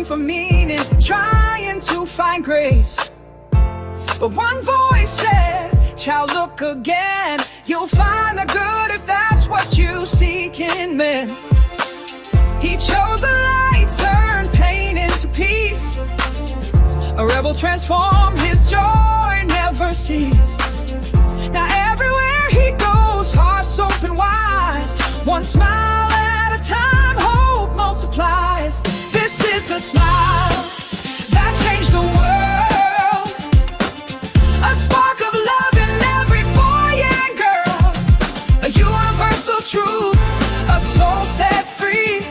for meaning, trying to find grace. But one voice said, child, look again. You'll find the good if that's what you seek in men. He chose the light, turned pain into peace. A rebel transformed, his joy never ceased. Now everywhere he goes, hearts open wide. One smile at a time, hope multiplies. This is the smile that changed the world. A spark of love in every boy and girl. A universal truth, a soul set free.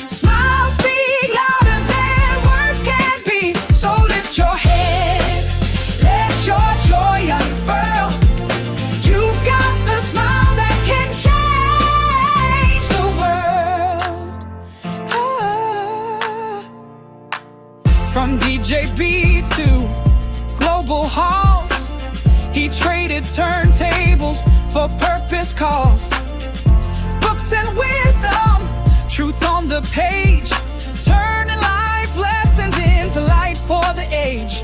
Smiles speak louder than words can be. So lift your head, let your joy unfurl. You've got the smile that can change the world. From DJ beats to global halls, he traded turntables for purpose calls. Books and wisdom, truth on the page, turning life lessons into light for the age.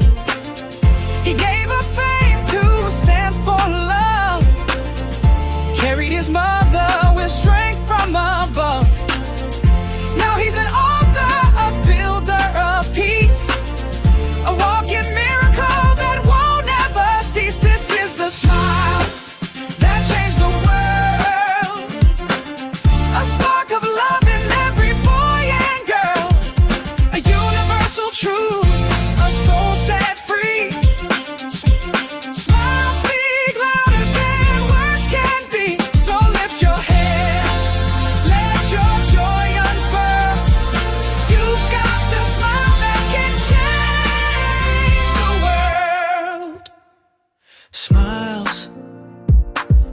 He gave up fame to stand for love, carried his mother with strength from above. Now he's an author, a builder of peace, a walking miracle that won't ever cease. This is the smile that changed the world. A spark of love in every boy and girl. A universal truth, a soul set free. Smile speak louder than words can be. So lift your head, let your joy unfurl. You've got the smile that can change the world. Smiles,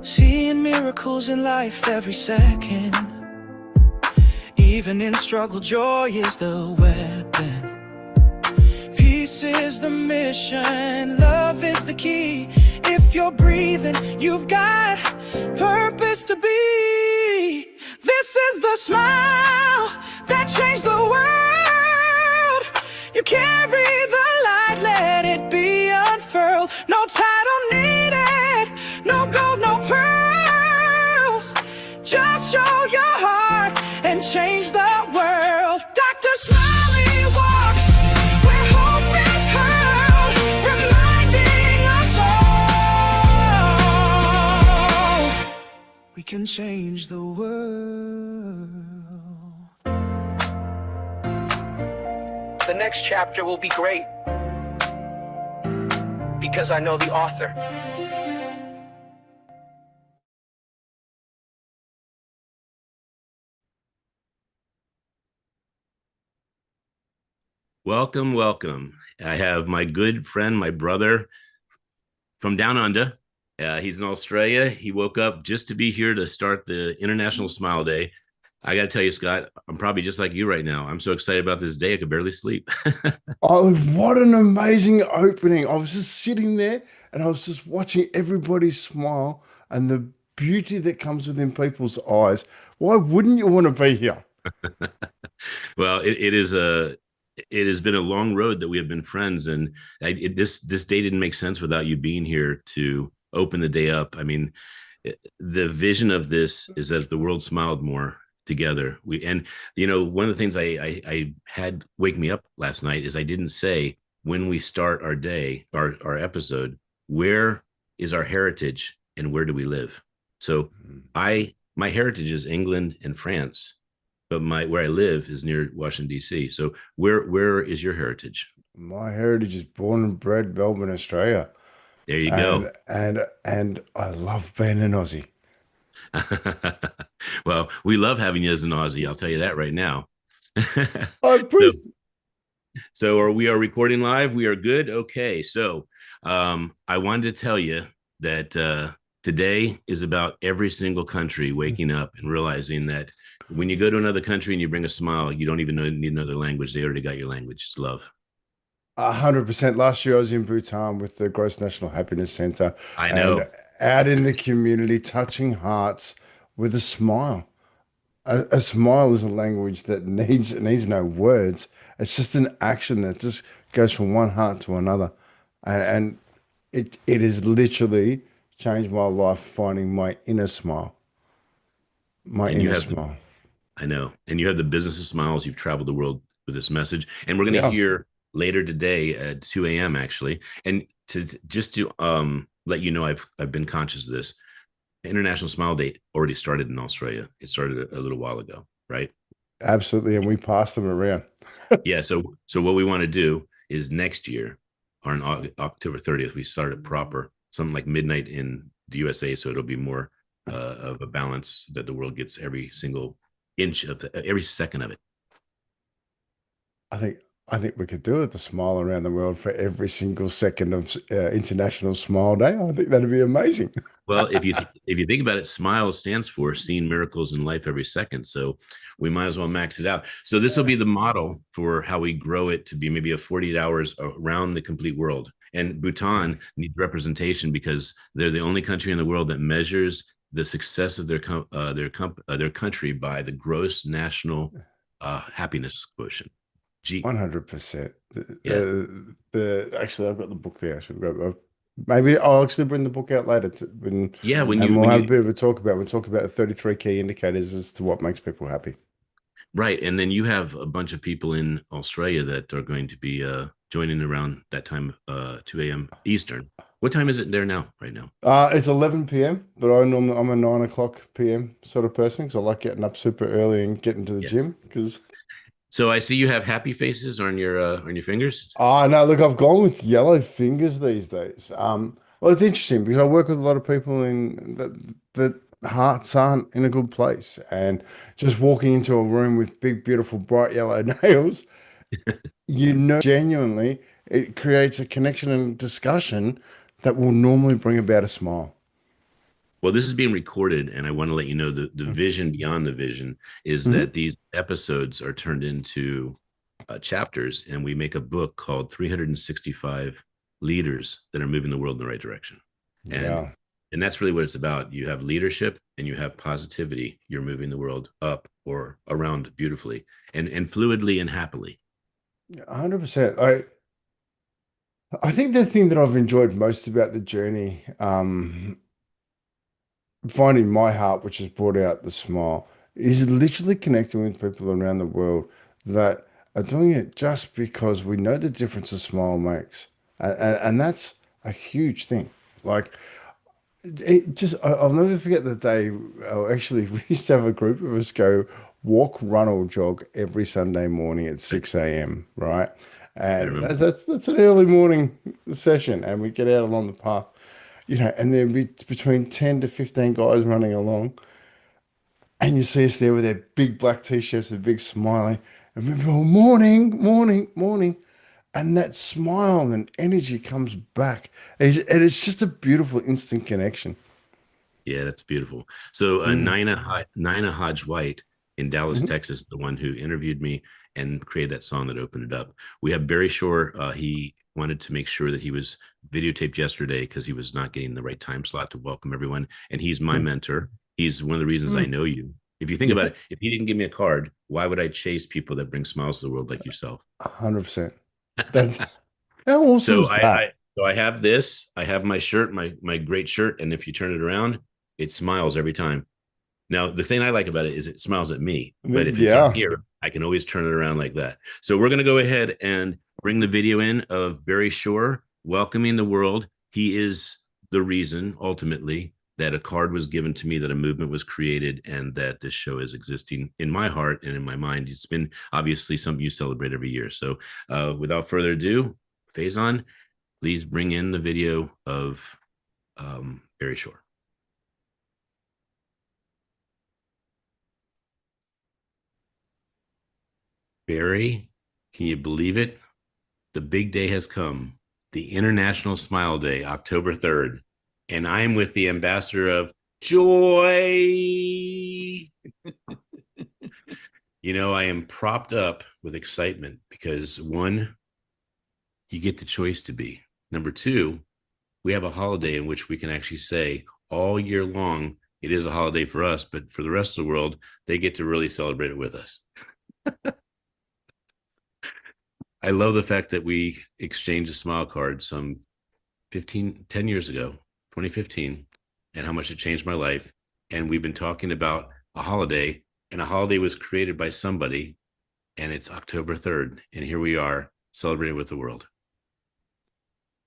seeing miracles in life every second. Even in struggle, joy is the weapon. Peace is the mission, love is the key. If you're breathing, you've got purpose to be. This is the smile that changed the world. You carry the light, let it be unfurled. No title needed, no gold, no pearls. Just show your heart and change the world. Dr. Smiley walks where hope is hurled, reminding us all we can change the world. The next chapter will be great because I know the author. Welcome, welcome. I have my good friend, my brother from down under. He's in Australia. He woke up just to be here to start the International Smile Day. I got to tell you, Scott, I'm probably just like you right now. I'm so excited about this day, I could barely sleep. Oh, what an amazing opening. I was just sitting there and I was just watching everybody smile and the beauty that comes within people's eyes. Why wouldn't you want to be here? Well, it has been a long road that we have been friends, and this day didn't make sense without you being here to open the day up. I mean, the vision of this is that if the world smiled more together, one of the things I had wake me up last night is I didn't say when we start our day, our episode, where is our heritage and where do we live? So my heritage is England and France, but where I live is near Washington, D.C. So where is your heritage? My heritage is born and bred Melbourne, Australia. There you And go. and I love being an Aussie. Well, we love having you as an Aussie. I'll tell you that right now. I so appreciate so are recording live? We are good. Okay. So I wanted to tell you that today is about every single country waking up and realizing that when you go to another country and you bring a smile, you don't even need another language. They already got your language. It's love. 100%. Last year I was in Bhutan with the Gross National Happiness Center I and know. out in the community, touching hearts with a smile. A smile is a language that needs no words. It's just an action that just goes from one heart to another, and it has literally changed my life finding my inner smile, my And you inner have the, smile. I know, and you have the business of smiles. You've traveled the world with this message, and we're going to Yeah, hear later today at 2 a.m. actually. And just to let you know, I've been conscious of this. International Smile Day already started in Australia. It started a little while ago, right? absolutely, and we pass them around. Yeah. So what we want to do is next year, on October 30th, we start it proper, something like midnight in the USA. So it'll be more of a balance that the world gets every single inch of every second of it. I think I think we could do it. The smile around the world for every single second of International Smile Day. I think that'd be amazing. Well, if you think about it, SMILE stands for seeing miracles in life every second. So we might as well max it out. So this will be the model for how we grow it to be maybe a 48 hours around the complete world. And Bhutan needs representation because they're the only country in the world that measures the success of their country by the gross national happiness quotient. G, 100%. yeah, Actually, I've got the book there. I should grab. Maybe I'll actually bring the book out later yeah. and we'll have a bit of a talk about. We'll talk about the 33 key indicators as to what makes people happy. Right. And then you have a bunch of people in Australia that are going to be joining around that time, 2 a.m. Eastern. What time is it there now, right now? It's 11 p.m., but I'm a 9 o'clock p.m. sort of person because I like getting up super early and getting to the Yeah. gym because So I see you have happy faces on your fingers. no, look, I've gone with yellow fingers these days. Well, it's interesting because I work with a lot of people in that hearts aren't in a good place, and just walking into a room with big, beautiful, bright yellow nails, genuinely, it creates a connection and discussion that will normally bring about a smile. Well, this is being recorded, and I want to let you know the vision beyond the vision is Mm-hmm. that these episodes are turned into chapters, and we make a book called 365 Leaders that are moving the world in the right direction. And Yeah, and that's really what it's about. You have leadership and you have positivity. You're moving the world up or around beautifully and fluidly and happily. 100%. I think the thing that I've enjoyed most about the journey, finding my heart, which has brought out the smile, is literally connecting with people around the world that are doing it just because we know the difference a smile makes. And that's a huge thing. Like, I'll never forget the day. Actually, we used to have a group of us go walk, run, or jog every Sunday morning at Right? 6 a.m., right? I And remember. that's an early morning session, and we get out along the path, and there'd be between 10 to 15 guys running along, and you see us there with their big black t-shirts and big smiley, and we go, morning, morning, morning. And that smile and energy comes back. And it's just a beautiful instant connection. Yeah, that's beautiful. So Mm. Nina Hodge White in Dallas, Mhm. Texas, the one who interviewed me and created that song that opened it up. We have Barry Shore. He wanted to make sure that he was videotaped yesterday because he was not getting the right time slot to welcome everyone. And he's my mentor. He's one of the reasons I Mm. know you. If you think about Yeah, it, if he didn't give me a card, why would I chase people that bring smiles to the world like yourself? 100%. That's how awesome So is that? I have this. I have my shirt, my great shirt, and if you turn it around, it smiles every time. Now, the thing I like about it is it smiles at me, but if it's on Yeah. here, I can always turn it around like that. So we're going to go ahead and bring the video in of Barry Shore welcoming the world. He is the reason, ultimately, that a card was given to me, that a movement was created, and that this show is existing in my heart and in my mind. It's been obviously something you celebrate every year. So without further ado, Faison, please bring in the video of Barry Shore. Barry, can you believe it? The big day has come, the International Smile Day, October 3rd. And I'm with the ambassador of joy. I am propped up with excitement because one, you get the choice to be. Number two, we have a holiday in which we can actually say all year long it is a holiday for us, but for the rest of the world, they get to really celebrate it with us. I love the fact that we exchanged a smile card some 10 years ago, 2015, and how much it changed my life. And we've been talking about a holiday, and a holiday was created by somebody, and it's October 3rd. And here we are celebrating with the world.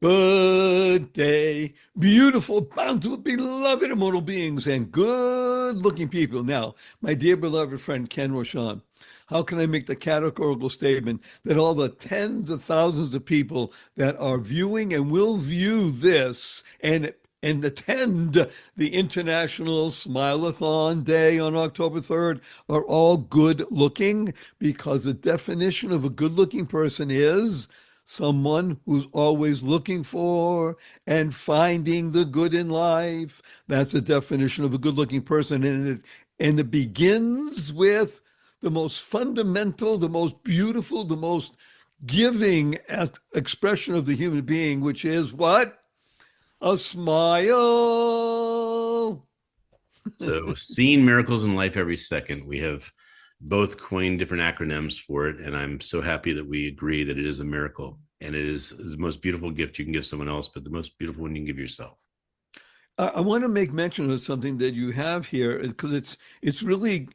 Good day, beautiful, bountiful, beloved immortal beings, and good-looking people. Now, my dear beloved friend Ken Roshan, how can I make the categorical statement that all the tens of thousands of people that are viewing and will view this and attend the International Smile-A-Thon Day on October 3rd are all good-looking? Because the definition of a good-looking person is someone who's always looking for and finding the good in life. That's the definition of a good-looking person. And it begins with the most fundamental, the most beautiful, the most giving expression of the human being, which is what? A smile. So, seeing miracles in life every second. We have both coined different acronyms for it, and I'm so happy that we agree that it is a miracle, and it is the most beautiful gift you can give someone else, but the most beautiful one you can give yourself. I want to make mention of something that you have here because it's really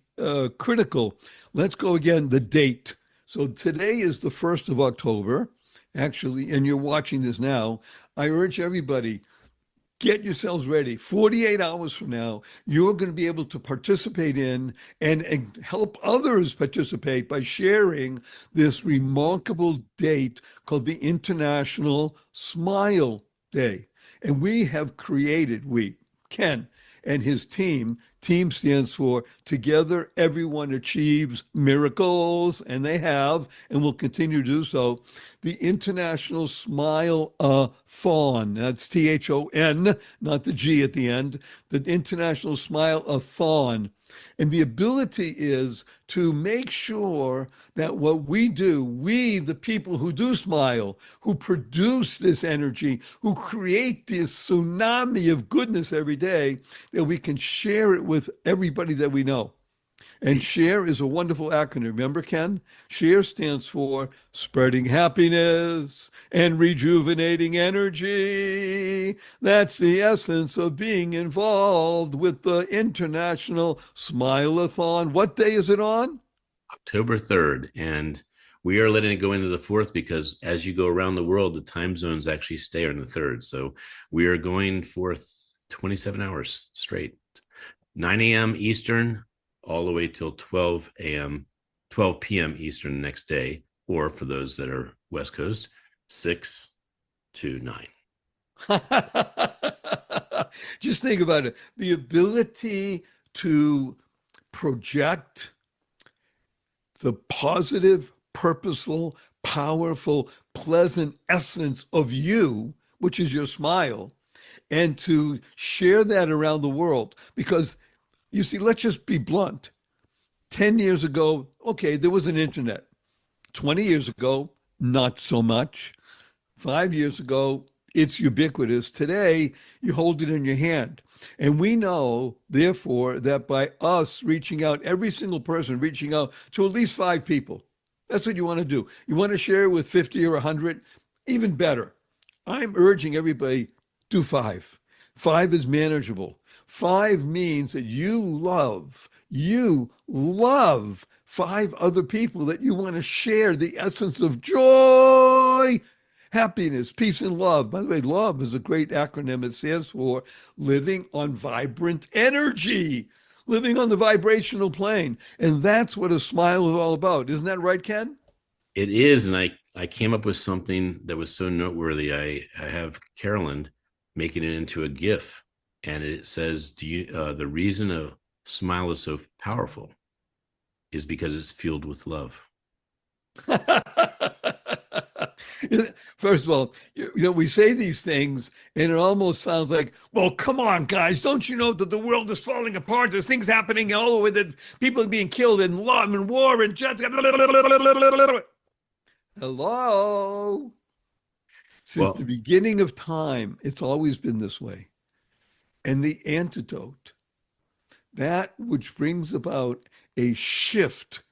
critical. Let's go again, the date. So today is the 1st of October, actually, and you're watching this now. I urge everybody, get yourselves ready. 48 hours from now, you're going to be able to participate in and help others participate by sharing this remarkable date called the International Smile Day. And we have created, Ken and his team stands for Together Everyone Achieves Miracles, and they have, and will continue to do so, the International Smile-A-Thon. That's Thon, not the G at the end, the International Smile-A-Thon. And the ability is to make sure that what we do, we, the people who do smile, who produce this energy, who create this tsunami of goodness every day, that we can share it with everybody that we know. And SHARE is a wonderful acronym. Remember, Ken? SHARE stands for spreading happiness and rejuvenating energy. That's the essence of being involved with the International Smile-A-Thon. What day is it on? October 3rd. And we are letting it go into the 4th because as you go around the world, the time zones actually stay on the 3rd. So we are going for 27 hours straight, 9 a.m. Eastern, all the way till 12 p.m. Eastern the next day, or for those that are West Coast, 6 to 9. Just think about it. The ability to project the positive, purposeful, powerful, pleasant essence of you, which is your smile, and to share that around the world. Because you see, let's just be blunt. 10 years ago, okay, there was an internet. 20 years ago, not so much. 5 years ago, it's ubiquitous. Today, you hold it in your hand. And we know, therefore, that by us reaching out, every single person reaching out to at least 5 people, that's what you want to do. You want to share with 50 or 100, even better. I'm urging everybody, do 5. 5 is manageable. 5 means that you love 5 other people that you want to share the essence of joy, happiness, peace, and love. By the way, love is a great acronym. It stands for living on vibrant energy, living on the vibrational plane. And that's what a smile is all about. Isn't that right, Ken? It is. And I came up with something that was so noteworthy. I have Carolyn making it into a GIF, and it says, the reason a smile is so powerful is because it's fueled with love. First of all, we say these things and it almost sounds like, well, come on, guys, don't you know that the world is falling apart? There's things happening all over, that people are being killed in love and war and just. Hello? Since the beginning of time, it's always been this way. And the antidote That which brings about a shift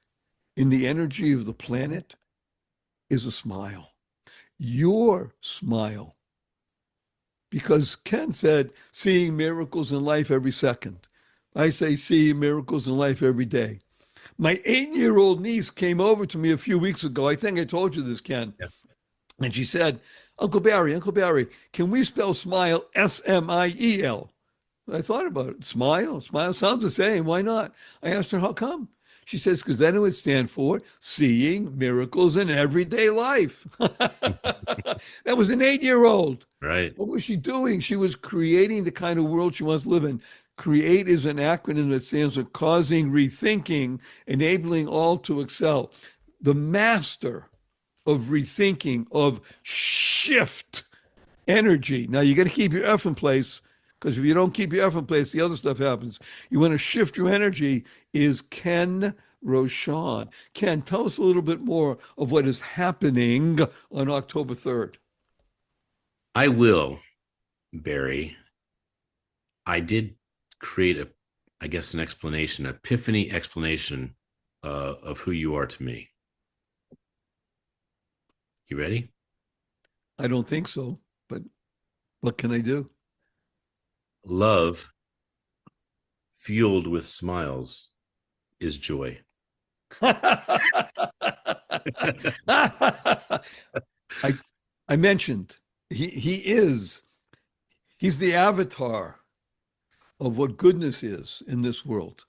in the energy of the planet is a smile. Your smile. Because Ken said, seeing miracles in life every second. I say, seeing miracles in life every day. My 8-year-old niece came over to me a few weeks ago. I think I told you this, Ken. Yeah. And she said, Uncle Barry, can we spell smile S-M-I-E-L? I thought about it. Smile sounds the same. Why not? I asked her, how come? She says, because then it would stand for seeing miracles in everyday life. That was an 8-year-old. Right. What was she doing? She was creating the kind of world she wants to live in. CREATE is an acronym that stands for causing rethinking, enabling all to excel. The master of rethinking, of shift energy. Now you got to keep your F in place, because if you don't keep your F in place, the other stuff happens. You want to shift your energy is Ken Rochon. Ken, tell us a little bit more of what is happening on October 3rd. I will, Barry. I did create I guess, an explanation, epiphany explanation of who you are to me. You ready? I don't think so, but what can I do? Love fueled with smiles is joy. I I mentioned he's the avatar of what goodness is in this world.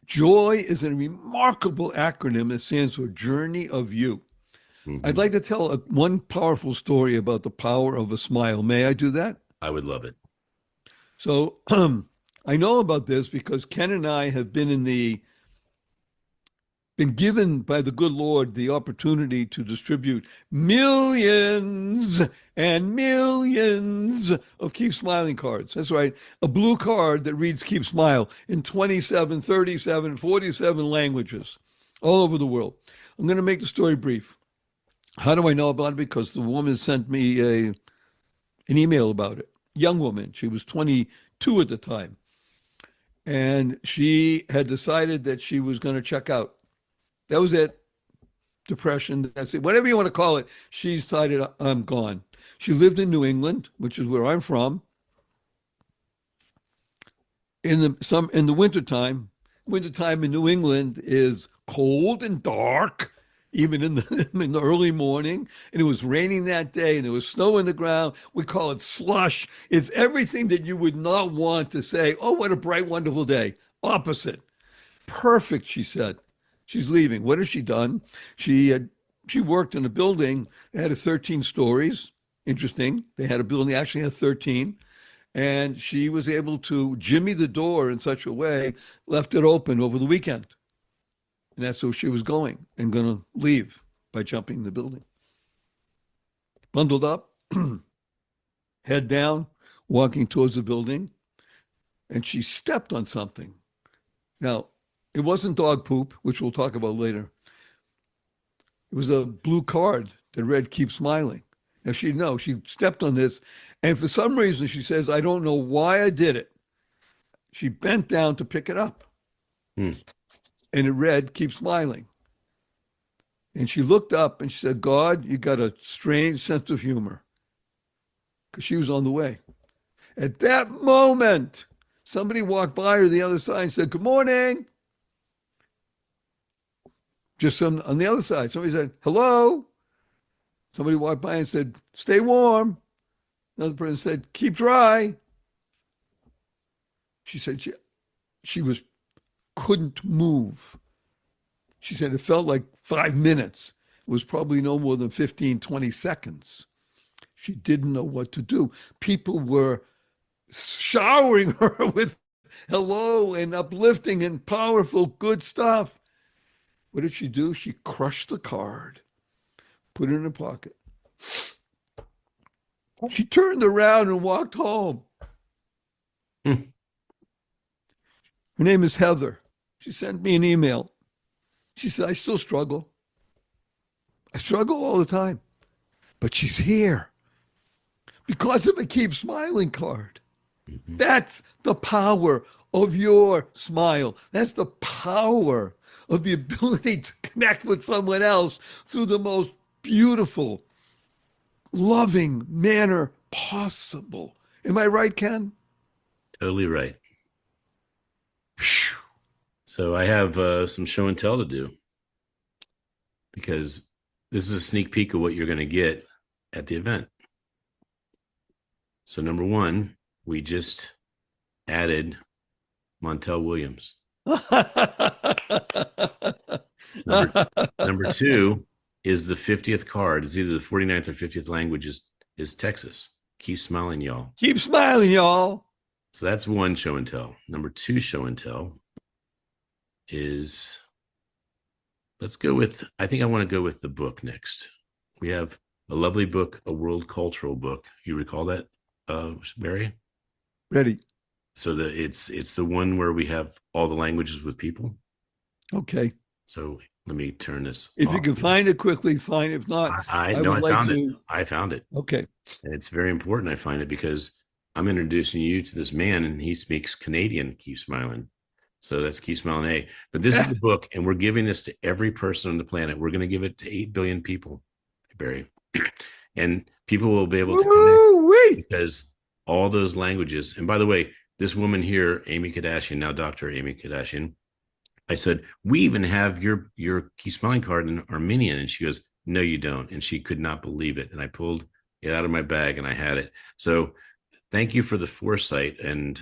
Joy is a remarkable acronym that stands for Journey of You. I'd like to tell one powerful story about the power of a smile. May I do that? I would love it. So I know about this because Ken and I have been given by the good Lord the opportunity to distribute millions and millions of Keep Smiling cards. That's right. A blue card that reads Keep Smile in 27, 37, 47 languages all over the world. I'm going to make the story brief. How do I know about it? Because the woman sent me an email about it. Young woman. She was 22 at the time. And she had decided that she was going to check out. That was it. Depression, that's it. Whatever you want to call it, she's decided, I'm gone. She lived in New England, which is where I'm from. In the wintertime in New England is cold and dark, even in the early morning. And it was raining that day, and there was snow in the ground. We call it slush. It's everything that you would not want to say, oh, what a bright, wonderful day. Opposite. Perfect, she said. She's leaving. What has she done? She worked in a building that had 13 stories. Interesting. They had a building that actually had 13. And she was able to jimmy the door in such a way, left it open over the weekend. And that's where she was going and going to leave by jumping the building. Bundled up, head down, walking towards the building. And she stepped on something. Now, it wasn't dog poop, which we'll talk about later. It was a blue card that read, Keep Smiling. Now, she stepped on this. And for some reason, she says, I don't know why I did it. She bent down to pick it up. And it read, Keep Smiling. And she looked up and she said, God, you got a strange sense of humor. Because she was on the way. At that moment, somebody walked by her the other side and said, good morning. Just on the other side, somebody said, hello. Somebody walked by and said, stay warm. Another person said, keep dry. She said she couldn't move. She said it felt like 5 minutes. It was probably no more than 15, 20 seconds. She didn't know what to do. People were showering her with hello and uplifting and powerful, good stuff. What did she do? She crushed the card, put it in her pocket. She turned around and walked home. Her name is Heather. She sent me an email. She said, I still struggle. I struggle all the time. But she's here because of a Keep Smiling card. That's the power of your smile. That's the power of the ability to connect with someone else through the most beautiful, loving manner possible. Am I right, Ken? Totally right. Phew. So I have some show and tell to do because this is a sneak peek of what you're going to get at the event. So number one, we just added Montel Williams. Number two is the 50th card. It's either the 49th or 50th language is Texas. Keep smiling, y'all. Keep smiling, y'all. So that's one show and tell. Number two show and tell is, I think I want to go with the book next. We have a lovely book, a world cultural book. You recall that, Barry? Ready. So it's the one where we have all the languages with people. Okay. So let me turn this If off. you can find it quickly, fine. If not, I found it. Okay. And it's very important I find it because I'm introducing you to this man and he speaks Canadian, Keep Smiling. So that's Keep Smiling A. But this is the book, and we're giving this to every person on the planet. We're going to give it to 8 billion people, Barry. And people will be able to connect because all those languages. And by the way, this woman here, Amy Kardashian, now Dr. Amy Kardashian, I said, we even have your Keep Smiling card in Armenian. And she goes, no, you don't. And she could not believe it. And I pulled it out of my bag and I had it. So thank you for the foresight and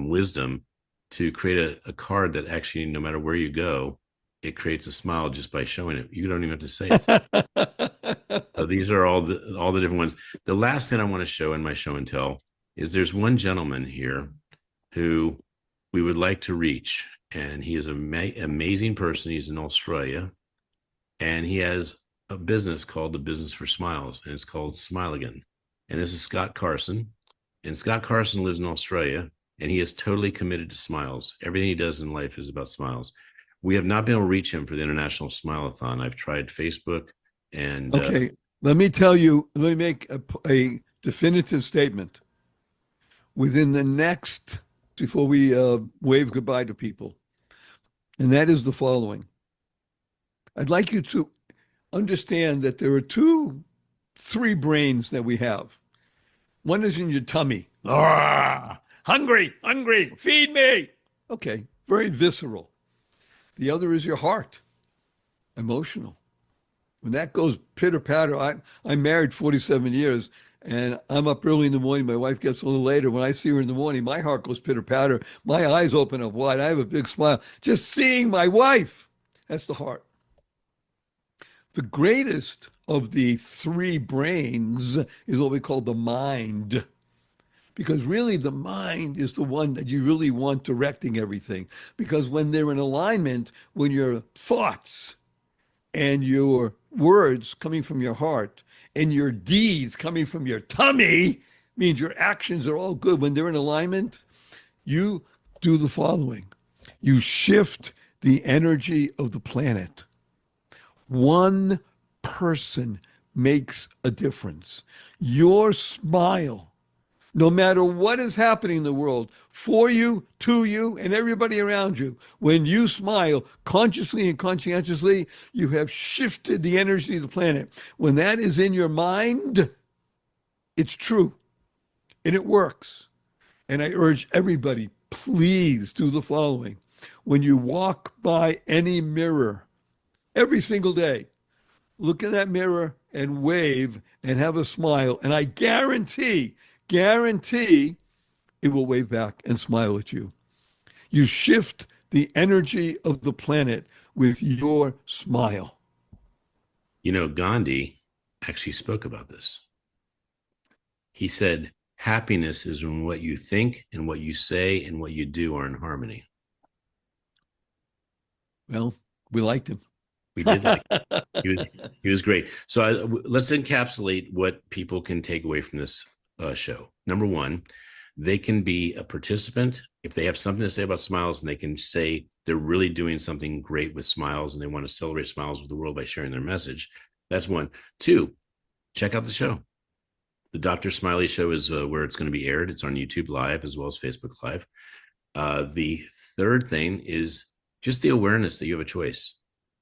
wisdom to create a card that actually, no matter where you go, it creates a smile just by showing it. You don't even have to say it. So these are all the different ones. The last thing I want to show in my show and tell is there's one gentleman here who we would like to reach. And he is an amazing person. He's in Australia. And he has a business called the Business for Smiles. And it's called Smile-A-Thon. And this is Scott Carson. And Scott Carson lives in Australia. And he is totally committed to smiles. Everything he does in life is about smiles. We have not been able to reach him for the International Smile-A-Thon. I've tried Facebook and... Okay, let me tell you, let me make a definitive statement. Within the next, before we wave goodbye to people, and that is the following. I'd like you to understand that there are three brains that we have. One is in your tummy. Hungry, feed me. Okay, very visceral. The other is your heart, emotional. When that goes pitter patter, I'm married 47 years and I'm up early in the morning. My wife gets a little later. When I see her in the morning, my heart goes pitter patter. My eyes open up wide. I have a big smile. Just seeing my wife, that's the heart. The greatest of the three brains is what we call the mind. Because really the mind is the one that you really want directing everything. Because when they're in alignment, when your thoughts and your words coming from your heart and your deeds coming from your tummy, means your actions are all good. When they're in alignment, you do the following. You shift the energy of the planet. One person makes a difference. Your smile, no matter what is happening in the world, for you, to you, and everybody around you, when you smile consciously and conscientiously, you have shifted the energy of the planet. When that is in your mind, it's true and it works. And I urge everybody, please do the following. When you walk by any mirror every single day, look in that mirror and wave and have a smile. And I guarantee it will wave back and smile at you. You shift the energy of the planet with your smile. You know, Gandhi actually spoke about this. He said, happiness is when what you think and what you say and what you do are in harmony. Well, we liked him. We did. He was great. So let's encapsulate what people can take away from this show. Number one, they can be a participant if they have something to say about smiles, and they can say they're really doing something great with smiles and they want to celebrate smiles with the world by sharing their message. That's one. Two, check out the show. The Dr. Smiley Show is where it's going to be aired. It's on YouTube Live as well as Facebook Live. The third thing is just the awareness that you have a choice.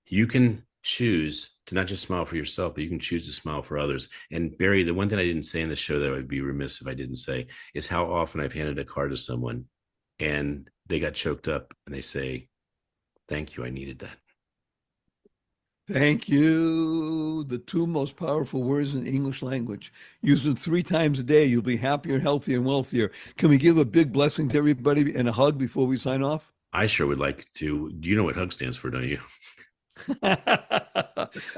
You can choose to not just smile for yourself, but you can choose to smile for others. And Barry, the one thing I didn't say in the show that I would be remiss if I didn't say is how often I've handed a card to someone and they got choked up and they say, "Thank you, I needed that." Thank you. The two most powerful words in the English language. Use them 3 times a day. You'll be happier, healthier, and wealthier. Can we give a big blessing to everybody and a hug before we sign off? I sure would like to. You know what HUG stands for, don't you?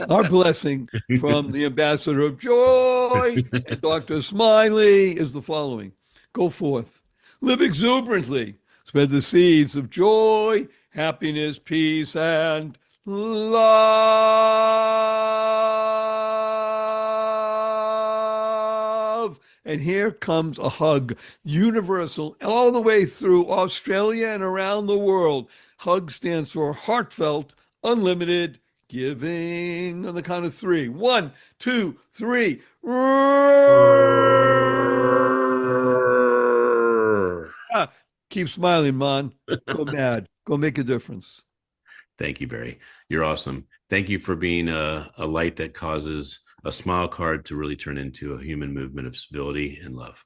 Our blessing from the ambassador of joy and Dr. Smiley is the following. Go forth, live exuberantly, spread the seeds of joy, happiness, peace, and love. And here comes a hug, universal, all the way through Australia and around the world. HUG stands for heartfelt, unlimited giving. On the count of 3. 1, 2, 3. Keep smiling, man. Go mad. Go make a difference. Thank you, Barry. You're awesome. Thank you for being a light that causes a smile card to really turn into a human movement of civility and love.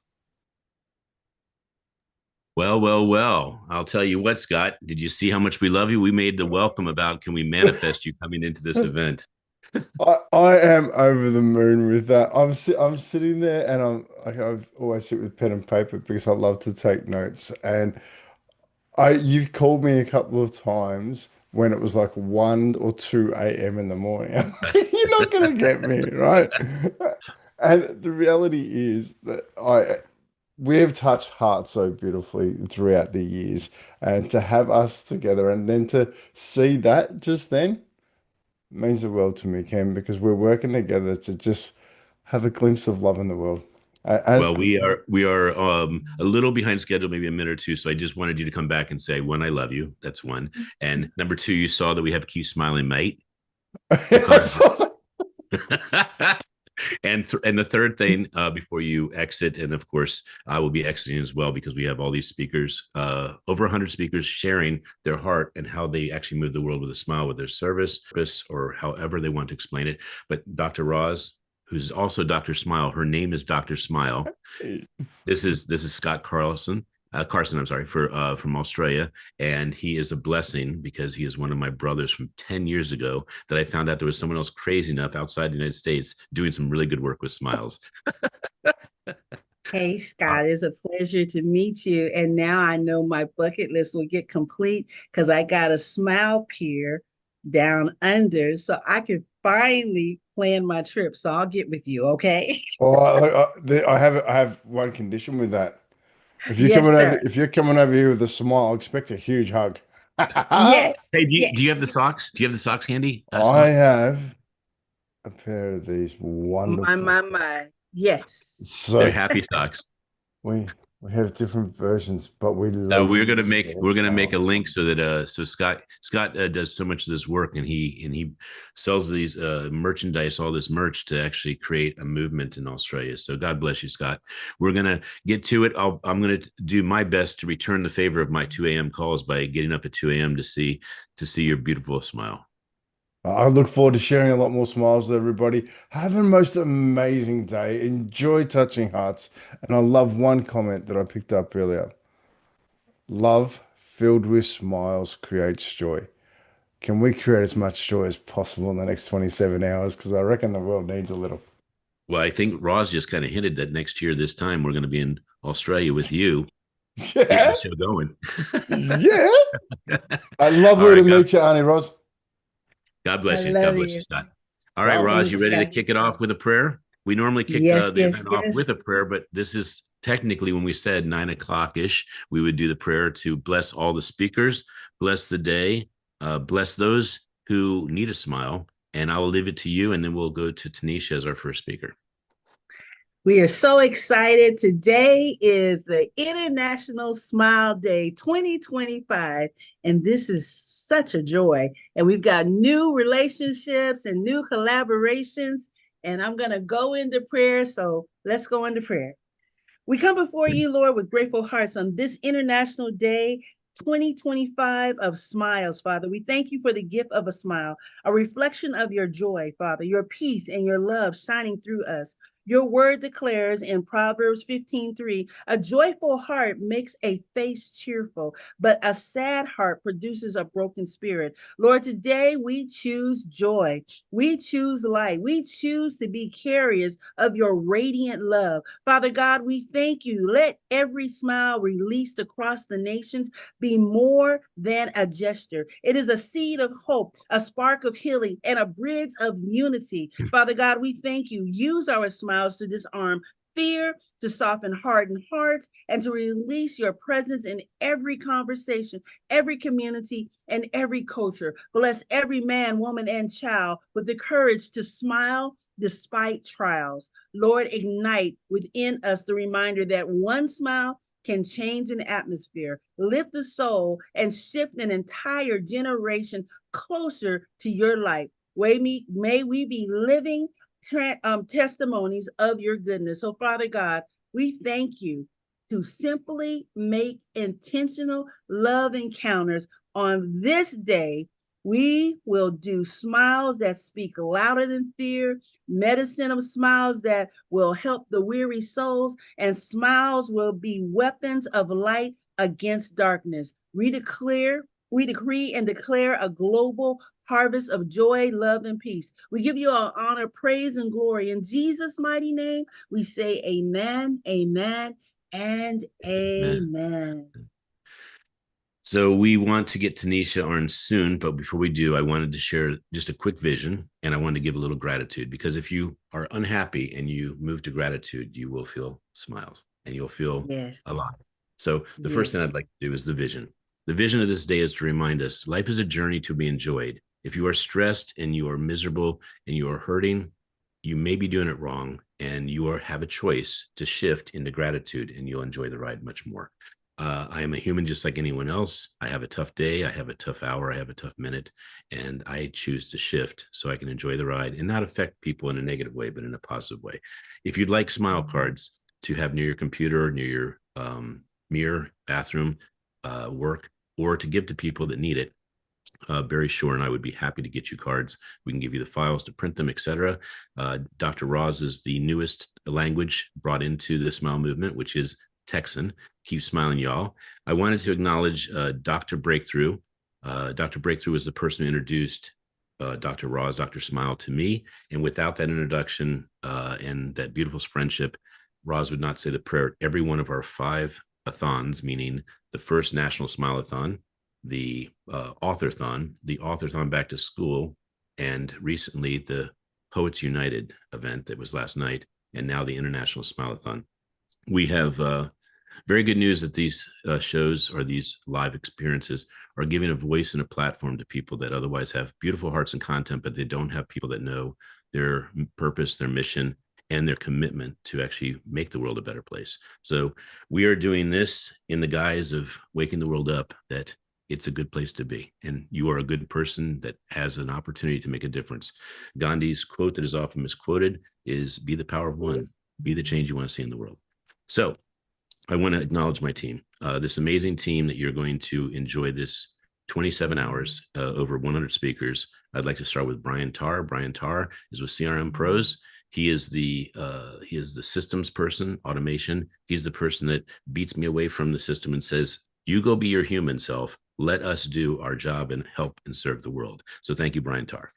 Well, well, well. I'll tell you what, Scott. Did you see how much we love you? We made the welcome about can we manifest you coming into this event? I am over the moon with that. I'm sitting there and I've always sit with pen and paper because I love to take notes. And you've called me a couple of times when it was like 1 or 2 a.m. in the morning. You're not gonna get me, right? And the reality is that we have touched hearts so beautifully throughout the years, and to have us together and then to see that just then means the world to me, Ken, because we're working together to just have a glimpse of love in the world. And Well, we are a little behind schedule, maybe a minute or two. So I just wanted you to come back and say, one, I love you. That's one. And number two, you saw that we have Keep Smiling, mate. Because and the third thing before you exit, and of course I will be exiting as well because we have all these speakers, over 100 speakers sharing their heart and how they actually move the world with a smile with their service or however they want to explain it. But Dr. Roz, who's also Dr. Smile, her name is Dr. Smile. This is Scott Carson, I'm sorry, from Australia, and he is a blessing because he is one of my brothers from 10 years ago that I found out there was someone else crazy enough outside the United States doing some really good work with smiles. Hey, Scott, it's a pleasure to meet you. And now I know my bucket list will get complete because I got a smile pier down under so I can finally plan my trip. So I'll get with you, okay? well, I have one condition with that. Yes, sir. If you're coming over here with a smile, expect a huge hug. Yes, Hey, do you yes. have the socks? Do you have the socks handy? I have a pair of these My, wonderful. my, my. Yes. They're So happy socks. we we have different versions, but we So love we're to gonna share make a we're gonna make a smile. link so that Scott does so much of this work and he sells these merchandise, all this merch to actually create a movement in Australia. So God bless you, Scott. We're gonna get to it. I'm gonna do my best to return the favor of my 2 a.m. calls by getting up at 2 a.m. to see your beautiful smile. I look forward to sharing a lot more smiles with everybody. Have a most amazing day. Enjoy touching hearts. And I love one comment that I picked up earlier. Love filled with smiles creates joy. Can we create as much joy as possible in the next 27 hours? Because I reckon the world needs a little. Well, I think Roz just kind of hinted that next year, this time, we're going to be in Australia with you, getting Yeah, the show going. yeah. I love All her to right, God, meet you, Auntie Roz. God I bless you. God love bless you, you. Scott. All right, Bye. Roz, you Thanks, ready to Scott. kick it off with a prayer? We normally kick Yes, the yes, event off with a yes. prayer, but this is technically when we said 9 o'clock ish, we would do the prayer to bless all the speakers, bless the day, bless those who need a smile. And I will leave it to you, and then we'll go to Tanisha as our first speaker. We are so excited. Today is the International Smile Day 2025, and this is such a joy. And we've got new relationships and new collaborations. And I'm going to go into prayer. So let's go into prayer. We come before you, Lord, with grateful hearts on this International Day 2025 of smiles, Father. We thank you for the gift of a smile, a reflection of your joy, Father, your peace and your love shining through us. Your word declares in Proverbs 15:3, a joyful heart makes a face cheerful, but a sad heart produces a broken spirit. Lord, today we choose joy. We choose light. We choose to be carriers of your radiant love. Father God, we thank you. Let every smile released across the nations be more than a gesture. It is a seed of hope, a spark of healing, and a bridge of unity. Father God, we thank you. Use our smiles to disarm fear, to soften hardened hearts, and to release your presence in every conversation, every community, and every culture. Bless every man, woman, and child with the courage to smile despite trials. Lord, ignite within us the reminder that one smile can change an atmosphere, lift the soul, and shift an entire generation closer to your light. May we be living testimonies of your goodness. So, Father God, we thank you to simply make intentional love encounters on this day. We will do smiles that speak louder than fear, medicine of smiles that will help the weary souls, and smiles will be weapons of light against darkness. We decree and declare a global harvest of joy, love, and peace. We give you all honor, praise, and glory. In Jesus' mighty name, we say amen, amen, and amen. So we want to get Tanisha on soon, but before we do, I wanted to share just a quick vision, and I wanted to give a little gratitude, because if you are unhappy and you move to gratitude, you will feel smiles and you'll feel Yes. alive. So the first Yes. thing I'd like to do is the vision. The vision of this day is to remind us life is a journey to be enjoyed. If you are stressed and you are miserable and you are hurting, you may be doing it wrong, and have a choice to shift into gratitude, and you'll enjoy the ride much more. I am a human just like anyone else. I have a tough day. I have a tough hour. I have a tough minute, and I choose to shift so I can enjoy the ride and not affect people in a negative way, but in a positive way. If you'd like smile cards to have near your computer, near your mirror, bathroom, work, or to give to people that need it, Barry Shore and I would be happy to get you cards. We can give you the files to print them, etc. Dr. Roz is the newest language brought into the Smile movement, which is Texan. Keep smiling, y'all. I wanted to acknowledge Dr. Breakthrough. Dr. Breakthrough was the person who introduced Dr. Roz, Dr. Smile to me. And without that introduction and that beautiful friendship, Roz would not say the prayer at every one of our 5 athons, meaning the first National Smile-A-Thon, the author-thon back to school, and recently the Poets United event that was last night, and now the International Smile-A-Thon. We have very good news that these shows, or these live experiences, are giving a voice and a platform to people that otherwise have beautiful hearts and content, but they don't have people that know their purpose, their mission, and their commitment to actually make the world a better place. So we are doing this in the guise of waking the world up that it's a good place to be, and you are a good person that has an opportunity to make a difference. Gandhi's quote that is often misquoted is, be the power of one, be the change you want to see in the world. So I want to acknowledge my team, this amazing team that you're going to enjoy this 27 hours, over 100 speakers. I'd like to start with Brian Tarr. Brian Tarr is with CRM Pros. He is the systems person, automation. He's the person that beats me away from the system and says, you go be your human self. Let us do our job and help and serve the world. So thank you, Brian Tarr.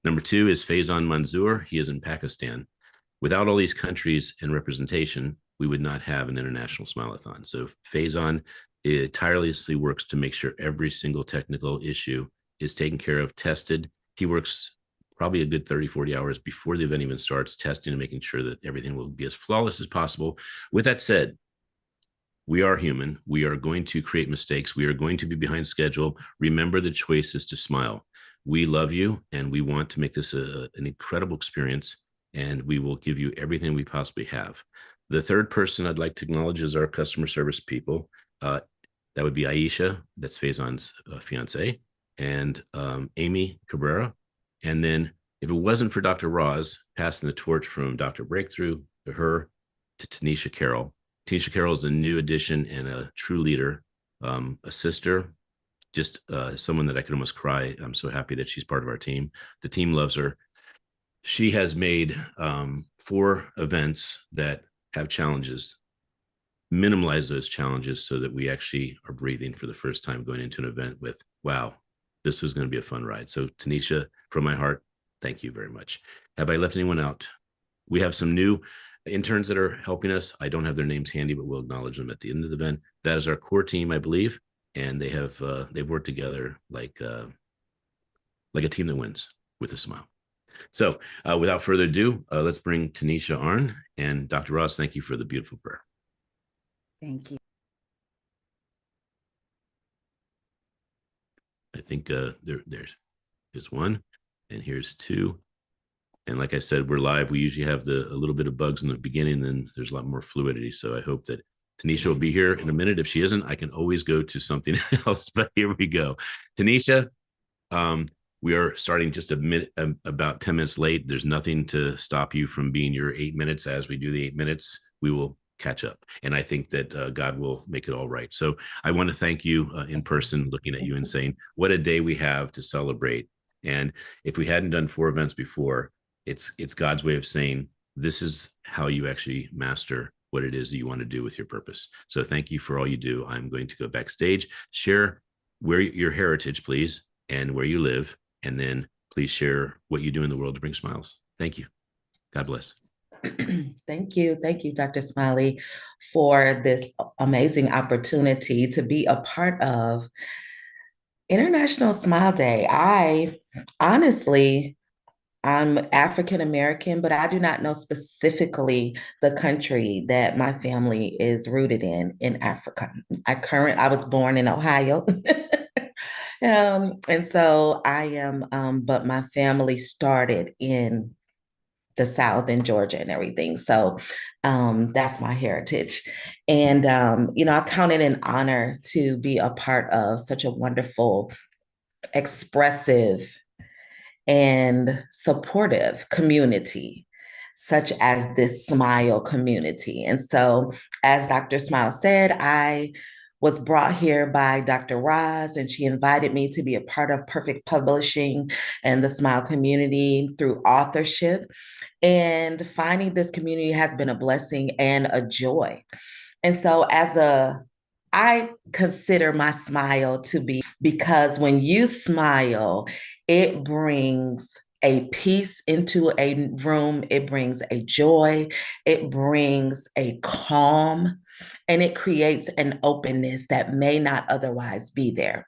Number 2 is Faizan Manzoor. He is in Pakistan. Without all these countries and representation, we would not have an International Smile-A-Thon. So Faizan tirelessly works to make sure every single technical issue is taken care of, tested. He works probably a good 30, 40 hours before the event even starts, testing and making sure that everything will be as flawless as possible. With that said, we are human. We are going to create mistakes. We are going to be behind schedule. Remember, the choice is to smile. We love you, and we want to make this an incredible experience, and we will give you everything we possibly have. The third person I'd like to acknowledge is our customer service people. That would be Aisha, that's Faizan's fiance, and Amy Cabrera. And then if it wasn't for Dr. Roz passing the torch from Dr. Breakthrough to her to Tanisha Carroll. Tanisha Carroll is a new addition and a true leader a sister, just someone that I could almost cry. I'm so happy that she's part of our team. The team loves her. She has made 4 events that have challenges, minimize those challenges so that we actually are breathing for the first time going into an event with, wow, this was going to be a fun ride. So Tanisha, from my heart, thank you very much. Have I left anyone out? We have some new interns that are helping us. I don't have their names handy, but we'll acknowledge them at the end of the event. That is our core team, I believe, and they've worked together like a team that wins with a smile. So without further ado, let's bring Tanisha on. And Dr. Ross, thank you for the beautiful prayer. Thank you. I think there's 1, and here's 2. And like I said, we're live. We usually have a little bit of bugs in the beginning, then there's a lot more fluidity. So I hope that Tanisha will be here in a minute. If she isn't, I can always go to something else. But here we go. Tanisha, we are starting just about 10 minutes late. There's nothing to stop you from being your 8 minutes. As we do the 8 minutes, we will catch up. And I think that God will make it all right. So I want to thank you in person, looking at you and saying, what a day we have to celebrate. And if we hadn't done 4 events before, it's God's way of saying, this is how you actually master what it is that you want to do with your purpose. So thank you for all you do. I'm going to go backstage, share where your heritage, please, and where you live. And then please share what you do in the world to bring smiles. Thank you. God bless. Thank you. Thank you, Dr. Smiley, for this amazing opportunity to be a part of International Smile Day. I'm African American, but I do not know specifically the country that my family is rooted in Africa. I was born in Ohio. And so I am, but my family started in the South in Georgia and everything. So that's my heritage. And, I count it an honor to be a part of such a wonderful, expressive, and supportive community, such as this Smile community. And so, as Dr. Smile said, I was brought here by Dr. Roz, and she invited me to be a part of Perfect Publishing and the Smile community through authorship. And finding this community has been a blessing and a joy. And so, I consider my smile to be, because when you smile, it brings a peace into a room, it brings a joy, it brings a calm, and it creates an openness that may not otherwise be there.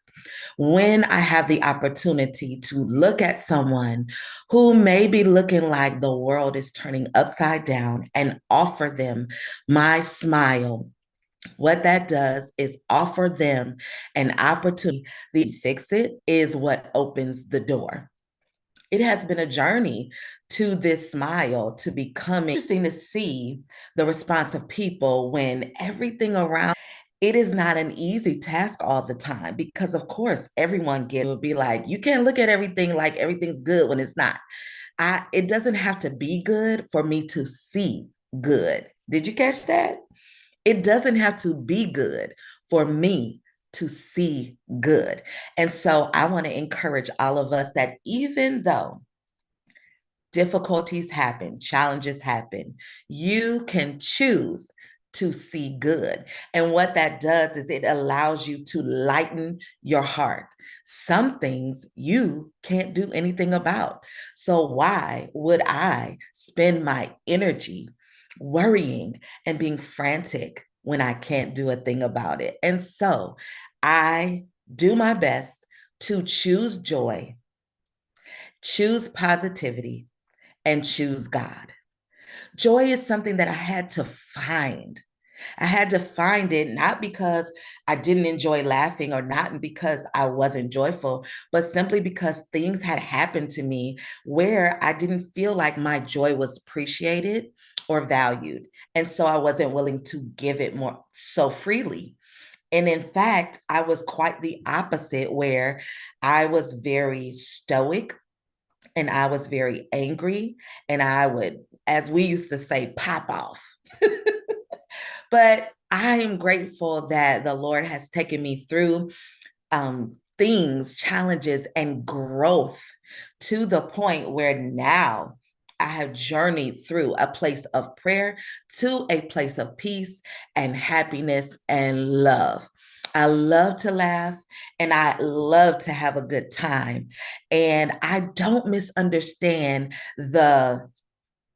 When I have the opportunity to look at someone who may be looking like the world is turning upside down and offer them my smile, what that does is offer them an opportunity. The fix it is what opens the door. It has been a journey to this smile to becoming interesting to see the response of people when everything around. It is not an easy task all the time, because of course everyone will be like, you can't look at everything like everything's good when it's not. It doesn't have to be good for me to see good. Did you catch that? It doesn't have to be good for me to see good. And so I want to encourage all of us that even though difficulties happen, challenges happen, you can choose to see good. And what that does is it allows you to lighten your heart. Some things you can't do anything about. So why would I spend my energy worrying and being frantic when I can't do a thing about it? And so I do my best to choose joy, choose positivity, and choose God. Joy is something that I had to find. I had to find it not because I didn't enjoy laughing or not because I wasn't joyful, but simply because things had happened to me where I didn't feel like my joy was appreciated or valued. And so I wasn't willing to give it more so freely. And in fact, I was quite the opposite, where I was very stoic and I was very angry, and I would, as we used to say, pop off. But I am grateful that the Lord has taken me through things, challenges, and growth to the point where now I have journeyed through a place of prayer to a place of peace and happiness and love. I love to laugh and I love to have a good time. And I don't misunderstand the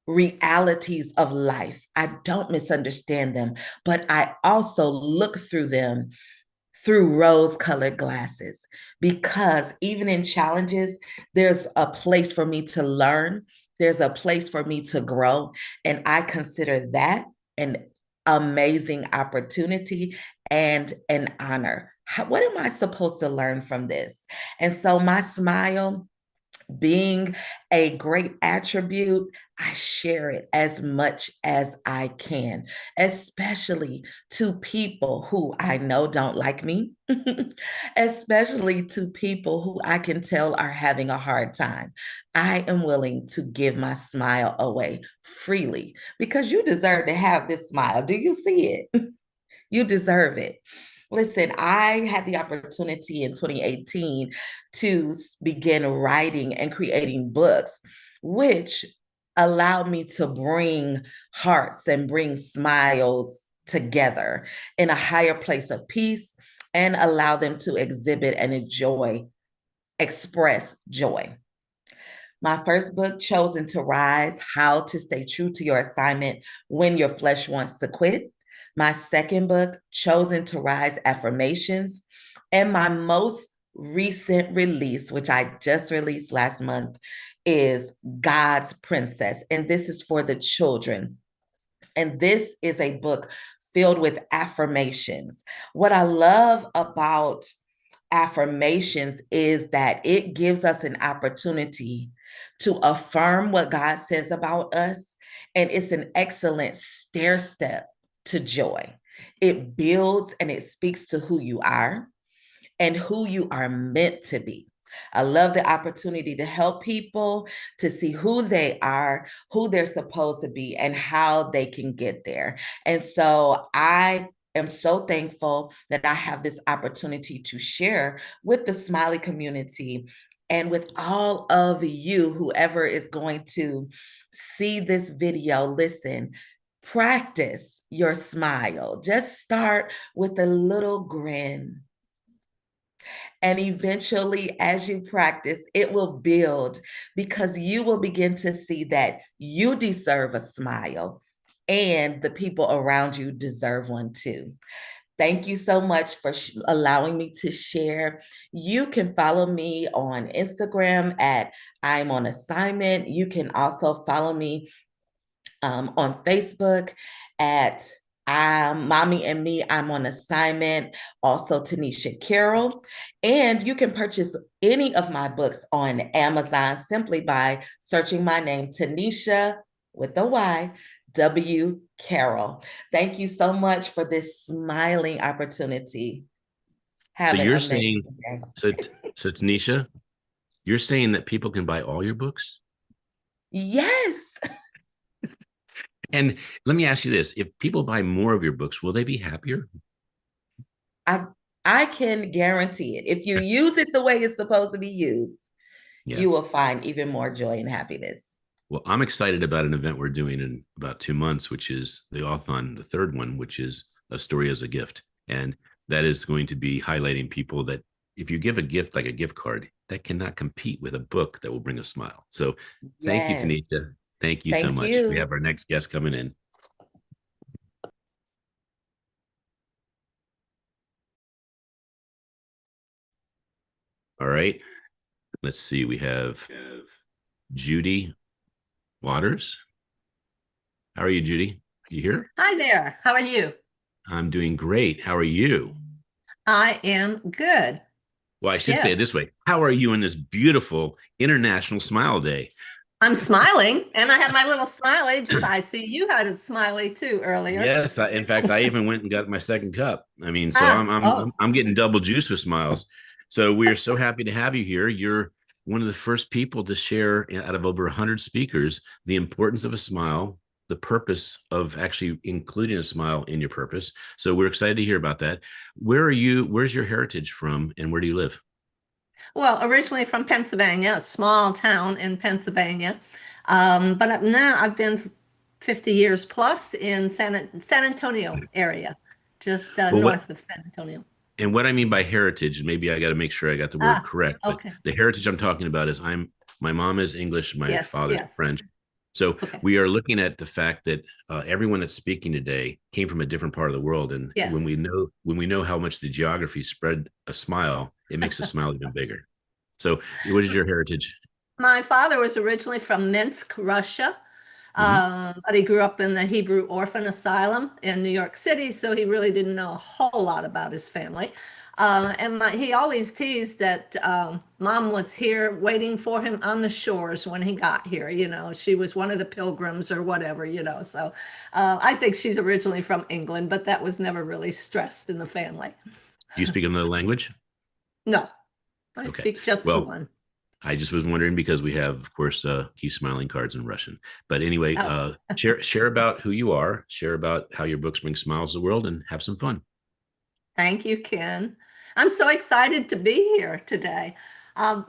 realities of life. I don't misunderstand them, but I also look through them through rose-colored glasses, because even in challenges, there's a place for me to learn, there's a place for me to grow, and I consider that an amazing opportunity and an honor. What am I supposed to learn from this? And so my smile being a great attribute, I share it as much as I can, especially to people who I know don't like me, especially to people who I can tell are having a hard time. I am willing to give my smile away freely because you deserve to have this smile. Do you see it? You deserve it. Listen, I had the opportunity in 2018 to begin writing and creating books, which allowed me to bring hearts and bring smiles together in a higher place of peace and allow them to exhibit and enjoy, express joy. My first book, Chosen to Rise: How to Stay True to Your Assignment When Your Flesh Wants to Quit. My second book, Chosen to Rise: Affirmations. And my most recent release, which I just released last month, is God's Princess. And this is for the children. And this is a book filled with affirmations. What I love about affirmations is that it gives us an opportunity to affirm what God says about us. And it's an excellent stair step to joy. It builds and it speaks to who you are and who you are meant to be. I love the opportunity to help people to see who they are, who they're supposed to be, and how they can get there. And so I am so thankful that I have this opportunity to share with the Smiley community and with all of you, whoever is going to see this video. Listen, practice your smile. Just start with a little grin. And eventually, as you practice, it will build, because you will begin to see that you deserve a smile and the people around you deserve one too. Thank you so much for allowing me to share. You can follow me on Instagram at I'm on assignment. You can also follow me on Facebook at Mommy and Me, I'm on assignment, also Tanisha Carroll. And you can purchase any of my books on Amazon simply by searching my name, Tanisha with a Y, W. Carroll. Thank you so much for this smiling opportunity. Have So an you're amazing saying, day. so Tanisha, you're saying that people can buy all your books? Yes. And let me ask you this: if people buy more of your books, will they be happier? I can guarantee it. If you use it the way it's supposed to be used, Yeah. you will find even more joy and happiness. Well, I'm excited about an event we're doing in about 2 months, which is the Authon, the third one, which is A Story as a Gift. And that is going to be highlighting people that if you give a gift like a gift card, that cannot compete with a book that will bring a smile. So thank you, Yes. Tanisha. Thank you so Thank much. you. We have our next guest coming in. All right. Let's see. We have Judy Waters. How are you, Judy? You here? Hi there. How are you? I'm doing great. How are you? I am good. Well, I should say Yeah. it this way. How are you in this beautiful International Smile Day? I'm smiling and I have my little smiley. Just I see you had a smiley too earlier. Yes, in fact, I even went and got my second cup. I mean, so I'm getting double juice with smiles. So we are so happy to have you here. You're one of the first people to share out of over 100 speakers the importance of a smile the purpose of actually including a smile in your purpose. So we're excited to hear about that. Where's your heritage from, and where do you live? Well, originally from Pennsylvania, a small town in Pennsylvania. But now I've been 50 years plus in San Antonio area, just Well, north of San Antonio. and what I mean by heritage, maybe I got to make sure I got the word Ah, correct, but okay. the heritage I'm talking about is my mom is English, my Yes, father's yes. French. So Okay. we are looking at the fact that everyone that's speaking today came from a different part of the world, and Yes. when we know how much the geography spread a smile, it makes a smile even bigger. So, what is your heritage? My father was originally from Minsk, Russia, Hmm. but he grew up in the Hebrew Orphan Asylum in New York City, so he really didn't know a whole lot about his family. He always teased that mom was here waiting for him on the shores when he got here. You know, she was one of the pilgrims or whatever, you know. So I think she's originally from England, but that was never really stressed in the family. Do you speak another language? No, I Okay. speak just the Well, one. I just was wondering because we have, of course, keep smiling cards in Russian. But anyway, Oh. share about who you are, share about how your books bring smiles to the world, and have some fun. Thank you, Ken. I'm so excited to be here today. Um,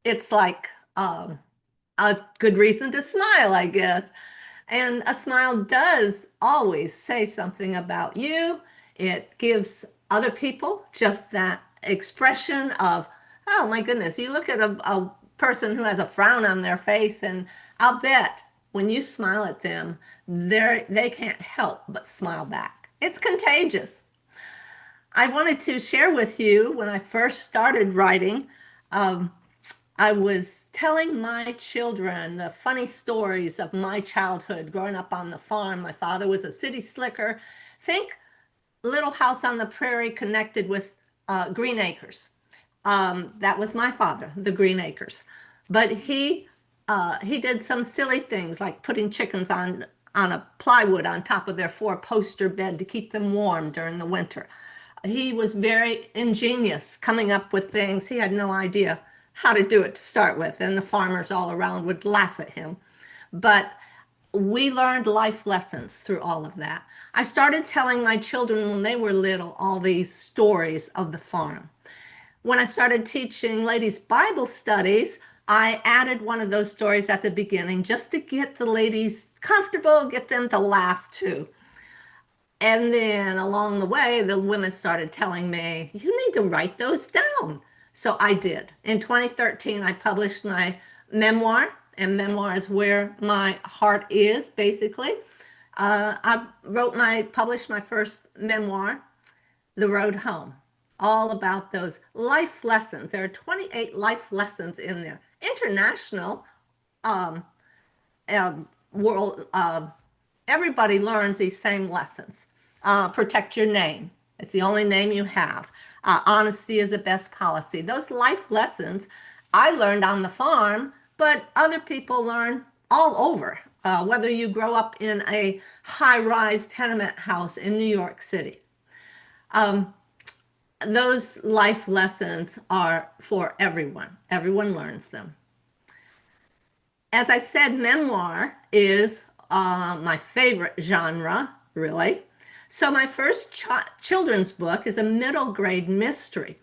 it's like a good reason to smile, I guess. And a smile does always say something about you. It gives other people just that expression of, oh my goodness, you look at a person who has a frown on their face, and I'll bet when you smile at them, they can't help but smile back. It's contagious. I wanted to share with you when I first started writing. Um, I was telling my children the funny stories of my childhood growing up on the farm. My father was a city slicker. Think Little House on the Prairie connected with Green Acres. That was my father, the Green Acres. But he did some silly things like putting chickens on a plywood on top of their four-poster bed to keep them warm during the winter. He was very ingenious coming up with things. He had no idea how to do it to start with, and the farmers all around would laugh at him. But we learned life lessons through all of that. I started telling my children when they were little all these stories of the farm. When I started teaching ladies' Bible studies, I added one of those stories at the beginning just to get the ladies comfortable, get them to laugh too. And then along the way, the women started telling me, you need to write those down. So I did. In 2013, I published my memoir, and memoir is where my heart is, basically. Published my first memoir, The Road Home, all about those life lessons. There are 28 life lessons in there. International um, world, everybody learns these same lessons. Protect your name. It's the only name you have. Honesty is the best policy. Those life lessons I learned on the farm, but other people learn all over. Whether you grow up in a high-rise tenement house in New York City, those life lessons are for everyone. Everyone learns them. As I said, memoir is my favorite genre, really. So my first children's book is a middle grade mystery.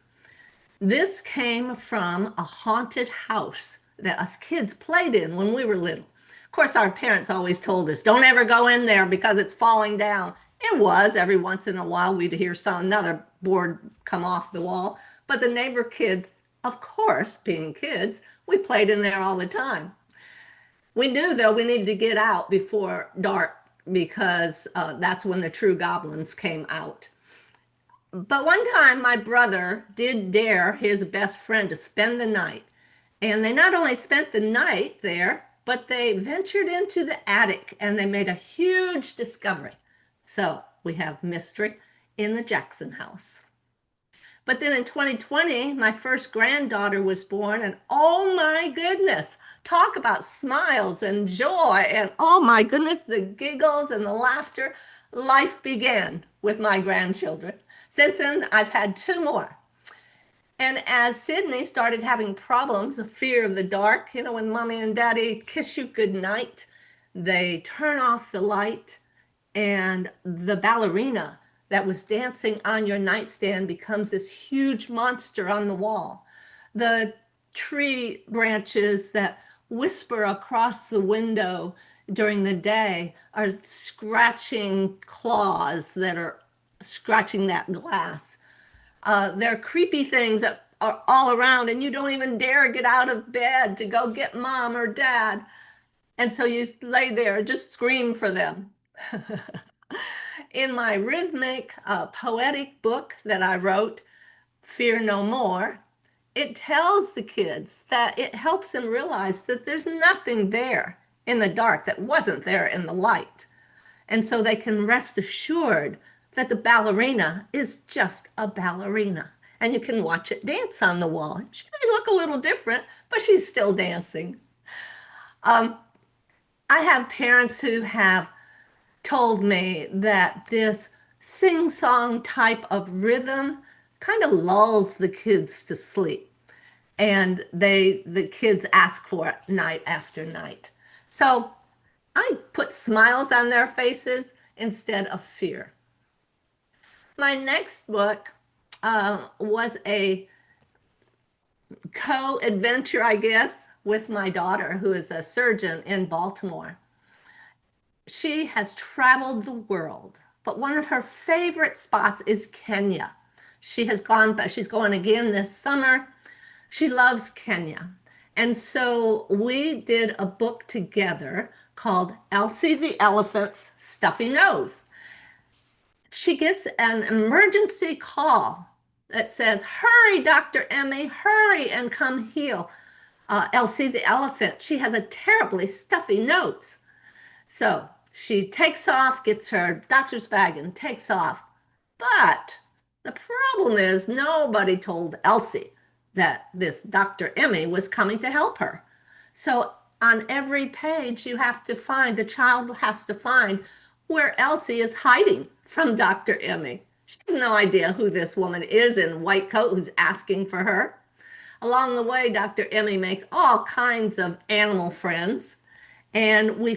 This came from a haunted house that us kids played in when we were little. Of course, our parents always told us, don't ever go in there because it's falling down. It was. Every once in a while, we'd hear another board come off the wall. But the neighbor kids, of course, being kids, we played in there all the time. We knew, though, we needed to get out before dark because that's when the true goblins came out. But one time, my brother did dare his best friend to spend the night. And they not only spent the night there, but they ventured into the attic and they made a huge discovery. So we have mystery in the Jackson house. But then in 2020, my first granddaughter was born, and oh my goodness, talk about smiles and joy, and oh my goodness, the giggles and the laughter. Life began with my grandchildren. Since then, I've had two more. And as Sydney started having problems, a fear of the dark, you know, when mommy and daddy kiss you goodnight, they turn off the light, and the ballerina that was dancing on your nightstand becomes this huge monster on the wall. The tree branches that whisper across the window during the day are scratching claws that are scratching that glass. There are creepy things that are all around, and you don't even dare get out of bed to go get mom or dad. And so you lay there, just scream for them. In my rhythmic, poetic book that I wrote, Fear No More, it tells the kids that it helps them realize that there's nothing there in the dark that wasn't there in the light. And so they can rest assured that the ballerina is just a ballerina. And you can watch it dance on the wall. She may look a little different, but she's still dancing. I have parents who have told me that this sing-song type of rhythm kind of lulls the kids to sleep. And the kids ask for it night after night. So I put smiles on their faces instead of fear. My next book was a co-adventure, I guess, with my daughter, who is a surgeon in Baltimore. She has traveled the world, but one of her favorite spots is Kenya. She has gone, but she's going again this summer. She loves Kenya. And so we did a book together called Elsie the Elephant's Stuffy Nose. She gets an emergency call that says, hurry, Dr. Emmy, hurry and come heal Elsie the elephant. She has a terribly stuffy nose. So she takes off, gets her doctor's bag and takes off. But the problem is nobody told Elsie that this Dr. Emmy was coming to help her. So on every page you have to find, the child has to find where Elsie is hiding from Dr. Emmy. She has no idea who this woman is in white coat who's asking for her. Along the way, Dr. Emmy makes all kinds of animal friends, and we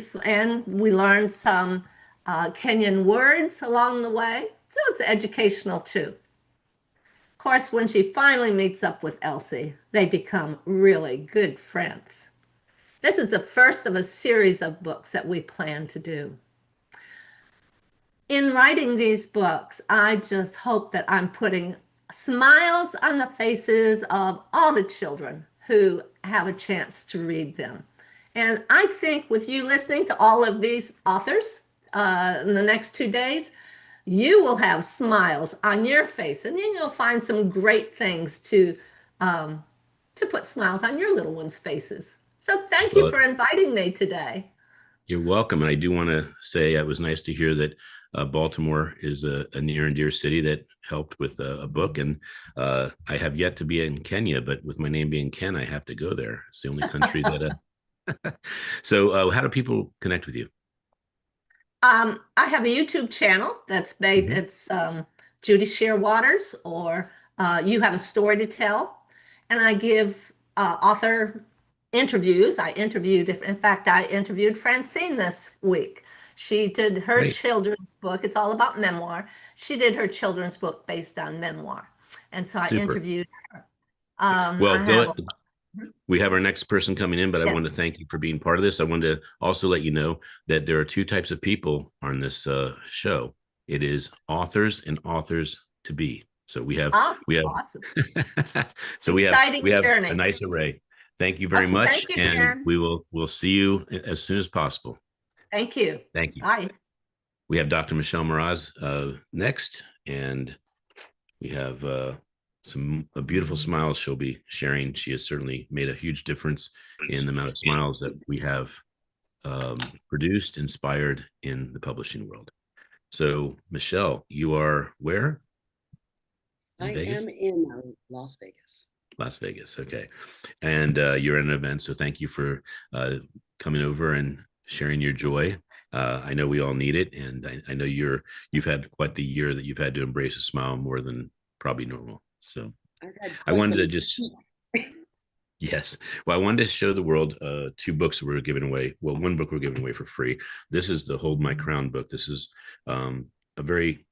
learned some Kenyan words along the way, so it's educational too. Of course, when she finally meets up with Elsie, they become really good friends. This is the first of a series of books that we plan to do. In writing these books, I just hope that I'm putting smiles on the faces of all the children who have a chance to read them. And I think with you listening to all of these authors in the next 2 days, you will have smiles on your face, and then you'll find some great things to put smiles on your little ones' faces. So thank you for inviting me today. You're welcome. And I do want to say it was nice to hear that Baltimore is a near and dear city that helped with a book. And I have yet to be in Kenya, but with my name being Ken, I have to go there. It's the only country that. So how do people connect with you? I have a YouTube channel that's based, it's Judy Shearwaters, or You Have a Story to Tell. And I give author interviews. I interview different, in fact, I interviewed Francine this week. She did her children's book. It's all about memoir. She did her children's book based on memoir. And so I interviewed her. We have our next person coming in, but I wanted to thank you for being part of this. I wanted to also let you know that there are two types of people on this show. It is authors and authors to be. So we have awesome. So we have a nice array. Thank you very much. Thank you, and Karen. we'll see you as soon as possible. Thank you. Thank you. Bye. We have Dr. Michelle Mraz next, and we have some beautiful smiles she'll be sharing. She has certainly made a huge difference in the amount of smiles that we have produced, inspired in the publishing world. So, Michelle, you are where? I am in Las Vegas. Las Vegas, okay. And you're at an event, so thank you for coming over and sharing your joy. I know we all need it, and I know you've had quite the year that you've had to embrace a smile more than probably normal. So I wanted to just Yes. Well, I wanted to show the world two books that we're giving away. Well, one book we're giving away for free. This is the Hold My Crown book. This is a very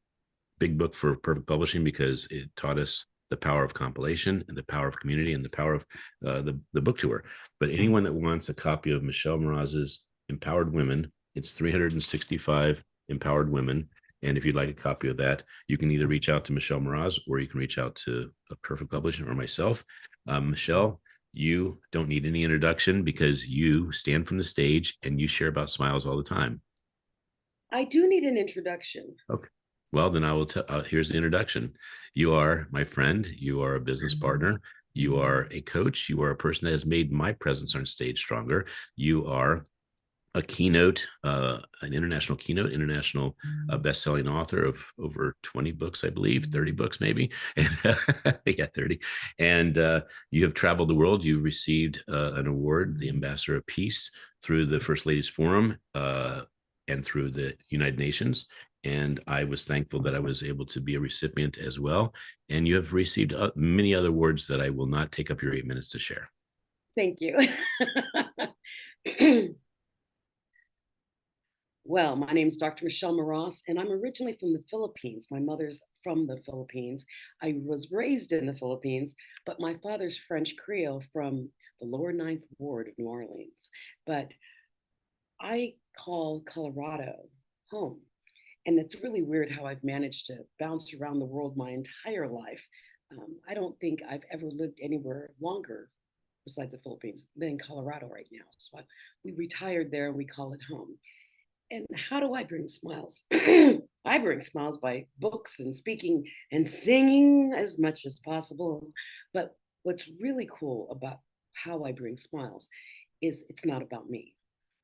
big book for Perfect Publishing because it taught us the power of compilation and the power of community and the power of the book tour. But anyone that wants a copy of Michelle Mraz's Empowered Women, it's 365 Empowered Women. And if you'd like a copy of that, you can either reach out to Michelle Mraz or you can reach out to a Perfect Publishing or myself. Michelle, you don't need any introduction because you stand from the stage and you share about smiles all the time. I do need an introduction. Okay. Well, then I will tell. Here's the introduction. You are my friend. You are a business partner. You are a coach. You are a person that has made my presence on stage stronger. You are a keynote, an international keynote, international best-selling author of over 20 books, I believe, 30 books maybe. And yeah, 30. And you have traveled the world. You received an award, the Ambassador of Peace, through the First Ladies Forum and through the United Nations. And I was thankful that I was able to be a recipient as well. And you have received many other awards that I will not take up your 8 minutes to share. Thank you. Well, my name is Dr. Michelle Mraz, and I'm originally from the Philippines. My mother's from the Philippines. I was raised in the Philippines, but my father's French Creole from the lower Ninth Ward of New Orleans. But I call Colorado home. And it's really weird how I've managed to bounce around the world my entire life. I don't think I've ever lived anywhere longer besides the Philippines than in Colorado right now. So we retired there and we call it home. And how do I bring smiles? I bring smiles by books and speaking and singing as much as possible. But what's really cool about how I bring smiles is it's not about me.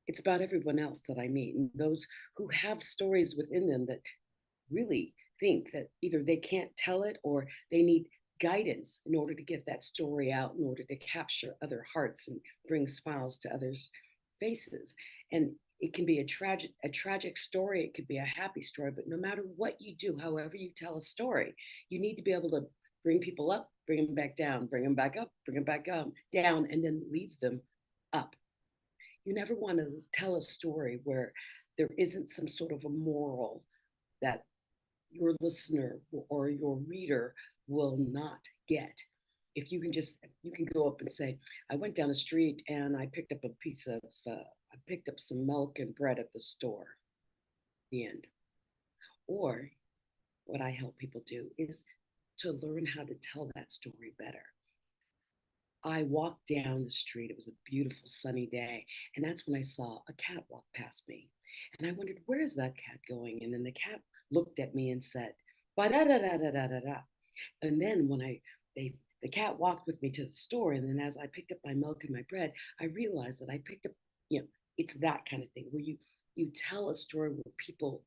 It's about everyone else that I meet and those who have stories within them that really think that either they can't tell it or they need guidance in order to get that story out, in order to capture other hearts and bring smiles to others' faces. And it can be a tragic story, it could be a happy story, but no matter what you do, however you tell a story, you need to be able to bring people up, bring them back down, bring them back up, bring them back down, and then leave them up. You never want to tell a story where there isn't some sort of a moral that your listener or your reader will not get. If you can go up and say, I went down the street and I picked up I picked up some milk and bread at the store. The end. Or what I help people do is to learn how to tell that story better. I walked down the street. It was a beautiful sunny day. And that's when I saw a cat walk past me. And I wondered, where is that cat going? And then the cat looked at me and said, ba da da da da da da da. And then when the cat walked with me to the store, and then as I picked up my milk and my bread, I realized that I picked up, it's that kind of thing where you tell a story where people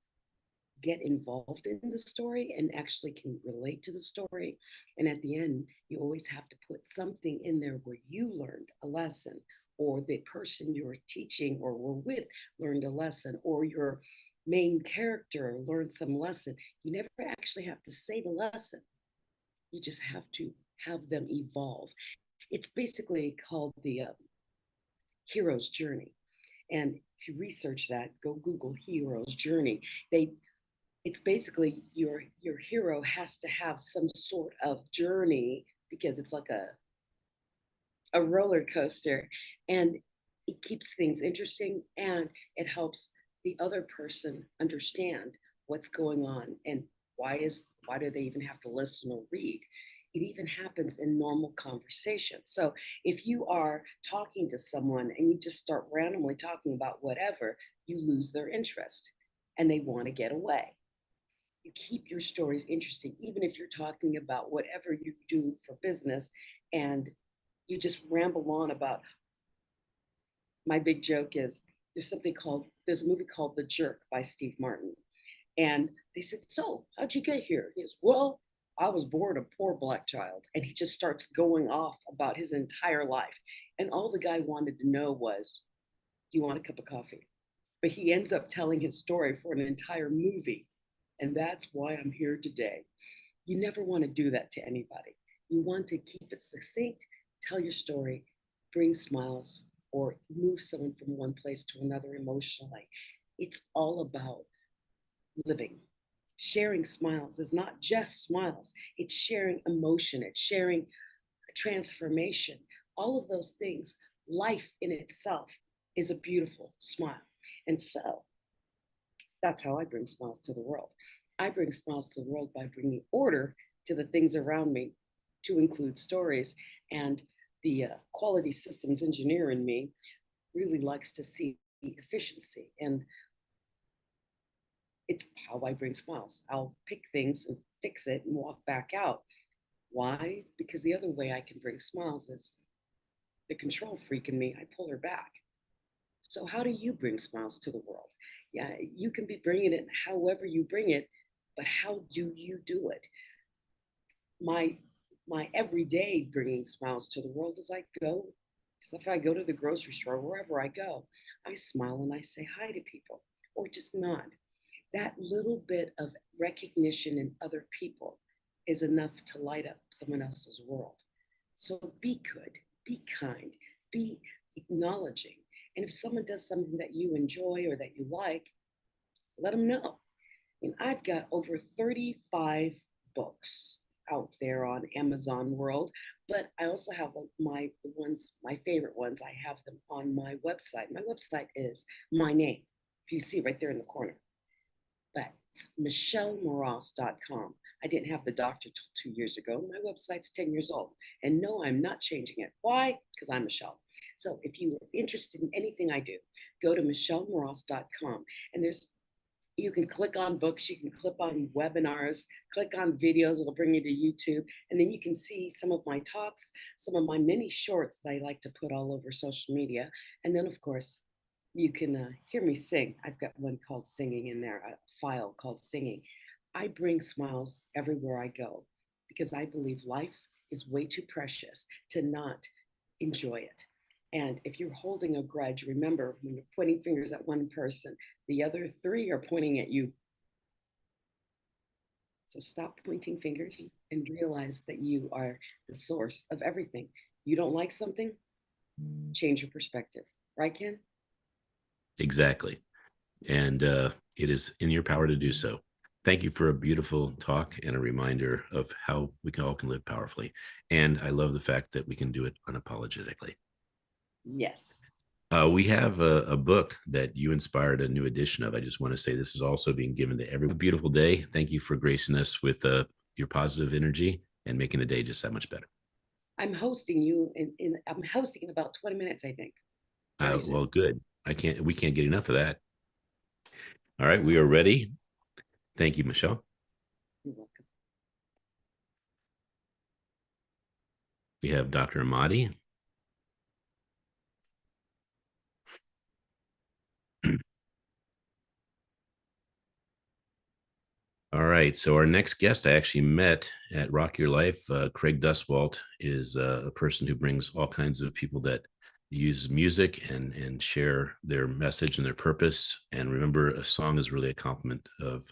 get involved in the story and actually can relate to the story. And at the end, you always have to put something in there where you learned a lesson, or the person you're teaching or were with learned a lesson, or your main character learned some lesson. You never actually have to say the lesson. You just have to have them evolve. It's basically called the hero's journey. And if you research that, go Google hero's journey. It's basically your hero has to have some sort of journey because it's like a roller coaster, and it keeps things interesting and it helps the other person understand what's going on and why do they even have to listen or read. It even happens in normal conversation. So if you are talking to someone and you just start randomly talking about whatever, you lose their interest and they want to get away. You keep your stories interesting, even if you're talking about whatever you do for business and you just ramble on about. My big joke is there's a movie called The Jerk by Steve Martin. And they said, so how'd you get here? He goes, well, I was born a poor Black child. And he just starts going off about his entire life. And all the guy wanted to know was, do you want a cup of coffee? But he ends up telling his story for an entire movie. And that's why I'm here today. You never want to do that to anybody. You want to keep it succinct, tell your story, bring smiles or move someone from one place to another emotionally. It's all about living. Sharing smiles is not just smiles, it's sharing emotion, it's sharing transformation, all of those things. Life in itself is a beautiful smile. And so that's how I bring smiles to the world. I bring smiles to the world by bringing order to the things around me, to include stories. And the quality systems engineer in me really likes to see efficiency. And it's how I bring smiles. I'll pick things and fix it and walk back out. Why? Because the other way I can bring smiles is the control freak in me, I pull her back. So how do you bring smiles to the world? Yeah, you can be bringing it however you bring it, but how do you do it? My everyday bringing smiles to the world is I go, because if I go to the grocery store, wherever I go, I smile and I say hi to people or just nod. That little bit of recognition in other people is enough to light up someone else's world. So be good, be kind, be acknowledging. And if someone does something that you enjoy or that you like, let them know. And I've got over 35 books out there on Amazon World, but I also have my favorite ones, I have them on my website. My website is my name, if you see right there in the corner. But it's michellemoross.com. I didn't have the doctor till 2 years ago. My website's 10 years old. And no, I'm not changing it. Why? Because I'm Michelle. So if you are interested in anything I do, go to michellemoross.com. And you can click on books, you can click on webinars, click on videos, it'll bring you to YouTube. And then you can see some of my talks, some of my mini shorts that I like to put all over social media. And then, of course, you can hear me sing. I've got one called Singing in there, a file called Singing. I bring smiles everywhere I go because I believe life is way too precious to not enjoy it. And if you're holding a grudge, remember when you're pointing fingers at one person, the other three are pointing at you. So stop pointing fingers and realize that you are the source of everything. You don't like something, change your perspective. Right, Ken? Exactly. And it is in your power to do so. Thank you for a beautiful talk and a reminder of how we all can live powerfully. And I love the fact that we can do it unapologetically. Yes. We have a book that you inspired a new edition of. I just want to say this is also being given to every beautiful day. Thank you for gracing us with your positive energy and making the day just that much better. I'm hosting you I'm hosting in about 20 minutes, I think. Well, good. We can't get enough of that. All right, we are ready. Thank you, Michelle. You're welcome. We have Dr. Amati. All right, so our next guest I actually met at Rock Your Life. Craig Duswalt is a person who brings all kinds of people that use music and share their message and their purpose. And remember, a song is really a complement of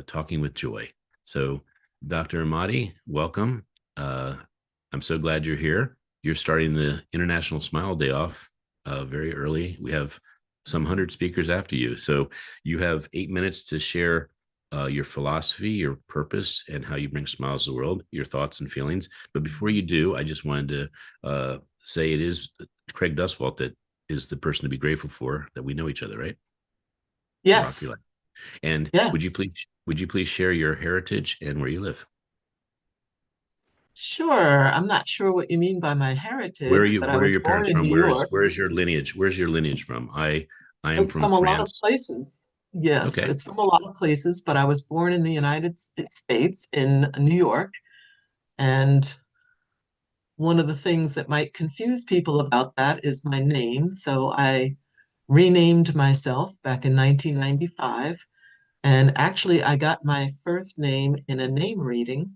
talking with joy. So, Dr. Amati, welcome. I'm so glad you're here. You're starting the International Smile Day off very early. We have some 100 speakers after you. So you have 8 minutes to share your philosophy, your purpose, and how you bring smiles to the world, your thoughts and feelings. But before you do, I just wanted to say it is Craig Duswalt that is the person to be grateful for, that we know each other, right? Yes. And Yes. would you please share your heritage and where you live? Sure. I'm not sure what you mean by my heritage, but I Where are was your born parents in from? New York. Where is your lineage? Where's your lineage from? I am It's from from a lot of France. places. Yes, Okay. it's from a lot of places, but I was born in the United States in New York. And one of the things that might confuse people about that is my name. So I renamed myself back in 1995. And actually, I got my first name in a name reading.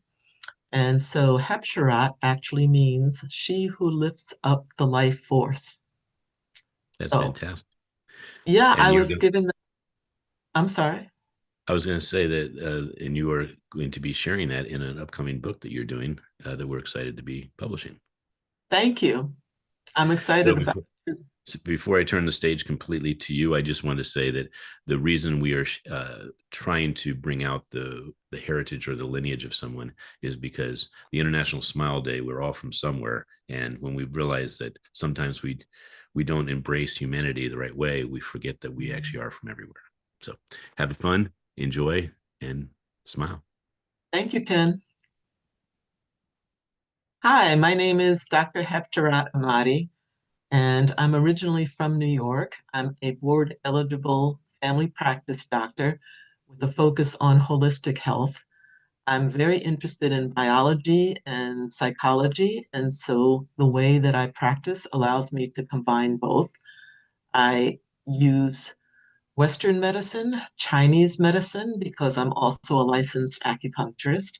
And so Hepsherat actually means she who lifts up the life force. That's So, fantastic. yeah, And I'm sorry. I was going to say that, and you are going to be sharing that in an upcoming book that you're doing that we're excited to be publishing. Thank you. I'm So excited about before, it. so before I turn the stage completely to you, I just want to say that the reason we are trying to bring out the heritage or the lineage of someone is because the International Smile Day, we're all from somewhere, and when we realize that sometimes we don't embrace humanity the right way, we forget that we actually are from everywhere. So have fun, enjoy, and smile. Thank you, Ken. Hi, my name is Dr. Heptarat Ahmadi, and I'm originally from New York. I'm a board eligible family practice doctor with a focus on holistic health. I'm very interested in biology and psychology, and so the way that I practice allows me to combine both. I use Western medicine, Chinese medicine, because I'm also a licensed acupuncturist,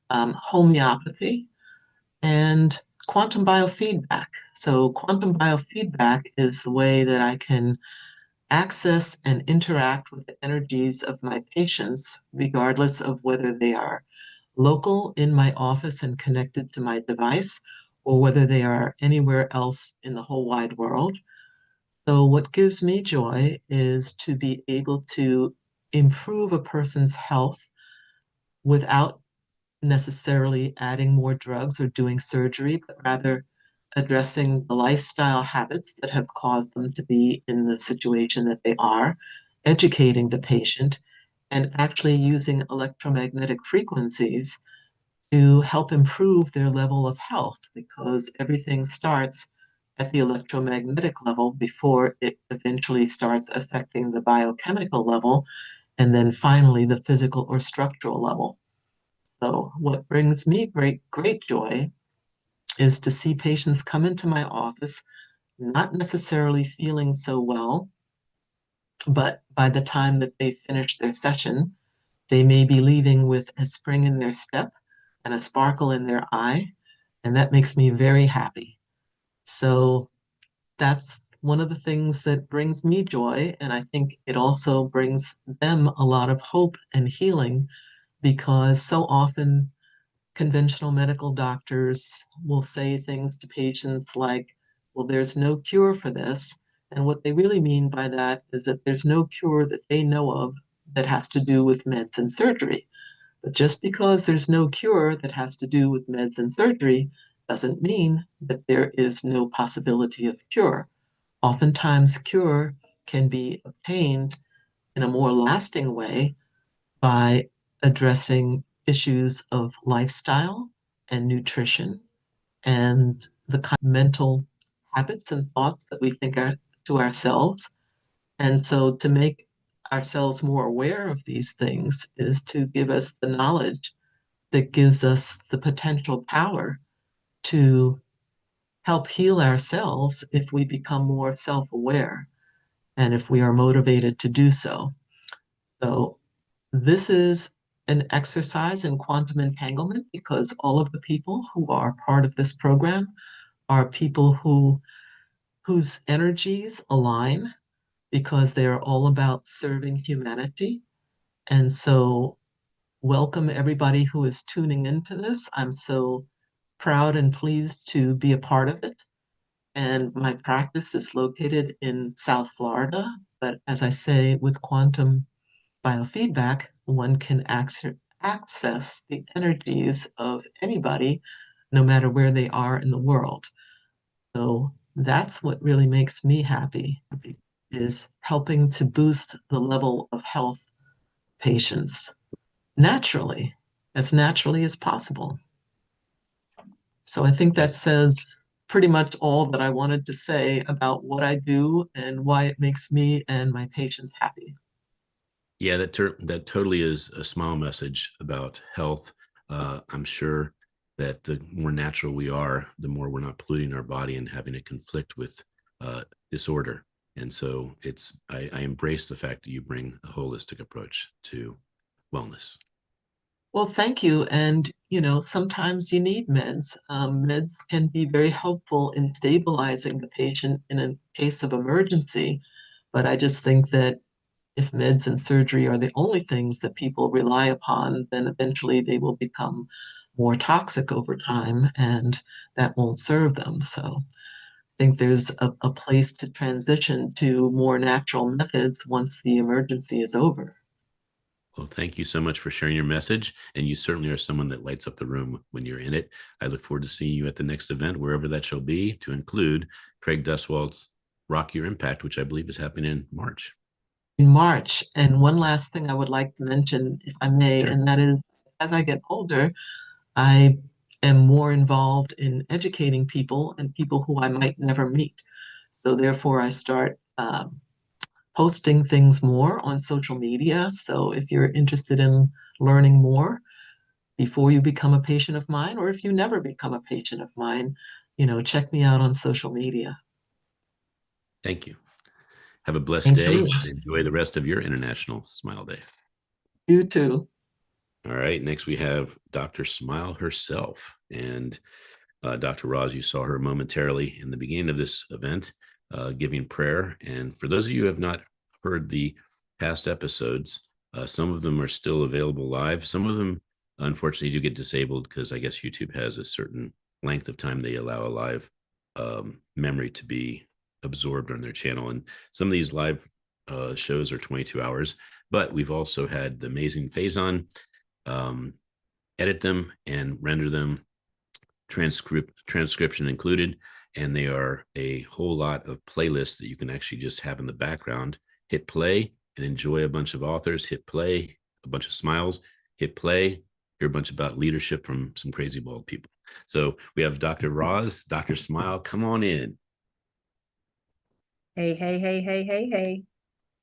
homeopathy, and quantum biofeedback. So, quantum biofeedback is the way that I can access and interact with the energies of my patients, regardless of whether they are local in my office and connected to my device, or whether they are anywhere else in the whole wide world. So, what gives me joy is to be able to improve a person's health without necessarily adding more drugs or doing surgery, but rather addressing the lifestyle habits that have caused them to be in the situation that they are, educating the patient, and actually using electromagnetic frequencies to help improve their level of health because everything starts at the electromagnetic level before it eventually starts affecting the biochemical level and then finally the physical or structural level. So, what brings me great joy is to see patients come into my office not necessarily feeling so well, but by the time that they finish their session, they may be leaving with a spring in their step and a sparkle in their eye, and that makes me very happy. So that's one of the things that brings me joy, and I think it also brings them a lot of hope and healing because so often conventional medical doctors will say things to patients like, well, there's no cure for this. And what they really mean by that is that there's no cure that they know of that has to do with meds and surgery. But just because there's no cure that has to do with meds and surgery doesn't mean that there is no possibility of cure. Oftentimes, cure can be obtained in a more lasting way by addressing issues of lifestyle and nutrition and the kind of mental habits and thoughts that we think are to ourselves. And so to make ourselves more aware of these things is to give us the knowledge that gives us the potential power to help heal ourselves if we become more self aware and if we are motivated to do so. So this is an exercise in quantum entanglement because all of the people who are part of this program are people whose energies align because they are all about serving humanity. And so welcome everybody who is tuning into this. I'm so proud and pleased to be a part of it. And my practice is located in South Florida. But as I say, with quantum biofeedback, one can access the energies of anybody, no matter where they are in the world. So that's what really makes me happy, is helping to boost the level of health patients naturally as possible. So I think that That's says pretty much all that I wanted to say about what I do and why it makes me and my patients happy. Yeah, that totally is a smile message about health. I'm sure that the more natural we are, the more we're not polluting our body and having to conflict with disorder. And so I embrace the fact that you bring a holistic approach to wellness. Well, thank you. And, sometimes you need meds. Meds can be very helpful in stabilizing the patient in a case of emergency. But I just think that if meds and surgery are the only things that people rely upon, then eventually they will become more toxic over time, and that won't serve them. So I think there's a place to transition to more natural methods once the emergency is over. Well, thank you so much for sharing your message. And you certainly are someone that lights up the room when you're in it. I look forward to seeing you at the next event, wherever that shall be, to include Craig Duswalt's Rock Your Impact, which I believe is happening in March. In March. And one last thing I would like to mention, if I may, Sure. and that is, as I get older, I am more involved in educating people and people who I might never meet. So therefore, I start posting things more on social media. So if you're interested in learning more before you become a patient of mine, or if you never become a patient of mine, check me out on social media. Thank you. Have a blessed Thank day. you. Enjoy the rest of your International Smile Day. You too. All right. Next, we have Dr. Smile herself. And Dr. Roz, you saw her momentarily in the beginning of this event, giving prayer. And for those of you who have not heard the past episodes, some of them are still available live. Some of them, unfortunately, do get disabled because I guess YouTube has a certain length of time they allow a live memory to be absorbed on their channel. And some of these live shows are 22 hours, but we've also had the amazing Faison edit them and render them, transcription included, and they are a whole lot of playlists that you can actually just have in the background. Hit play and enjoy a bunch of authors. Hit play, a bunch of smiles. Hit play, hear a bunch about leadership from some crazy bald people. So we have Dr. Roz, Dr. Smile. Come on in. Hey, hey, hey, hey, hey, hey.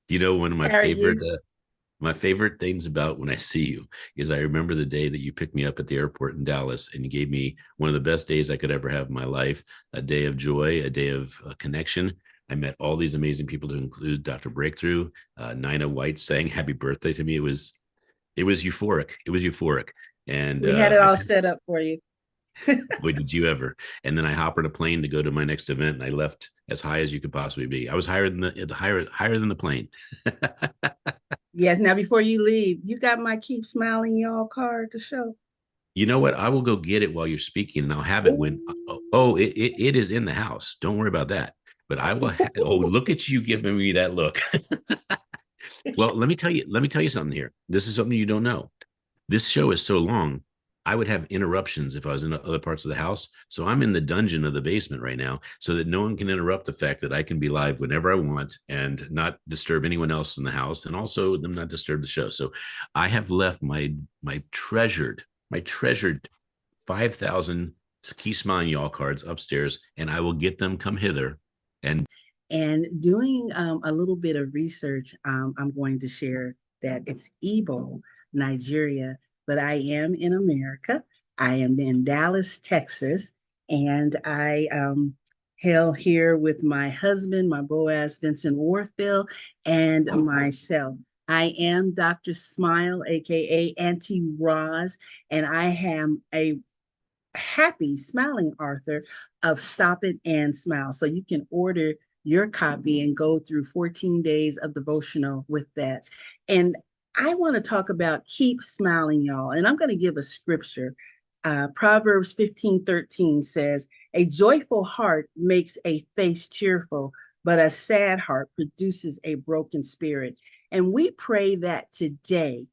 You know, one of How are you? my favorite things about when I see you is I remember the day that you picked me up at the airport in Dallas and you gave me one of the best days I could ever have in my life, a day of joy, a day of connection. I met all these amazing people to include Dr. Breakthrough. Nina White saying happy birthday to me. It was euphoric. It was euphoric. And We had it all set up for you. boy, did you ever. And then I hop on a plane to go to my next event and I left as high as you could possibly be. I was higher than higher than the plane. Yes. Now, before you leave, you got my Keep Smiling Y'all card to show. You know what? I will go get it while you're speaking, and I'll have it when. It is in the house. Don't worry about that. But I will. Look at you giving me that look. Well, let me tell you. Let me tell you something here. This is something you don't know. This show is so long. I would have interruptions if I was in other parts of the house. So I'm in the dungeon of the basement right now, so that no one can interrupt the fact that I can be live whenever I want and not disturb anyone else in the house, and also them not disturb the show. So I have left my treasured 5,000 Keep Smiling Y'all cards upstairs, and I will get them. Come hither. And doing a little bit of research, I'm going to share that it's Igbo, Nigeria, but I am in America. I am in Dallas, Texas, and I hail here with my husband, my Boaz Vincent Warfield, and myself. I am Dr. Smile, aka Auntie Roz, and I am a happy smiling author of Stop It and Smile. So you can order your copy and go through 14 days of devotional with that. And I want to talk about keep smiling, y'all. And I'm going to give a scripture. Proverbs 15:13 says, a joyful heart makes a face cheerful, but a sad heart produces a broken spirit. And we pray that today,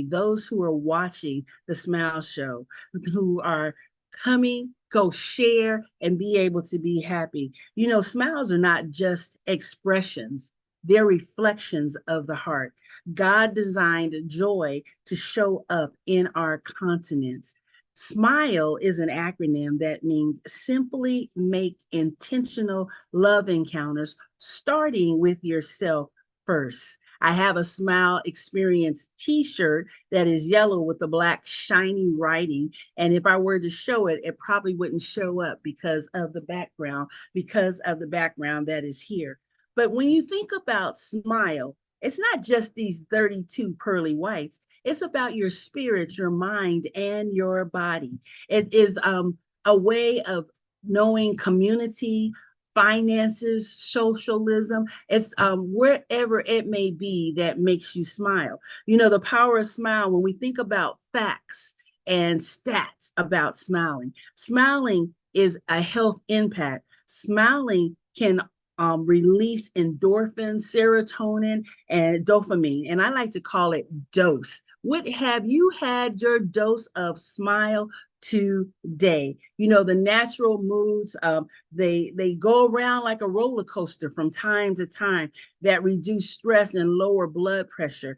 those who are watching the Smile Show, who are coming, go share and be able to be happy. You know, smiles are not just expressions, they're reflections of the heart. God designed joy to show up in our continents. SMILE is an acronym that means simply make intentional love encounters, starting with yourself first. I have a Smile Experience t-shirt that is yellow with the black shiny writing. And if I were to show it, it probably wouldn't show up because of the background that is here. But when you think about smile, it's not just these 32 pearly whites. It's about your spirit, your mind, and your body. It is a way of knowing community, finances, socialism. It's wherever it may be that makes you smile. You know, the power of smile, when we think about facts and stats about smiling, is a health impact. Smiling can release endorphins, serotonin, and dopamine. And I like to call it dose. What have you had your dose of smile today? You know, the natural moods, they go around like a roller coaster from time to time that reduce stress and lower blood pressure.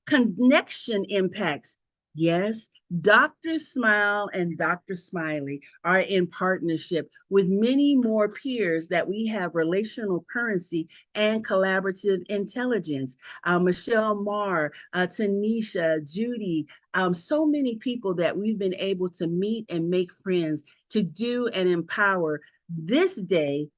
Connection impacts. Yes, Dr. Smile and Dr. Smiley are in partnership with many more peers that we have relational currency and collaborative intelligence. Michelle Marr, Tanisha, Judy, so many people that we've been able to meet and make friends to do and empower this day,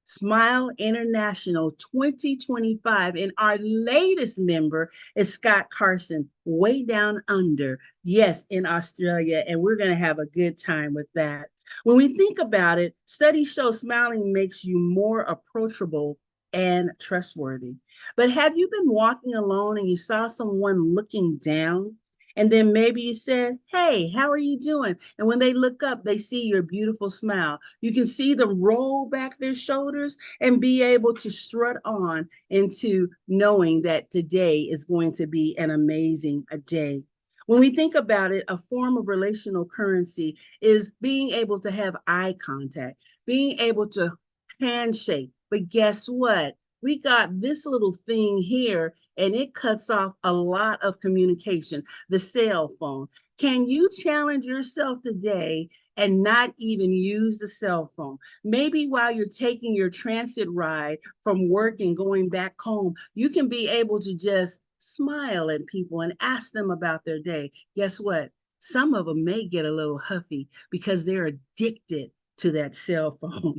Smile International 2025. And our latest member is Scott Carson, way down under, yes, in Australia. And we're going to have a good time with that. When we think about it, studies show smiling makes you more approachable and trustworthy. But have you been walking alone and you saw someone looking down? And then maybe you said, "Hey, how are you doing?" And when they look up, they see your beautiful smile. You can see them roll back their shoulders and be able to strut on into knowing that today is going to be an amazing day. When we think about it, a form of relational currency is being able to have eye contact, being able to handshake. But guess what? We got this little thing here and it cuts off a lot of communication, the cell phone. Can you challenge yourself today and not even use the cell phone? Maybe while you're taking your transit ride from work and going back home, you can be able to just smile at people and ask them about their day. Guess what? Some of them may get a little huffy because they're addicted to that cell phone.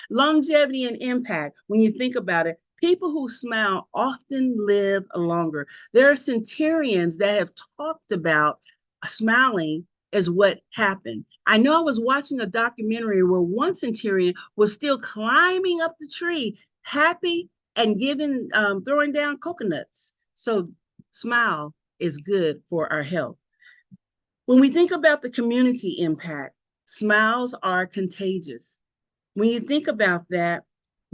Longevity and impact, when you think about it, people who smile often live longer. There are centenarians that have talked about smiling is what happened. I know I was watching a documentary where one centurion was still climbing up the tree, happy and giving, throwing down coconuts. So smile is good for our health. When we think about the community impact, smiles are contagious. When you think about that,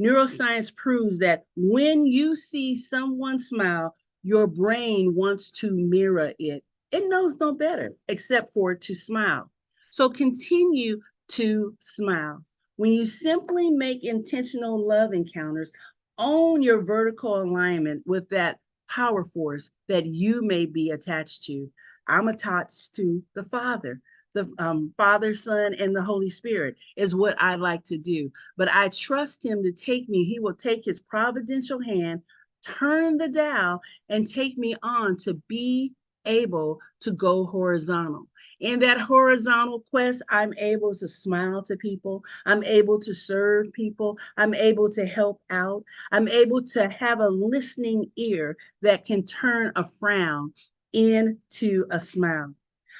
neuroscience proves that when you see someone smile, your brain wants to mirror it. It knows no better except for to smile. So continue to smile. When you simply make intentional love encounters, own your vertical alignment with that power force that you may be attached to. I'm attached to the Father. The Father, Son, and the Holy Spirit is what I like to do. But I trust him to take me. He will take his providential hand, turn the dial, and take me on to be able to go horizontal. In that horizontal quest, I'm able to smile to people. I'm able to serve people. I'm able to help out. I'm able to have a listening ear that can turn a frown into a smile.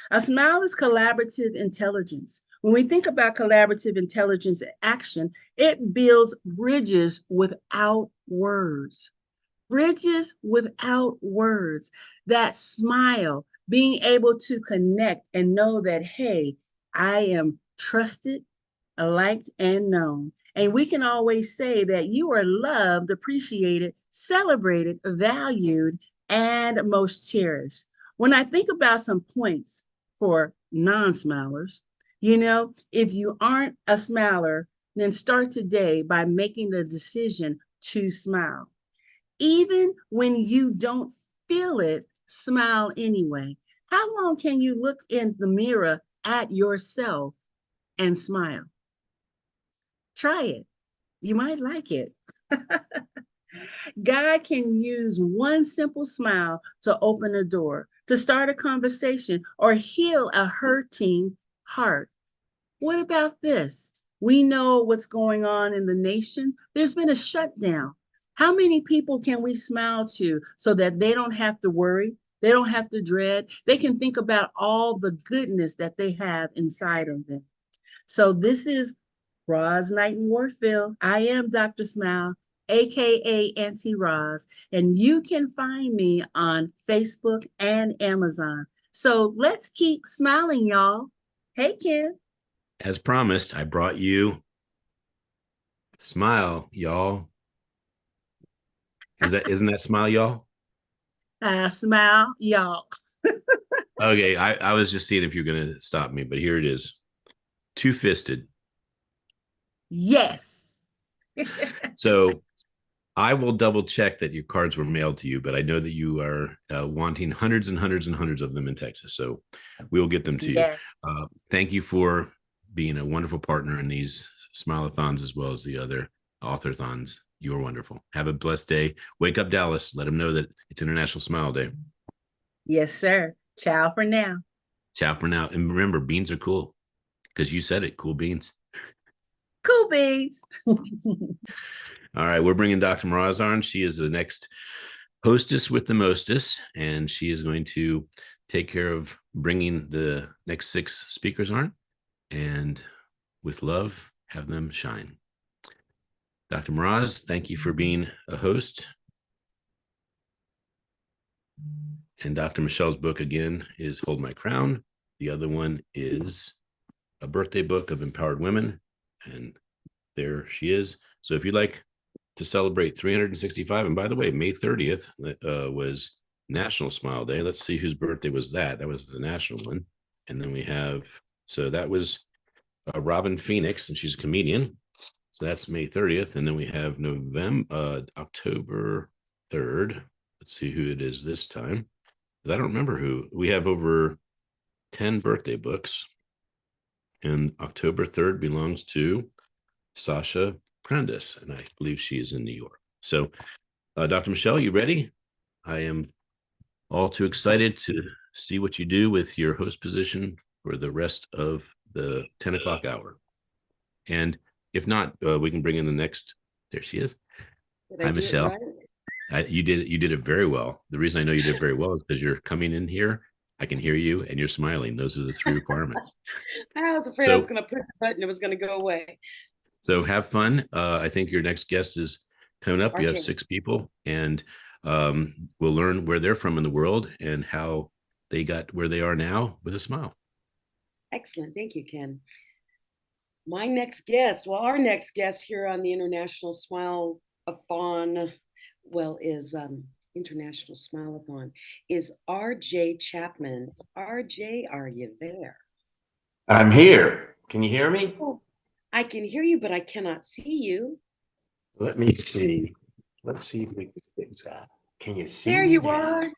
A smile is collaborative intelligence. When we think about collaborative intelligence action, it builds bridges without words. Bridges without words. That smile, being able to connect and know that, hey, I am trusted, liked, and known. And we can always say that you are loved, appreciated, celebrated, valued, and most cherished. When I think about some points for non-smilers, you know, if you aren't a smiler, then start today by making the decision to smile. Even when you don't feel it, smile anyway. How long can you look in the mirror at yourself and smile? Try it. You might like it. God can use one simple smile to open a door, to start a conversation, or heal a hurting heart. What about this? We know what's going on in the nation. There's been a shutdown. How many people can we smile to so that they don't have to worry? They don't have to dread. They can think about all the goodness that they have inside of them. So this is Roz Knighton Warfield. I am Dr. Smile, aka Auntie Roz, and you can find me on Facebook and Amazon. So let's keep smiling, y'all. Hey, Ken. as promised, I brought you Smile, y'all. Isn't that Smile, y'all? Smile, y'all. Okay, I was just seeing if you're gonna stop me, but here it is. Two-fisted. Yes. So I will double check that your cards were mailed to you, but I know that you are wanting hundreds and hundreds and hundreds of them in Texas. So we will get them to you. Yes. Thank you for being a wonderful partner in these Smile-A-Thons as well as the other author-thons. You are wonderful. Have a blessed day. Wake up, Dallas. Let them know that it's International Smile Day. Yes, sir. Ciao for now. Ciao for now. And remember, beans are cool because you said it. Cool beans. Cool beans. All right, we're bringing Dr. Miraz on. She is the next hostess with the mostest, and she is going to take care of bringing the next 6 speakers on, and with love, have them shine. Dr. Miraz, thank you for being a host. And Dr. Michelle's book again is Hold My Crown. The other one is a birthday book of empowered women, and there she is. So if you'd like to celebrate 365, and by the way, May 30th was National Smile Day. Let's see whose birthday was that. That was the national one. And then we have, so that was Robin Phoenix, and she's a comedian. So that's May 30th. And then we have October 3rd. Let's see who it is this time. I don't remember who. We have over 10 birthday books. And October 3rd belongs to Sasha Prentice, and I believe she is in New York. So, Dr. Michelle, you ready? I am all too excited to see what you do with your host position for the rest of the 10 o'clock hour. And if not, we can bring in the next. There she is. Hi, Michelle. You did it very well. The reason I know you did very well is because you're coming in here. I can hear you and you're smiling. Those are the 3 requirements. I was afraid I was going to push the button. It was going to go away. So have fun. I think your next guest is coming up. You have 6 people, and we'll learn where they're from in the world and how they got where they are now with a smile. Excellent. Thank you, Ken. Our next guest here on the International Smile-A-Thon, is International Smile-A-Thon, is RJ Chapman. RJ, are you there? I'm here. Can you hear me? Oh, I can hear you, but I cannot see you. Let me see. Let's see if we can fix that. Can you see There me you now? are.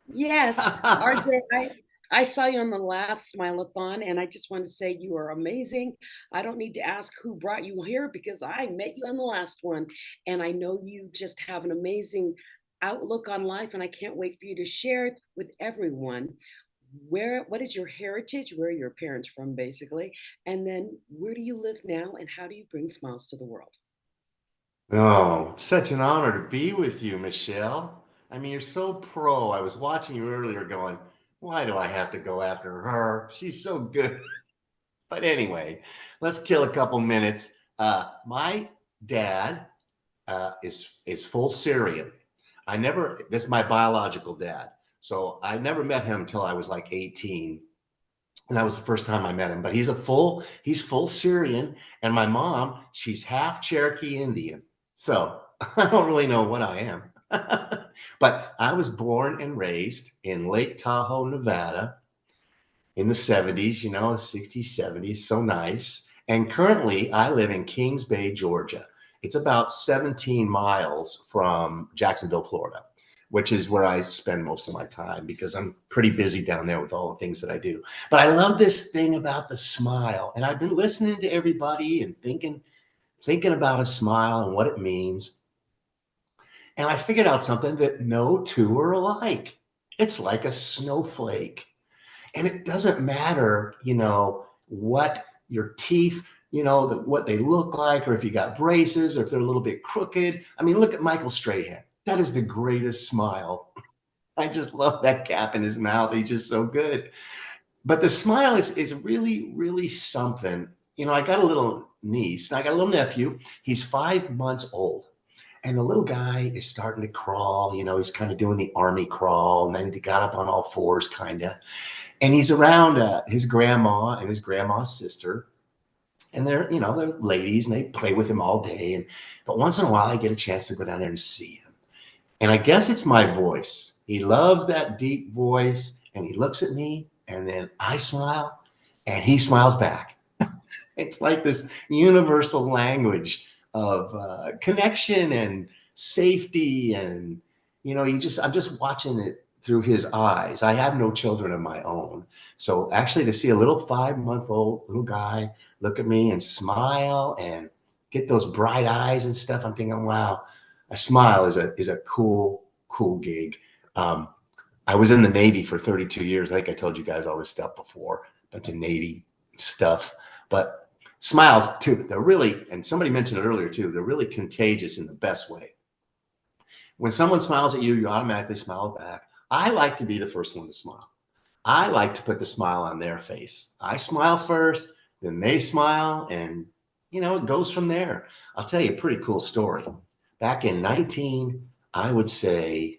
Yes, RJ, I saw you on the last Smile-A-Thon, and I just want to say you are amazing. I don't need to ask who brought you here because I met you on the last one, and I know you just have an amazing outlook on life, and I can't wait for you to share it with everyone. What is your heritage? Where are your parents from, basically? And then where do you live now, and how do you bring smiles to the world? Oh, it's such an honor to be with you, Michelle. I mean, you're so pro. I was watching you earlier going, why do I have to go after her? She's so good. But anyway, let's kill a couple minutes. My dad is full Syrian. This is my biological dad. So I never met him until I was like 18. And that was the first time I met him, but he's full Syrian. And my mom, she's half Cherokee Indian. So I don't really know what I am. But I was born and raised in Lake Tahoe, Nevada in the 70s, 60s, 70s. So nice. And currently I live in Kings Bay, Georgia. It's about 17 miles from Jacksonville, Florida, which is where I spend most of my time because I'm pretty busy down there with all the things that I do. But I love this thing about the smile. And I've been listening to everybody and thinking about a smile and what it means. And I figured out something that no two are alike. It's like a snowflake. And it doesn't matter, what your teeth, what they look like, or if you got braces, or if they're a little bit crooked. I mean, look at Michael Strahan. That is the greatest smile. I just love that cap in his mouth. He's just so good. But the smile is really, really something. I got a little niece and I got a little nephew. He's 5 months old. And the little guy is starting to crawl, he's kind of doing the army crawl. And then he got up on all fours, kind of. And he's around his grandma and his grandma's sister. And they're ladies and they play with him all day. But once in a while, I get a chance to go down there and see him. And I guess it's my voice. He loves that deep voice. And he looks at me and then I smile and he smiles back. It's like this universal language of connection and safety. And, I'm just watching it through his eyes. I have no children of my own. So actually to see a little 5-month-old little guy look at me and smile and get those bright eyes and stuff, I'm thinking, wow, a smile is a cool gig. I was in the Navy for 32 years. I think I told you guys all this stuff before. Bunch of Navy stuff. But smiles too, they're really, and somebody mentioned it earlier too, they're really contagious in the best way. When someone smiles at you, you automatically smile back. I like to be the first one to smile. I like to put the smile on their face. I smile first, then they smile, and it goes from there. I'll tell you a pretty cool story. Back in I would say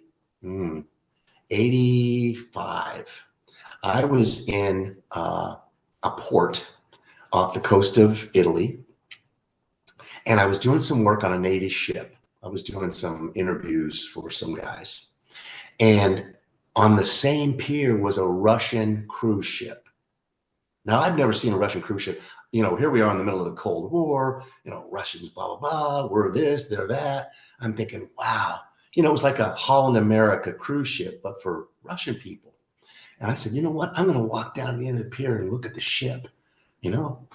85, I was in a port off the coast of Italy, and I was doing some work on a Navy ship. I was doing some interviews for some guys. And on the same pier was a Russian cruise ship. Now, I've never seen a Russian cruise ship. Here we are in the middle of the Cold War, Russians, blah, blah, blah, we're this, they're that. I'm thinking, wow. It was like a Holland America cruise ship, but for Russian people. And I said, you know what? I'm going to walk down to the end of the pier and look at the ship. No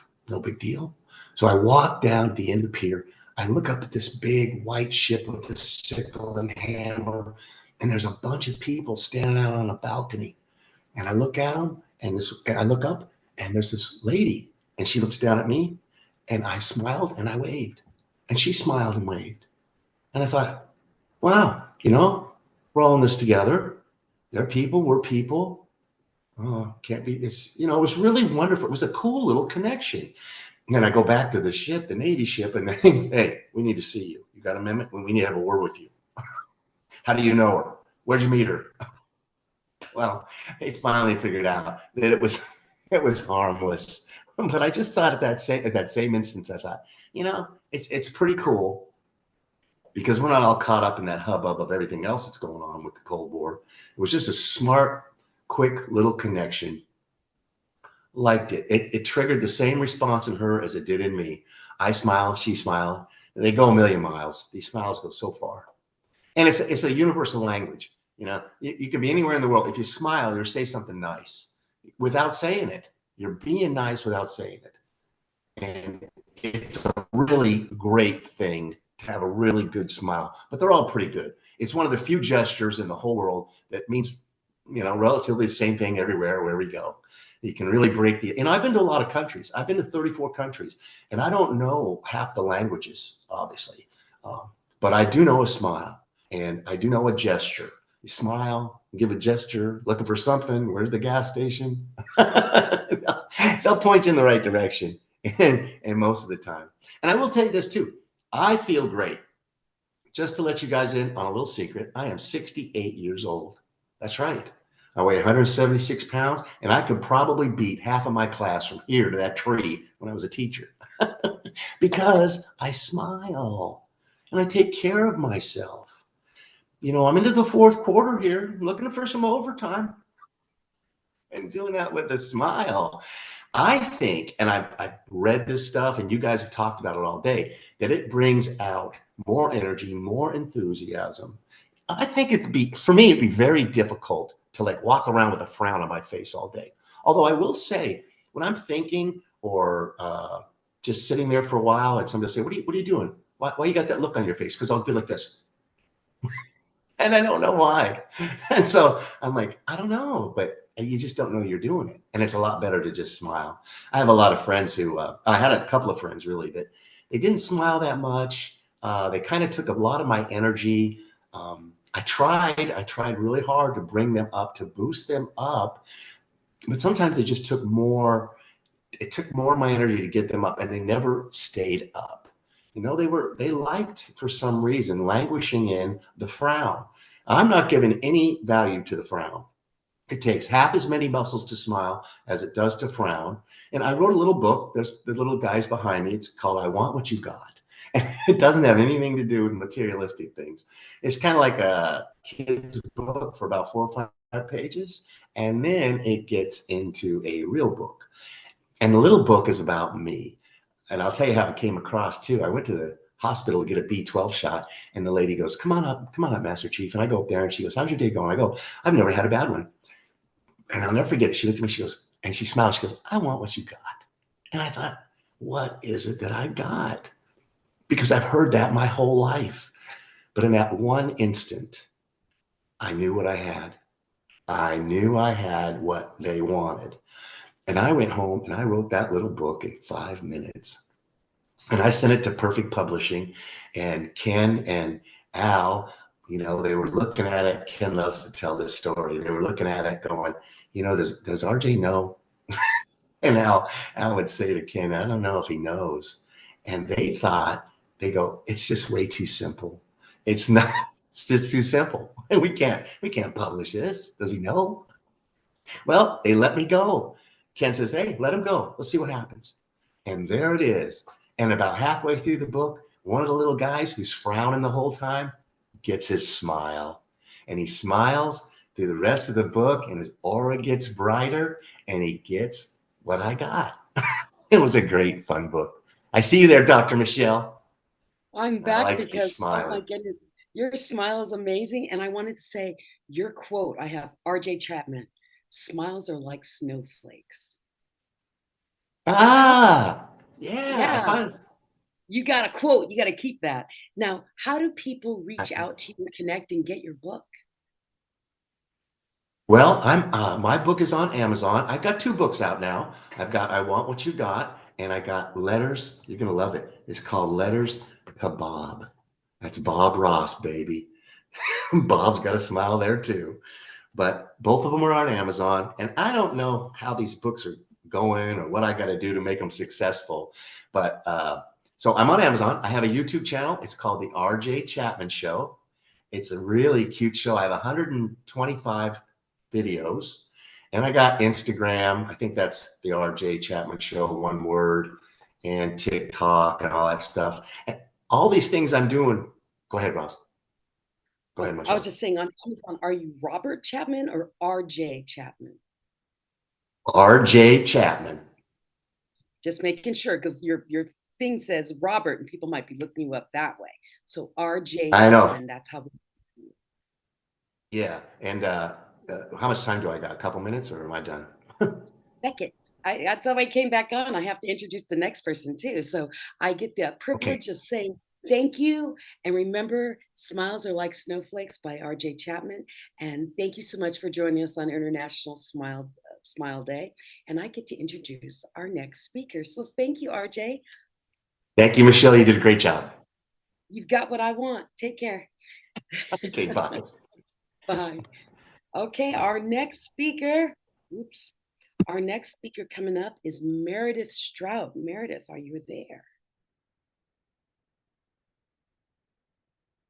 big deal. So I walk down to the end of the pier. I look up at this big white ship with a sickle and hammer, and there's a bunch of people standing out on a balcony. And I look at them, and I look up, and there's this lady, and she looks down at me, and I smiled and I waved, and she smiled and waved. And I thought, wow, we're all in this together. They're people, we're people. Oh, can't be, it was really wonderful. It was a cool little connection. And then I go back to the ship, the Navy ship, and hey, we need to see you. You got a minute? We need to have a word with you. How do you know her? Where'd you meet her? Well, they finally figured out that it was harmless. But I just thought at that same instance, I thought, it's pretty cool because we're not all caught up in that hubbub of everything else that's going on with the Cold War. It was just a smart, quick little connection. Liked it. It triggered the same response in her as it did in me. I smiled, she smiled. They go a million miles. These smiles go so far. And it's a universal language. You can be anywhere in the world. If you smile, you'll say something nice without saying it. You're being nice without saying it. And it's a really great thing to have a really good smile. But they're all pretty good. It's one of the few gestures in the whole world that means, relatively the same thing everywhere, wherever you go. You can really break and I've been to a lot of countries. I've been to 34 countries, and I don't know half the languages, obviously. But I do know a smile, and I do know a gesture. You smile, give a gesture, looking for something. Where's the gas station? They'll point you in the right direction, and most of the time. And I will tell you this too. I feel great. Just to let you guys in on a little secret, I am 68 years old. That's right. I weigh 176 pounds, and I could probably beat half of my class from here to that tree when I was a teacher because I smile and I take care of myself. I'm into the fourth quarter here, looking for some overtime and doing that with a smile. I think, and I've read this stuff, and you guys have talked about it all day, that it brings out more energy, more enthusiasm. I think for me, it'd be very difficult to walk around with a frown on my face all day. Although I will say, when I'm thinking or just sitting there for a while, and somebody will say, what are you doing? Why you got that look on your face? Because I'll be like this. And I don't know why. And so I'm like, I don't know, but you just don't know you're doing it. And it's a lot better to just smile. I have a lot of friends I had a couple of friends really that they didn't smile that much. They kind of took a lot of my energy. I tried really hard to bring them up, to boost them up, but sometimes it took more of my energy to get them up, and they never stayed up. You know, they liked, for some reason, languishing in the frown. I'm not giving any value to the frown. It takes half as many muscles to smile as it does to frown. And I wrote a little book. There's the little guys behind me. It's called I Want What You Got. And it doesn't have anything to do with materialistic things. It's kind of like a kid's book for about 4 or 5 pages. And then it gets into a real book. And the little book is about me. And I'll tell you how it came across too. I went to the hospital to get a B12 shot, and the lady goes, come on up, Master Chief. And I go up there and she goes, how's your day going? I go, I've never had a bad one. And I'll never forget it. She looked at me, she goes, and she smiled. She goes, I want what you got. And I thought, what is it that I got? Because I've heard that my whole life. But in that one instant, I knew what I had. I knew I had what they wanted. And I went home and I wrote that little book in 5 minutes. And I sent it to Perfect Publishing, and Ken and Al, you know, they were looking at it. Ken loves to tell this story. They were looking at it going, you know, does RJ know? And Al would say to Ken, I don't know if he knows. And they thought, they go, it's just way too simple. It's not, it's just too simple. And we can't publish this. Does he know? Well, they let me go. Ken says, hey, let him go. Let's see what happens. And there it is. And about halfway through the book, one of the little guys who's frowning the whole time gets his smile. And he smiles through the rest of the book, and his aura gets brighter, and he gets what I got. It was a great, fun book. I see you there, Dr. Michelle. I'm I back like you because, oh my smiling. goodness, your smile is amazing. And I wanted to say your quote. I have RJ Chapman, smiles are like snowflakes. Ah, yeah, I Yeah, find you got a quote. You got to keep that. Now, how do people reach out to you and connect and get your book? well, I'm my book is on Amazon. I've got 2 books out now. I've got I Want What You Got, and I got Letters. You're gonna love it. It's called Letters to Bob. That's Bob Ross, baby. Bob's got a smile there too. But both of them are on Amazon, and I don't know how these books are going or what I got to do to make them successful. But so I'm on Amazon. I have a YouTube channel. It's called the RJ Chapman Show. It's a really cute show. I have 125 videos, and I got Instagram. I think that's the RJ Chapman Show, one word, and TikTok and all that stuff. And all these things I'm doing. Go ahead, Ross. Go ahead, I was Michelle. just saying on Amazon, are you Robert Chapman or RJ Chapman? RJ Chapman. Just making sure because your thing says Robert and people might be looking you up that way. So RJ I know. Chapman, that's how. Yeah. And how much time do I got? A couple minutes, or am I done? Second, that's how I came back on. I have to introduce the next person too. So I get the privilege of saying thank you. And remember, smiles are like snowflakes by RJ Chapman. And thank you so much for joining us on International Smile Day. And I get to introduce our next speaker. So thank you, RJ. Thank you, Michelle. You did a great job. You've got what I want. Take care. Okay, bye. Bye. Okay, our next speaker. Oops. Our next speaker coming up is Meredith Strout. Meredith, are you there?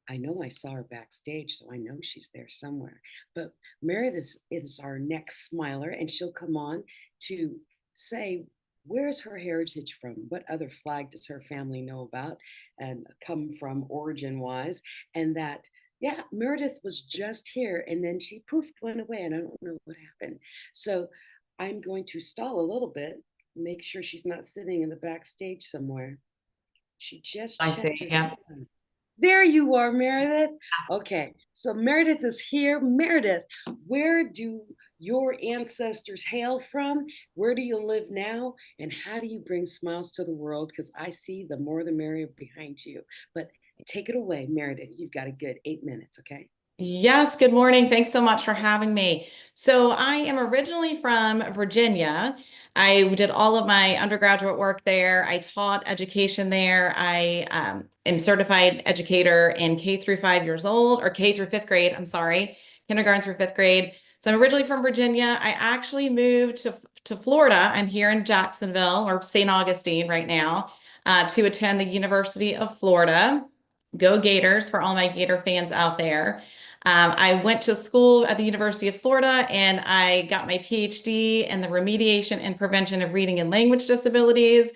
I know I saw her backstage, so I know she's there somewhere. But Meredith is our next smiler, and she'll come on to say where's her heritage from? What other flag does her family know about and come from origin-wise? And that, yeah, Meredith was just here, and then she poofed, went away, and I don't know what happened. So I'm going to stall a little bit, make sure she's not sitting in the backstage somewhere. She just I checked see. her Yeah. phone. There you are, Meredith. Okay, so Meredith is here. Meredith, where do your ancestors hail from? Where do you live now? And how do you bring smiles to the world? Because I see the more the merrier behind you. But take it away, Meredith. You've got a good 8 minutes, okay? Yes, good morning. Thanks so much for having me. So I am originally from Virginia. I did all of my undergraduate work there. I taught education there. I am certified educator in K through 5 years old, or K through 5th grade. I'm sorry, kindergarten through 5th grade. So I'm originally from Virginia. I actually moved to Florida. I'm here in Jacksonville or St. Augustine right now. to attend the University of Florida. Go Gators for all my Gator fans out there. I went to school at the University of Florida and I got my PhD in the remediation and prevention of reading and language disabilities.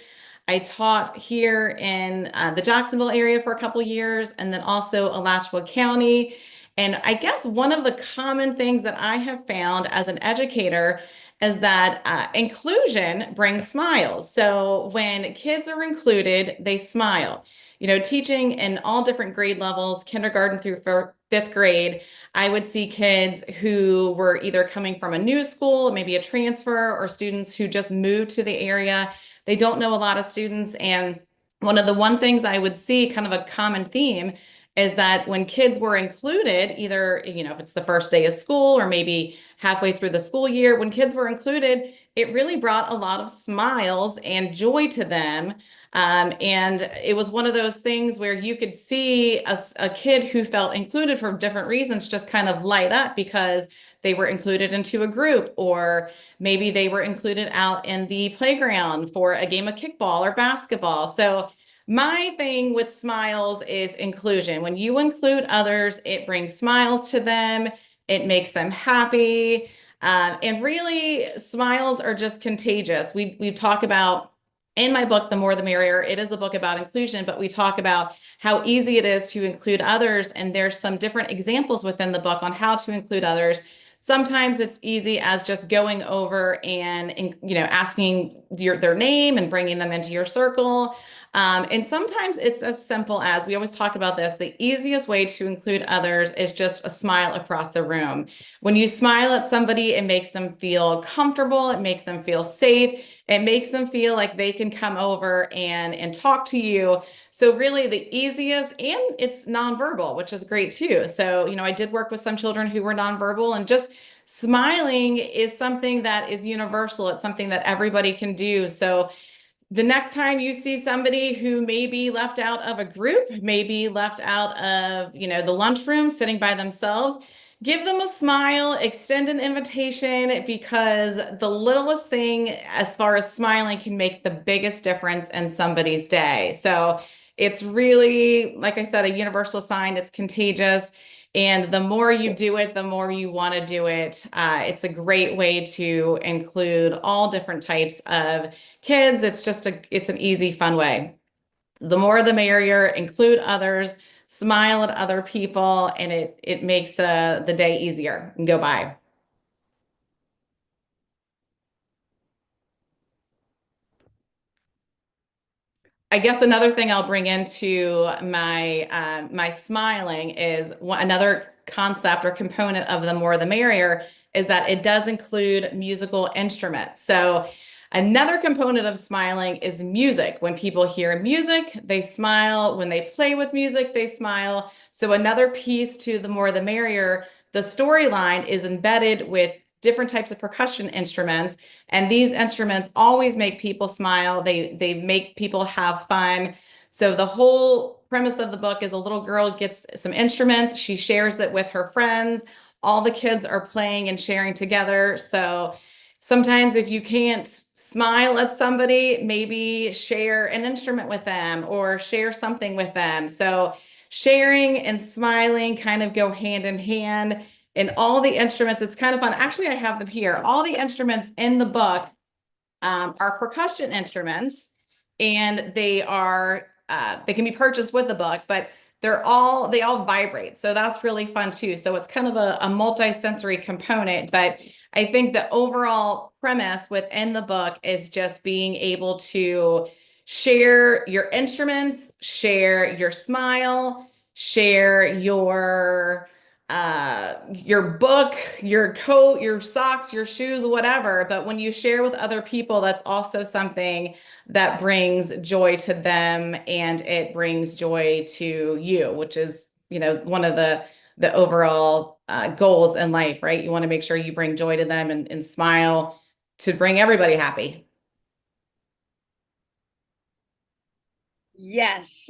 I taught here in the Jacksonville area for a couple years and then also Alachua County. And I guess one of the common things that I have found as an educator is that inclusion brings smiles. So when kids are included, they smile. You know, teaching in all different grade levels, kindergarten through fifth grade, I would see kids who were either coming from a new school, maybe a transfer, or students who just moved to the area. They don't know a lot of students. And one things I would see, kind of a common theme, is that when kids were included, either, you know, if it's the first day of school or maybe halfway through the school year, when kids were included, it really brought a lot of smiles and joy to them. And it was one of those things where you could see a kid who felt included for different reasons just kind of light up because they were included into a group, or maybe they were included out in the playground for a game of kickball or basketball. So my thing with smiles is inclusion. When you include others, it brings smiles to them. It makes them happy. And really, smiles are just contagious. We talk about, in my book, The More the Merrier, it is a book about inclusion, but we talk about how easy it is to include others. And there's some different examples within the book on how to include others. Sometimes it's easy as just going over and you know, asking their name and bringing them into your circle. And sometimes it's as simple as, we always talk about this, the easiest way to include others is just a smile across the room. When you smile at somebody, it makes them feel comfortable, it makes them feel safe, it makes them feel like they can come over and talk to you. So really the easiest, and it's nonverbal, which is great too. So, you know, I did work with some children who were nonverbal, and just smiling is something that is universal. It's something that everybody can do. So the next time you see somebody who may be left out of a group, maybe left out of, you know, the lunchroom sitting by themselves, give them a smile, extend an invitation, because the littlest thing as far as smiling can make the biggest difference in somebody's day. So it's really, like I said, a universal sign. It's contagious. And the more you do it, the more you want to do it. It's a great way to include all different types of kids. It's an easy, fun way. The more the merrier. Include others, smile at other people, and it makes the day easier and go by. I guess another thing I'll bring into my smiling is another concept or component of the more the merrier is that it does include musical instruments. So another component of smiling is music. When people hear music, they smile. When they play with music, they smile. So another piece to the more the merrier, the storyline is embedded with different types of percussion instruments. And these instruments always make people smile. They make people have fun. So the whole premise of the book is a little girl gets some instruments. She shares it with her friends. All the kids are playing and sharing together. So sometimes if you can't smile at somebody, maybe share an instrument with them or share something with them. So sharing and smiling kind of go hand in hand. And all the instruments, it's kind of fun. Actually, I have them here. All the instruments in the book are percussion instruments, and they can be purchased with the book, but they all vibrate. So that's really fun too. So it's kind of a multi-sensory component, but I think the overall premise within the book is just being able to share your instruments, share your smile, share your book, your coat, your socks, your shoes, whatever. But when you share with other people, that's also something that brings joy to them, and it brings joy to you, which is, you know, one of the overall goals in life, right? You want to make sure you bring joy to them and smile to bring everybody happy. Yes,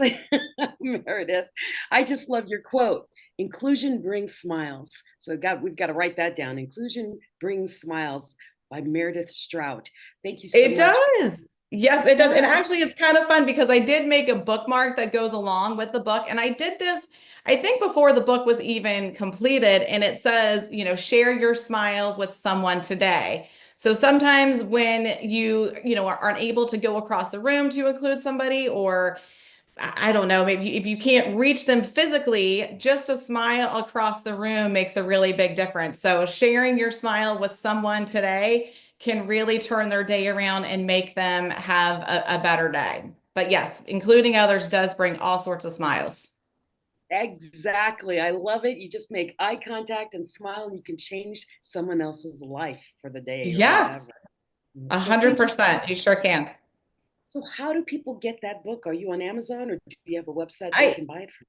Meredith. I just love your quote. Inclusion brings smiles. So we've got to write that down. Inclusion brings smiles by Meredith Strout. Thank you so much. It does. Yes, it does. And actually, it's kind of fun because I did make a bookmark that goes along with the book. And I did this, I think, before the book was even completed. And it says, share your smile with someone today. So sometimes when you aren't able to go across the room to include somebody, or I don't know, maybe if you can't reach them physically, just a smile across the room makes a really big difference. So sharing your smile with someone today can really turn their day around and make them have a better day. But yes, including others does bring all sorts of smiles. Exactly. I love it. You just make eye contact and smile, and you can change someone else's life for the day or Yes, whatever. a So thank you. 100%. You sure can. So how do people get that book? Are you on Amazon, or do you have a website they I can buy it from?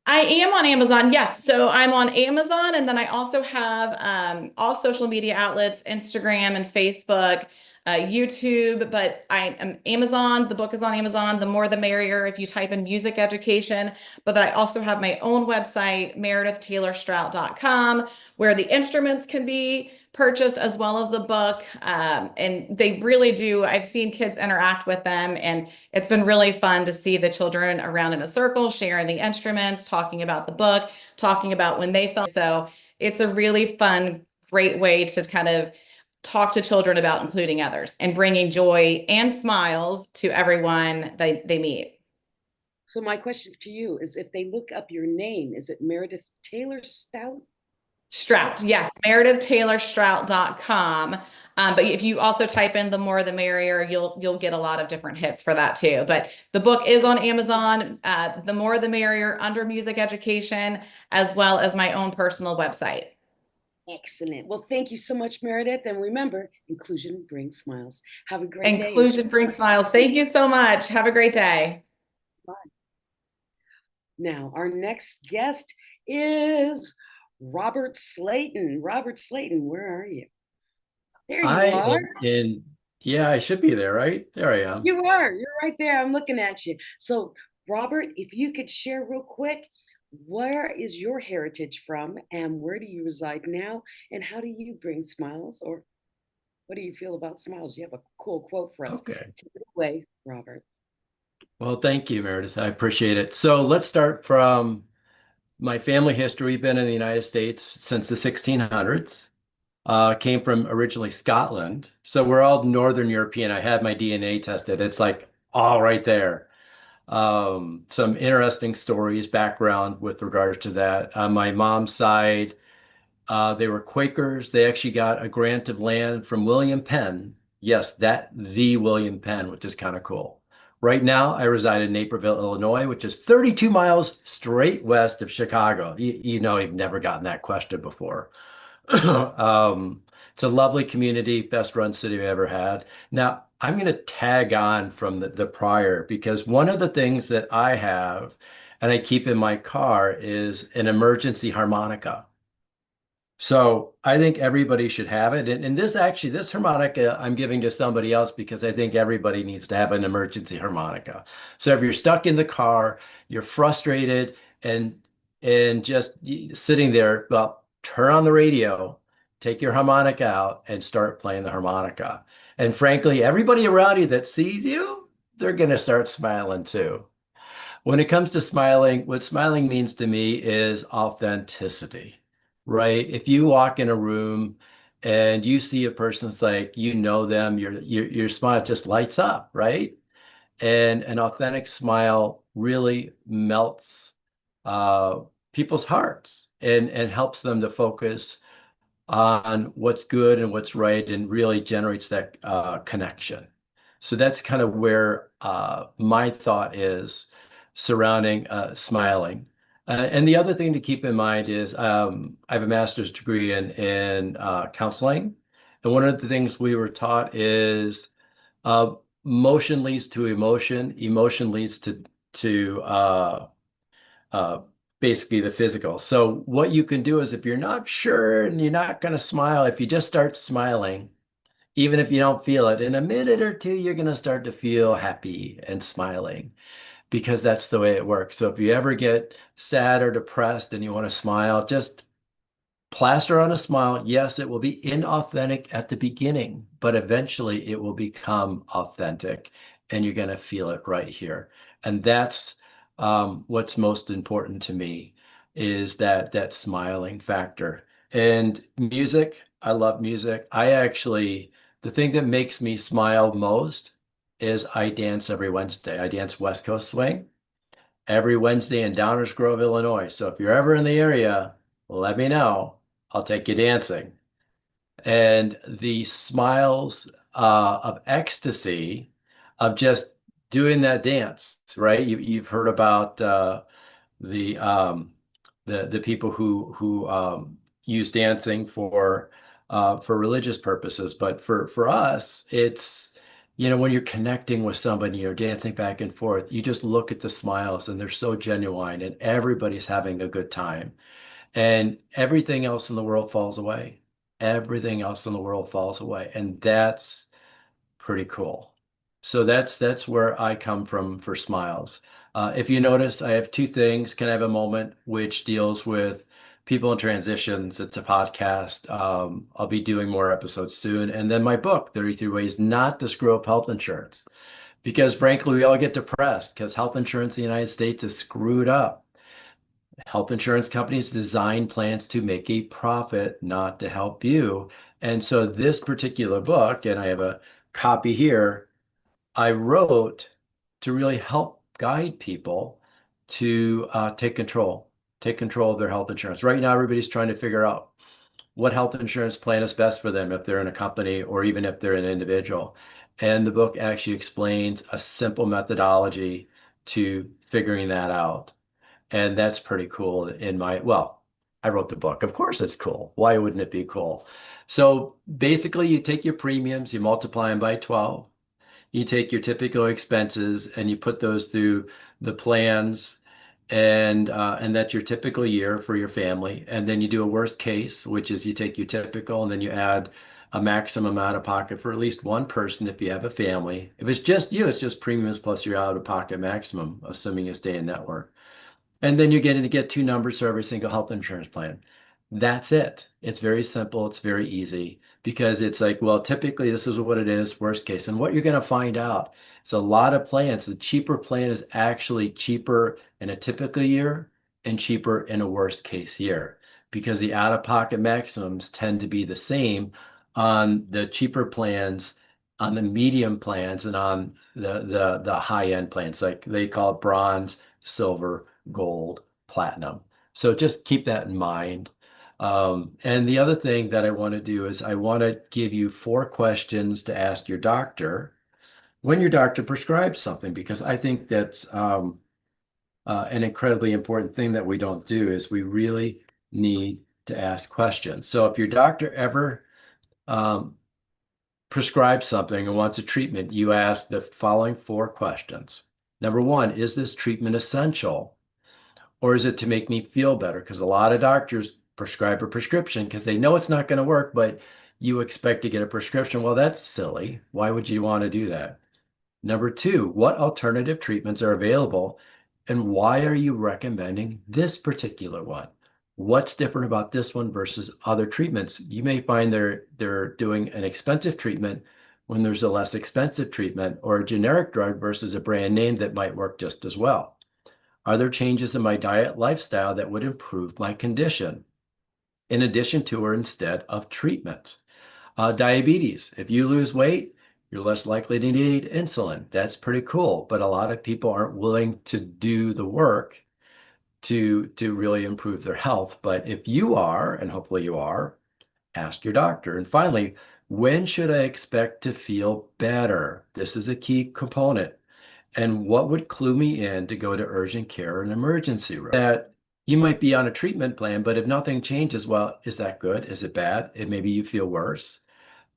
I am on Amazon. Yes. So I'm on Amazon, and then I also have all social media outlets, Instagram and Facebook, YouTube, but I am Amazon. The book is on Amazon. The more the merrier if you type in music education. But then I also have my own website, meredithtaylorStrout.com, where the instruments can be purchased as well as the book. And they really do. I've seen kids interact with them, and it's been really fun to see the children around in a circle, sharing the instruments, talking about the book, talking about when they felt. So it's a really fun, great way to kind of talk to children about including others and bringing joy and smiles to everyone they meet. So my question to you is, if they look up your name, is it Meredith Taylor Stout? Strout, yes, meredithtaylorStrout.com. But if you also type in the more the merrier, you'll get a lot of different hits for that too. But the book is on Amazon, the more the merrier under music education, as well as my own personal website. Excellent. Well, thank you so much, Meredith. And remember, inclusion brings smiles. Have a great day. Inclusion brings smiles. Thank you so much. Have a great day. Bye. Now, our next guest is Robert Slayton. Robert Slayton, where are you? There I you are. am in, yeah, I should be there, right? There I am. You are. You're right there. I'm looking at you. So, Robert, if you could share real quick, where is your heritage from, and where do you reside now, and how do you bring smiles, or what do you feel about smiles? You have a cool quote for us. Okay. Take it away, Robert. Well, thank you, Meredith. I appreciate it. So let's start from my family history. We've been in the United States since the 1600s. Came from originally Scotland. So we're all Northern European. I had my DNA tested. It's like all right there. Some interesting stories, background with regards to that. On my mom's side, they were Quakers. They actually got a grant of land from William Penn. Yes, the William Penn, which is kind of cool. Right now, I reside in Naperville, Illinois, which is 32 miles straight west of Chicago. You know, you've never gotten that question before. It's a lovely community, best run city I've ever had. Now, I'm going to tag on from the prior, because one of the things that I have and I keep in my car is an emergency harmonica. So I think everybody should have it. And this harmonica I'm giving to somebody else because I think everybody needs to have an emergency harmonica. So if you're stuck in the car, you're frustrated and just sitting there, well, turn on the radio, take your harmonica out and start playing the harmonica. And frankly, everybody around you that sees you, they're going to start smiling too. When it comes to smiling, what smiling means to me is authenticity, right? If you walk in a room and you see a person's like, you know them, your smile just lights up, right? And an authentic smile really melts uh, people's hearts and helps them to focus on what's good and what's right and really generates that connection. So that's kind of where my thought is surrounding smiling. And the other thing to keep in mind is I have a master's degree in counseling. And one of the things we were taught is motion leads to emotion. Emotion leads to uh, basically the physical. So what you can do is if you're not sure and you're not going to smile, if you just start smiling, even if you don't feel it, in a minute or two, you're going to start to feel happy and smiling because that's the way it works. So if you ever get sad or depressed and you want to smile, just plaster on a smile, yes, it will be inauthentic at the beginning, but eventually it will become authentic and you're going to feel it right here. And that's what's most important to me is that smiling factor. And music, I love music. The thing that makes me smile most is I dance every Wednesday. I dance West Coast Swing every Wednesday in Downers Grove, Illinois. So if you're ever in the area, let me know. I'll take you dancing. And the smiles of ecstasy of just doing that dance, right? You've heard about the the people who use dancing for religious purposes, but for us, it's when you're connecting with somebody, you're dancing back and forth. You just look at the smiles, and they're so genuine, and everybody's having a good time, and everything else in the world falls away. Everything else in the world falls away, and that's pretty cool. So that's where I come from for smiles. If you notice, I have two things. Can I have a moment which deals with people in transitions? It's a podcast. I'll be doing more episodes soon. And then my book, 33 Ways Not to Screw Up Health Insurance. Because frankly, we all get depressed because health insurance in the United States is screwed up. Health insurance companies design plans to make a profit, not to help you. And so this particular book, and I have a copy here, I wrote to really help guide people to take control of their health insurance. Right now, everybody's trying to figure out what health insurance plan is best for them if they're in a company or even if they're an individual. And the book actually explains a simple methodology to figuring that out. And that's pretty cool I wrote the book. Of course it's cool. Why wouldn't it be cool? So basically you take your premiums, you multiply them by 12. You take your typical expenses and you put those through the plans, and that's your typical year for your family. And then you do a worst case, which is you take your typical and then you add a maximum out of pocket for at least one person if you have a family. If it's just you, it's just premiums plus your out of pocket maximum, assuming you stay in network. And then you're getting to get two numbers for every single health insurance plan. That's it. It's very simple. It's very easy because it's like, well, typically this is what it is, worst case. And what you're going to find out is a lot of plans. The cheaper plan is actually cheaper in a typical year and cheaper in a worst case year because the out-of-pocket maximums tend to be the same on the cheaper plans, on the medium plans, and on the high-end plans. Like they call it bronze, silver, gold, platinum. So just keep that in mind. And the other thing that I want to do is I want to give you 4 questions to ask your doctor when your doctor prescribes something, because I think that's an incredibly important thing that we don't do is we really need to ask questions. So if your doctor ever prescribes something and wants a treatment, you ask the following 4 questions. Number 1, is this treatment essential? Or is it to make me feel better? Because a lot of doctors prescribe a prescription because they know it's not going to work, but you expect to get a prescription. Well, that's silly. Why would you want to do that? Number 2, what alternative treatments are available and why are you recommending this particular one? What's different about this one versus other treatments? You may find they're doing an expensive treatment when there's a less expensive treatment or a generic drug versus a brand name that might work just as well. Are there changes in my diet lifestyle that would improve my condition in addition to or instead of treatment? Diabetes. If you lose weight, you're less likely to need insulin. That's pretty cool. But a lot of people aren't willing to do the work to really improve their health. But if you are, and hopefully you are, ask your doctor. And finally, when should I expect to feel better? This is a key component. And what would clue me in to go to urgent care or an emergency room? That you might be on a treatment plan, but if nothing changes, well, is that good? Is it bad? And maybe you feel worse.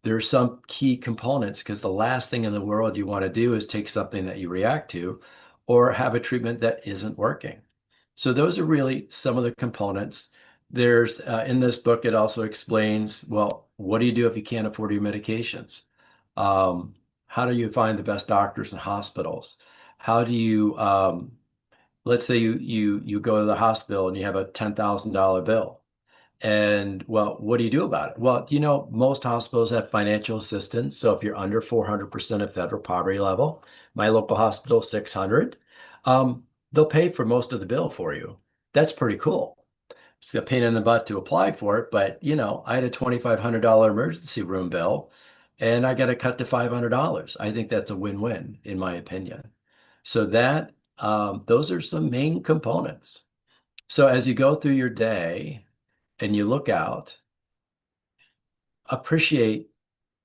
There are some key components because the last thing in the world you want to do is take something that you react to or have a treatment that isn't working. So those are really some of the components. There's in this book, it also explains, well, what do you do if you can't afford your medications? How do you find the best doctors and hospitals? How do you, let's say you go to the hospital and you have a $10,000 bill. And well, what do you do about it? Well, you know, most hospitals have financial assistance. So if you're under 400% of federal poverty level, my local hospital, 600, they'll pay for most of the bill for you. That's pretty cool. It's a pain in the butt to apply for it, but you know, I had a $2,500 emergency room bill and I got it cut to $500. I think that's a win-win in my opinion. So that those are some main components. So as you go through your day and you look out, appreciate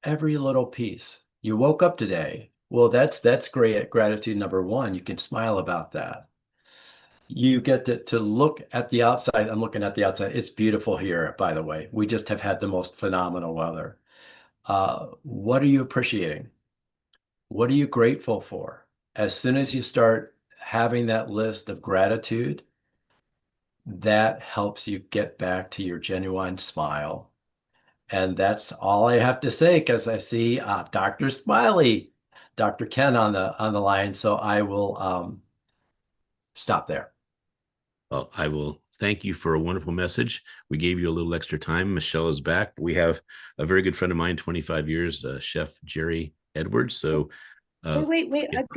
every little piece. You woke up today. Well, that's great. Gratitude number one. You can smile about that. You get to look at the outside. I'm looking at the outside. It's beautiful here, by the way. We just have had the most phenomenal weather. What are you appreciating? What are you grateful for? As soon as you start having that list of gratitude, that helps you get back to your genuine smile. And that's all I have to say because I see Dr. Smiley, Dr. Ken on the line. So I will stop there. Well, I will thank you for a wonderful message. We gave you a little extra time. Michelle is back. We have a very good friend of mine, 25 years, Chef Jerry Edwards. So, Wait. yeah, I've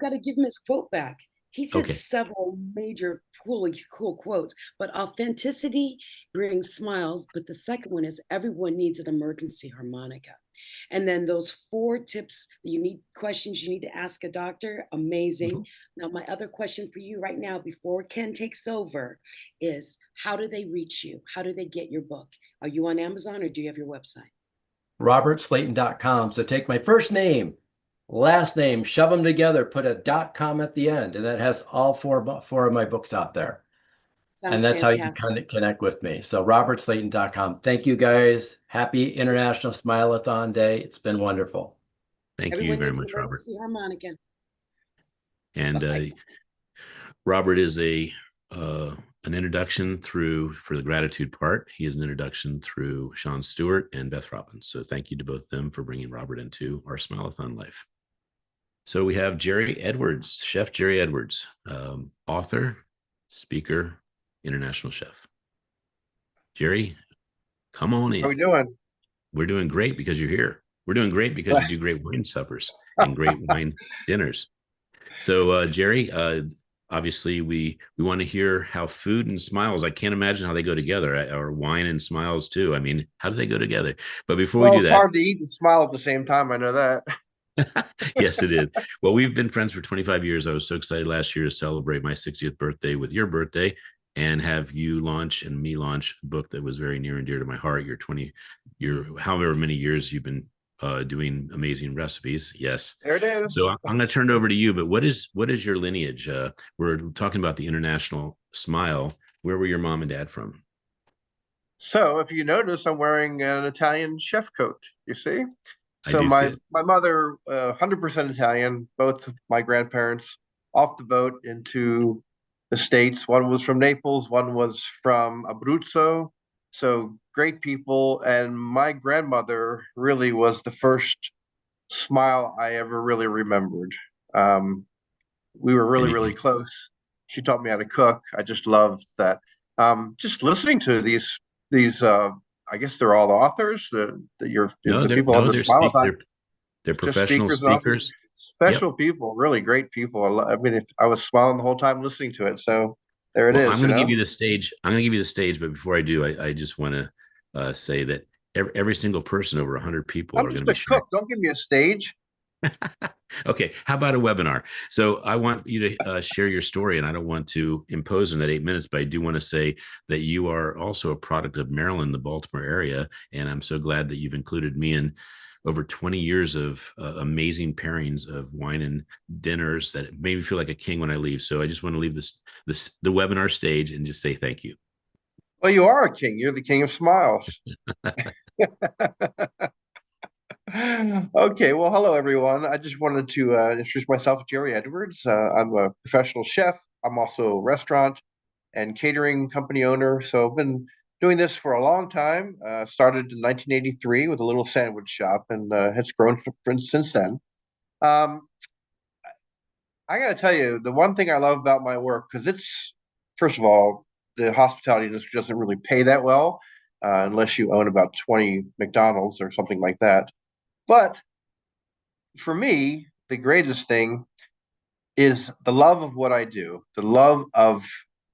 got to give him his quote back. He said okay. several major really cool quotes, but authenticity brings smiles. But the second one is everyone needs an emergency harmonica. And then those 4 tips that you need, questions you need to ask a doctor, amazing. Mhm. Now, my other question for you right now, before Ken takes over, is how do they reach you? How do they get your book? Are you on Amazon or do you have your website? RobertSlayton.com. So take my first name, last name, shove them together, put a .com at the end, and that has all four of my books out there. And Sounds that's how you fantastic. connect with me. So robertslayton.com. Thank you guys. Happy International Smile-A-Thon Day. It's been wonderful. Thank you Everyone very needs an much, Robert. emergency harmonica. And Bye. Robert is an introduction through for the gratitude part. He is an introduction through Sean Stewart and Beth Robbins. So thank you to both of them for bringing Robert into our Smile-A-Thon life. So we have Jerry Edwards, Chef Jerry Edwards, author, speaker, international chef. Jerry, come on in. How we doing? We're doing great because you're here. We're doing great because you do great wine suppers and great wine dinners. So, Jerry, obviously we want to hear how food and smiles. I can't imagine how they go together, or wine and smiles too. I mean, how do they go together? But before we Well, do it's that, hard to eat and smile at the same time. I know that. yes, it is. Well, we've been friends for 25 years. I was so excited last year to celebrate my 60th birthday with your birthday and have you launch and me launch a book that was very near and dear to my heart. Your however many years you've been doing amazing recipes. Yes. There it So is. I'm going to turn it over to you, but what is your lineage? We're talking about the international smile. Where were your mom and dad from? So, if you notice, I'm wearing an Italian chef coat. You see? I So do see my it. my mother, 100% Italian. Both of my grandparents off the boat into the States. One was from Naples. One was from Abruzzo. So great people. And my grandmother really was the first smile I ever really remembered. Um, we were And really close. She taught me how to cook. I just loved that. Just listening to these I guess they're all the authors, no, the people on the Smile-A-Thon, they're just professional speakers and authors, speakers. Yep. special people, really great people. I mean, if I was smiling the whole time listening to it. So there it Well, I'm is, going to give you the stage. I'm going to give you the stage, but before I do, I just want to say that every single person, over 100 people, I'm are going to just be a sharing. cook. Don't give me a stage. Okay, how about a webinar? So I want you to share your story, and I don't want to impose on that 8 minutes, but I do want to say that you are also a product of Maryland, the Baltimore area, and I'm so glad that you've included me in over 20 years of amazing pairings of wine and dinners that made me feel like a king when I leave. So I just want to leave the webinar stage and just say thank you. Well, you are a king. You're the king of smiles. Okay, well, hello everyone. I just wanted to introduce myself, Jerry Edwards. I'm a professional chef. I'm also a restaurant and catering company owner. So I've been doing this for a long time. Started in 1983 with a little sandwich shop, and has grown since then. Um, I got to tell you, the one thing I love about my work, because it's, first of all, the hospitality industry doesn't really pay that well. unless you own about 20 McDonald's or something like that. But for me, the greatest thing is the love of what I do, the love of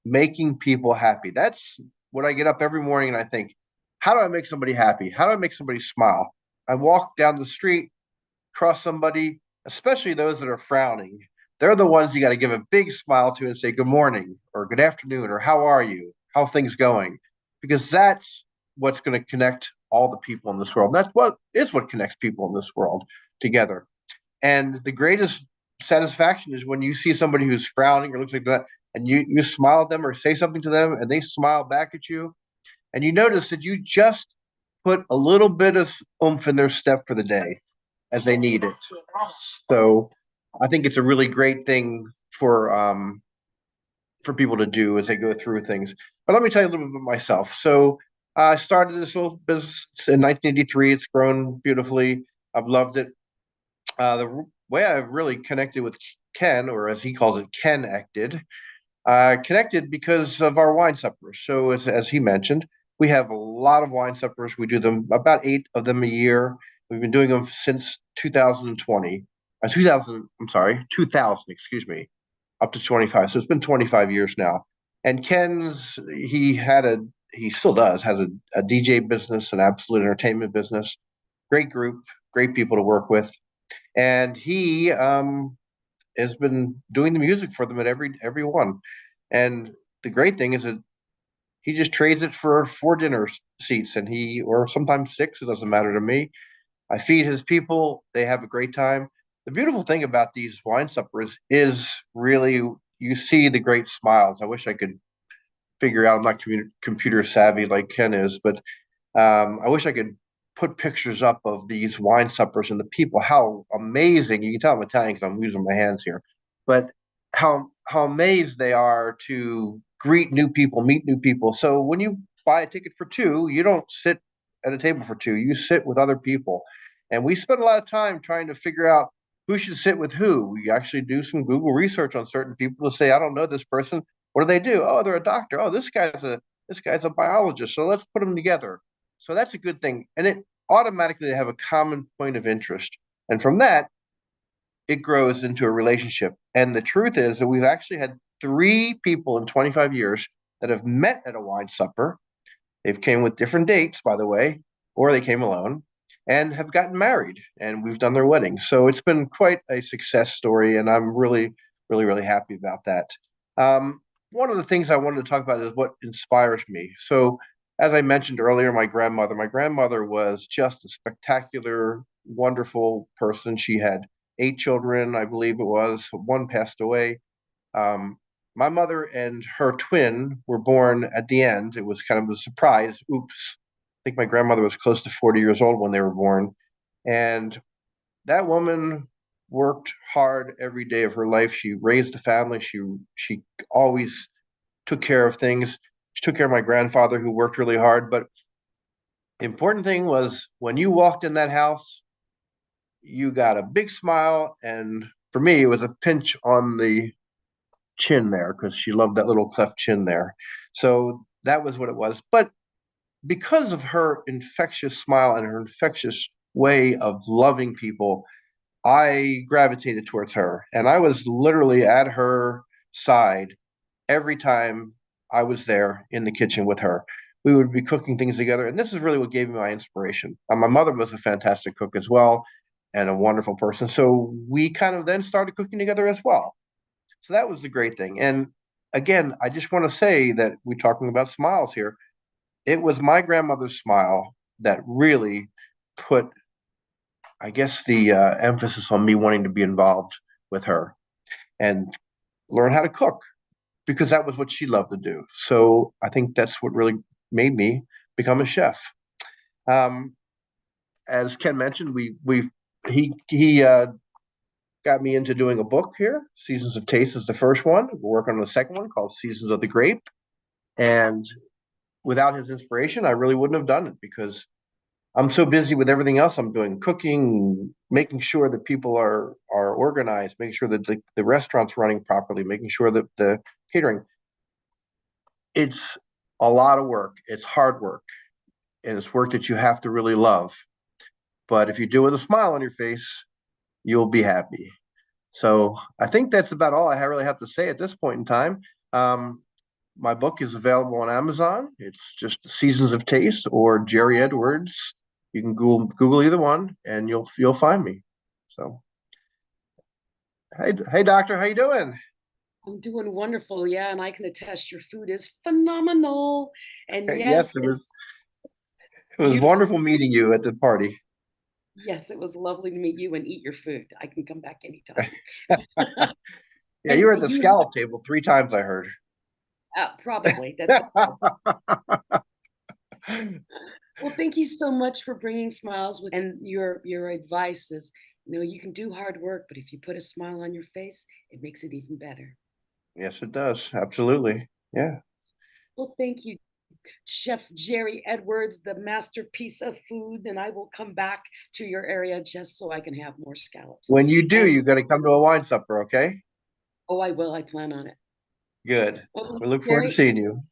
making people happy. That's what I get up every morning and I think, how do I make somebody happy? How do I make somebody smile? I walk down the street, cross somebody, especially those that are frowning. They're the ones you got to give a big smile to and say good morning or good afternoon or how are you? How are things going? Because that's what's going to connect all the people in this world. That's what connects people in this world together. And the greatest satisfaction is when you see somebody who's frowning or looks like that, and you smile at them or say something to them, and they smile back at you, and you notice that you just put a little bit of oomph in their step for the day as they need it. So I think it's a really great thing for people to do as they go through things. But let me tell you a little bit about myself. So I started this little business in 1983. It's grown beautifully. I've loved it. The way I've really connected with Ken, or as he calls it, Ken acted, connected because of our wine suppers. So as he mentioned, we have a lot of wine suppers. We do them about 8 of them a year. We've been doing them since 2020. 2000, I'm sorry, 2000, excuse me, up to 25. So it's been 25 years now. And he still does, has a DJ business, an absolute entertainment business. Great group, great people to work with. And he has been doing the music for them at every one. And the great thing is that he just trades it for 4 dinner seats, and or sometimes 6. It doesn't matter to me. I feed his people; they have a great time. The beautiful thing about these wine suppers is really you see the great smiles. I wish I could figure out. I'm not computer savvy like Ken is, but I wish I could put pictures up of these wine suppers and the people. How amazing! You can tell I'm Italian because I'm using my hands here, but how amazed they are to greet new people, meet new people. So when you buy a ticket for 2, you don't sit at a table for 2. You sit with other people, and we spend a lot of time trying to figure out who should sit with who. We actually do some Google research on certain people to say, I don't know this person. What do they do? Oh, they're a doctor. Oh, this guy's a biologist. So let's put them together. So that's a good thing. And it automatically they have a common point of interest. And from that, it grows into a relationship. And the truth is that we've actually had 3 people in 25 years that have met at a wine supper. They've came with different dates, by the way, or they came alone and have gotten married, and we've done their wedding. So it's been quite a success story, and I'm really, really, really happy about that. One of the things I wanted to talk about is what inspires me. So, as I mentioned earlier, my grandmother was just a spectacular, wonderful person. She had 8 children, I believe it was. One passed away. Um, my mother and her twin were born at the end. It was kind of a surprise. Oops. I think my grandmother was close to 40 years old when they were born. And that woman worked hard every day of her life. She raised the family. She always took care of things. She took care of my grandfather, who worked really hard. But the important thing was when you walked in that house, you got a big smile. And for me, it was a pinch on the chin there because she loved that little cleft chin there. So that was what it was. But because of her infectious smile and her infectious way of loving people, I gravitated towards her. And I was literally at her side every time I was there in the kitchen with her. We would be cooking things together. And this is really what gave me my inspiration. My mother was a fantastic cook as well and a wonderful person. So we kind of then started cooking together as well. So that was the great thing. And again, I just want to say that we're talking about smiles here. It was my grandmother's smile that really put, I guess, the emphasis on me wanting to be involved with her and learn how to cook because that was what she loved to do. So I think that's what really made me become a chef. Um, as Ken mentioned, he got me into doing a book here. Seasons of Taste is the first one. We're working on the second one called Seasons of the Grape. And without his inspiration, I really wouldn't have done it because I'm so busy with everything else I'm doing, cooking, making sure that people are organized, making sure that the restaurant's running properly, making sure that the catering. It's a lot of work. It's hard work. and it's work that you have to really love. But if you do it with a smile on your face, you'll be happy. So I think that's about all I really have to say at this point in time. My book is available on Amazon. It's just Seasons of Taste or Jerry Edwards. You can Google either one, and you'll find me. So, hey doctor, how you doing? I'm doing wonderful. Yeah, and I can attest your food is phenomenal. And Yes, yes, it was beautiful. wonderful meeting you at the party. Yes, it was lovely to meet you and eat your food. I can come back anytime. Yeah, you And were at the you scallop table 3 times, I heard. probably that's well. Thank you so much for bringing smiles with and your advice is, you can do hard work, but if you put a smile on your face, it makes it even better. Yes, it does. Absolutely. Yeah. Well, thank you, Chef Jerry Edwards, the masterpiece of food, and I will come back to your area just so I can have more scallops. When you do, And you got to come to a wine supper, okay? oh, I will. I plan on it. Good. Well, We look forward to Jerry, seeing you.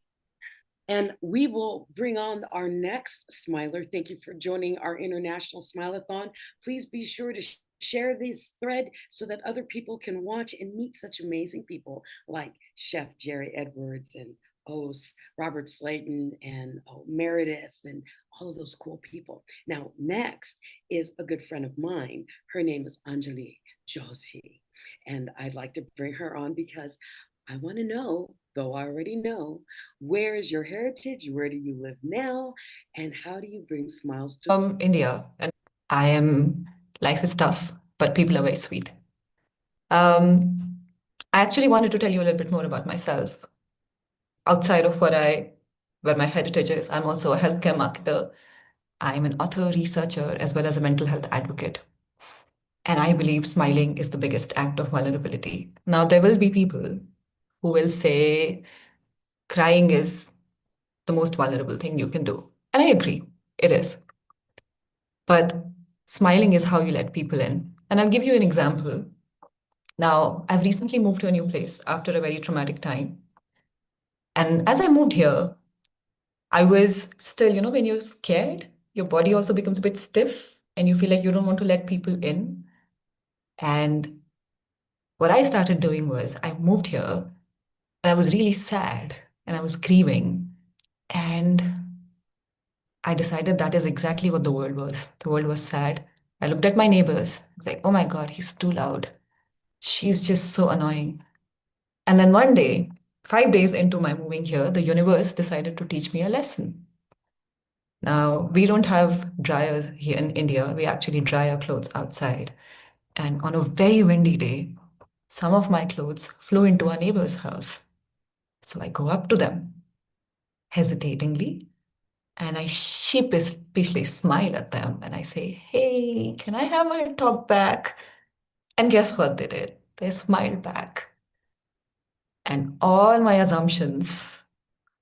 and we will bring on our next smiler. Thank you for joining our International Smile-A-Thon. Please be sure to share this thread so that other people can watch and meet such amazing people like Chef Jerry Edwards and Robert Slayton and Meredith and all of those cool people. Now, next is a good friend of mine. Her name is Anjali Joshi. And I'd like to bring her on because I want to know, though I already know, where is your heritage? Where do you live now? And how do you bring smiles to India, and life is tough, but people are very sweet. Um, I actually wanted to tell you a little bit more about myself. Outside of where my heritage is, I'm also a healthcare marketer. I'm an author, researcher, as well as a mental health advocate. And I believe smiling is the biggest act of vulnerability. Now, there will be people who will say crying is the most vulnerable thing you can do. And I agree, it is. But smiling is how you let people in. And I'll give you an example. Now, I've recently moved to a new place after a very traumatic time. And as I moved here, I was still, when you're scared, your body also becomes a bit stiff and you feel like you don't want to let people in. And what I started doing was I moved here and I was really sad and I was grieving. And I decided that is exactly what the world was. The world was sad. I looked at my neighbors. I was like, oh my God, he's too loud. She's just so annoying. And then one day, 5 days into my moving here, the universe decided to teach me a lesson. Now, we don't have dryers here in India. We actually dry our clothes outside. And on a very windy day, some of my clothes flew into our neighbor's house. So I go up to them, hesitatingly, and I sheepishly smile at them and I say, hey, can I have my top back? And guess what they did? They smiled back. And all my assumptions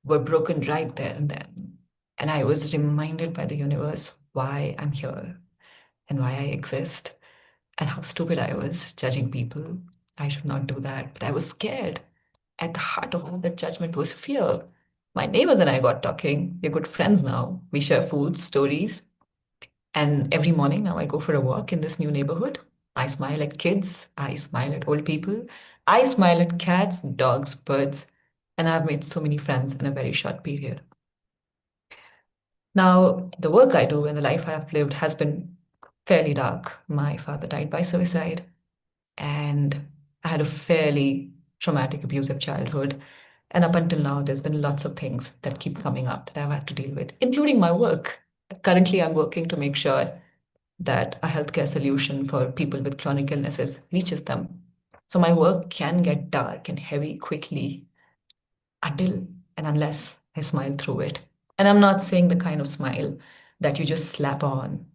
were broken right there and then. And I was reminded by the universe why I'm here and why I exist and how stupid I was judging people. I should not do that. But I was scared. At the heart of all that judgment was fear. My neighbors and I got talking. We're good friends now. We share food, stories. And every morning now I go for a walk in this new neighborhood. I smile at kids. I smile at old people. I smile at cats, dogs, birds. And I've made so many friends in a very short period. Now, the work I do and the life I've lived has been fairly dark. My father died by suicide, and I had a fairly traumatic, abusive childhood. And up until now, there's been lots of things that keep coming up that I've had to deal with, including my work. Currently, I'm working to make sure that a healthcare solution for people with chronic illnesses reaches them. So my work can get dark and heavy quickly until and unless I smile through it. And I'm not saying the kind of smile that you just slap on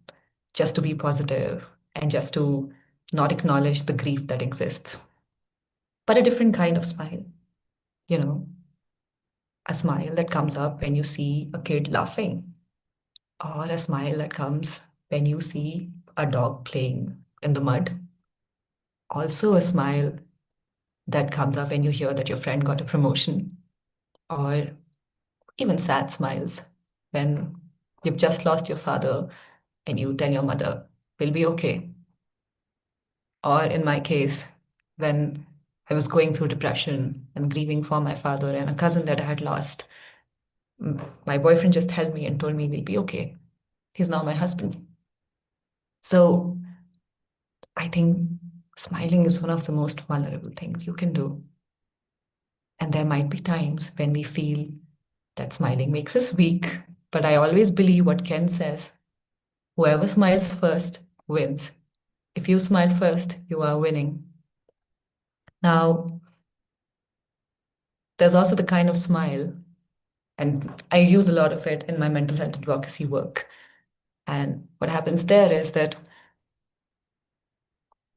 just to be positive and just to not acknowledge the grief that exists, but a different kind of smile, you know, a smile that comes up when you see a kid laughing, or a smile that comes when you see a dog playing in the mud. Also, a smile that comes up when you hear that your friend got a promotion, or even sad smiles when You've just lost your father, and you tell your mother, we'll be okay. Or in my case, when I was going through depression and grieving for my father and a cousin that I had lost, my boyfriend just held me and told me, we'll be okay. He's now my husband. So I think smiling is one of the most vulnerable things you can do. And there might be times when we feel that smiling makes us weak. But I always believe what Ken says, whoever smiles first wins. If you smile first, you are winning. Now, there's also the kind of smile, and I use a lot of it in my mental health advocacy work. And what happens there is that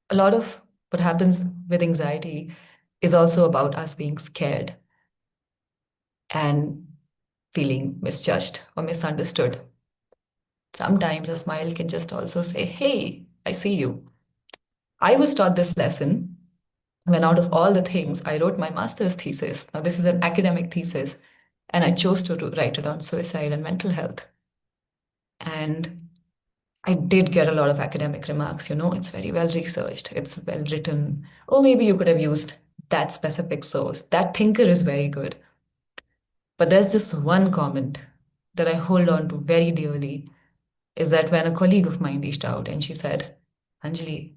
a lot of what happens with anxiety is also about us being scared and feeling misjudged or misunderstood. Sometimes a smile can just also say, hey, I see you. I was taught this lesson when, out of all the things, I wrote my master's thesis. Now, this is an academic thesis, and I chose to write it on suicide and mental health. And I did get a lot of academic remarks, it's very well researched, it's well written. Or maybe you could have used that specific source. That thinker is very good. But there's this one comment that I hold on to very dearly is that when a colleague of mine reached out and she said, Anjali,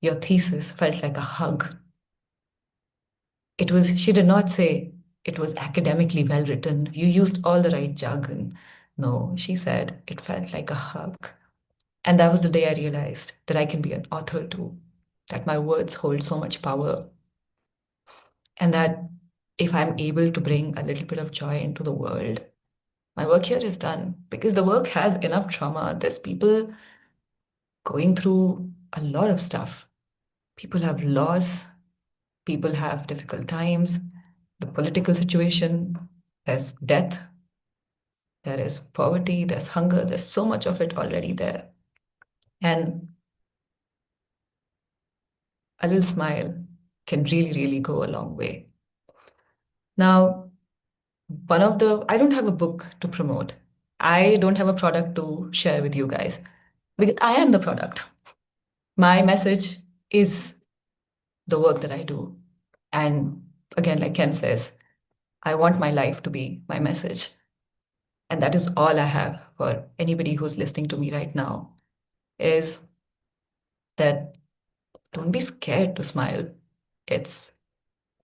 your thesis felt like a hug. She did not say it was academically well written. You used all the right jargon. No, she said it felt like a hug. And that was the day I realized that I can be an author too, that my words hold so much power, and that if I'm able to bring a little bit of joy into the world, my work here is done because the work has enough trauma. There's people going through a lot of stuff. People have loss, people have difficult times, the political situation, there's death, there is poverty, there's hunger, there's so much of it already there. And a little smile can really, really go a long way. Now, I don't have a book to promote. I don't have a product to share with you guys because I am the product. My message is the work that I do. And again, like Ken says, I want my life to be my message. And that is all I have for anybody who's listening to me right now is that don't be scared to smile. It's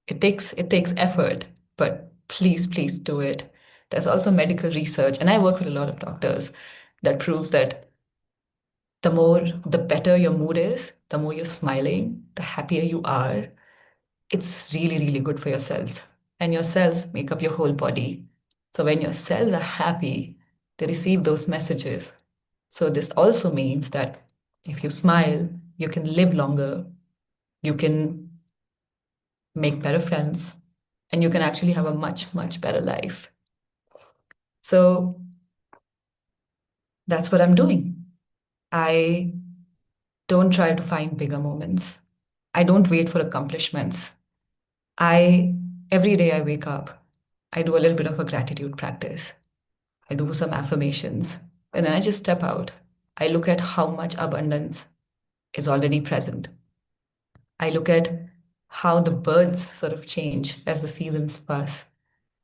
it takes effort, but please do it. There's also medical research, and I work with a lot of doctors that proves that the better your mood is, the more you're smiling, the happier you are. It's really, really good for your cells. And your cells make up your whole body. So when your cells are happy, they receive those messages. So this also means that if you smile, you can live longer, you can make better friends, and you can actually have a much, much better life. So that's what I'm doing. I don't try to find bigger moments. I don't wait for accomplishments. I Every day I wake up, I do a little bit of a gratitude practice. I do some affirmations, and then I just step out. I look at how much abundance is already present. I look at how the birds sort of change as the seasons pass.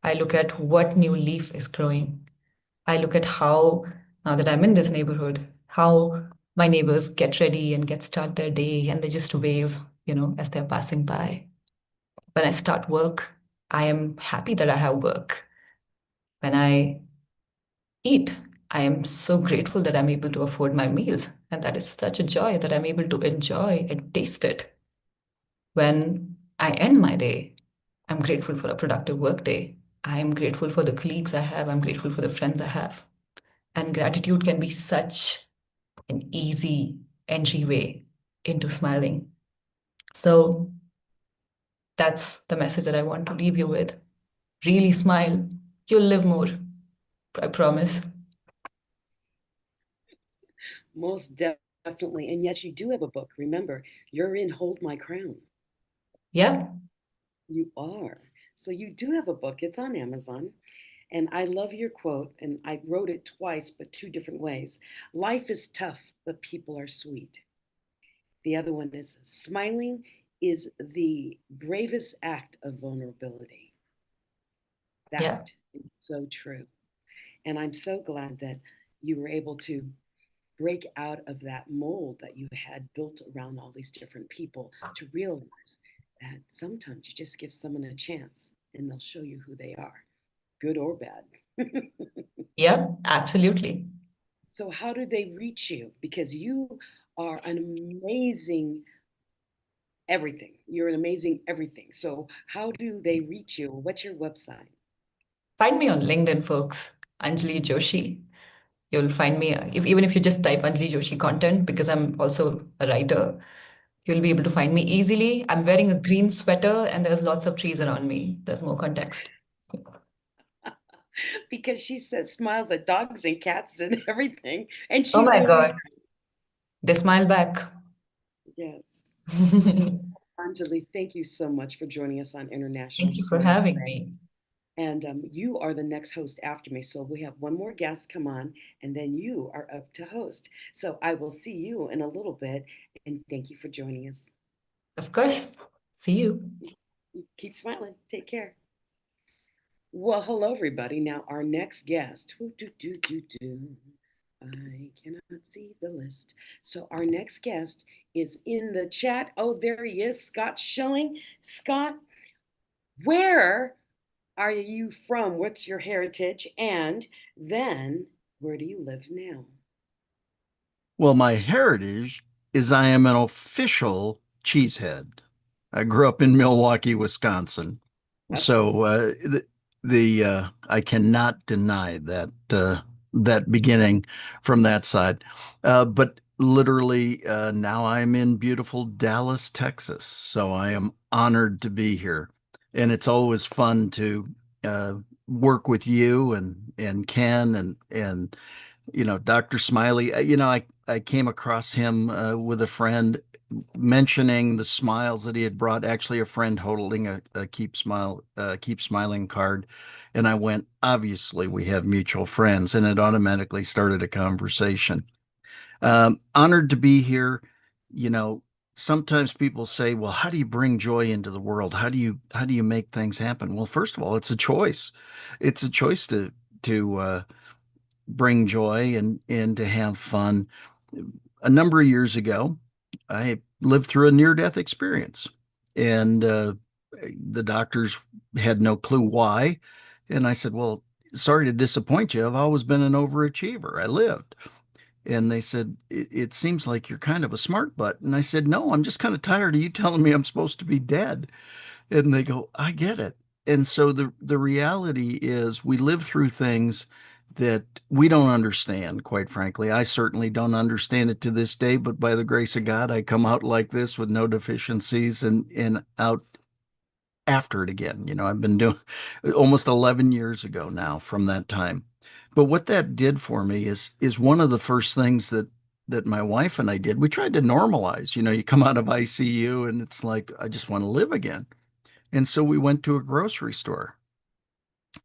I look at what new leaf is growing. I look at how, now that I'm in this neighborhood, how my neighbors get ready and get start their day and they just wave, as they're passing by. When I start work, I am happy that I have work. When I eat, I am so grateful that I'm able to afford my meals. And that is such a joy that I'm able to enjoy and taste it. When I end my day, I'm grateful for a productive work day. I'm grateful for the colleagues I have. I'm grateful for the friends I have. And gratitude can be such an easy entryway into smiling. So that's the message that I want to leave you with. Really smile. You'll live more. I promise. Most definitely. And yes, you do have a book. Remember, you're in Hold My Crown. Yeah. You are. So you do have a book. It's on Amazon. And I love your quote, and I wrote it twice, but two different ways. Life is tough, but people are sweet. The other one is smiling is the bravest act of vulnerability. Yeah. That is so true. And I'm so glad that you were able to break out of that mold that you had built around all these different people to realize that sometimes you just give someone a chance and they'll show you who they are, good or bad. Yeah, absolutely. So, how do they reach you? Because you are an amazing everything. You're an amazing everything. So, how do they reach you? What's your website? Find me on LinkedIn, folks. Anjali Joshi. You'll find me, even if you just type Anjali Joshi content, because I'm also a writer, you'll be able to find me easily. I'm wearing a green sweater and there's lots of trees around me. There's more context. Because she says smiles at dogs and cats and everything. And Oh she my really God. They smile back. yes. So, Anjali, thank you so much for joining us on International Thank you for Smile having Day. me. And you are the next host after me. So we have one more guest come on, and then you are up to host. So I will see you in a little bit. And thank you for joining us. Of course. See you. Keep smiling. Take care. Well, hello, everybody. Now, our next guest. I cannot see the list. So, our next guest is in the chat. Oh, there he is, Scott Schilling. Scott, where are you from? What's your heritage? And then, where do you live now? Well, my heritage is I am an official cheesehead. I grew up in Milwaukee, Wisconsin. So I cannot deny that that beginning from that side. But literally now I'm in beautiful Dallas, Texas. So I am honored to be here, and it's always fun to uh, work with you and Ken and Dr. Smiley. I came across him with a friend mentioning the smiles that he had brought. Actually, a friend holding a keep smiling card, and I went, obviously, we have mutual friends, and it automatically started a conversation. Honored to be here. You know, sometimes people say, "Well, how do you bring joy into the world? How do you make things happen?" Well, first of all, it's a choice. It's a choice to bring joy and to have fun. A number of years ago, I lived through a near-death experience, and the doctors had no clue why. And I said, "Well, sorry to disappoint you. I've always been an overachiever. I lived." And they said, it seems like you're kind of a smart butt. And I said, "No, I'm just kind of tired of you telling me I'm supposed to be dead." And they go, "I get it." And so the reality is we live through things that we don't understand, quite frankly. I certainly don't understand it to this day, but by the grace of God, I come out like this with no deficiencies and out after it again. I've been doing almost 11 years ago now from that time. But what that did for me is one of the first things that my wife and I did. We tried to normalize. You come out of ICU and it's like, I just want to live again. And so we went to a grocery store.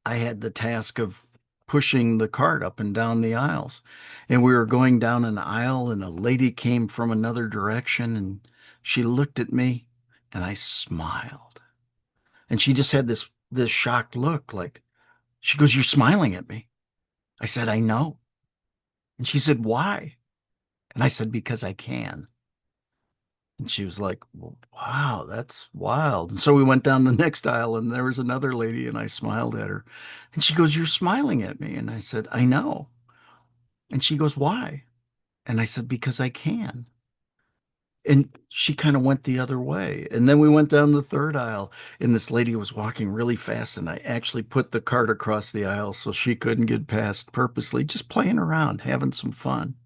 I had the task of pushing the cart up and down the aisles. And we were going down an aisle, and a lady came from another direction, and she looked at me, and I smiled. And she just had this shocked look, like, she goes, "You're smiling at me." I said, "I know." And she said, "Why?" And I said, "Because I can." And she was like, "Well, wow, that's wild." And so we went down the next aisle and there was another lady and I smiled at her. And she goes, "You're smiling at me." And I said, "I know." And she goes, "Why?" And I said, "Because I can." And she kind of went the other way. And then we went down the third aisle and this lady was walking really fast. And I actually put the cart across the aisle so she couldn't get past, purposely, just playing around, having some fun.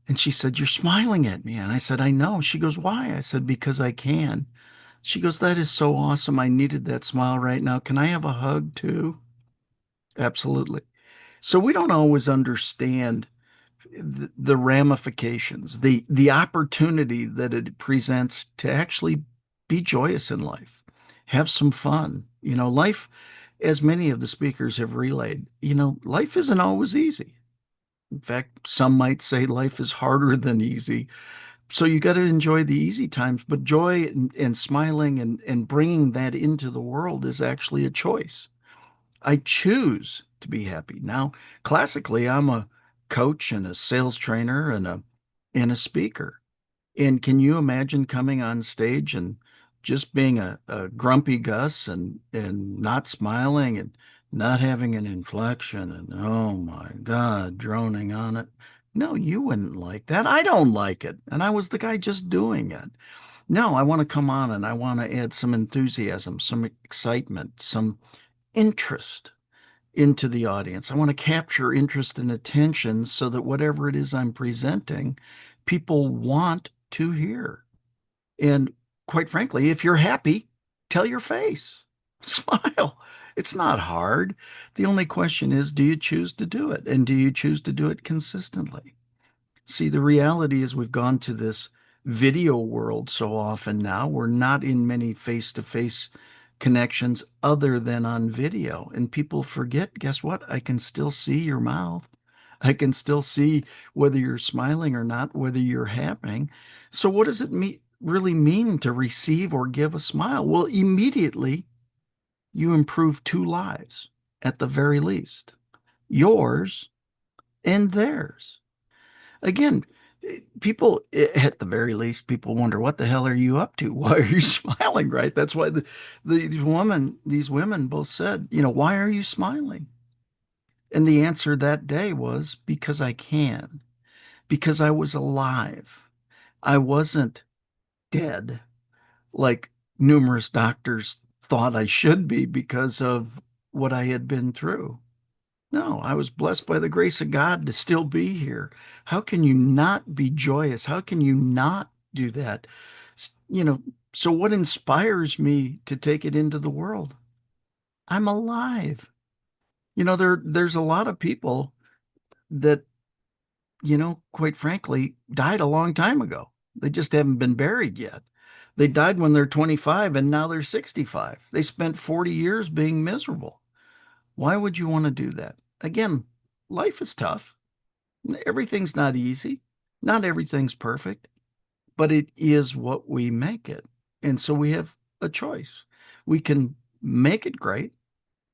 And she said, "You're smiling at me." And I said, "I know." She goes, "Why?" I said, "Because I can." She goes, "That is so awesome. I needed that smile right now. Can I have a hug too?" Absolutely. So we don't always understand the ramifications, the opportunity that it presents to actually be joyous in life, have some fun. Life as many of the speakers have relayed, life isn't always easy. In fact, some might say life is harder than easy. So you got to enjoy the easy times, but joy and smiling and bringing that into the world is actually a choice. I choose to be happy. Now, classically, I'm a coach and a sales trainer and a speaker. And can you imagine coming on stage and just being a grumpy Gus and not smiling and not having an inflection and oh my God, droning on it? No, you wouldn't like that. I don't like it. And I was the guy just doing it. No, I want to come on and I want to add some enthusiasm, some excitement, some interest into the audience. I want to capture interest and attention so that whatever it is I'm presenting, people want to hear. And quite frankly, if you're happy, tell your face, smile. It's not hard. The only question is, do you choose to do it? And do you choose to do it consistently? See, the reality is we've gone to this video world so often now. We're not in many face-to-face connections other than on video. And people forget, guess what? I can still see your mouth. I can still see whether you're smiling or not, whether you're happening. So what does it really mean to receive or give a smile? Well, immediately you improve two lives at the very least, yours and theirs. Again, people, at the very least, people wonder, what the hell are you up to? Why are you smiling, right? That's why these women both said, why are you smiling? And the answer that day was, because I can, because I was alive. I wasn't dead like numerous doctors thought I should be because of what I had been through. No, I was blessed by the grace of God to still be here. How can you not be joyous? How can you not do that? So what inspires me to take it into the world? I'm alive. There's a lot of people that, quite frankly, died a long time ago. They just haven't been buried yet. They died when they're 25 and now they're 65. They spent 40 years being miserable. Why would you want to do that? Again, life is tough. Everything's not easy. Not everything's perfect, but it is what we make it. And so we have a choice. We can make it great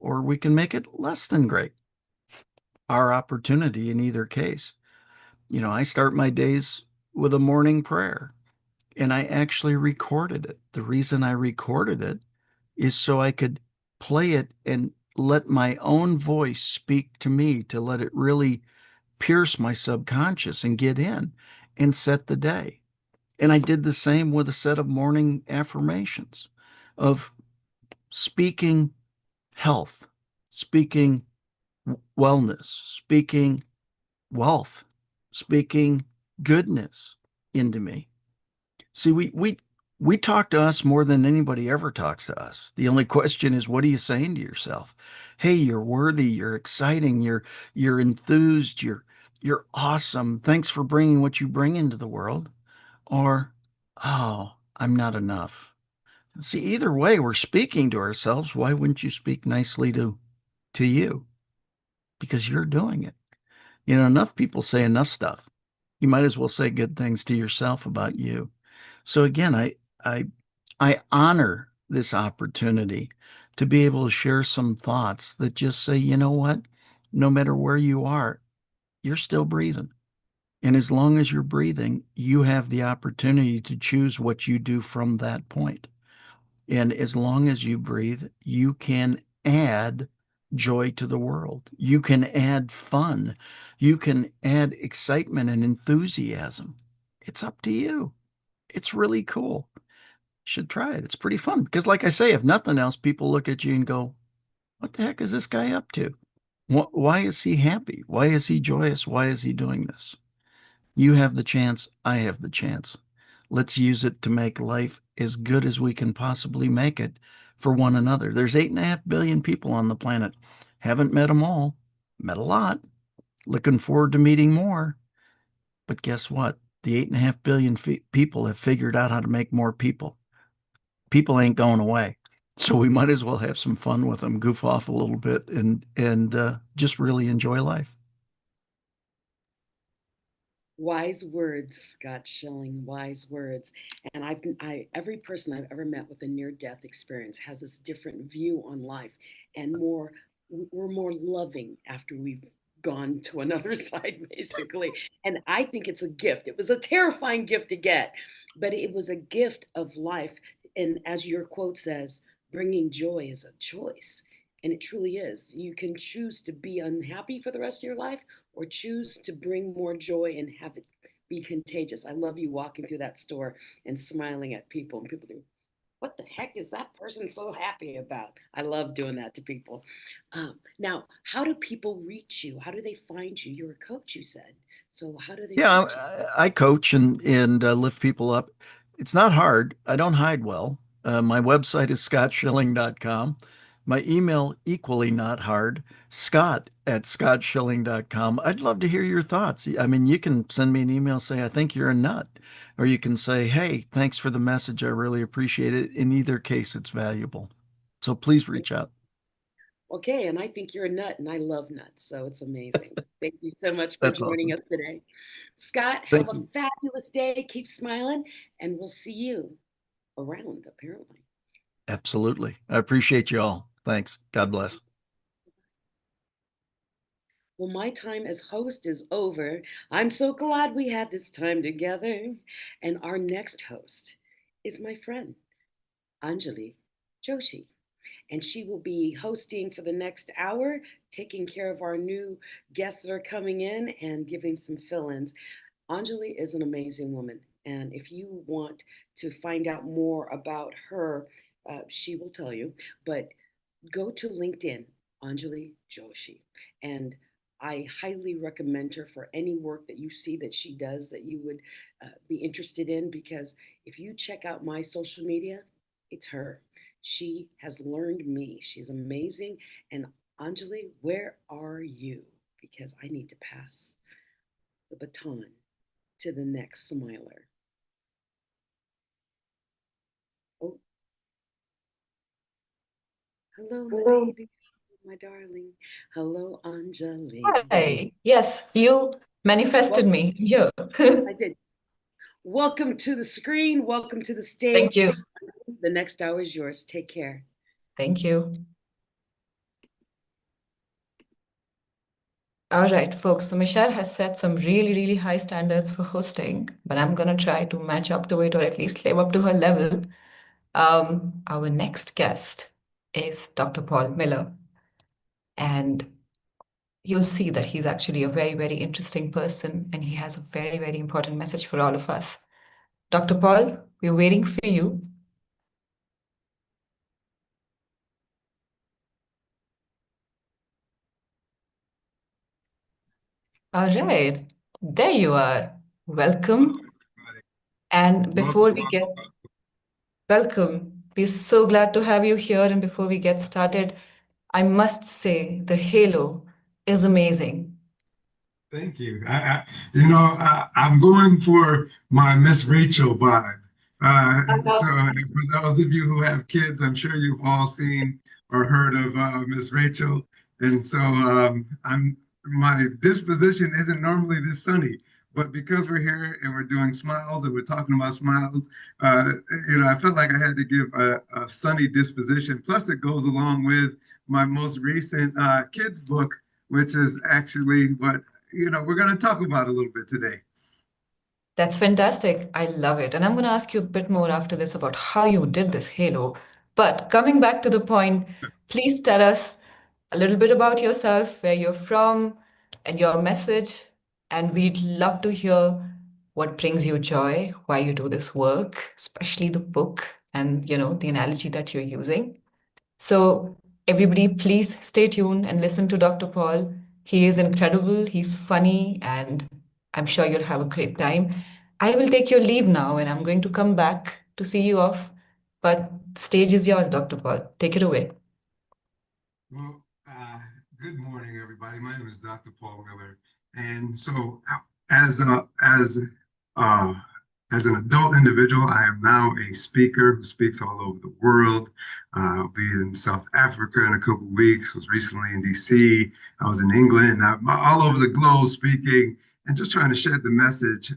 or we can make it less than great. Our opportunity in either case. I start my days with a morning prayer and I actually recorded it. The reason I recorded it is so I could play it and let my own voice speak to me, to let it really pierce my subconscious and get in and set the day. And I did the same with a set of morning affirmations of speaking health, speaking wellness, speaking wealth, speaking goodness into me. See, we talk to us more than anybody ever talks to us. The only question is, what are you saying to yourself? Hey, you're worthy, you're exciting, you're enthused, you're awesome. Thanks for bringing what you bring into the world. Or, oh, I'm not enough. See, either way, we're speaking to ourselves. Why wouldn't you speak nicely to you? Because you're doing it. Enough people say enough stuff. You might as well say good things to yourself about you. So again, I honor this opportunity to be able to share some thoughts that just say, you know what? No matter where you are, you're still breathing. And as long as you're breathing, you have the opportunity to choose what you do from that point. And as long as you breathe, you can add joy to the world. You can add fun. You can add excitement and enthusiasm. It's up to you. It's really cool. You should try it. It's pretty fun because, like I say, if nothing else, people look at you and go, what the heck is this guy up to? Why is he happy? Why is he joyous? Why is he doing this? You have the chance. I have the chance. Let's use it to make life as good as we can possibly make it for one another. There's 8.5 billion people on the planet. Haven't met them all. Met a lot. Looking forward to meeting more. But guess what? The 8.5 billion people have figured out how to make more people. People ain't going away. So we might as well have some fun with them, goof off a little bit, and just really enjoy life. Wise words, Scott Schilling, wise words. And every person I've ever met with a near-death experience has this different view on life, and we're more loving after we've gone to another side, basically. And I think it's a gift. It was a terrifying gift to get, but it was a gift of life. And as your quote says, bringing joy is a choice. And it truly is. You can choose to be unhappy for the rest of your life, or choose to bring more joy and have it be contagious. I love you walking through that store and smiling at people, and people think, what the heck is that person so happy about? I love doing that to people. Now, how do people reach you? How do they find you? You're a coach, you said. So how do they Yeah, reach you? I coach and lift people up. It's not hard. I don't hide well. My website is scottschilling.com. My email, equally not hard, scott@scottschilling.com. I'd love to hear your thoughts. I mean, you can send me an email, say, I think you're a nut. Or you can say, hey, thanks for the message. I really appreciate it. In either case, it's valuable. So please reach out. Okay, and I think you're a nut, and I love nuts, so it's amazing. Thank you so much for That's joining awesome. us today. Scott, have Thank a you. fabulous day. Keep smiling, and we'll see you around, apparently. Absolutely. I appreciate you all. Thanks. God bless. Well, my time as host is over. I'm so glad we had this time together. And our next host is my friend, Anjali Joshi. And she will be hosting for the next hour, taking care of our new guests that are coming in and giving some fill ins. Anjali is an amazing woman. And if you want to find out more about her, she will tell you. But go to LinkedIn, Anjali Joshi, and I highly recommend her for any work that you see that she does that you would be interested in. Because if you check out my social media, it's her. She has learned me. She's amazing. And Anjali, where are you? Because I need to pass the baton to the next smiler. Oh, hello, my baby, my darling. Hello, Anjali. Hi. Yes, you manifested Welcome. me here. Yes, I did. Welcome to the screen. Welcome to the Thank stage. you. The next hour is yours. Take care. Thank you. All right, folks. So Michelle has set some really, really high standards for hosting, but I'm going to try to match up to it or at least live up to her level. Our next guest is Dr. Paul Miller. And you'll see that he's actually a very, very interesting person, and he has a very, very important message for all of us. Dr. Paul, we're waiting for you. All right, there you are. Welcome. And before we get welcome, we're so glad to have you here. And before we get started, I must say the halo is amazing. Thank you. I'm going for my Miss Rachel vibe. So for those of you who have kids, I'm sure you've all seen or heard of Miss Rachel. And so my disposition isn't normally this sunny, but because we're here and we're doing smiles and we're talking about smiles, uh, I felt like I had to give a sunny disposition. Plus, it goes along with my most recent kids book, which is actually what we're going to talk about a little bit today. That's fantastic. I love it. And I'm going to ask you a bit more after this about how you did this halo. But coming back to the point, please tell us a little bit about yourself, where you're from, and your message. And we'd love to hear what brings you joy, why you do this work, especially the book and, the analogy that you're using. So, everybody, please stay tuned and listen to Dr. Paul. He is incredible, he's funny, and I'm sure you'll have a great time. I will take your leave now and I'm going to come back to see you off. But stage is yours, Dr. Paul. Take it away. Well, good morning, everybody. My name is Dr. Paul Miller, and so as as an adult individual, I am now a speaker who speaks all over the world. I'll be in South Africa in a couple of weeks. Was recently in DC. I was in England. I'm all over the globe speaking and just trying to share the message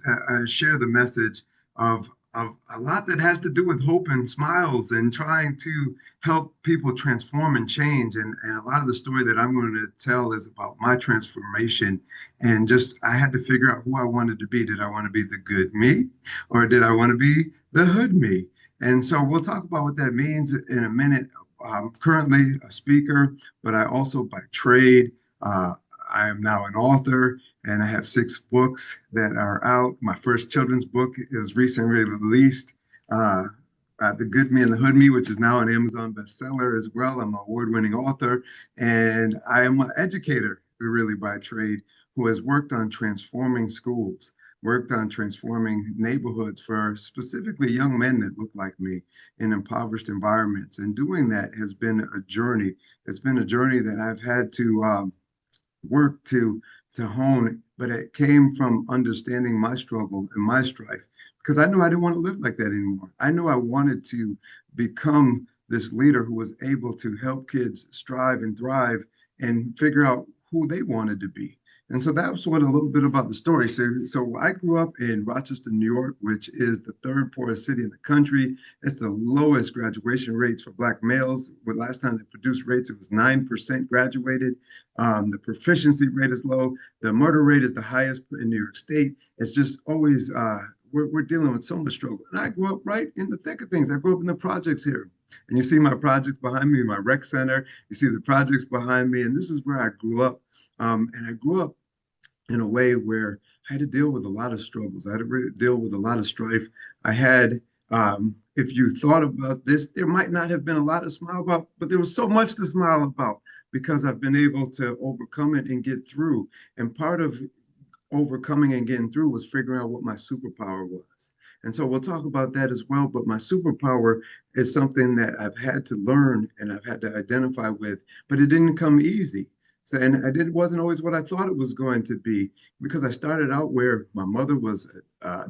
of a lot that has to do with hope and smiles and trying to help people transform and change. And a lot of the story that I'm going to tell is about my transformation. And just, I had to figure out who I wanted to be. Did I want to be the good me, or did I want to be the hood me? And so we'll talk about what that means in a minute. I'm currently a speaker, but I also by trade, I am now an author, and I have 6 books that are out. My first children's book is recently released, The Good Me and the Hood Me, which is now an Amazon bestseller as well. I'm an award-winning author, and I am an educator, really by trade, who has worked on transforming schools, worked on transforming neighborhoods for specifically young men that look like me in impoverished environments. And doing that has been a journey. It's been a journey that I've had to work to hone, but it came from understanding my struggle and my strife because I knew I didn't want to live like that anymore. I knew I wanted to become this leader who was able to help kids strive and thrive and figure out who they wanted to be. And so that was what a little bit about the story. So I grew up in Rochester, New York, which is the 3rd poorest city in the country. It's the lowest graduation rates for Black males. When last time they produced rates, it was 9% graduated. The proficiency rate is low. The murder rate is the highest in New York State. It's just always, we're dealing with so much struggle. And I grew up right in the thick of things. I grew up in the projects here. And you see my projects behind me, my rec center. You see the projects behind me. And this is where I grew up. And I grew up in a way where I had to deal with a lot of struggles. I had to deal with a lot of strife. I had, if you thought about this, there might not have been a lot to smile about, but there was so much to smile about because I've been able to overcome it and get through. And part of overcoming and getting through was figuring out what my superpower was. And so we'll talk about that as well. But my superpower is something that I've had to learn and I've had to identify with, but it didn't come easy. So, and it wasn't always what I thought it was going to be because I started out where my mother was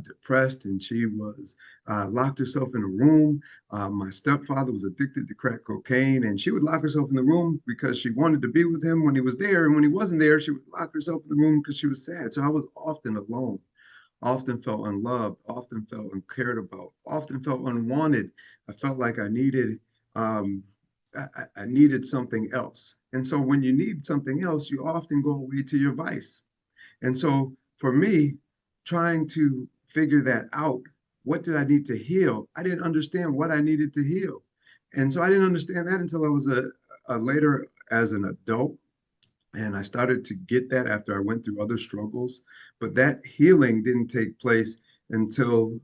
depressed and she was locked herself in a room. My stepfather was addicted to crack cocaine and she would lock herself in the room because she wanted to be with him when he was there. And when he wasn't there, she would lock herself in the room because she was sad. So I was often alone, often felt unloved, often felt uncared about, often felt unwanted. I felt like I needed I needed something else. And so when you need something else, you often go away to your vice. And so for me, trying to figure that out, what did I need to heal? I didn't understand what I needed to heal. And so I didn't understand that until I was a later as an adult. And I started to get that after I went through other struggles. But that healing didn't take place until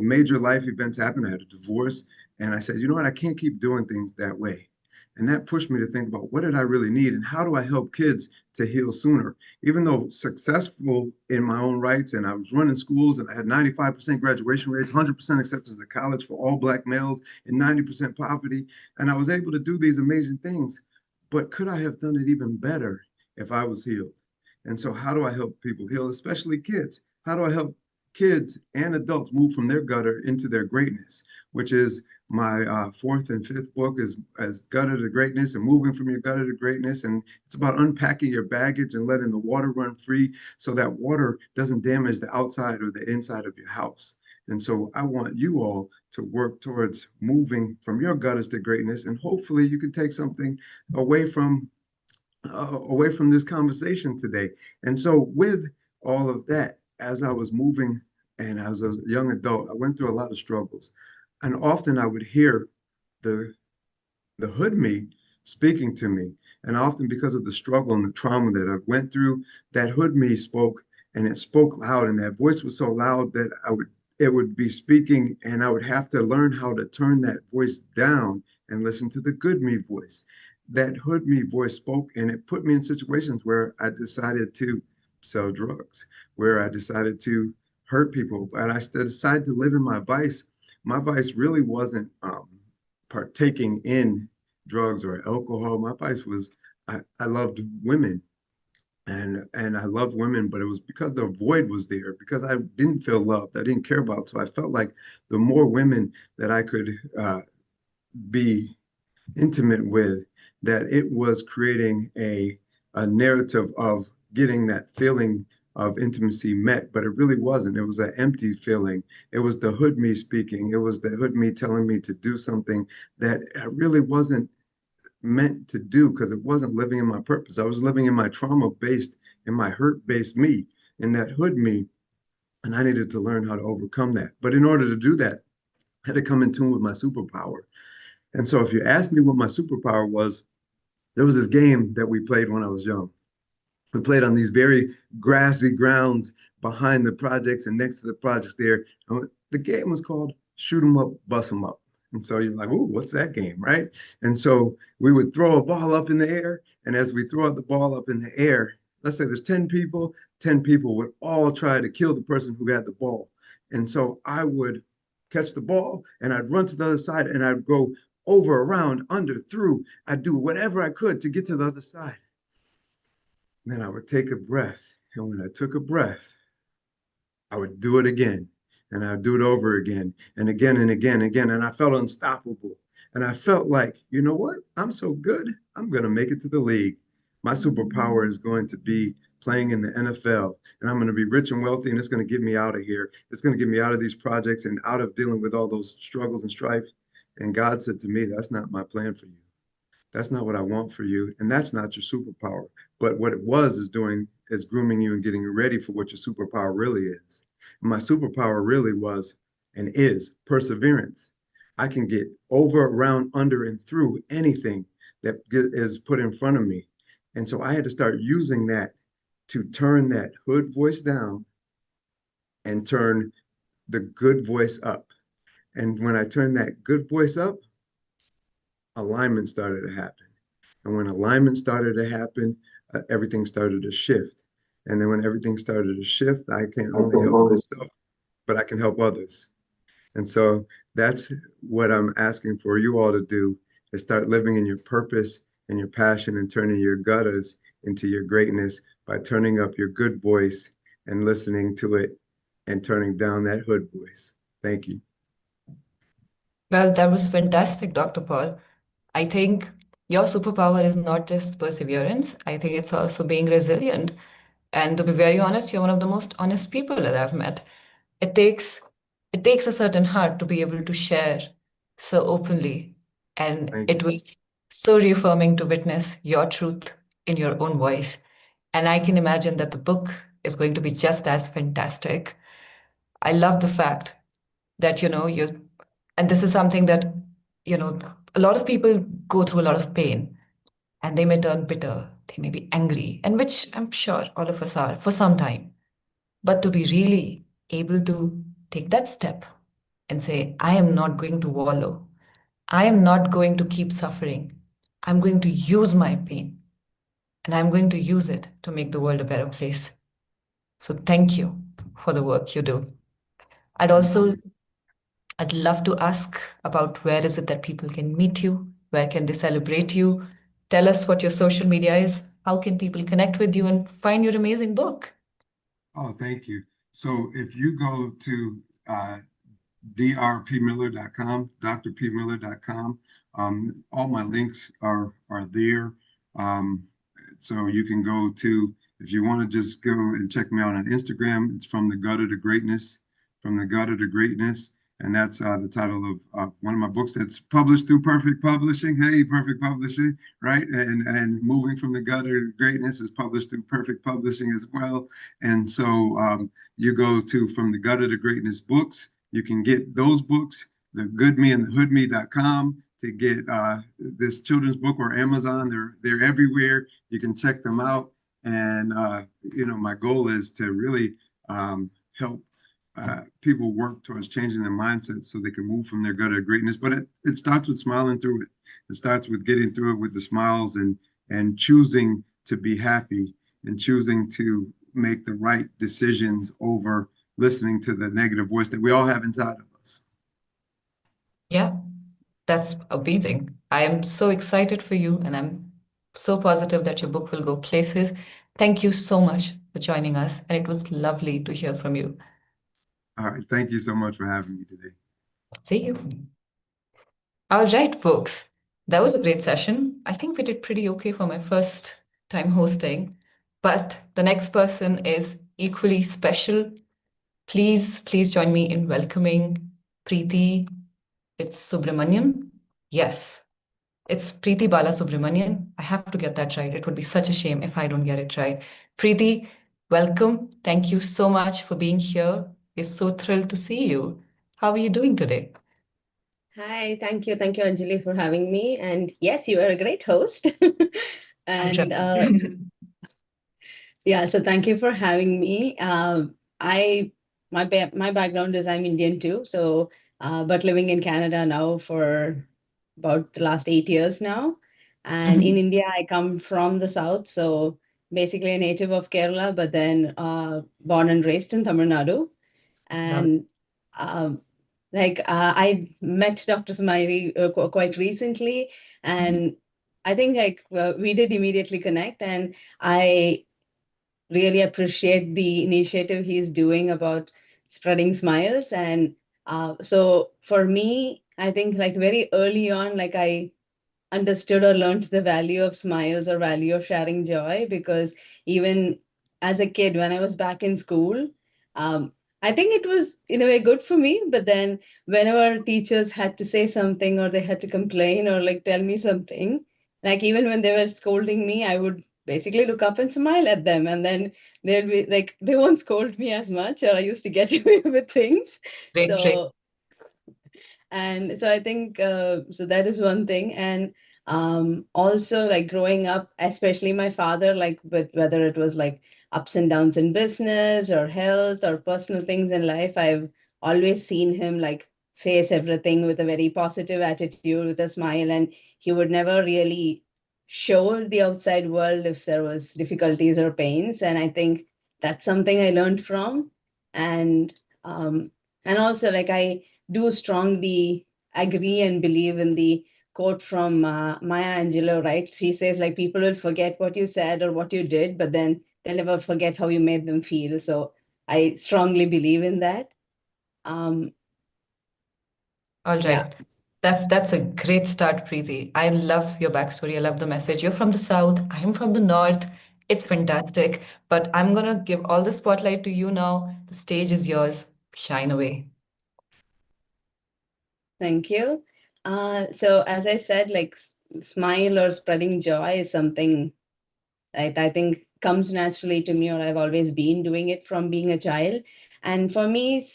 major life events happened. I had a divorce. And I said, you know what? I can't keep doing things that way. And that pushed me to think about what did I really need and how do I help kids to heal sooner? Even though successful in my own rights and I was running schools and I had 95% graduation rates, 100% acceptance to college for all Black males and 90% poverty. And I was able to do these amazing things. But could I have done it even better if I was healed? And so how do I help people heal, especially kids? How do I help kids and adults move from their gutter into their greatness, which is my 4th and 5th book is as gutter to greatness and moving from your gutter to greatness. And it's about unpacking your baggage and letting the water run free so that water doesn't damage the outside or the inside of your house. And so I want you all to work towards moving from your gutters to greatness. And hopefully you can take something away from this conversation today. And so with all of that, as I was moving and as a young adult, I went through a lot of struggles. And often I would hear the hood me speaking to me. And often because of the struggle and the trauma that I went through, that hood me spoke and it spoke loud. And that voice was so loud that it would be speaking and I would have to learn how to turn that voice down and listen to the good me voice. That hood me voice spoke and it put me in situations where I decided to sell drugs, where I decided to hurt people, and I decided to live in my vice. My vice really wasn't partaking in drugs or alcohol. My vice was I loved women. and I loved women, but it was because the void was there, because I didn't feel loved, I didn't care about. So I felt like the more women that I could be intimate with, that it was creating a narrative of getting that feeling of intimacy met, but it really wasn't. It was an empty feeling. It was the hood me speaking. It was the hood me telling me to do something that I really wasn't meant to do, because it wasn't living in my purpose. I was living in my trauma based, in my hurt based me, in that hood me. And I needed to learn how to overcome that. But in order to do that, I had to come in tune with my superpower. And so if you ask me what my superpower was, there was this game that we played when I was young. We played on these very grassy grounds behind the projects and next to the projects there. The game was called Shoot 'em Up, Bust 'em Up. And so you're like, ooh, what's that game, right? And so we would throw a ball up in the air. And as we throw the ball up in the air, let's say there's 10 people would all try to kill the person who had the ball. And so I would catch the ball and I'd run to the other side and I'd go over, around, under, through. I'd do whatever I could to get to the other side. Then I would take a breath. And when I took a breath, I would do it again. And I'd do it over again and again and again and again. And I felt unstoppable. And I felt like, you know what? I'm so good. I'm going to make it to the league. My superpower is going to be playing in the NFL. And I'm going to be rich and wealthy. And it's going to get me out of here. It's going to get me out of these projects and out of dealing with all those struggles and strife. And God said to me, that's not my plan for you. That's not what I want for you. And that's not your superpower. But what it was is doing is grooming you and getting you ready for what your superpower really is. And my superpower really was and is perseverance. I can get over, around, under, and through anything that is put in front of me. And so I had to start using that to turn that hood voice down and turn the good voice up. And when I turned that good voice up, alignment started to happen. And when alignment started to happen, everything started to shift. And then when everything started to shift, I can't only help myself, but I can help others. And so that's what I'm asking for you all to do, is start living in your purpose and your passion and turning your gutters into your greatness by turning up your good voice and listening to it and turning down that hood voice. Thank you. Well, that was fantastic, Dr. Paul. I think your superpower is not just perseverance. I think it's also being resilient. And to be very honest, you're one of the most honest people that I've met. It takes it takes a certain heart to be able to share so openly. And Thank it you. was so reaffirming to witness your truth in your own voice. And I can imagine that the book is going to be just as fantastic. I love the fact that, and this is something that, a lot of people go through a lot of pain and they may turn bitter, they may be angry, and which I'm sure all of us are for some time. But to be really able to take that step and say, I am not going to wallow, I am not going to keep suffering, I'm going to use my pain and I'm going to use it to make the world a better place. So thank you for the work you do. I'd also I'd love to ask about where is it that people can meet you? Where can they celebrate you? Tell us what your social media is. How can people connect with you and find your amazing book? Oh, thank you. So if you go to drpmiller.com, drpmiller.com, all my links are there. Um, so you can go to, if you want to just go and check me out on Instagram, it's From the Gutter to Greatness, From the Gutter to Greatness. And that's the title of one of my books that's published through Perfect Publishing. Hey, Perfect Publishing, right? And Moving from the Gutter to Greatness is published through Perfect Publishing as well. And so you go to From the Gutter to Greatness books. You can get those books, the Good Me and the Hoodme.com, to get this children's book, or Amazon. They're everywhere. You can check them out. And my goal is to really help people work towards changing their mindsets so they can move from their gutter to greatness. But it starts with smiling through it. It starts with getting through it with the smiles and choosing to be happy and choosing to make the right decisions over listening to the negative voice that we all have inside of us. Yeah, that's amazing. I am so excited for you, and I'm so positive that your book will go places. Thank you so much for joining us, and it was lovely to hear from you. All right. Thank you so much for having me today. See you. All right, folks. That was a great session. I think we did pretty okay for my first time hosting, but the next person is equally special. Please join me in welcoming Preeti. It's Subramanian. Yes, it's Preeti Bala Subramanian. I have to get that right. It would be such a shame if I don't get it right. Preeti, welcome. Thank you so much for being here. We're so thrilled to see you. How are you doing today? Hi, thank you. Thank you, Anjali, for having me. And yes, you are a great host. I'm And trying. yeah, so thank you for having me. I my background is I'm Indian too, so but living in Canada now for about the last 8 years now. And in India, I come from the south, so basically a native of Kerala, but then born and raised in Tamil Nadu. Love And um, I met Dr. Smiley quite recently, and I think we did immediately connect, and I really appreciate the initiative he's doing about spreading smiles. And so for me, I think like very early on, like I understood or learned the value of smiles or value of sharing joy, because even as a kid when I was back in school, I think it was in a way good for me, but then whenever teachers had to say something or they had to complain or like tell me something, like even when they were scolding me, I would basically look up and smile at them, and then they'll be like they won't scold me as much, or I used to get away with things. Great trait. So and so I think so that is one thing. And also like growing up, especially my father, like with whether it was like ups and downs in business or health or personal things in life, I've always seen him like face everything with a very positive attitude, with a smile, and he would never really show the outside world if there was difficulties or pains. And I think that's something I learned from. And um and also like I do strongly agree and believe in the quote from Maya Angelou, right? She says, like, people will forget what you said or what you did, but then they'll never forget how you made them feel. So I strongly believe in that. Um, All yeah. right. That's a great start, Preeti. I love your backstory. I love the message. You're from the South. I am from the North. It's fantastic. But I'm gonna give all the spotlight to you now. The stage is yours. Shine away. Thank you. So as I said, like smile or spreading joy is something right? I think comes naturally to me, or I've always been doing it from being a child. And for me,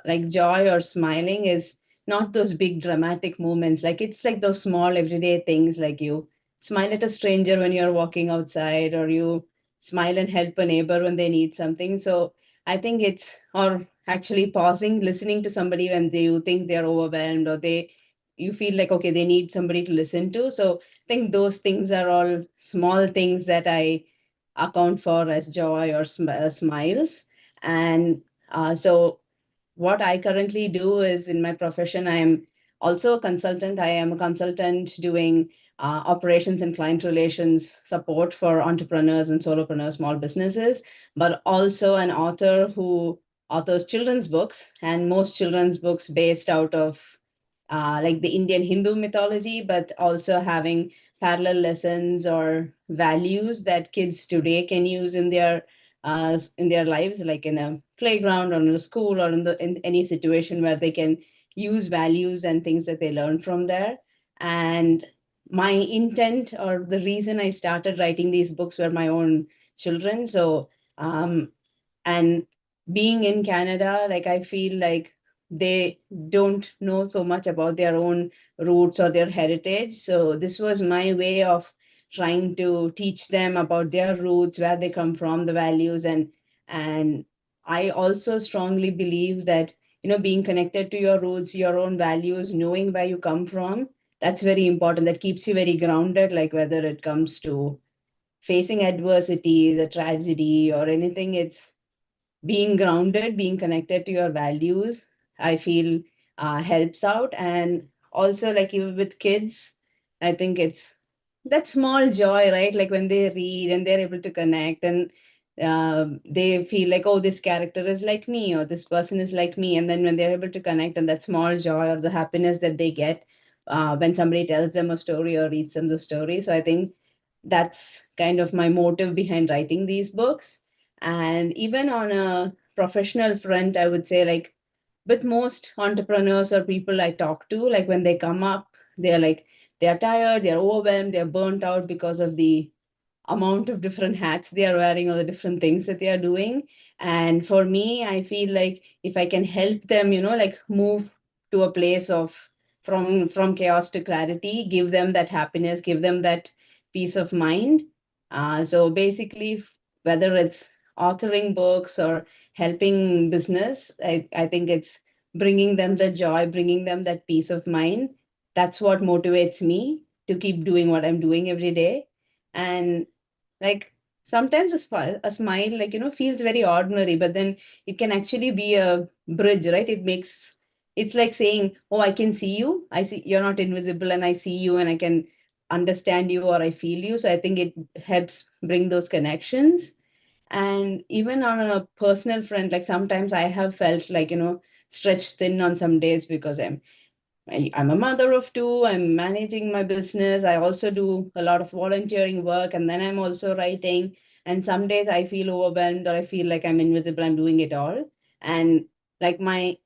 like joy or smiling is not those big dramatic moments. Like it's like those small everyday things, like you smile at a stranger when you're walking outside, or you smile and help a neighbor when they need something. So I think it's, or actually pausing, listening to somebody when you think they're overwhelmed, or you feel like, okay, they need somebody to listen to. So think those things are all small things that I account for as joy or smiles. And so, what I currently do is in my profession, I am also a consultant. I am a consultant doing operations and client relations support for entrepreneurs and solopreneurs, small businesses, but also an author who authors children's books, and most children's books based out of like the Indian Hindu mythology, but also having parallel lessons or values that kids today can use in their lives, like in a playground or in a school or in any situation where they can use values and things that they learn from there. And my intent or the reason I started writing these books were my own children. So and being in Canada, like I feel like they don't know so much about their own roots or their heritage. So this was my way of trying to teach them about their roots, where they come from, the values. And I also strongly believe that, you know, being connected to your roots, your own values, knowing where you come from, that's very important. That keeps you very grounded, like whether it comes to facing adversity, the tragedy or anything, it's being grounded, being connected to your values, I feel helps out. And also, like even with kids, I think it's that small joy, right? Like when they read and they're able to connect and they feel like, oh, this character is like me or this person is like me. And then when they're able to connect and that small joy or the happiness that they get when somebody tells them a story or reads them the story. So I think that's kind of my motive behind writing these books. And even on a professional front, I would say like with most entrepreneurs or people I talk to, like when they come up, they're like, they're tired, they're overwhelmed, they're burnt out because of the amount of different hats they are wearing or the different things that they are doing. And for me, I feel like if I can help them, like move to a place of from chaos to clarity, give them that happiness, give them that peace of mind. So basically, whether it's authoring books or helping business, I think it's bringing them the joy, bringing them that peace of mind. That's what motivates me to keep doing what I'm doing every day. And like sometimes a smile, like, feels very ordinary, but then it can actually be a bridge, right? It's like saying, oh, I can see you. I see you're not invisible and I see you and I can understand you or I feel you. So I think it helps bring those connections. And even on a personal front, like sometimes I have felt like, stretched thin on some days because I'm a mother of two. I'm managing my business. I also do a lot of volunteering work, and then I'm also writing. And some days I feel overwhelmed or I feel like I'm invisible. I'm doing it all. And like my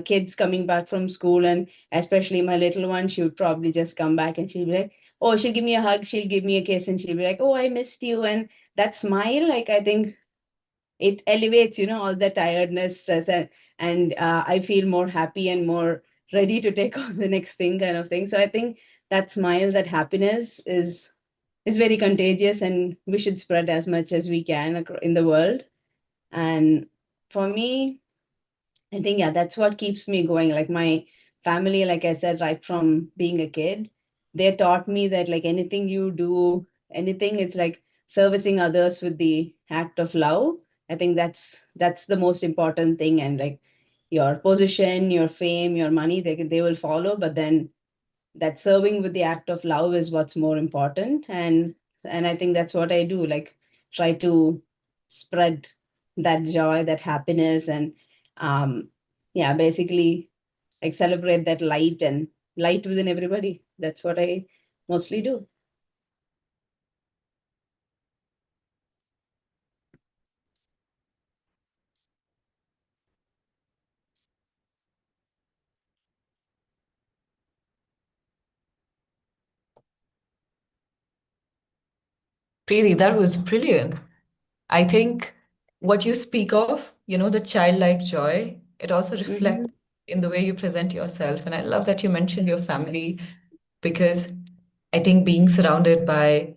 kids coming back from school, and especially my little one, she would probably just come back and she'll be like, oh, she'll give me a hug, she'll give me a kiss, and she'll be like, oh, I missed you. And that smile, like, I think it elevates all the tiredness, stress, and I feel more happy and more ready to take on the next thing, kind of thing. So I think that smile, that happiness is very contagious, and we should spread as much as we can in the world. And for me, I think, yeah, that's what keeps me going. Like my family, like I said, right from being a kid, they taught me that like anything you do, anything, it's like servicing others with the act of love. I think that's the most important thing. And like your position, your fame, your money, they will follow, but then that serving with the act of love is what's more important. And I think that's what I do, like try to spread that joy, that happiness, and yeah, basically like celebrate that light and light within everybody. That's what I mostly do. Preeti, that was brilliant. I think what you speak of, the childlike joy, it also reflects in the way you present yourself. And I love that you mentioned your family because I think being surrounded by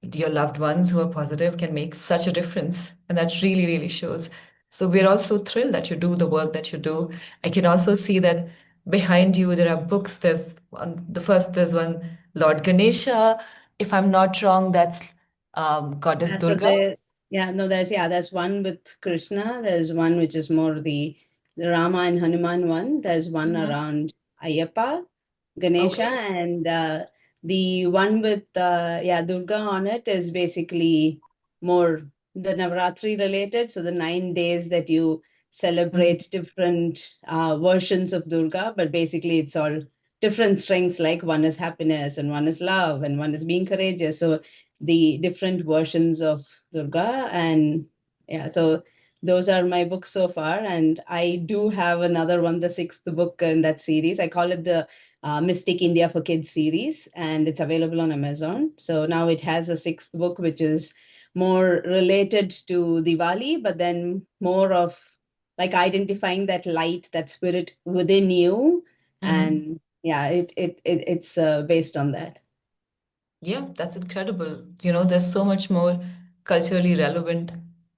your loved ones who are positive can make such a difference. And that really, really shows. So we're also thrilled that you do the work that you do. I can also see that behind you there are books. There's one Lord Ganesha. If I'm not wrong, that's Goddess Yeah, so Durga. there's one with Krishna. There's one which is more the Rama and Hanuman one. There's one around Ayyappa, Ganesha, Okay. and the one with Durga on it is basically more the Navratri related. So the 9 days that you celebrate different versions of Durga, but basically it's all different strengths. Like one is happiness, and one is love, and one is being courageous. So the different versions of Durga. And yeah, so those are my books so far. And I do have another one, the sixth book in that series. I call it the Mystic India for Kids series, and it's available on Amazon. So now it has a sixth book, which is more related to Diwali, but then more of like identifying that light, that spirit within you. And yeah, it's based on that. Yeah, that's incredible. There's so much more culturally relevant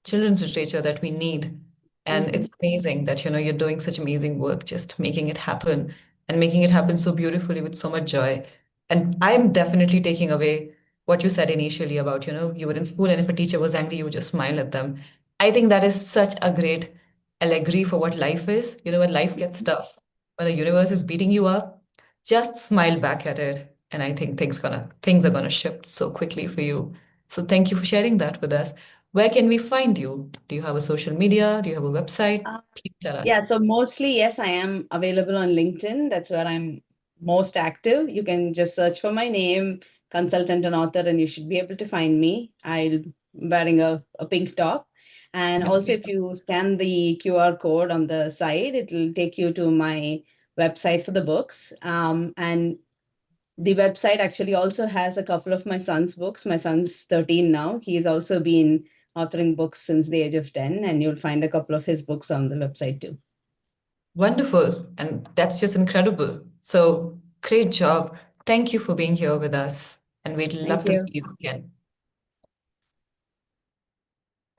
children's literature that we need. And it's amazing that, you're doing such amazing work, just making it happen and making it happen so beautifully with so much joy. And I'm definitely taking away what you said initially about, you were in school and if a teacher was angry, you would just smile at them. I think that is such a great allegory for what life is. When life gets tough, when the universe is beating you up, just smile back at it And I think things are gonna shift so quickly for you. So thank you for sharing that with us. Where can we find you? Do you have a social media? Do you have a website? Please tell Yeah, us. so mostly, yes, I am available on LinkedIn. That's where I'm most active. You can just search for my name, consultant and author, and you should be able to find me. I'm wearing a pink top. And also, if you scan the QR code on the side, it will take you to my website for the books. And the website actually also has a couple of my son's books. My son's 13 now. He's also been authoring books since the age of 10, and you'll find a couple of his books on the website too. Wonderful. And that's just incredible. So great job. Thank you for being here with us. And we'd love Thank to see you. you again.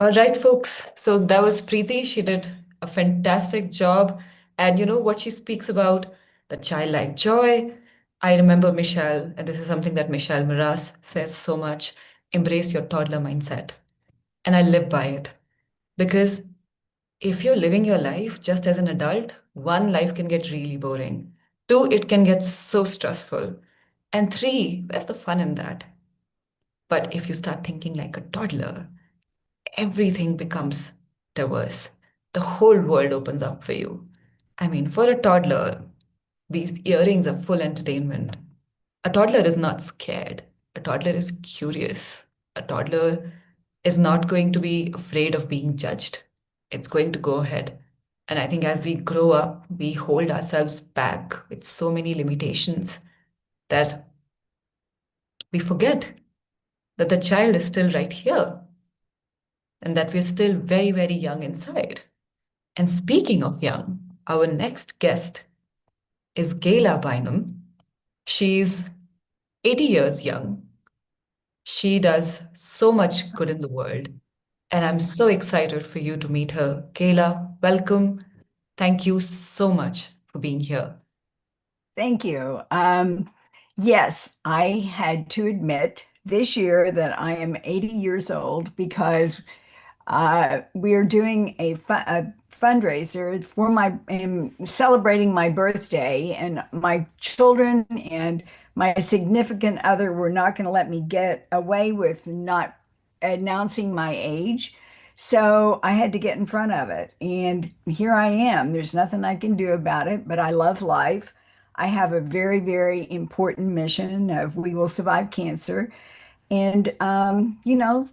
All right, folks. So that was Preeti. She did a fantastic job. And you know what she speaks about? The childlike joy. I remember Michelle, and this is something that Michelle Miras says so much, embrace your toddler mindset. And I live by it. Because if you're living your life just as an adult, one, life can get really boring. Two, it can get so stressful. And three, where's the fun in that? But if you start thinking like a toddler, everything becomes diverse. The whole world opens up for you. I mean, for a toddler, these earrings are full entertainment. A toddler is not scared. A toddler is curious. A toddler is not going to be afraid of being judged. It's going to go ahead. And I think as we grow up, we hold ourselves back with so many limitations that we forget that the child is still right here and that we're still very, very young inside. And speaking of young, our next guest is Gayla Bynum. She's 80 years young. She does so much good in the world. And I'm so excited for you to meet her. Kayla, welcome. Thank you so much for being here. Thank you. Yes, I had to admit this year that I am 80 years old because we are doing a fundraiser for celebrating my birthday, and my children and my significant other were not going to let me get away with not announcing my age. So I had to get in front of it. And here I am. There's nothing I can do about it, but I love life. I have a very, very important mission of we will survive cancer. And,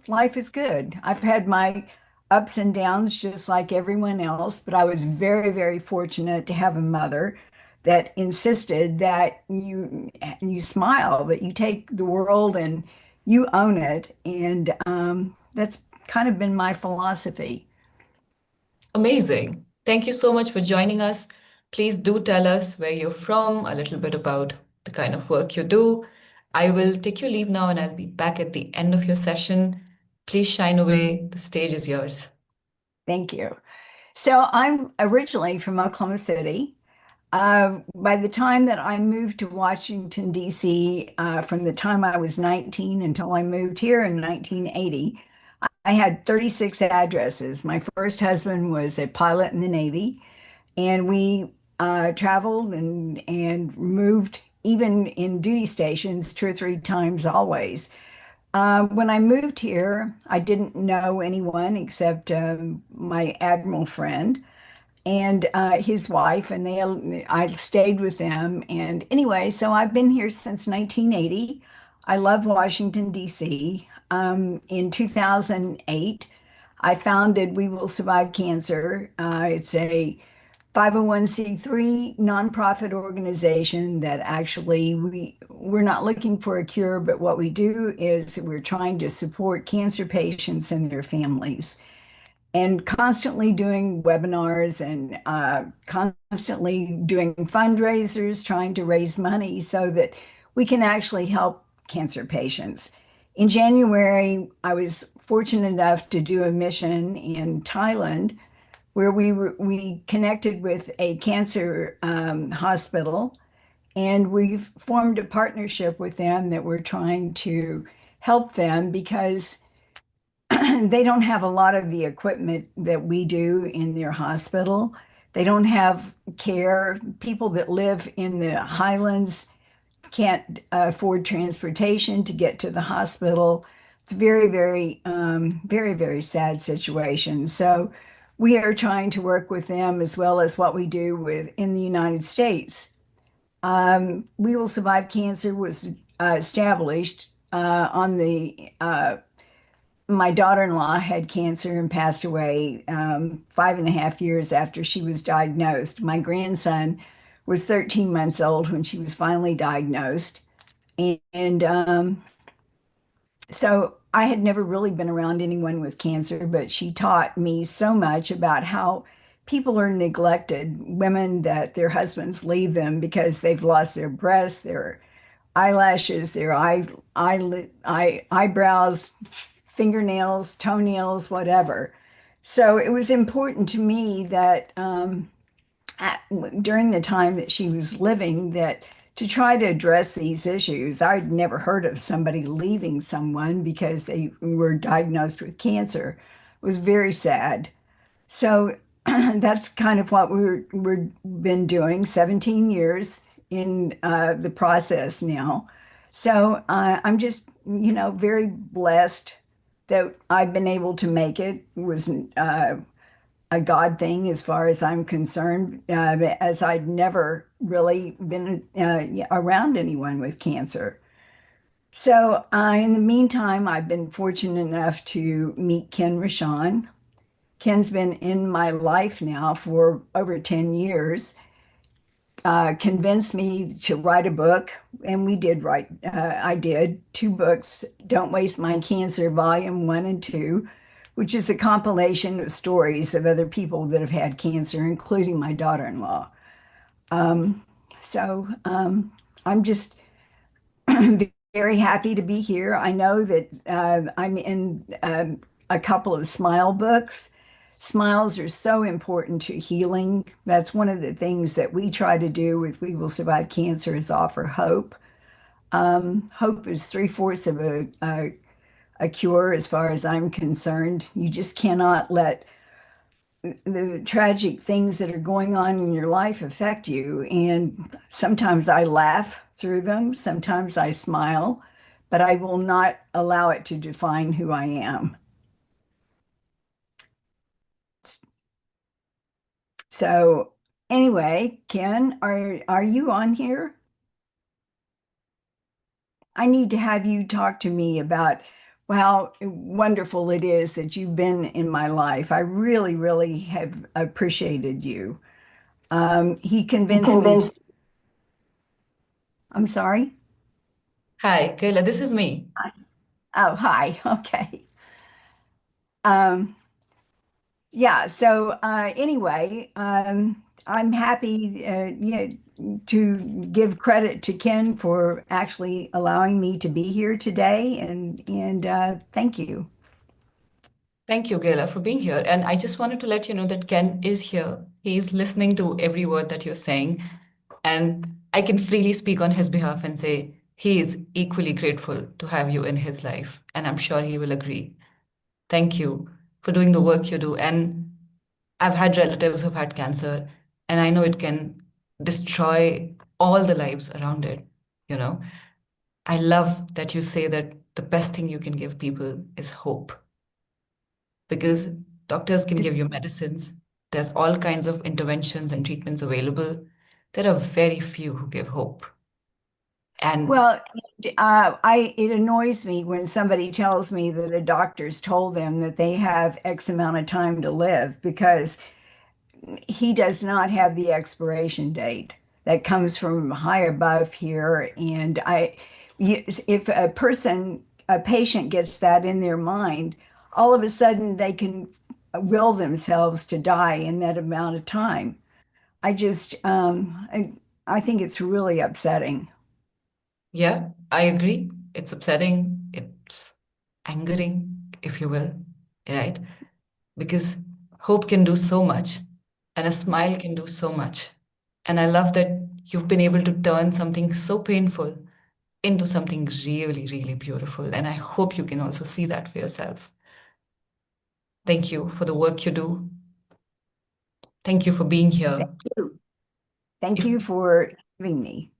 life is good. I've had my ups and downs just like everyone else, but I was very, very fortunate to have a mother that insisted that you smile, that you take the world and you own it. And that's kind of been my philosophy. Amazing. Thank you so much for joining us. Please do tell us where you're from, a little bit about the kind of work you do. I will take your leave now and I'll be back at the end of your session. Please shine away. The stage is yours. Thank you. So I'm originally from Oklahoma City. By the time that I moved to Washington, D.C., from the time I was 19 until I moved here in 1980, I had 36 addresses. My first husband was a pilot in the Navy, and we traveled and moved even in duty stations 2 or 3 times always. When I moved here, I didn't know anyone except my admiral friend and his wife, and I stayed with them. And anyway, so I've been here since 1980. I love Washington, D.C. In 2008, I founded We Will Survive Cancer. It's a 501(c)(3) nonprofit organization that actually we're not looking for a cure, but what we do is we're trying to support cancer patients and their families, and constantly doing webinars and constantly doing fundraisers, trying to raise money so that we can actually help cancer patients. In January, I was fortunate enough to do a mission in Thailand where we connected with a cancer hospital, and we've formed a partnership with them that we're trying to help them because they don't have a lot of the equipment that we do in their hospital. They don't have care. People that live in the highlands can't afford transportation to get to the hospital. It's very, very, very, very sad situation. So we are trying to work with them as well as what we do with in the United States. We Will Survive Cancer was established on the my daughter-in-law had cancer and passed away 5.5 years after she was diagnosed. My grandson was 13 months old when she was finally diagnosed. And so I had never really been around anyone with cancer, but she taught me so much about how people are neglected, women that their husbands leave them because they've lost their breasts, their eyelashes, their eyebrows, fingernails, toenails, whatever. So it was important to me that during the time that she was living, that to try to address these issues. I'd never heard of somebody leaving someone because they were diagnosed with cancer. It was very sad. So that's kind of what we've been doing, 17 years in the process now. So I'm just, very blessed that I've been able to make it. It was a God thing as far as I'm concerned, as I'd never really been around anyone with cancer. So in the meantime, I've been fortunate enough to meet Ken Rashawn. Ken's been in my life now for over 10 years, convinced me to write a book, and we did write, I did 2 books, Don't Waste My Cancer, Volume 1 and 2, which is a compilation of stories of other people that have had cancer, including my daughter-in-law. Um, so I'm just very happy to be here. I know that I'm in a couple of Smile books. Smiles are so important to healing. That's one of the things that we try to do with We Will Survive Cancer is offer hope. Hope is three-fourths of a cure as far as I'm concerned. You just cannot let the tragic things that are going on in your life affect you. And sometimes I laugh through them, sometimes I smile, but I will not allow it to define who I am. So anyway, Ken, are you on here? I need to have you talk to me about how wonderful it is that you've been in my life. I really, really have appreciated you. He convinced me to, I'm sorry. Hi, Kayla, this is me. Oh, hi. Okay. Um, yeah, so anyway, I'm happy to give credit to Ken for actually allowing me to be here today, and thank you. Thank you, Kayla, for being here. And I just wanted to let you know that Ken is here. He's listening to every word that you're saying. And I can freely speak on his behalf and say he is equally grateful to have you in his life. And I'm sure he will agree. Thank you for doing the work you do. And I've had relatives who've had cancer, and I know it can destroy all the lives around it. You know, I love that you say that the best thing you can give people is hope, because doctors can give you medicines. There's all kinds of interventions and treatments available. There are very few who give hope. And Well, it annoys me when somebody tells me that a doctor's told them that they have X amount of time to live, because he does not have the expiration date. That comes from high above here. And if a patient gets that in their mind, all of a sudden they can will themselves to die in that amount of time. I just, I think it's really upsetting. yeah, I agree. It's upsetting. It's angering, if you will, right? Because hope can do so much, and a smile can do so much. And I love that you've been able to turn something so painful into something really, really beautiful. And I hope you can also see that for yourself. Thank you for the work you do. Thank you for being here. Thank If you for having me.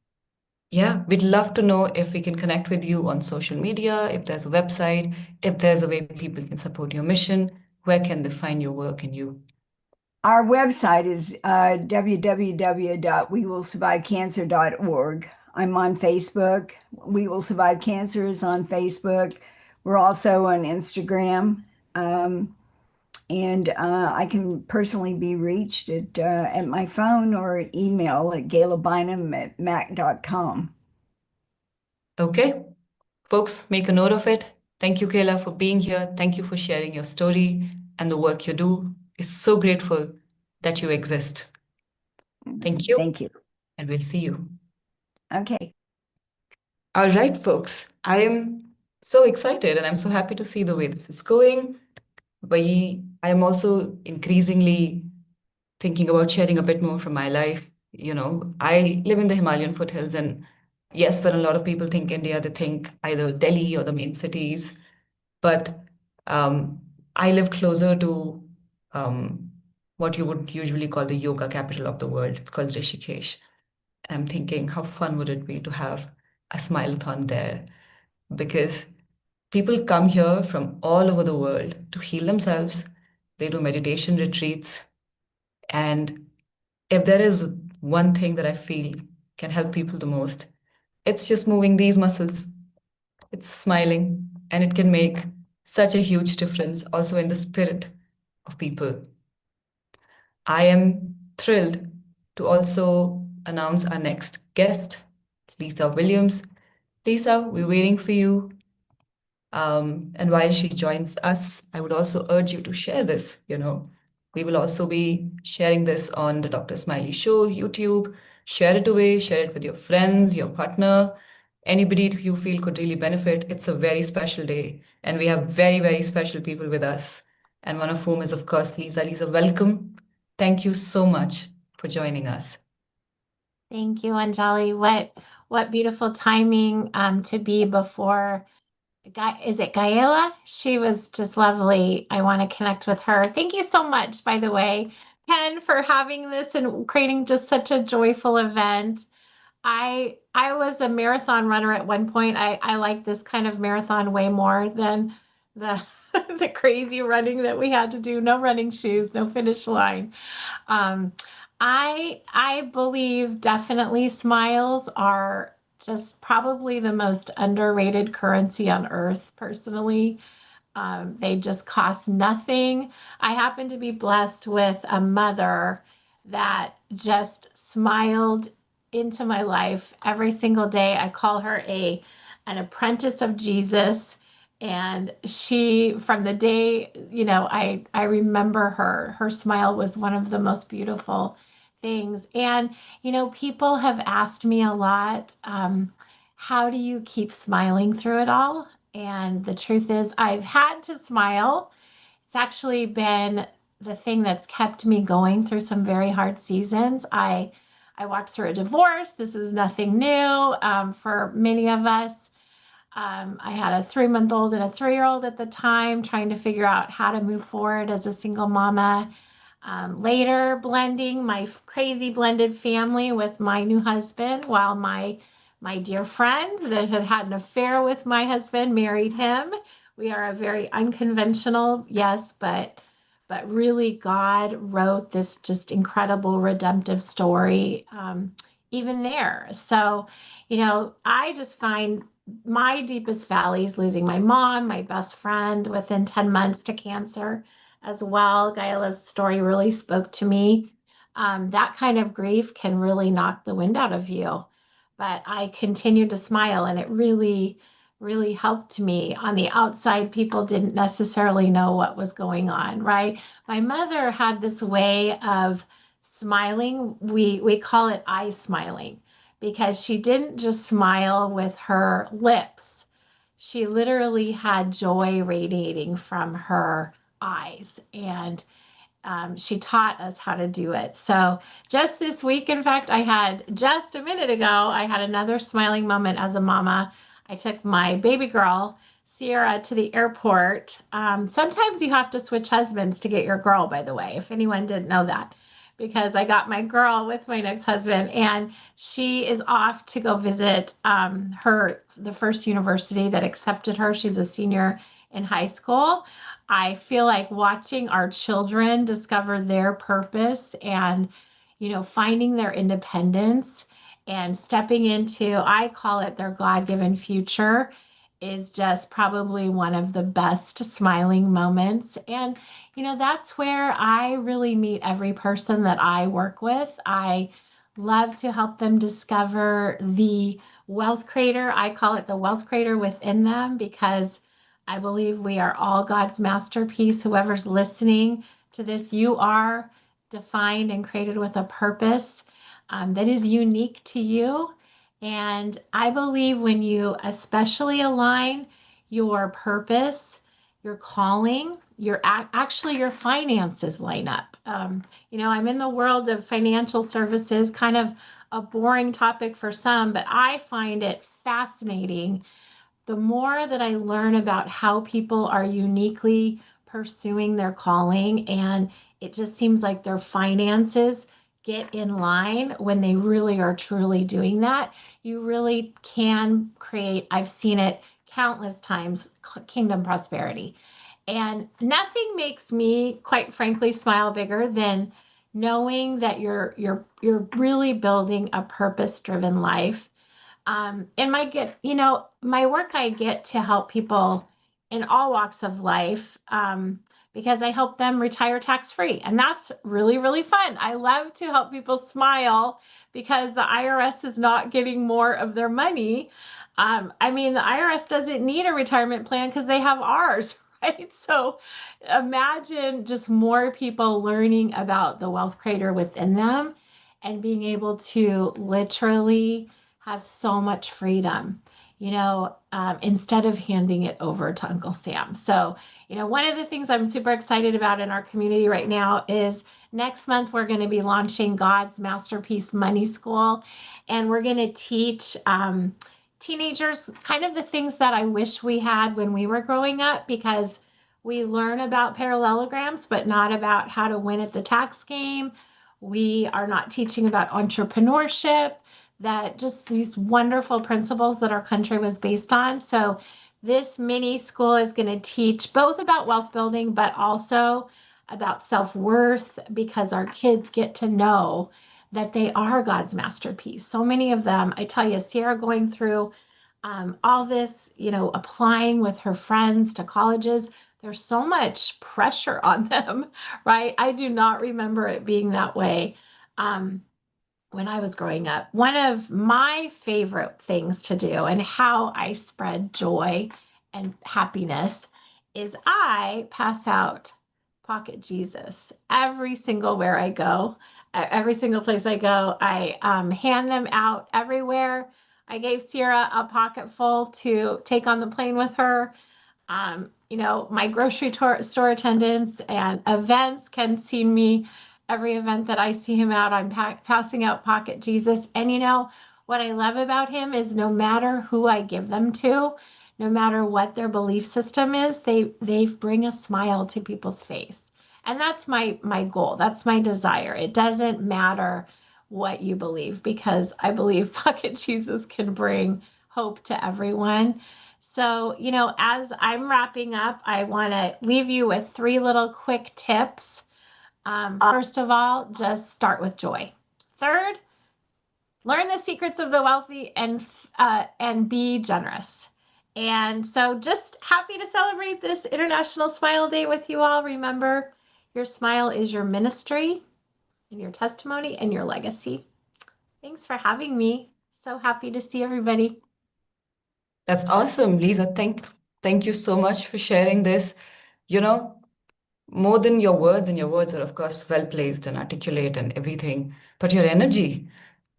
Yeah, we'd love to know if we can connect with you on social media, if there's a website, if there's a way people can support your mission, where can they find your work and you? Our website is www.wewillsurvivecancer.org. I'm on Facebook. We Will Survive Cancer is on Facebook. We're also on Instagram. And I can personally be reached at my phone or email at gailabynum@mac.com. Okay, folks, make a note of it. Thank you, Kayla, for being here. Thank you for sharing your story and the work you do. We're so grateful that you exist. Thank you. Thank you. And we'll see you. Okay. All right, folks. I am so excited and I'm so happy to see the way this is going. I am also increasingly thinking about sharing a bit more from my life. You know, I live in the Himalayan foothills, and yes, when a lot of people think India, they think either Delhi or the main cities. But I live closer to what you would usually call the yoga capital of the world. It's called Rishikesh. And I'm thinking, how fun would it be to have a Smile-A-Thon there? Because people come here from all over the world to heal themselves. They do meditation retreats. And if there is one thing that I feel can help people the most, it's just moving these muscles. It's smiling, and it can make such a huge difference also in the spirit of people. I am thrilled to also announce our next guest, Lisa Williams. Lisa, we're waiting for you. And while she joins us, I would also urge you to share this. We will also be sharing this on the Dr. Smiley Show, YouTube. Share it away, share it with your friends, your partner, anybody you feel could really benefit. It's a very special day, and we have very, very special people with us, and one of whom is, of course, Lisa. Lisa, welcome. Thank you so much for joining us. Thank you, Anjali. What beautiful timing to be before is it Gaela? She was just lovely. I want to connect with her. Thank you so much, by the way, Ken, for having this and creating just such a joyful event. I was a marathon runner at one point. I like this kind of marathon way more than the the crazy running that we had to do. No running shoes, no finish line. Um, I believe definitely smiles are just probably the most underrated currency on earth, personally. They just cost nothing. I happen to be blessed with a mother that just smiled into my life every single day. I call her an apprentice of Jesus. And she, from the day, I remember her smile was one of the most beautiful things. And, people have asked me a lot, how do you keep smiling through it all? And the truth is, I've had to smile. It's actually been the thing that's kept me going through some very hard seasons. I walked through a divorce. This is nothing new for many of us. I had a 3-month-old and a 3-year-old at the time, trying to figure out how to move forward as a single mama. Later, blending my crazy blended family with my new husband, while my dear friend that had had an affair with my husband married him. We are a very unconventional, yes, but really God wrote this just incredible redemptive story, even there. So, I just find my deepest valleys losing my mom, my best friend within 10 months to cancer as well. Gaila's story really spoke to me. That kind of grief can really knock the wind out of you. But I continued to smile, and it really, really helped me. On the outside, people didn't necessarily know what was going on, right? My mother had this way of smiling. We call it eye smiling, because she didn't just smile with her lips. She literally had joy radiating from her eyes, and she taught us how to do it. So just this week, in fact, I had just a minute ago, I had another smiling moment as a mama. I took my baby girl, Sierra, to the airport. Sometimes you have to switch husbands to get your girl, by the way, if anyone didn't know that. because I got my girl with my next husband, and she is off to go visit the first university that accepted her. She's a senior in high school. I feel like watching our children discover their purpose and, finding their independence and stepping into, I call it their God-given future, is just probably one of the best smiling moments. And, that's where I really meet every person that I work with. I love to help them discover the wealth creator. I call it the wealth creator within them, because I believe we are all God's masterpiece. Whoever's listening to this, you are defined and created with a purpose that is unique to you. And I believe when you especially align your purpose, your calling, actually your finances line up. I'm in the world of financial services, kind of a boring topic for some, but I find it fascinating the more that I learn about how people are uniquely pursuing their calling, and it just seems like their finances get in line when they really are truly doing that, you really can create, I've seen it countless times, kingdom prosperity. And nothing makes me, quite frankly, smile bigger than knowing that you're really building a purpose-driven life. And my work, I get to help people in all walks of life, because I help them retire tax free. And that's really, really fun. I love to help people smile because the IRS is not getting more of their money. The IRS doesn't need a retirement plan because they have ours, right? So imagine just more people learning about the wealth creator within them and being able to literally have so much freedom, instead of handing it over to Uncle Sam. So, one of the things I'm super excited about in our community right now is next month we're going to be launching God's Masterpiece Money School, and we're going to teach teenagers kind of the things that I wish we had when we were growing up, because we learn about parallelograms, but not about how to win at the tax game. We are not teaching about entrepreneurship, that just these wonderful principles that our country was based on. So this mini school is going to teach both about wealth building, but also about self-worth, because our kids get to know that they are God's masterpiece. So many of them, I tell you, Sierra going through all this, applying with her friends to colleges, there's so much pressure on them, right? I do not remember it being that way. When I was growing up, one of my favorite things to do and how I spread joy and happiness is I pass out Pocket Jesus every single where I go, every single place I go. I hand them out everywhere. I gave Sierra a pocket full to take on the plane with her. My grocery store attendants and events can see me. Every event that I see him out, I'm passing out Pocket Jesus. And what I love about him is no matter who I give them to, no matter what their belief system is, they bring a smile to people's face. And that's my goal. That's my desire. It doesn't matter what you believe, because I believe Pocket Jesus can bring hope to everyone. So, as I'm wrapping up, I want to leave you with 3 little quick tips. First of all, just start with joy. Third, learn the secrets of the wealthy and be generous. And so just happy to celebrate this International Smile Day with you all. Remember, your smile is your ministry and your testimony and your legacy. Thanks for having me. So happy to see everybody. That's awesome, Lisa. Thank you so much for sharing this. You know, more than your words, and your words are, of course, well placed and articulate and everything, but your energy,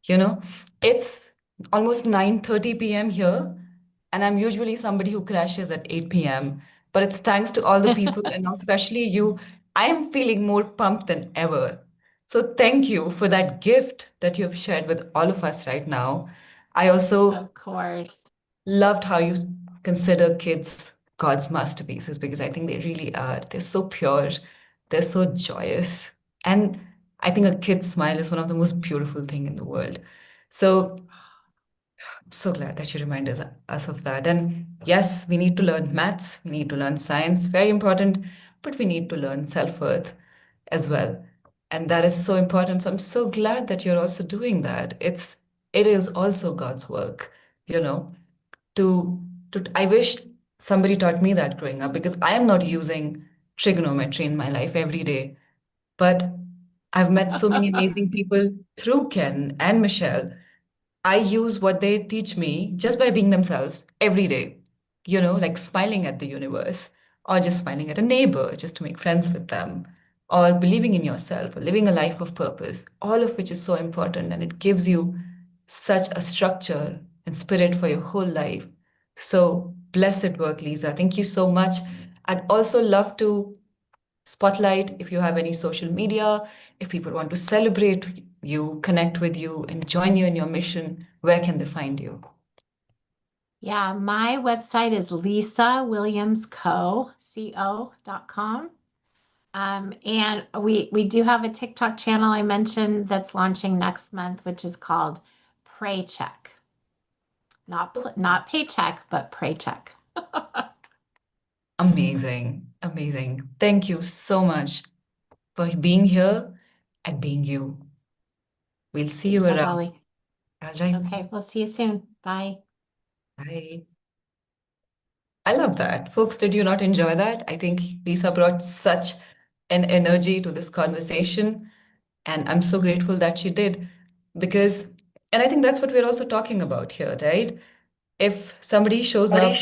you know, it's almost 9:30 p.m. here, and I'm usually somebody who crashes at 8 p.m. But it's thanks to all the people, and now especially you, I am feeling more pumped than ever. So thank you for that gift that you've shared with all of us right now. I also Of course. loved how you consider kids God's masterpieces, because I think they really are. They're so pure, they're so joyous. And I think a kid's smile is one of the most beautiful thing in the world. So so glad that you remind us of that. And yes, we need to learn maths, we need to learn science, very important, but we need to learn self-worth as well. And that is so important. So I'm so glad that you're also doing that. It is also God's work, you know, to I wish somebody taught me that growing up because I am not using trigonometry in my life every day. But I've met so many amazing people through Ken and Michelle. I use what they teach me just by being themselves every day, like smiling at the universe or just smiling at a neighbor just to make friends with them or believing in yourself or living a life of purpose, all of which is so important and it gives you such a structure and spirit for your whole life. So blessed work, Lisa. Thank you so much. I'd also love to spotlight if you have any social media, if people want to celebrate you, connect with you, and join you in your mission, where can they find you? Yeah, my website is lisawilliamsco.com. And we do have a TikTok channel I mentioned that's launching next month, which is called Pray Check. Not paycheck, but pray check. Amazing. Amazing. Thank you so much for being here and being you. We'll see you Thanks, around. Anjali. All right. Okay, we'll see you soon. Bye. Bye. I love that. Folks, did you not enjoy that? I think Lisa brought such an energy to this conversation, and I'm so grateful that she did because, and I think that's what we're also talking about here, right? If somebody shows up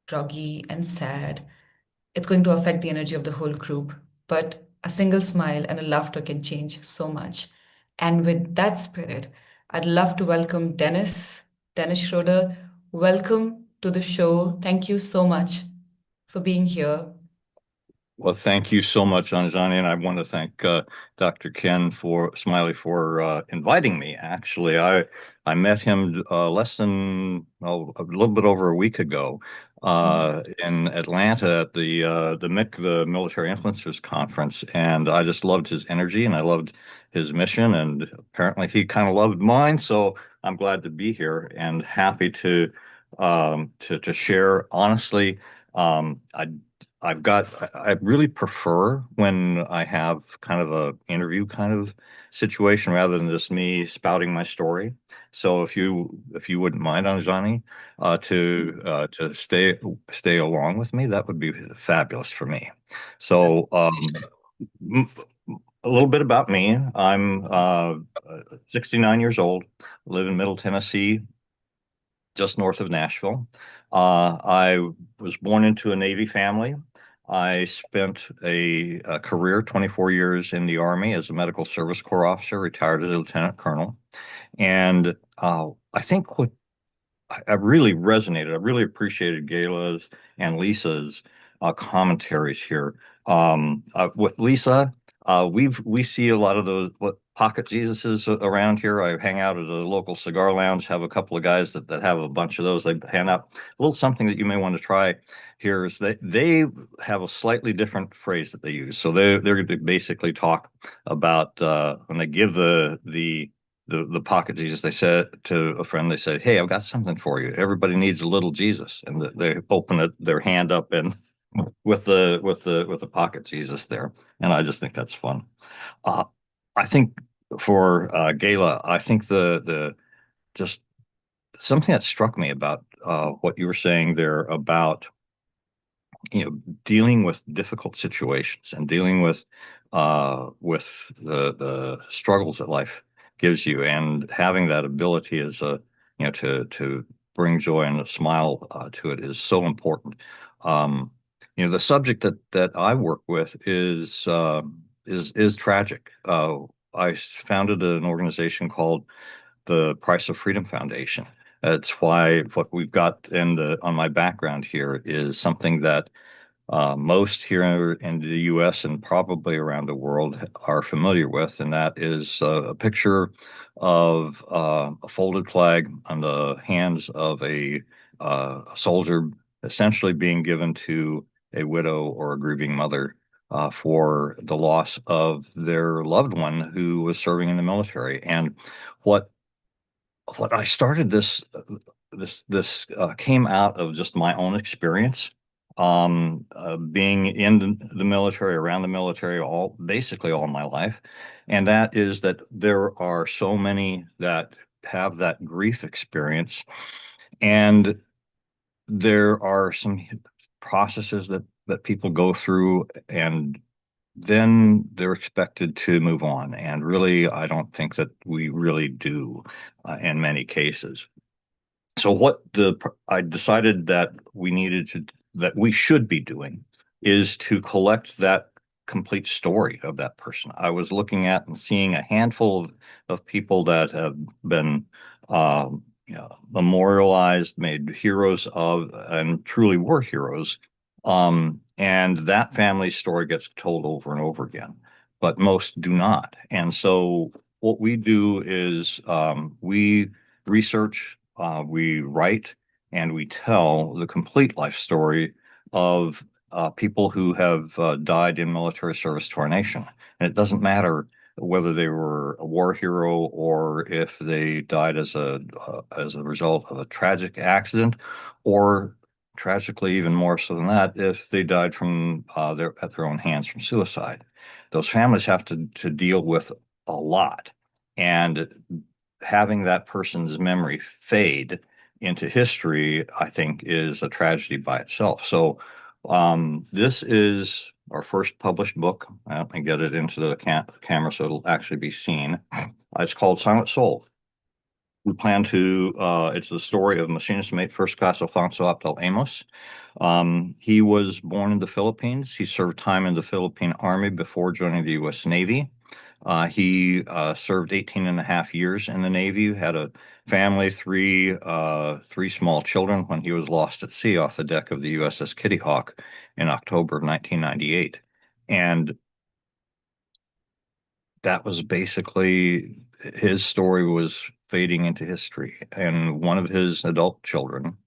groggy and sad, it's going to affect the energy of the whole group. But a single smile and a laughter can change so much. And with that spirit, I'd love to welcome Dennis Schroeder. Welcome to the show. Thank you so much for being here. Well, thank you so much, Anjani, and I want to thank Dr. Ken for Smiley for inviting me. Actually, I met him less than a little bit over a week ago in Atlanta at the MIC, the Military Influencers Conference, and I just loved his energy and I loved his mission, and apparently he kind of loved mine. So I'm glad to be here and happy to share. Honestly, I really prefer when I have kind of a interview kind of situation rather than just me spouting my story. So if you wouldn't mind, Anjani, to stay along with me, that would be fabulous for me. So m- a little bit about me. I'm 69 years old, live in Middle Tennessee, just north of Nashville. I was born into a Navy family. I spent a career, 24 years in the Army as a medical service corps officer, retired as a lieutenant colonel. And I think what I really resonated, I really appreciated Gayla's and Lisa's commentaries here. With Lisa, we see a lot of those pocket Jesuses around here. I hang out at a local cigar lounge, have a couple of guys that have a bunch of those. They hand out a little something that you may want to try here is they have a slightly different phrase that they use. So they're going to basically talk about when they give the pocket Jesus, they said to a friend, they said, "Hey, I've got something for you. Everybody needs a little Jesus," and they open their hand up and with the pocket Jesus there, and I just think that's fun. Uh, I think for Gala, I think the just something that struck me about what you were saying there about dealing with difficult situations and dealing with the struggles that life gives you and having that ability as a to bring joy and a smile to it is so important. um the subject that I work with is tragic. I founded an organization called the Price of Freedom Foundation. That's why what we've got on my background here is something that most here in the US and probably around the world are familiar with, and that is a picture of a folded flag on the hands of a soldier, essentially being given to a widow or a grieving mother for the loss of their loved one who was serving in the military. And what I started this came out of just my own experience, being in the military, around the military, basically all my life. And that is that there are so many that have that grief experience, and there are some processes that people go through, and then they're expected to move on. And really, I don't think that we really do in many cases. So I decided that that we should be doing is to collect that complete story of that person. I was looking at and seeing a handful of people that have been memorialized, made heroes of, and truly were heroes. And that family story gets told over and over again, but most do not. And so what we do is we research, we write, and we tell the complete life story of people who have died in military service to our nation. And it doesn't matter whether they were a war hero or if they died as a result of a tragic accident, or tragically, even more so than that, if they died from at their own hands from suicide. Those families have to deal with a lot. And having that person's memory fade into history, I think, is a tragedy by itself. So this is our first published book. Let me get it into the camera so it'll actually be seen. It's called Silent Soul. We plan to, it's the story of Machinist Mate First Class Alfonso Abdel Amos. He was born in the Philippines. He served time in the Philippine Army before joining the U.S. Navy. He served 18 and a half years in the Navy, had a family, three small children when he was lost at sea off the deck of the USS Kitty Hawk in October of 1998. And that was basically, his story was fading into history. And one of his adult children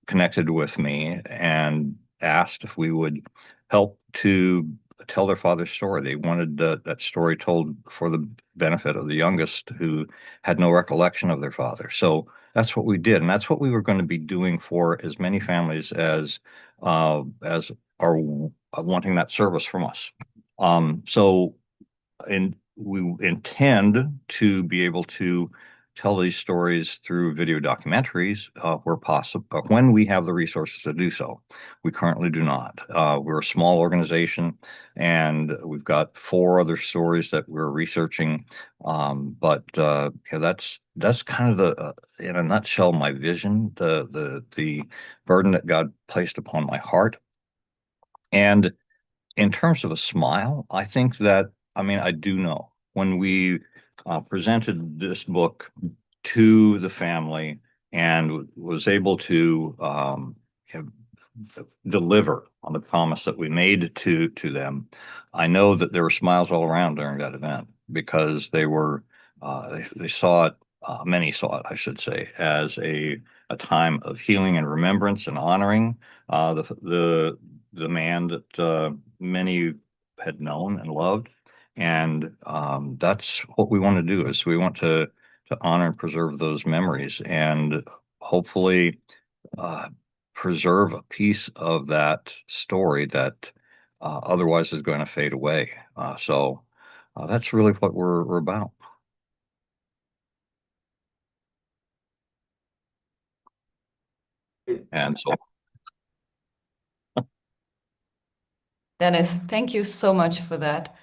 connected with me and asked if we would help to tell their father's story. They wanted that story told for the benefit of the youngest, who had no recollection of their father. So that's what we did. And that's what we were going to be doing for as many families as are wanting that service from us. And we intend to be able to tell these stories through video documentaries where possible, when we have the resources to do so. We currently do not. We're a small organization, and we've got 4 other stories that we're researching. But that's kind of the, in a nutshell, my vision, the burden that God placed upon my heart. And in terms of a smile, I think that, I do know when we presented this book to the family and was able to deliver on the promise that we made to them, I know that there were smiles all around during that event, because they were they saw it, many saw it, I should say, as a time of healing and remembrance and honoring the man that many had known and loved. And that's what we want to do, is we want to honor and preserve those memories, and hopefully preserve a piece of that story that otherwise is going to fade away. So that's really what we're about. And so, Dennis, thank you so much for that.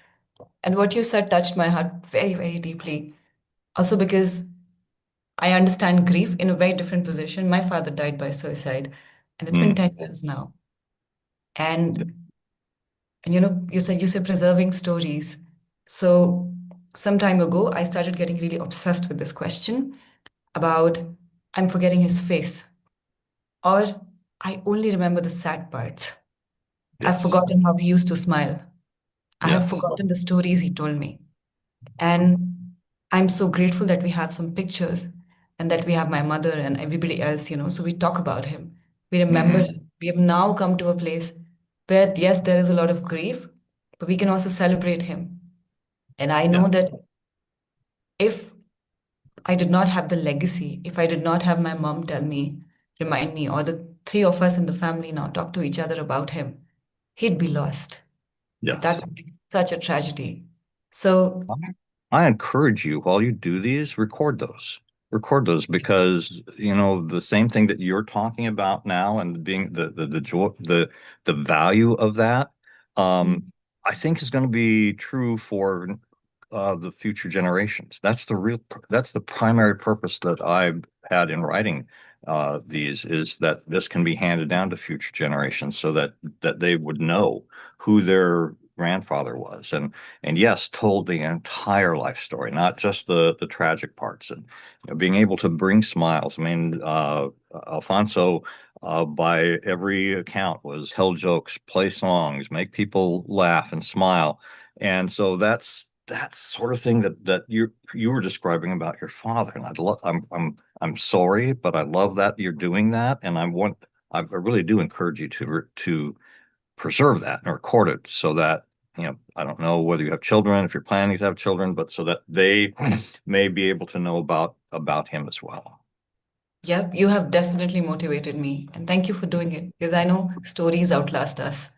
And what you said touched my heart very, very deeply. Also, because I understand grief in a very different position. My father died by suicide, and it's been 10 years now. And you said preserving stories. So some time ago, I started getting really obsessed with this question about, I'm forgetting his face, or I only remember the sad parts. I've forgotten how he used to smile. I have forgotten the stories he told me. And I'm so grateful that we have some pictures, and that we have my mother and everybody else, so we talk about him. We remember him. We have now come to a place where yes, there is a lot of grief, but we can also celebrate him. And I know Yeah. that if I did not have the legacy, if I did not have my mom tell me, remind me, or the three of us in the family now talk to each other about him, he'd be lost. That Yes. would be such a tragedy. So, I encourage you while you do these, record those. Record those because the same thing that you're talking about now and being the joy, the value of that, I think is going to be true for the future generations. That's the primary purpose that I've had in writing these, is that this can be handed down to future generations so that they would know who their grandfather was, and yes, told the entire life story, not just the tragic parts, and being able to bring smiles. I mean, Alfonso, by every account, was tell jokes, play songs, make people laugh and smile, and so that's sort of thing that you were describing about your father, and I'm sorry, but I love that you're doing that, and I really do encourage you to preserve that and record it so that, I don't know whether you have children, if you're planning to have children, but so that they may be able to know about him as well. yeah, you have definitely motivated me. And thank you for doing it because I know stories outlast us.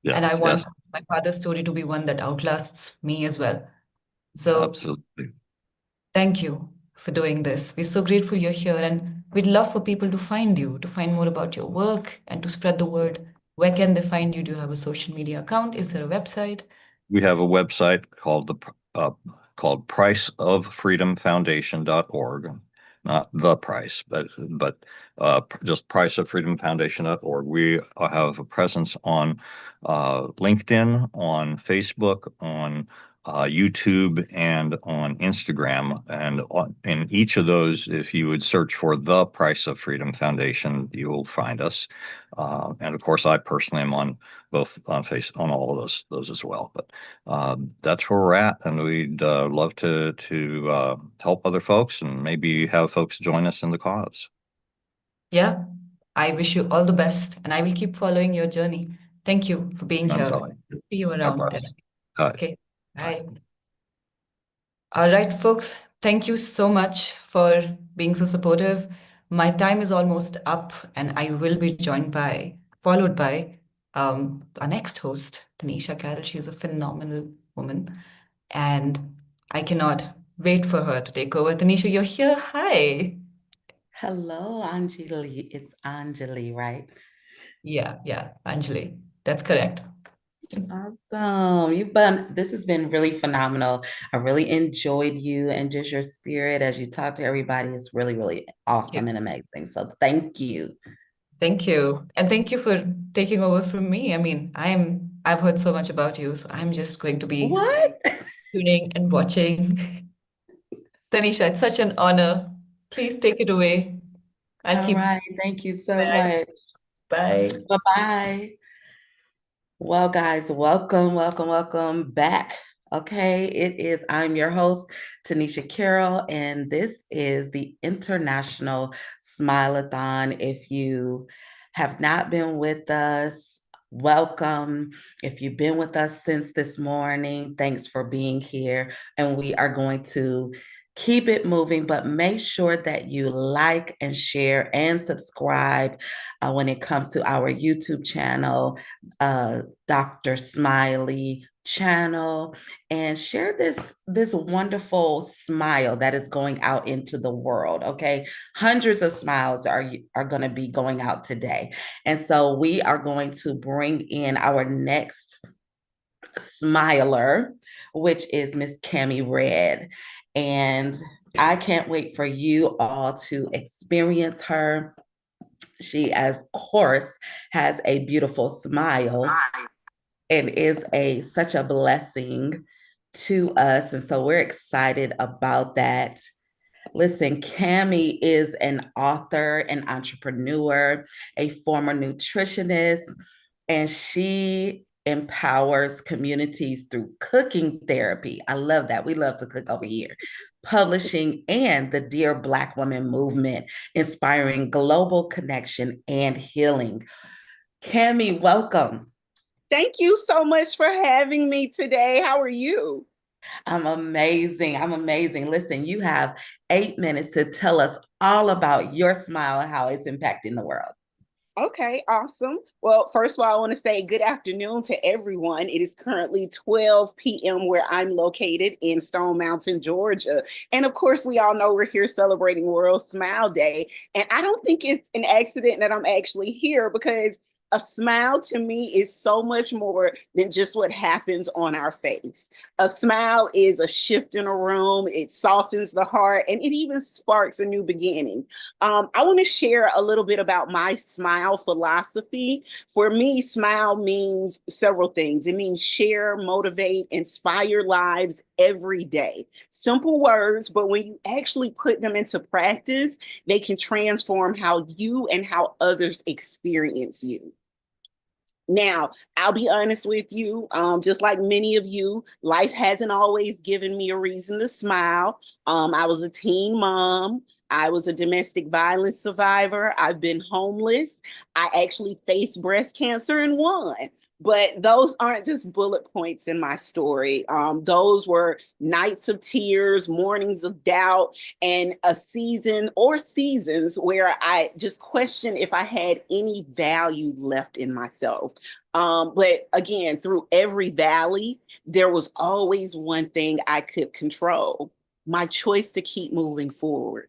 And I Yes, want yes, my father's story to be one that outlasts me as well. So absolutely. thank you for doing this. We're so grateful you're here, and we'd love for people to find you, to find more about your work, and to spread the word. Where can they find you? Do you have a social media account? Is there a website? We have a website called priceoffreedomfoundation.org, not the price, but just priceoffreedomfoundation.org. We have a presence on LinkedIn, on Facebook, on YouTube, and on Instagram. And in each of those, if you would search for the Price of Freedom Foundation, you will find us. And of course, I personally am on both on all of those as well. But that's where we're at, and we'd love to help other folks and maybe have folks join us in the cause. Yeah, I wish you all the best, and I will keep following your journey. Thank you for being I'm here. sorry. See you God around. bless. All right. Okay, bye. All right, folks, thank you so much for being so supportive. My time is almost up, and I will be followed by our next host, Tanisha Carroll. She's a phenomenal woman, and I cannot wait for her to take over. Tanisha, you're here. Hi. Hello, Anjali. It's Anjali, right? Yeah, Anjali. That's correct. Awesome. This has been really phenomenal. I really enjoyed you and just your spirit as you talk to everybody. It's really, really awesome and amazing. So thank you. Thank you. And thank you for taking over from me. I mean, I've heard so much about you, so I'm just going to be tuning and watching. Tanisha, it's such an honor. Please take it away. All right. Thank you so much. Bye. Bye-bye. Well, guys, welcome back. Okay, I'm your host, Tanisha Carroll, and this is the International Smile-A-Thon. If you have not been with us, welcome. If you've been with us since this morning, thanks for being here. And we are going to keep it moving, but make sure that you like and share and subscribe when it comes to our YouTube channel, Dr. Smiley channel, and share this wonderful smile that is going out into the world. Okay, hundreds of smiles are going to be going out today, and so we are going to bring in our next smiler, which is Miss Cami Red, and I can't wait for you all to experience her. She, of course, has a beautiful smile and is such a blessing to us. And so we're excited about that. Listen, Cami is an author, an entrepreneur, a former nutritionist, and she empowers communities through cooking therapy. I love that. We love to cook over here. Publishing and the Dear Black Woman movement, inspiring global connection and healing. Cami, welcome. Thank you so much for having me today. How are you? I'm amazing. I'm amazing. Listen, you have 8 minutes to tell us all about your smile and how it's impacting the world. Okay, awesome. Well, first of all, I want to say good afternoon to everyone. It is currently 12 p.m. where I'm located in Stone Mountain, Georgia. And of course, we all know we're here celebrating World Smile Day. And I don't think it's an accident that I'm actually here because a smile to me is so much more than just what happens on our face. A smile is a shift in a room, it softens the heart, and it even sparks a new beginning. I want to share a little bit about my smile philosophy. For me, smile means several things. It means share, motivate, inspire lives every day. Simple words, but when you actually put them into practice, they can transform how you and how others experience you. Now, I'll be honest with you, just like many of you, life hasn't always given me a reason to smile. I was a teen mom. I was a domestic violence survivor. I've been homeless. I actually faced breast cancer and won. But those aren't just bullet points in my story. Those were nights of tears, mornings of doubt, and a season or seasons where I just questioned if I had any value left in myself. But again, through every valley, there was always one thing I could control: my choice to keep moving forward.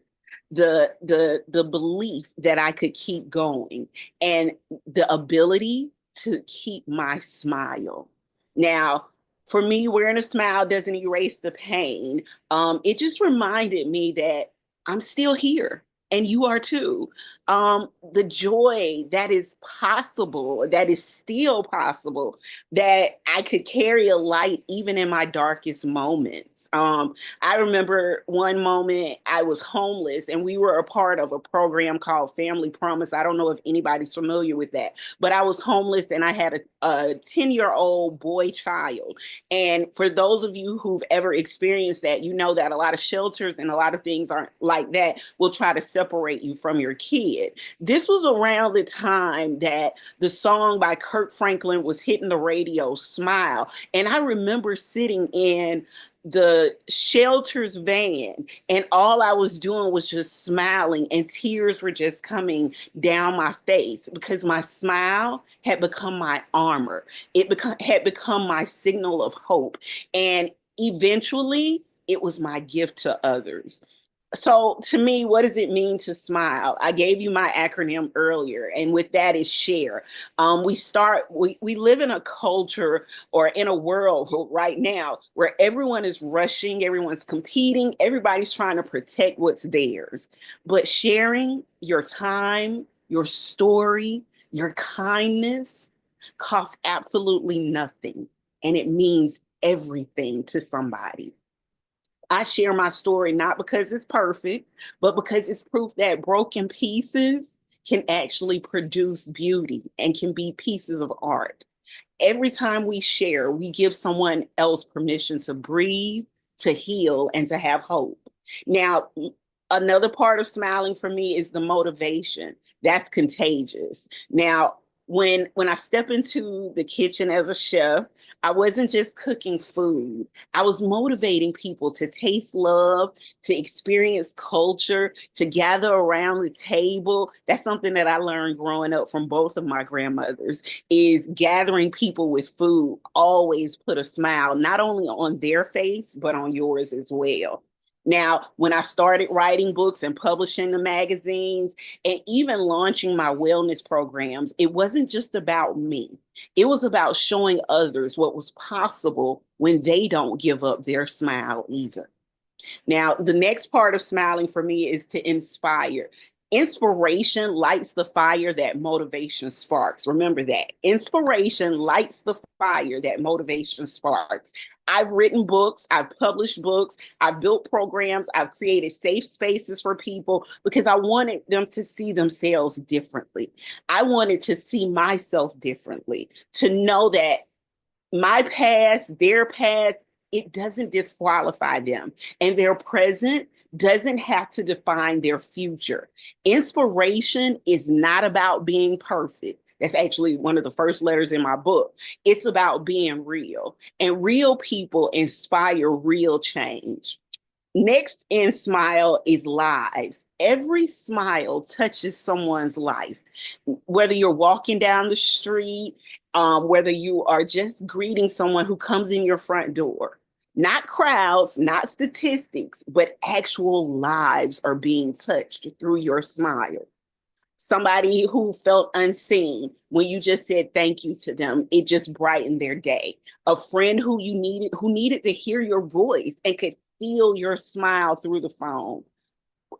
The belief that I could keep going and the ability to keep my smile. Now, for me, wearing a smile doesn't erase the pain. It just reminded me that I'm still here and you are too. The joy that is possible, that is still possible, that I could carry a light even in my darkest moments. I remember one moment I was homeless and we were a part of a program called Family Promise. I don't know if anybody's familiar with that, but I was homeless and I had a 10-year-old boy child. And for those of you who've ever experienced that, you know that a lot of shelters and a lot of things aren't like that will try to separate you from your kid. This was around the time that the song by Kirk Franklin was hitting the radio, Smile. And I remember sitting in the shelter's van and all I was doing was just smiling and tears were just coming down my face because my smile had become my armor. Had become my signal of hope. And eventually it was my gift to others. So to me, what does it mean to smile? I gave you my acronym earlier, and with that is share. We live in a culture or in a world right now where everyone is rushing, everyone's competing, everybody's trying to protect what's theirs. But sharing your time, your story, your kindness costs absolutely nothing, and it means everything to somebody. I share my story not because it's perfect, but because it's proof that broken pieces can actually produce beauty and can be pieces of art. Every time we share, we give someone else permission to breathe, to heal, and to have hope. Now, another part of smiling for me is the motivation. That's contagious. Now, when I step into the kitchen as a chef, I wasn't just cooking food. I was motivating people to taste love, to experience culture, to gather around the table. That's something that I learned growing up from both of my grandmothers, is gathering people with food always put a smile, not only on their face, but on yours as well. Now, when I started writing books and publishing the magazines and even launching my wellness programs, it wasn't just about me. It was about showing others what was possible when they don't give up their smile either. Now, the next part of smiling for me is to inspire. Inspiration lights the fire that motivation sparks. Remember that. Inspiration lights the fire that motivation sparks. I've written books, I've published books, I've built programs, I've created safe spaces for people because I wanted them to see themselves differently. I wanted to see myself differently, to know that my past, their past, it doesn't disqualify them. And their present doesn't have to define their future. Inspiration is not about being perfect. That's actually one of the first letters in my book. It's about being real, and real people inspire real change. Next in Smile is lives. Every smile touches someone's life. Whether you're walking down the street, whether you are just greeting someone who comes in your front door. Not crowds, not statistics, but actual lives are being touched through your smile. Somebody who felt unseen when you just said thank you to them, it just brightened their day. A friend who needed to hear your voice and could feel your smile through the phone.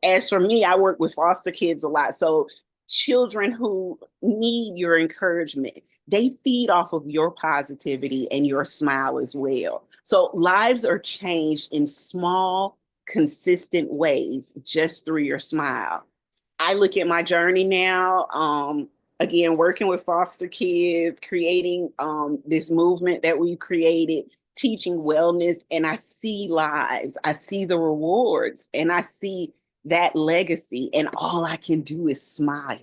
As for me, I work with foster kids a lot. So children who need your encouragement, they feed off of your positivity and your smile as well. So lives are changed in small, consistent ways just through your smile. I look at my journey now, again, working with foster kids, creating this movement that we created, teaching wellness, and I see lives, I see the rewards, and I see that legacy, and all I can do is smile.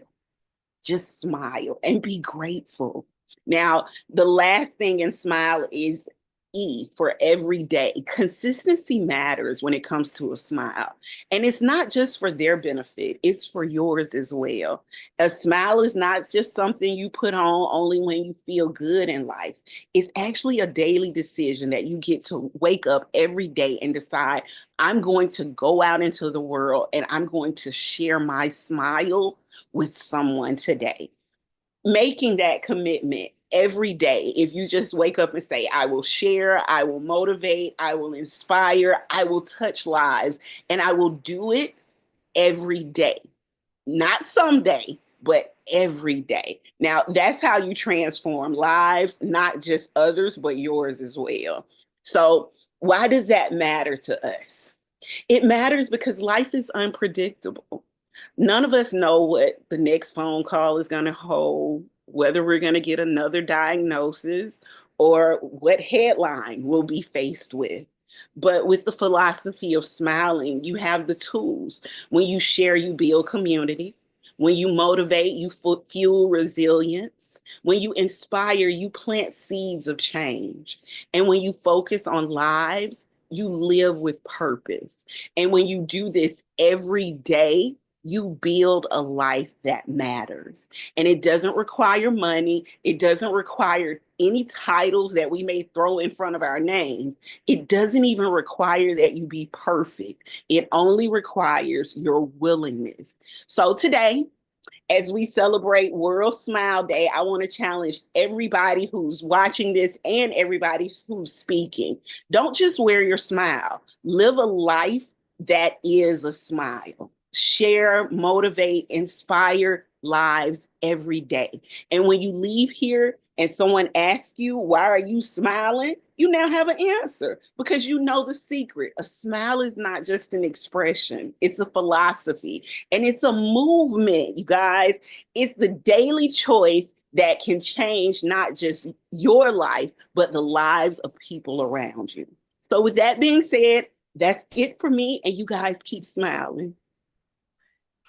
Just smile and be grateful. Now, the last thing in Smile is E for every day. Consistency matters when it comes to a smile. And it's not just for their benefit, it's for yours as well. A smile is not just something you put on only when you feel good in life. It's actually a daily decision that you get to wake up every day and decide, I'm going to go out into the world and I'm going to share my smile with someone today. Making that commitment every day, if you just wake up and say, I will share, I will motivate, I will inspire, I will touch lives, and I will do it every day. Not someday, but every day. Now, that's how you transform lives, not just others, but yours as well. So, why does that matter to us? It matters because life is unpredictable. None of us know what the next phone call is going to hold, whether we're going to get another diagnosis, or what headline we'll be faced with. But with the philosophy of smiling, you have the tools. When you share, you build community. When you motivate, you fuel resilience. When you inspire, you plant seeds of change. And when you focus on lives, you live with purpose. And when you do this every day, you build a life that matters. And it doesn't require money. It doesn't require any titles that we may throw in front of our names. It doesn't even require that you be perfect. It only requires your willingness. So today, as we celebrate World Smile Day, I want to challenge everybody who's watching this and everybody who's speaking. Don't just wear your smile. Live a life that is a smile. Share, motivate, inspire lives every day. And when you leave here and someone asks you, why are you smiling? You now have an answer because you know the secret. A smile is not just an expression, it's a philosophy and it's a movement, you guys. It's the daily choice that can change not just your life, but the lives of people around you. So, with that being said, that's it for me. And you guys keep smiling.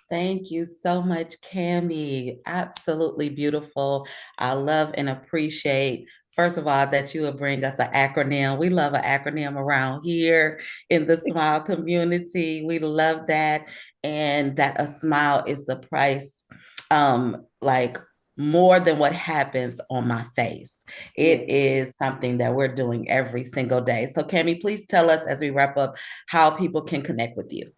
Thank you so much, Cami. Absolutely beautiful. I love and appreciate, first of all, that you will bring us an acronym. We love an acronym around here in the Smile community. We love that. And that a smile is the price, like more than what happens on my face. It is something that we're doing every single day. So, Cami, please tell us as we wrap up how people can connect with you.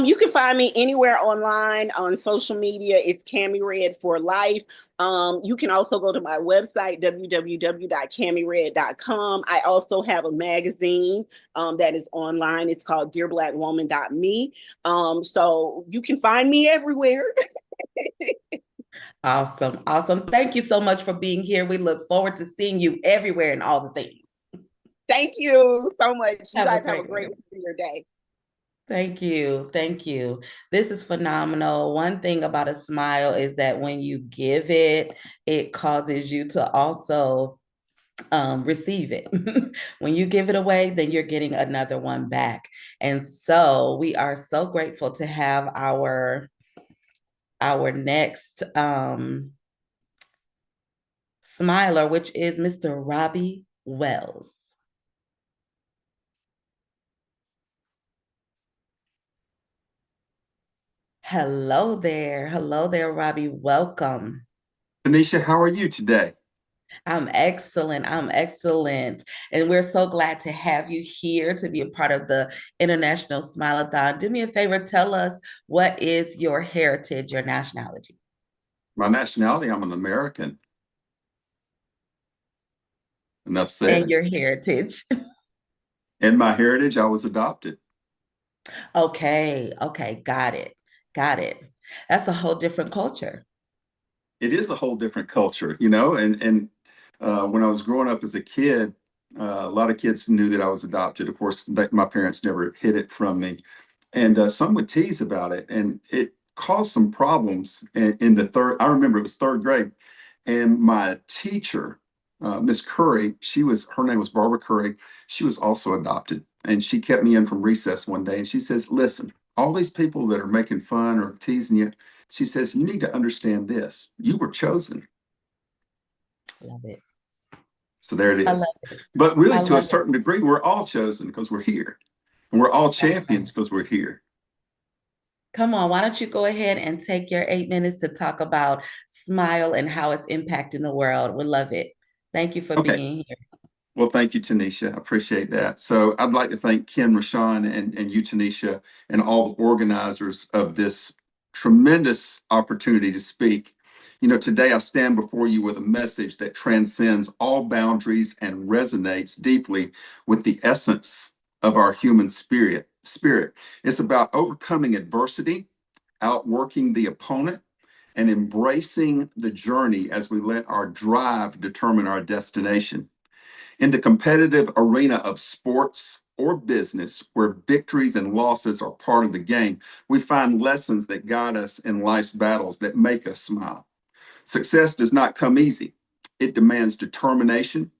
You can find me anywhere online on social media. It's Cami Red for Life. You can also go to my website, www.camired.com. I also have a magazine that is online. It's called DearBlackWoman.me. So you can find me everywhere. Awesome. Awesome. Thank you so much for being here. We look forward to seeing you everywhere and all the things. Thank you so much. You guys have a great great rest of your day. Thank you. Thank you. This is phenomenal. One thing about a smile is that when you give it, it causes you to also receive it. When you give it away, then you're getting another one back. And so we are so grateful to have our next Smiler, which is Mr. Robbie Wells. Hello there, Robbie. Welcome. Tanisha, how are you today? I'm excellent. I'm excellent. And we're so glad to have you here to be a part of the International Smile-A-Thon. Do me a favor, tell us, what is your heritage, your nationality? My nationality, I'm an American. Enough said. And your heritage. And my heritage, I was adopted. Okay, got it. That's a whole different culture. It is a whole different culture, and when I was growing up as a kid, a lot of kids knew that I was adopted. Of course, my parents never hid it from me. And some would tease about it, and it caused some problems in the I remember it was third grade, and my teacher, Miss Curry, her name was Barbara Curry. She was also adopted, and she kept me in from recess one day, and she says, "Listen, all these people that are making fun or teasing you," she says, "you need to understand this. You were chosen." Love it. So there it I is. love it. But really, I to a love certain degree, we're all chosen because we're here. And we're all champions because we're here. Come on, why don't you go ahead and take your 8 minutes to talk about Smile and how it's impacting the world? We'd love it. Thank you for Okay. being here. Well, thank you, Tanisha. I appreciate that. So I'd like to thank Ken Rashawn and you, Tanisha, and all the organizers of this tremendous opportunity to speak. Today I stand before you with a message that transcends all boundaries and resonates deeply with the essence of our human spirit. It's about overcoming adversity, outworking the opponent, and embracing the journey as we let our drive determine our destination. In the competitive arena of sports or business, where victories and losses are part of the game, we find lessons that guide us in life's battles that make us smile. Success does not come easy. It demands determination,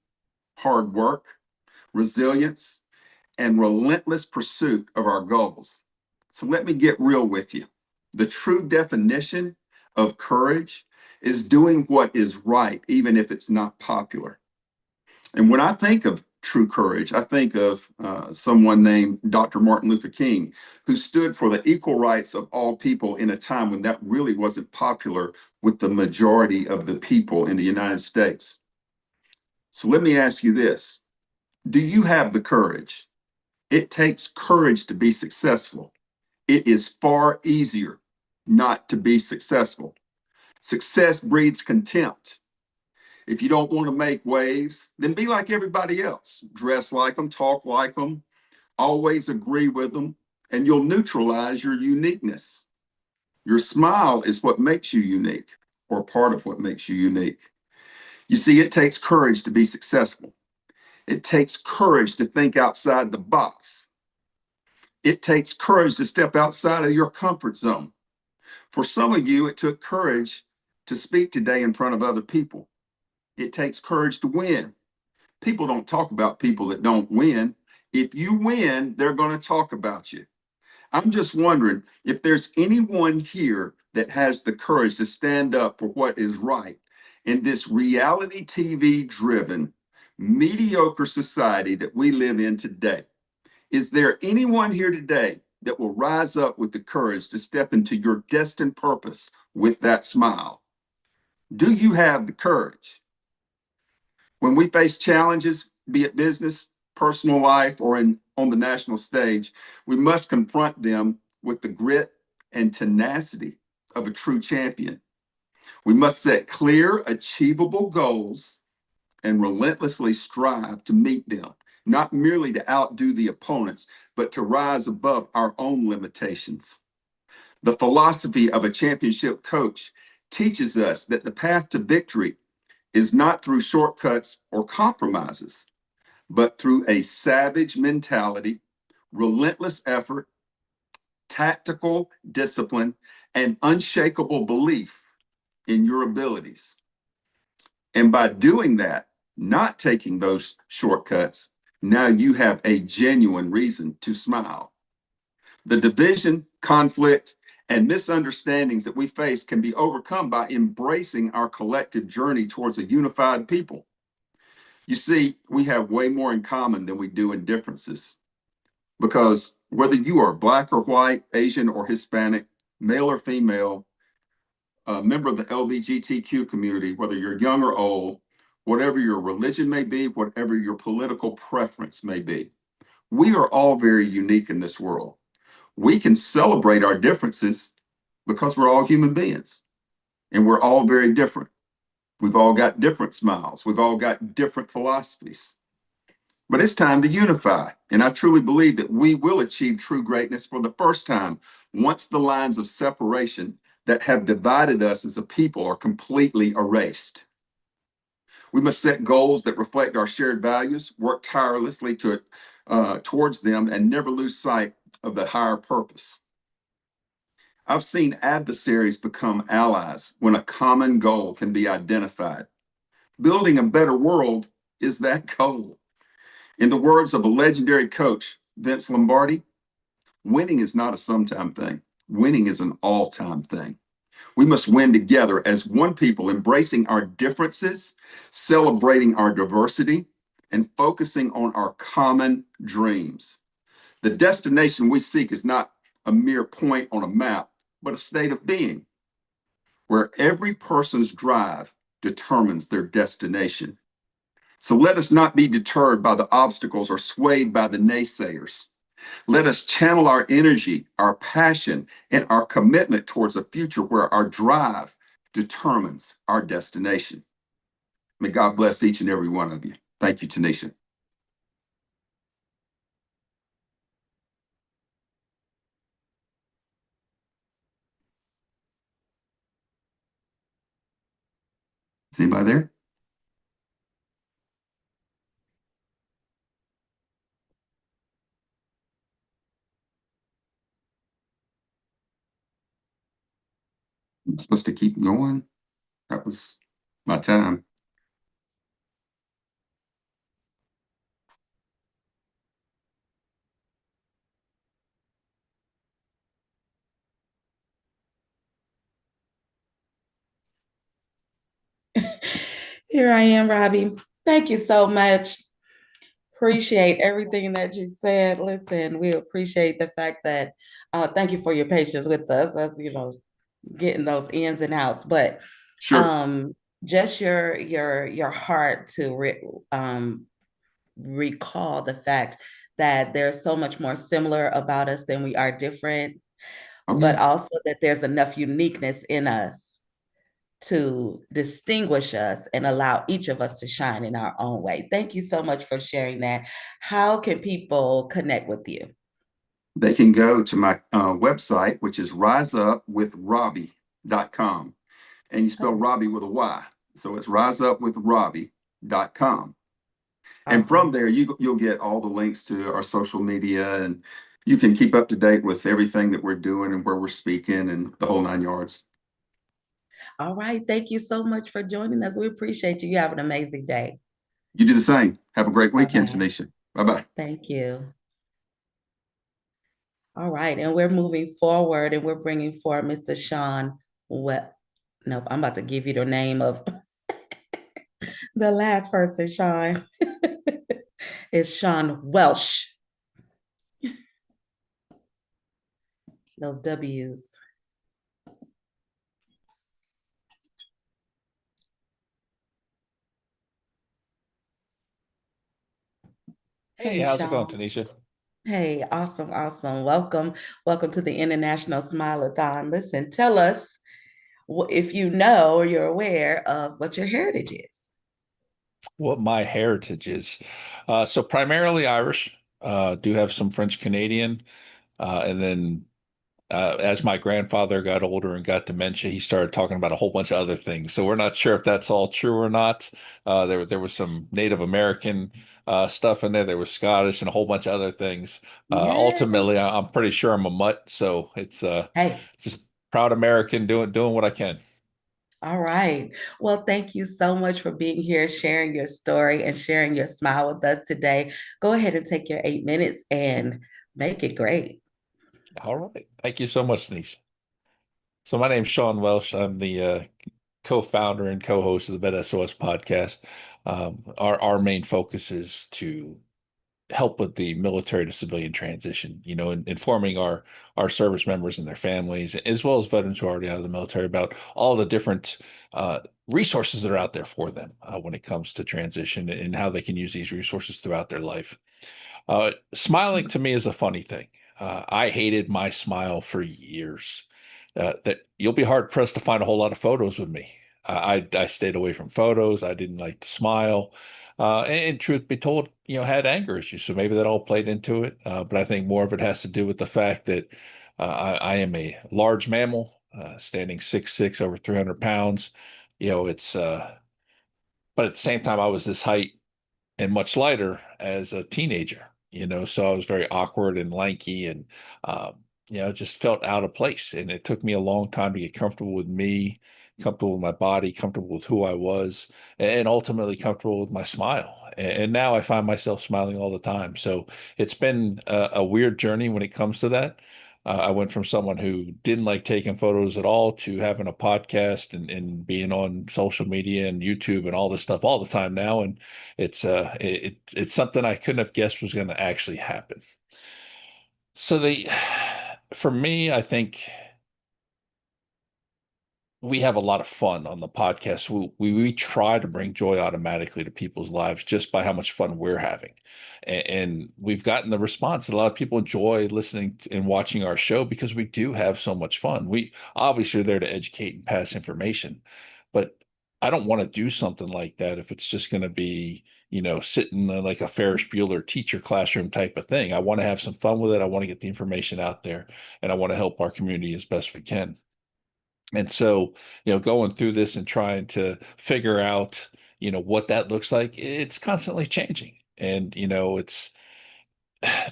hard work, resilience, and relentless pursuit of our goals. So let me get real with you. The true definition of courage is doing what is right, even if it's not popular. And when I think of true courage, I think of someone named Dr. Martin Luther King, who stood for the equal rights of all people in a time when that really wasn't popular with the majority of the people in the United States. So let me ask you this. Do you have the courage? It takes courage to be successful. It is far easier not to be successful. Success breeds contempt. If you don't want to make waves, then be like everybody else. Dress like them, talk like them, always agree with them, and you'll neutralize your uniqueness. Your smile is what makes you unique, or part of what makes you unique. You see, it takes courage to be successful. It takes courage to think outside the box. It takes courage to step outside of your comfort zone. For some of you, it took courage to speak today in front of other people. It takes courage to win. People don't talk about people that don't win. If you win, they're going to talk about you. I'm just wondering if there's anyone here that has the courage to stand up for what is right in this reality TV driven, mediocre society that we live in today. Is there anyone here today that will rise up with the courage to step into your destined purpose with that smile? Do you have the courage? When we face challenges, be it business, personal life, or on the national stage, we must confront them with the grit and tenacity of a true champion. We must set clear, achievable goals and relentlessly strive to meet them, not merely to outdo the opponents, but to rise above our own limitations. The philosophy of a championship coach teaches us that the path to victory is not through shortcuts or compromises, but through a savage mentality, relentless effort, tactical discipline, and unshakable belief in your abilities. And by doing that, not taking those shortcuts, now you have a genuine reason to smile. The division, conflict, and misunderstandings that we face can be overcome by embracing our collective journey towards a unified people. You see, we have way more in common than we do in differences. Because whether you are Black or white, Asian or Hispanic, male or female, a member of the LGBTQ community, whether you're young or old, whatever your religion may be, whatever your political preference may be, we are all very unique in this world. We can celebrate our differences because we're all human beings and we're all very different. We've all got different smiles. We've all got different philosophies. But it's time to unify. And I truly believe that we will achieve true greatness for the first time once the lines of separation that have divided us as a people are completely erased. We must set goals that reflect our shared values, work tirelessly towards them, and never lose sight of the higher purpose. I've seen adversaries become allies when a common goal can be identified. Building a better world is that goal. In the words of a legendary coach, Vince Lombardi, winning is not a sometime thing. Winning is an all-time thing. We must win together as one people, embracing our differences, celebrating our diversity, and focusing on our common dreams. The destination we seek is not a mere point on a map, but a state of being, where every person's drive determines their destination. So let us not be deterred by the obstacles or swayed by the naysayers. Let us channel our energy, our passion, and our commitment towards a future where our drive determines our destination. May God bless each and every one of you. Thank you, Tanisha. Is anybody there? I'm supposed to keep going. That was my time. Here I am, Robbie. Thank you so much. Appreciate everything that you said. Listen, we appreciate the fact that thank you for your patience with us as getting those ins and outs. But sure. Just your heart to recall the fact that there's so much more similar about us than we are different, but also that there's enough uniqueness in us to distinguish us and allow each of us to shine in our own way. Thank you so much for sharing that. How can people connect with you? They can go to my website, which is riseupwithrobbie.com. And you spell Robbie with a Y. So it's riseupwithrobbie.com. And from there, you'll get all the links to our social media, and you can keep up to date with everything that we're doing and where we're speaking and the whole 9 yards. All right. Thank you so much for joining us. We appreciate you. You have an amazing day. You do the same. Have a great weekend, Tanisha. Bye-bye. Thank you. All right. And we're moving forward and we're bringing forward Mr. Sean. Nope, I'm about to give you the name of the last person, Sean. It's Sean Welsh. Those W's. Hey, how's it going, Tanisha? Hey, awesome. Welcome to the International Smile-A-Thon. Listen, tell us if you know or you're aware of what your heritage is. What my heritage is. So primarily Irish, do have some French Canadian, and then as my grandfather got older and got dementia, he started talking about a whole bunch of other things. So we're not sure if that's all true or not. There was some Native American stuff in there. There was Scottish and a whole bunch of other things. Ultimately, I'm pretty sure I'm a mutt. So it's just proud American doing what I can. All right. Well, thank you so much for being here, sharing your story and sharing your smile with us today. Go ahead and take your 8 minutes and make it great. All right. Thank you so much, Tanisha. So my name's Sean Welsh. I'm the co-founder and co-host of the Vet SOS podcast. Our main focus is to help with the military to civilian transition, informing our service members and their families, as well as veterans who are already out of the military, about all the different uh, resources that are out there for them when it comes to transition and how they can use these resources throughout their life. Smiling to me is a funny thing. I hated my smile for years. That you'll be hard pressed to find a whole lot of photos with me. I stayed away from photos. I didn't like to smile. And truth be told, had anger issues. So maybe that all played into it. But I think more of it has to do with the fact that I am a large mammal, standing 6'6", over 300 pounds. It's, but at the same time, I was this height and much lighter as a teenager, so I was very awkward and lanky and, just felt out of place. And it took me a long time to get comfortable with me, comfortable with my body, comfortable with who I was, and ultimately comfortable with my smile. And now I find myself smiling all the time. So it's been a weird journey when it comes to that. I went from someone who didn't like taking photos at all to having a podcast and being on social media and YouTube and all this stuff all the time now. And it's something I couldn't have guessed was going to actually happen. So for me, I think we have a lot of fun on the podcast. We try to bring joy automatically to people's lives just by how much fun we're having. And we've gotten the response that a lot of people enjoy listening and watching our show because we do have so much fun. We obviously are there to educate and pass information, but I don't want to do something like that if it's just going to be, sitting like a Ferris Bueller teacher classroom type of thing. I want to have some fun with it. I want to get the information out there, and I want to help our community as best we can. And so, going through this and trying to figure out, what that looks like, it's constantly changing. And, it's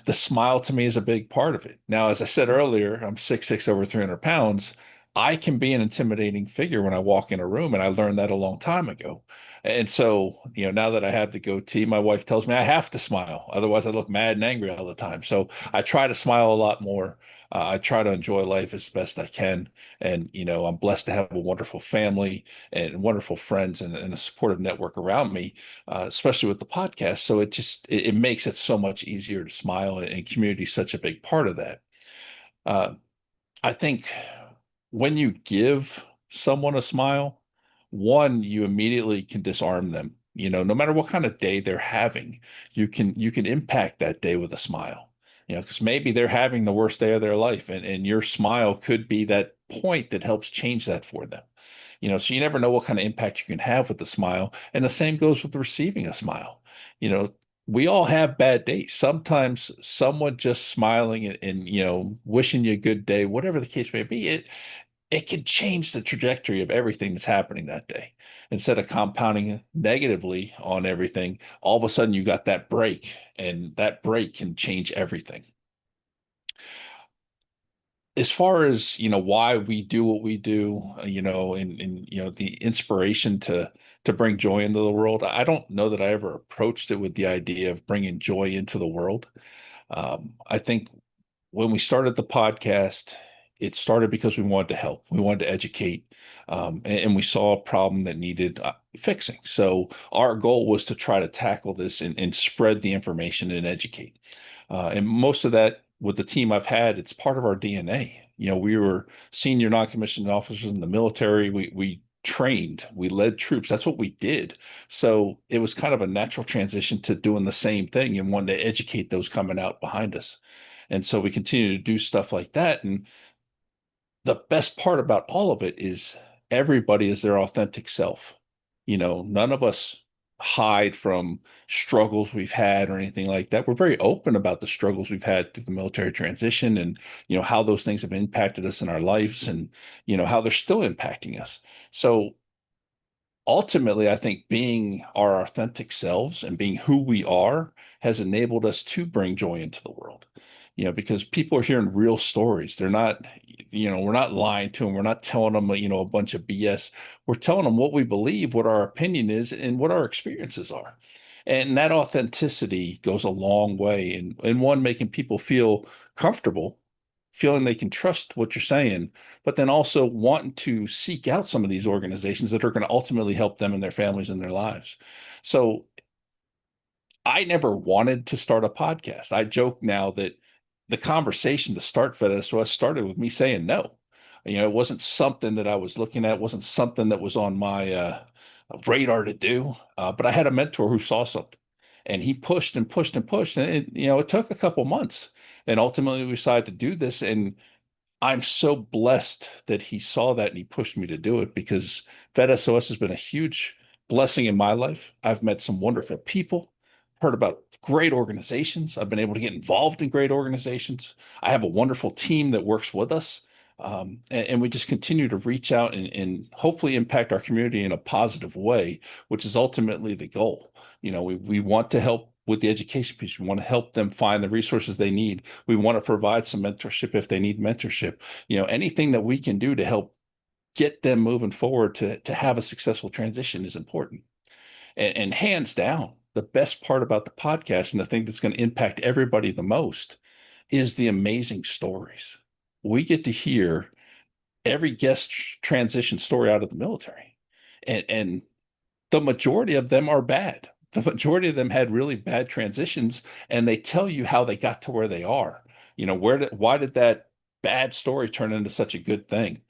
the smile to me is a big part of it. Now, as I said earlier, I'm 6'6", over 300 pounds. I can be an intimidating figure when I walk in a room, and I learned that a long time ago. And so, now that I have the goatee, my wife tells me I have to smile. Otherwise, I look mad and angry all the time. So I try to smile a lot more. I try to enjoy life as best I can. And, I'm blessed to have a wonderful family and wonderful friends and a supportive network around me, especially with the podcast. So it makes it so much easier to smile, and community is such a big part of that. Uh, I think when you give someone a smile, one, you immediately can disarm them. No matter what kind of day they're having, you can impact that day with a smile. Because maybe they're having the worst day of their life, and your smile could be that point that helps change that for them. So you never know what kind of impact you can have with the smile. And the same goes with receiving a smile. You know, we all have bad days. Sometimes someone just smiling and wishing you a good day, whatever the case may be, it can change the trajectory of everything that's happening that day. Instead of compounding negatively on everything, all of a sudden you got that break, and that break can change everything. As far as why we do what we do, and the inspiration to bring joy into the world, I don't know that I ever approached it with the idea of bringing joy into the world. I think when we started the podcast, it started because we wanted to help. We wanted to educate, and we saw a problem that needed fixing. So our goal was to try to tackle this and spread the information and educate. And most of that with the team I've had, it's part of our DNA. We were senior non-commissioned officers in the military. We trained, we led troops. That's what we did. So it was kind of a natural transition to doing the same thing and wanting to educate those coming out behind us. And so we continue to do stuff like that. And the best part about all of it is everybody is their authentic self. None of us hide from struggles we've had or anything like that. We're very open about the struggles we've had through the military transition and, how those things have impacted us in our lives and, how they're still impacting us. So ultimately, I think being our authentic selves and being who we are has enabled us to bring joy into the world. Because people are hearing real stories. They're not, we're not lying to them. We're not telling them, a bunch of BS. We're telling them what we believe, what our opinion is, and what our experiences are. And that authenticity goes a long way in one, making people feel comfortable feeling they can trust what you're saying, but then also wanting to seek out some of these organizations that are going to ultimately help them and their families and their lives. So I never wanted to start a podcast. I joke now that the conversation to start FedSOS started with me saying no. It wasn't something that I was looking at, wasn't something that was on my radar to do. But I had a mentor who saw something, and he pushed and pushed and pushed, and it took a couple months, and ultimately we decided to do this. And I'm so blessed that he saw that and he pushed me to do it, because FedSOS has been a huge blessing in my life. I've met some wonderful people, heard about great organizations. I've been able to get involved in great organizations. I have a wonderful team that works with us. And we just continue to reach out and hopefully impact our community in a positive way, which is ultimately the goal. We want to help with the education piece. We want to help them find the resources they need. We want to provide some mentorship if they need mentorship. Anything that we can do to help get them moving forward to have a successful transition is important. And hands down, the best part about the podcast, and the thing that's going to impact everybody the most, is the amazing stories. We get to hear every guest transition story out of the military. And the majority of them are bad. The majority of them had really bad transitions, and they tell you how they got to where they are. Why did that bad story turn into such a good thing?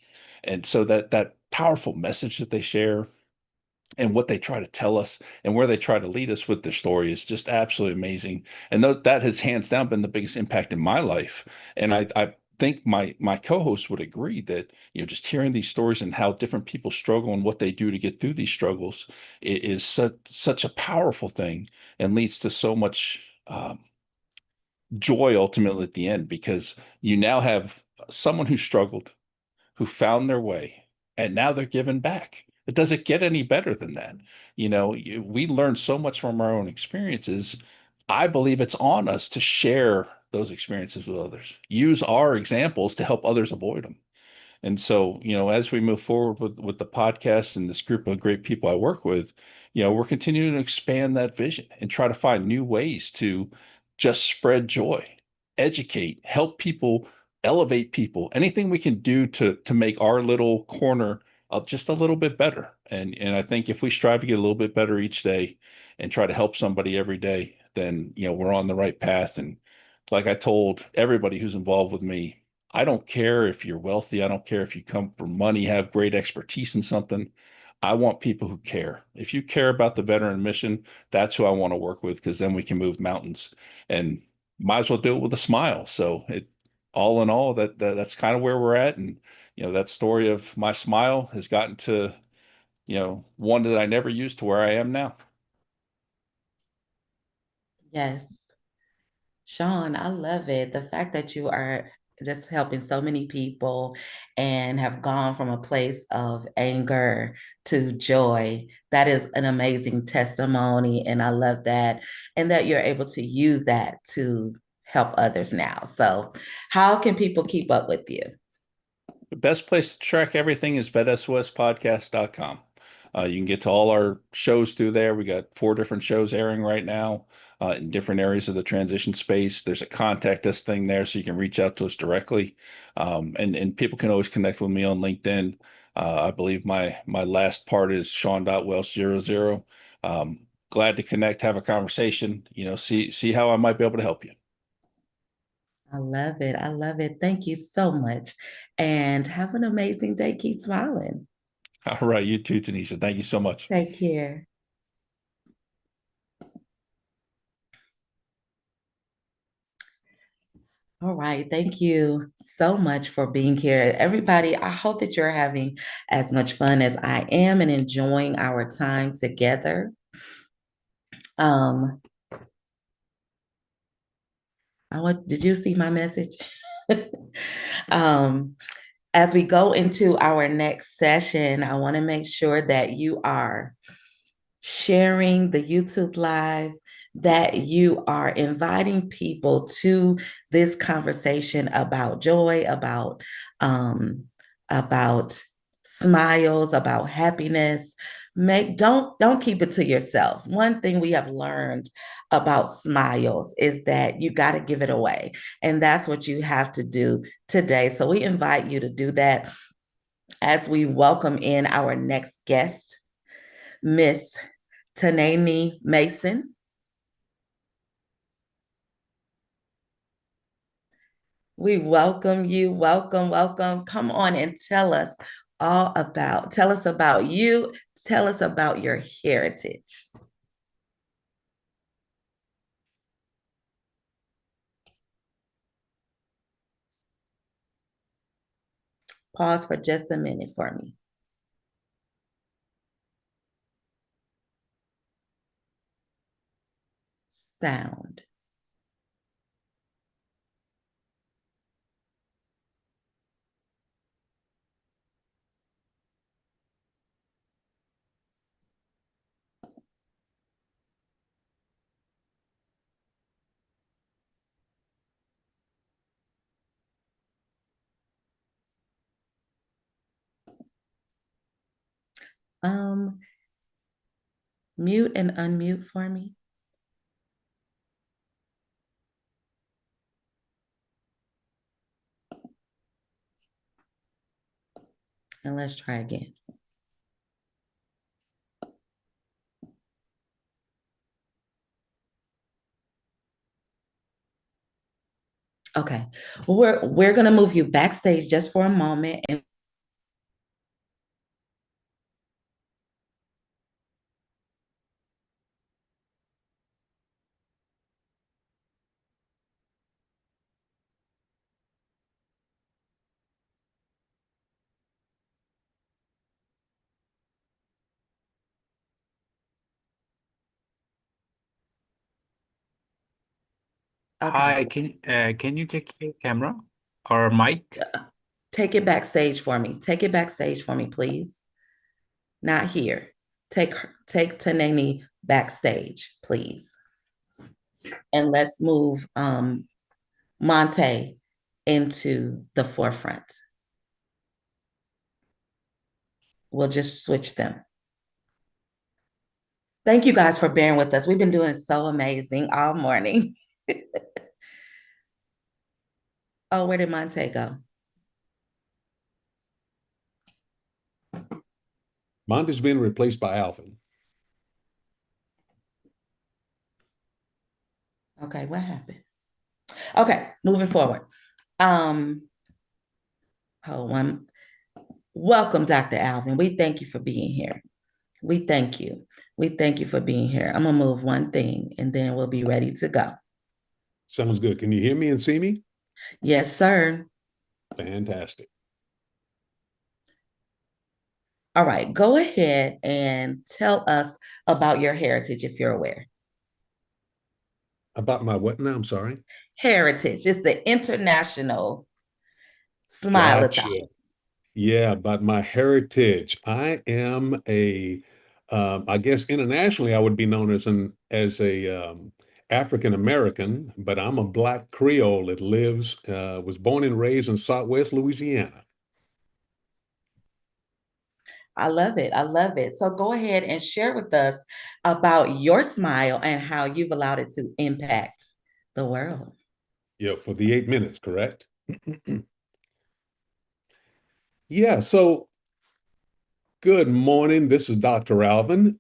And so that powerful message that they share, and what they try to tell us, and where they try to lead us with their story, is just absolutely amazing. And that has hands down been the biggest impact in my life. And I think my co-host would agree that just hearing these stories and how different people struggle and what they do to get through these struggles is such a powerful thing, and leads to so much joy ultimately at the end, because you now have someone who struggled, who found their way, and now they're giving back. It doesn't get any better than that. We learn so much from our own experiences. I believe it's on us to share those experiences with others, use our examples to help others avoid them. And so, as we move forward with the podcast and this group of great people I work with, we're continuing to expand that vision and try to find new ways to just spread joy, educate, help people, elevate people, anything we can do to make our little corner up just a little bit better. And I think if we strive to get a little bit better each day and try to help somebody every day, then we're on the right path. And like I told everybody who's involved with me, I don't care if you're wealthy. I don't care if you come from money, have great expertise in something. I want people who care. If you care about the veteran mission, that's who I want to work with, because then we can move mountains, and might as well do it with a smile. So all in all, that's kind of where we're at. And, that story of my smile has gotten to, one that I never used, to where I am now. Yes. Sean, I love it. The fact that you are just helping so many people and have gone from a place of anger to joy. That is an amazing testimony. And I love that. And that you're able to use that to help others now. So, how can people keep up with you? The best place to track everything is vedsospodcast.com. You can get to all our shows through there. We got 4 different shows airing right now in different areas of the transition space. There's a contact us thing there, so you can reach out to us directly. And people can always connect with me on LinkedIn. I believe my last part is Sean.Welch00. Glad to connect, have a conversation, see how I might be able to help you. I love it. I love it. Thank you so much. And have an amazing day. Keep smiling. All right. You too, Tanisha. Thank you so much. Take care. All right. Thank you so much for being here. Everybody, I hope that you're having as much fun as I am and enjoying our time together. Did you see my message? As we go into our next session, I want to make sure that you are sharing the YouTube Live, that you are inviting people to this conversation about joy, about smiles, about happiness. Don't keep it to yourself. One thing we have learned about smiles is that you got to give it away. And that's what you have to do today. So we invite you to do that as we welcome in our next guest, Miss Tanani Mason. We welcome you. Welcome, welcome. Come on and tell us about you. Tell us about your heritage. Pause for just a minute for me. Sound. Mute and unmute for me. And let's try again. Okay, we're gonna move you backstage just for a moment and Hi, can you check your camera or mic? take it backstage for me. Take it backstage for me, please. Not here. Take Tanani backstage, please. And let's move Monte into the forefront. We'll just switch them. Thank you guys for bearing with us. We've been doing so amazing all morning. Oh, where did Monte go? Monte's being replaced by Alvin. Okay, what happened? Okay, moving forward. Hold on. Welcome, Dr. Alvin. We thank you for being here. We thank you. We thank you for being here. I'm gonna move one thing and then we'll be ready to go. Sounds good. Can you hear me and see me? Yes, sir. Fantastic. All right, go ahead and tell us about your heritage if you're aware. About my what now? I'm sorry. Heritage. It's the International Gotcha. Smile-A-Thon. Yeah, about my heritage. I am I guess internationally I would be known as a African American, but I'm a Black Creole that was born and raised in Southwest Louisiana. I love it. I love it. So go ahead and share with us about your smile and how you've allowed it to impact the world. Yeah, for the 8 minutes, correct? Yeah, so good morning. This is Dr. Alvin.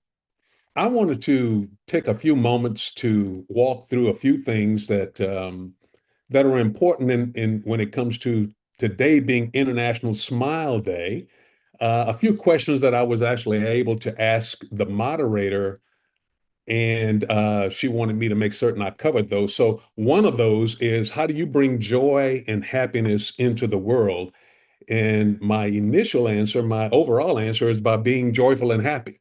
I wanted to take a few moments to walk through a few things that are important in when it comes to today being International Smile Day. A few questions that I was actually able to ask the moderator, and she wanted me to make certain I covered those. So one of those is, how do you bring joy and happiness into the world? And my initial answer, my overall answer, is by being joyful and happy.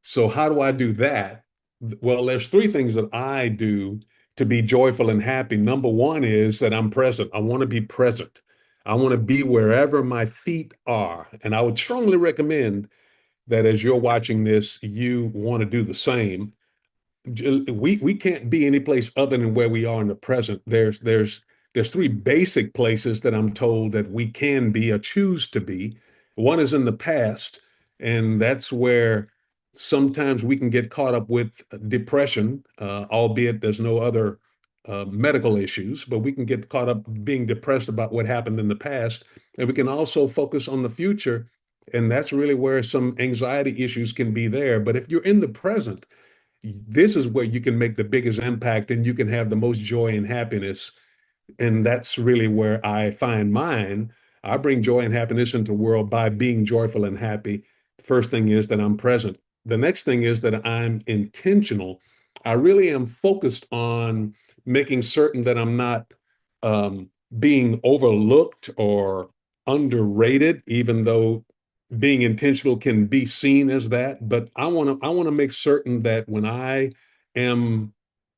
So how do I do that? Well, there's three things that I do to be joyful and happy. Number one is that I'm present. I want to be present. I want to be wherever my feet are. And I would strongly recommend that as you're watching this, you want to do the same. We can't be any place other than where we are in the present. There's three basic places that I'm told that we can be or choose to be. One is in the past, and that's where sometimes we can get caught up with depression, albeit there's no other medical issues, but we can get caught up being depressed about what happened in the past. And we can also focus on the future. And that's really where some anxiety issues can be there. But if you're in the present, this is where you can make the biggest impact and you can have the most joy and happiness. And that's really where I find mine. I bring joy and happiness into the world by being joyful and happy. First thing is that I'm present. The next thing is that I'm intentional. I really am focused on making certain that I'm not being overlooked or underrated, even though being intentional can be seen as that. But I want to make certain that when I am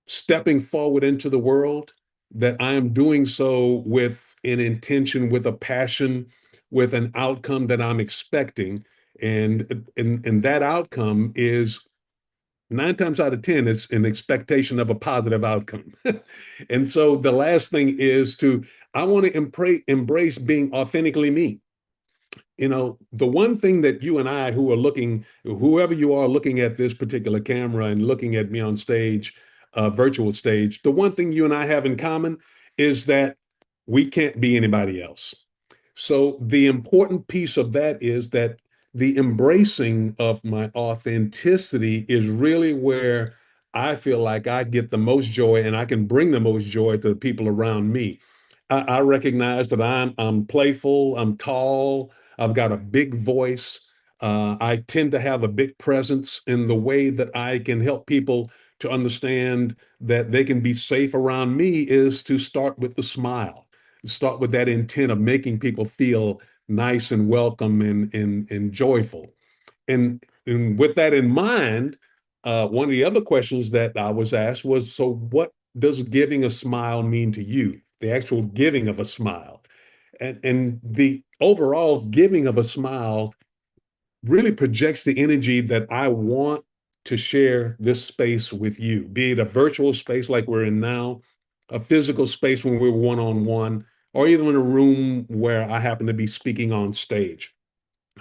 stepping forward into the world, that I am doing so with an intention, with a passion, with an outcome that I'm expecting. And that outcome is 9 times out of 10, it's an expectation of a positive outcome. And so the last thing is I want to embrace being authentically me. The one thing that you and I, whoever you are looking at this particular camera and looking at me on stage, virtual stage, the one thing you and I have in common is that we can't be anybody else. So the important piece of that is that the embracing of my authenticity is really where I feel like I get the most joy and I can bring the most joy to the people around me. I recognize that I'm playful, I'm tall, I've got a big voice. I tend to have a big presence in the way that I can help people to understand that they can be safe around me is to start with the smile, start with that intent of making people feel nice and welcome and joyful. And with that in mind, one of the other questions that I was asked was, so what does giving a smile mean to you? The actual giving of a smile. And the overall giving of a smile really projects the energy that I want to share this space with you, be it a virtual space like we're in now, a physical space when we're one-on-one, or even in a room where I happen to be speaking on stage.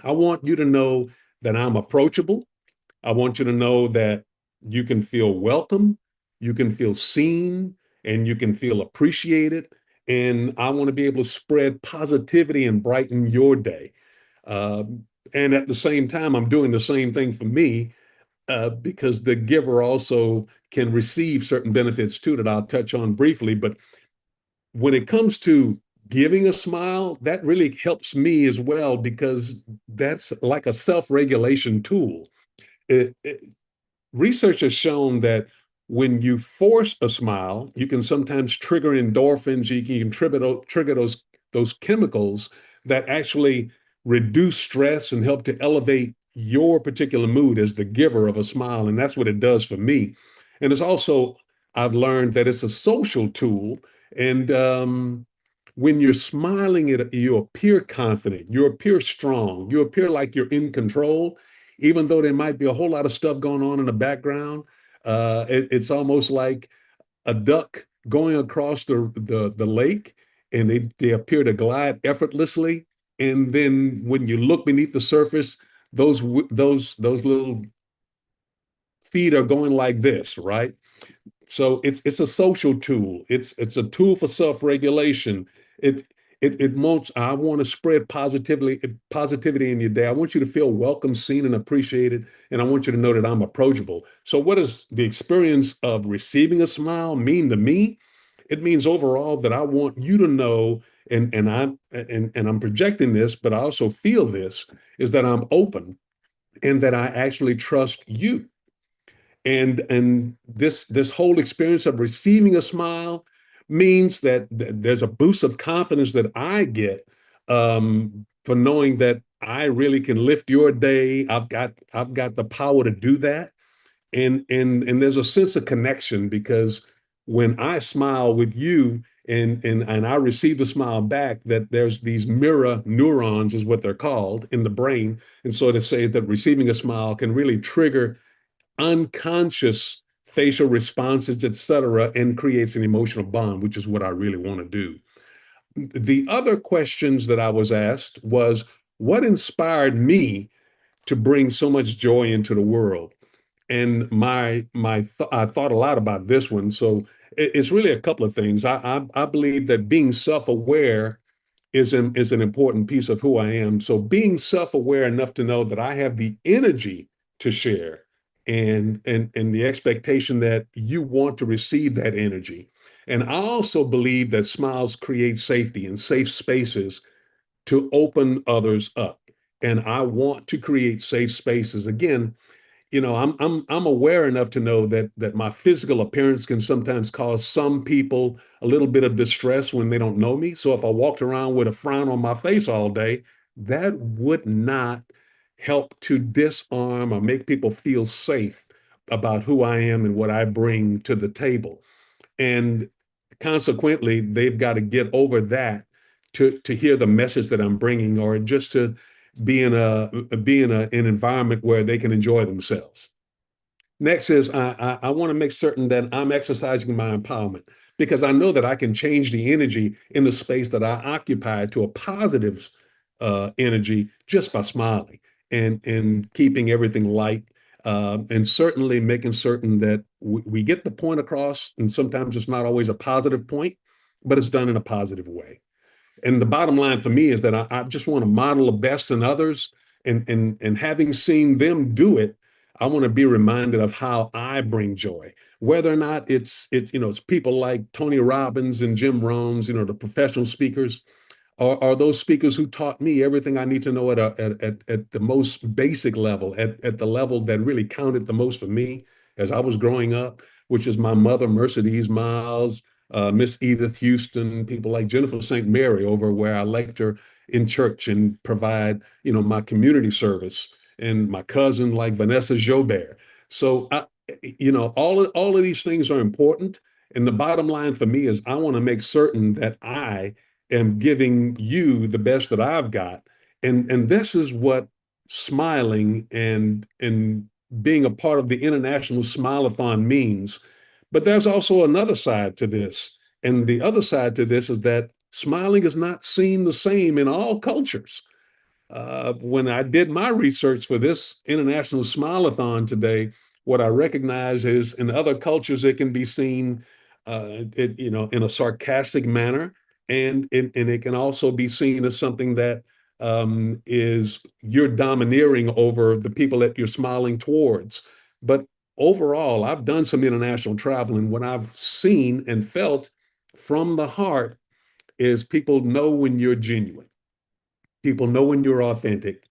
I want you to know that I'm approachable. I want you to know that you can feel welcome, you can feel seen, and you can feel appreciated. And I want to be able to spread positivity and brighten your day. And at the same time, I'm doing the same thing for me because the giver also can receive certain benefits too that I'll touch on briefly. But when it comes to giving a smile, that really helps me as well because that's like a self-regulation tool. It, it, Research has shown that when you force a smile, you can sometimes trigger endorphins. You can trigger those chemicals that actually reduce stress and help to elevate your particular mood as the giver of a smile. And that's what it does for me. And it's also, I've learned that it's a social tool. And when you're smiling, you appear confident, you appear strong, you appear like you're in control even though there might be a whole lot of stuff going on in the background. It's almost like a duck going across the lake, and they appear to glide effortlessly. And then when you look beneath the surface, those little feet are going like this, right? So it's a social tool. It's a tool for self-regulation. I want to spread positivity in your day. I want you to feel welcome, seen, and appreciated, and I want you to know that I'm approachable. So what does the experience of receiving a smile mean to me? It means overall that I want you to know, and I'm projecting this, but I also feel this, is that I'm open and that I actually trust you. And this whole experience of receiving a smile means that there's a boost of confidence that I get for knowing that I really can lift your day. I've got the power to do that, and there's a sense of connection because when I smile with you and I receive the smile back, that there's these mirror neurons is what they're called in the brain, and so to say that receiving a smile can really trigger unconscious facial responses, etc., and creates an emotional bond, which is what I really want to do. The other questions that I was asked was what inspired me to bring so much joy into the world. And I thought a lot about this one. So it's really a couple of things. I believe that being self-aware is an important piece of who I am. So being self-aware enough to know that I have the energy to share and the expectation that you want to receive that energy. And I also believe that smiles create safety and safe spaces to open others up. And I want to create safe spaces. Again, I'm aware enough to know that my physical appearance can sometimes cause some people a little bit of distress when they don't know me. So if I walked around with a frown on my face all day, that would not help to disarm or make people feel safe about who I am and what I bring to the table. And consequently, they've got to get over that to hear the message that I'm bringing, or just to be in an environment where they can enjoy themselves. Next is I want to make certain that I'm exercising my empowerment, because I know that I can change the energy in the space that I occupy to a positive energy just by smiling and keeping everything light, and certainly making certain that we get the point across. And sometimes it's not always a positive point, but it's done in a positive way. And the bottom line for me is that I just want to model the best in others, and having seen them do it, I want to be reminded of how I bring joy. Whether or not it's people like Tony Robbins and Jim Rohns, the professional speakers, are those speakers who taught me everything I need to know at the most basic level, at the level that really counted the most for me as I was growing up, which is my mother, Mercedes Miles, Miss Edith Houston, people like Jennifer St. Mary, over where I lecture in church and provide, my community service, and my cousin like Vanessa Jobert. So, all of these things are important. And the bottom line for me is I want to make certain that I am giving you the best that I've got. And this is what smiling and being a part of the International Smile-A-Thon means. But there's also another side to this. And the other side to this is that smiling is not seen the same in all cultures. When I did my research for this International Smile-A-Thon today, what I recognize is in other cultures, it can be seen, in a sarcastic manner, and it can also be seen as something that is you're domineering over the people that you're smiling towards. But overall, I've done some international travel, and what I've seen and felt from the heart is people know when you're genuine. People know when you're authentic.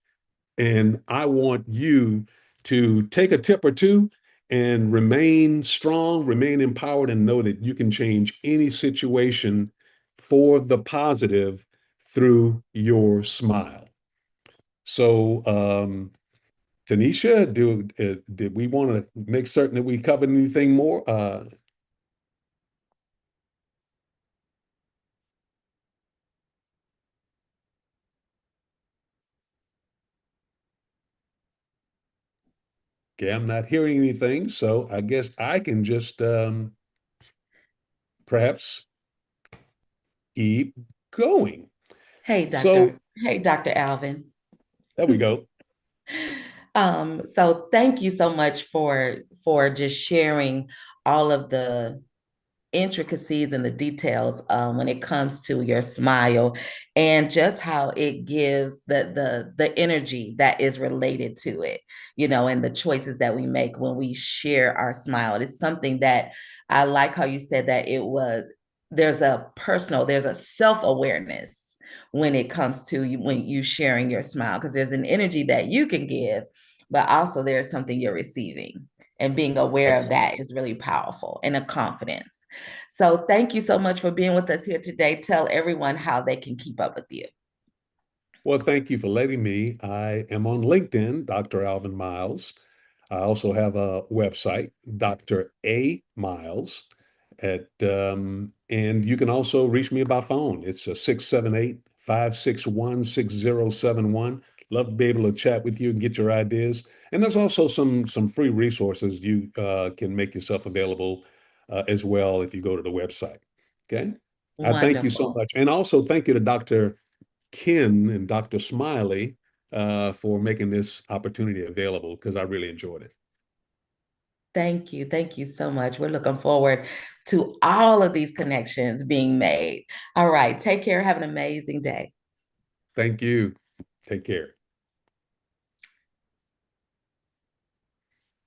And I want you to take a tip or two and remain strong, remain empowered, and know that you can change any situation for the positive through your smile. So, Tanisha, did we want to make certain that we covered anything more? Okay, I'm not hearing anything, so I guess I can just perhaps keep going. Hey, So Dr. Alvin. there we go. So thank you so much for just sharing all of the intricacies and the details when it comes to your smile, and just how it gives the energy that is related to it, and the choices that we make when we share our smile. It's something that I like how you said that there's a self-awareness when it comes to you, when you sharing your smile, because there's an energy that you can give, but also there's something you're receiving. And being aware of that is really powerful, and a confidence. So thank you so much for being with us here today. Tell everyone how they can keep up with you. Well, thank you for letting me. I am on LinkedIn, Dr. Alvin Miles. I also have a website, Dr. A. Miles, and you can also reach me by phone. It's a 678-561-6071. Love to be able to chat with you and get your ideas. And there's also some free resources you can make yourself available as well if you go to the website. Okay. I thank you so Wonderful. much. And also thank you to Dr. Ken and Dr. Smiley for making this opportunity available because I really enjoyed it. Thank you. Thank you so much. We're looking forward to all of these connections being made. All right. Take care. Have an amazing day. Thank you. Take care.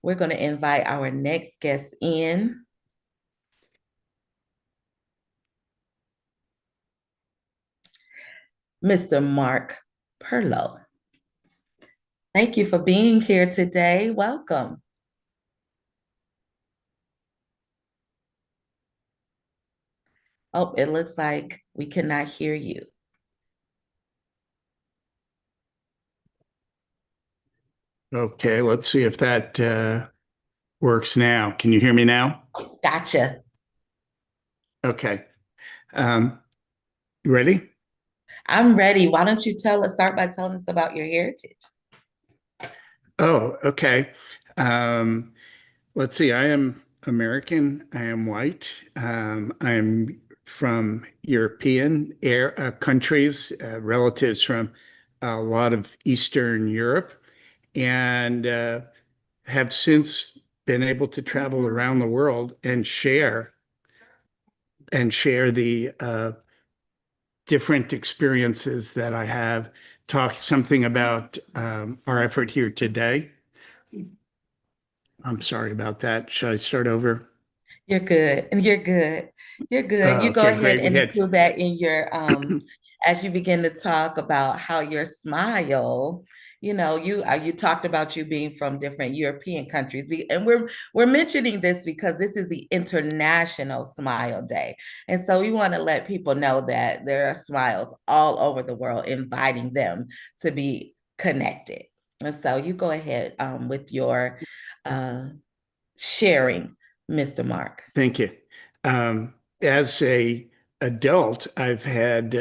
We're going to invite our next guest in. Mr. Mark Perlow. Thank you for being here today. Welcome. Oh, it looks like we cannot hear you. Okay, let's see if that works now. Can you hear me now? Gotcha. Okay. You ready? I'm ready. Why don't you start by telling us about your heritage? Oh, okay. Let's see. I am American. I am white. I'm from European countries, relatives from a lot of Eastern Europe, and have since been able to travel around the world and share the different experiences that I have. Talk something about our effort here today. I'm sorry about that. Should I start over? You're good. You're good. You're good. You go Okay, ahead great. and include that in your as you begin to talk about how your smile, you talked about you being from different European countries. And we're mentioning this because this is the International Smile Day. And so we want to let people know that there are smiles all over the world, inviting them to be connected. And so you go ahead with your sharing, Mr. Mark. Thank you. As a adult, I've had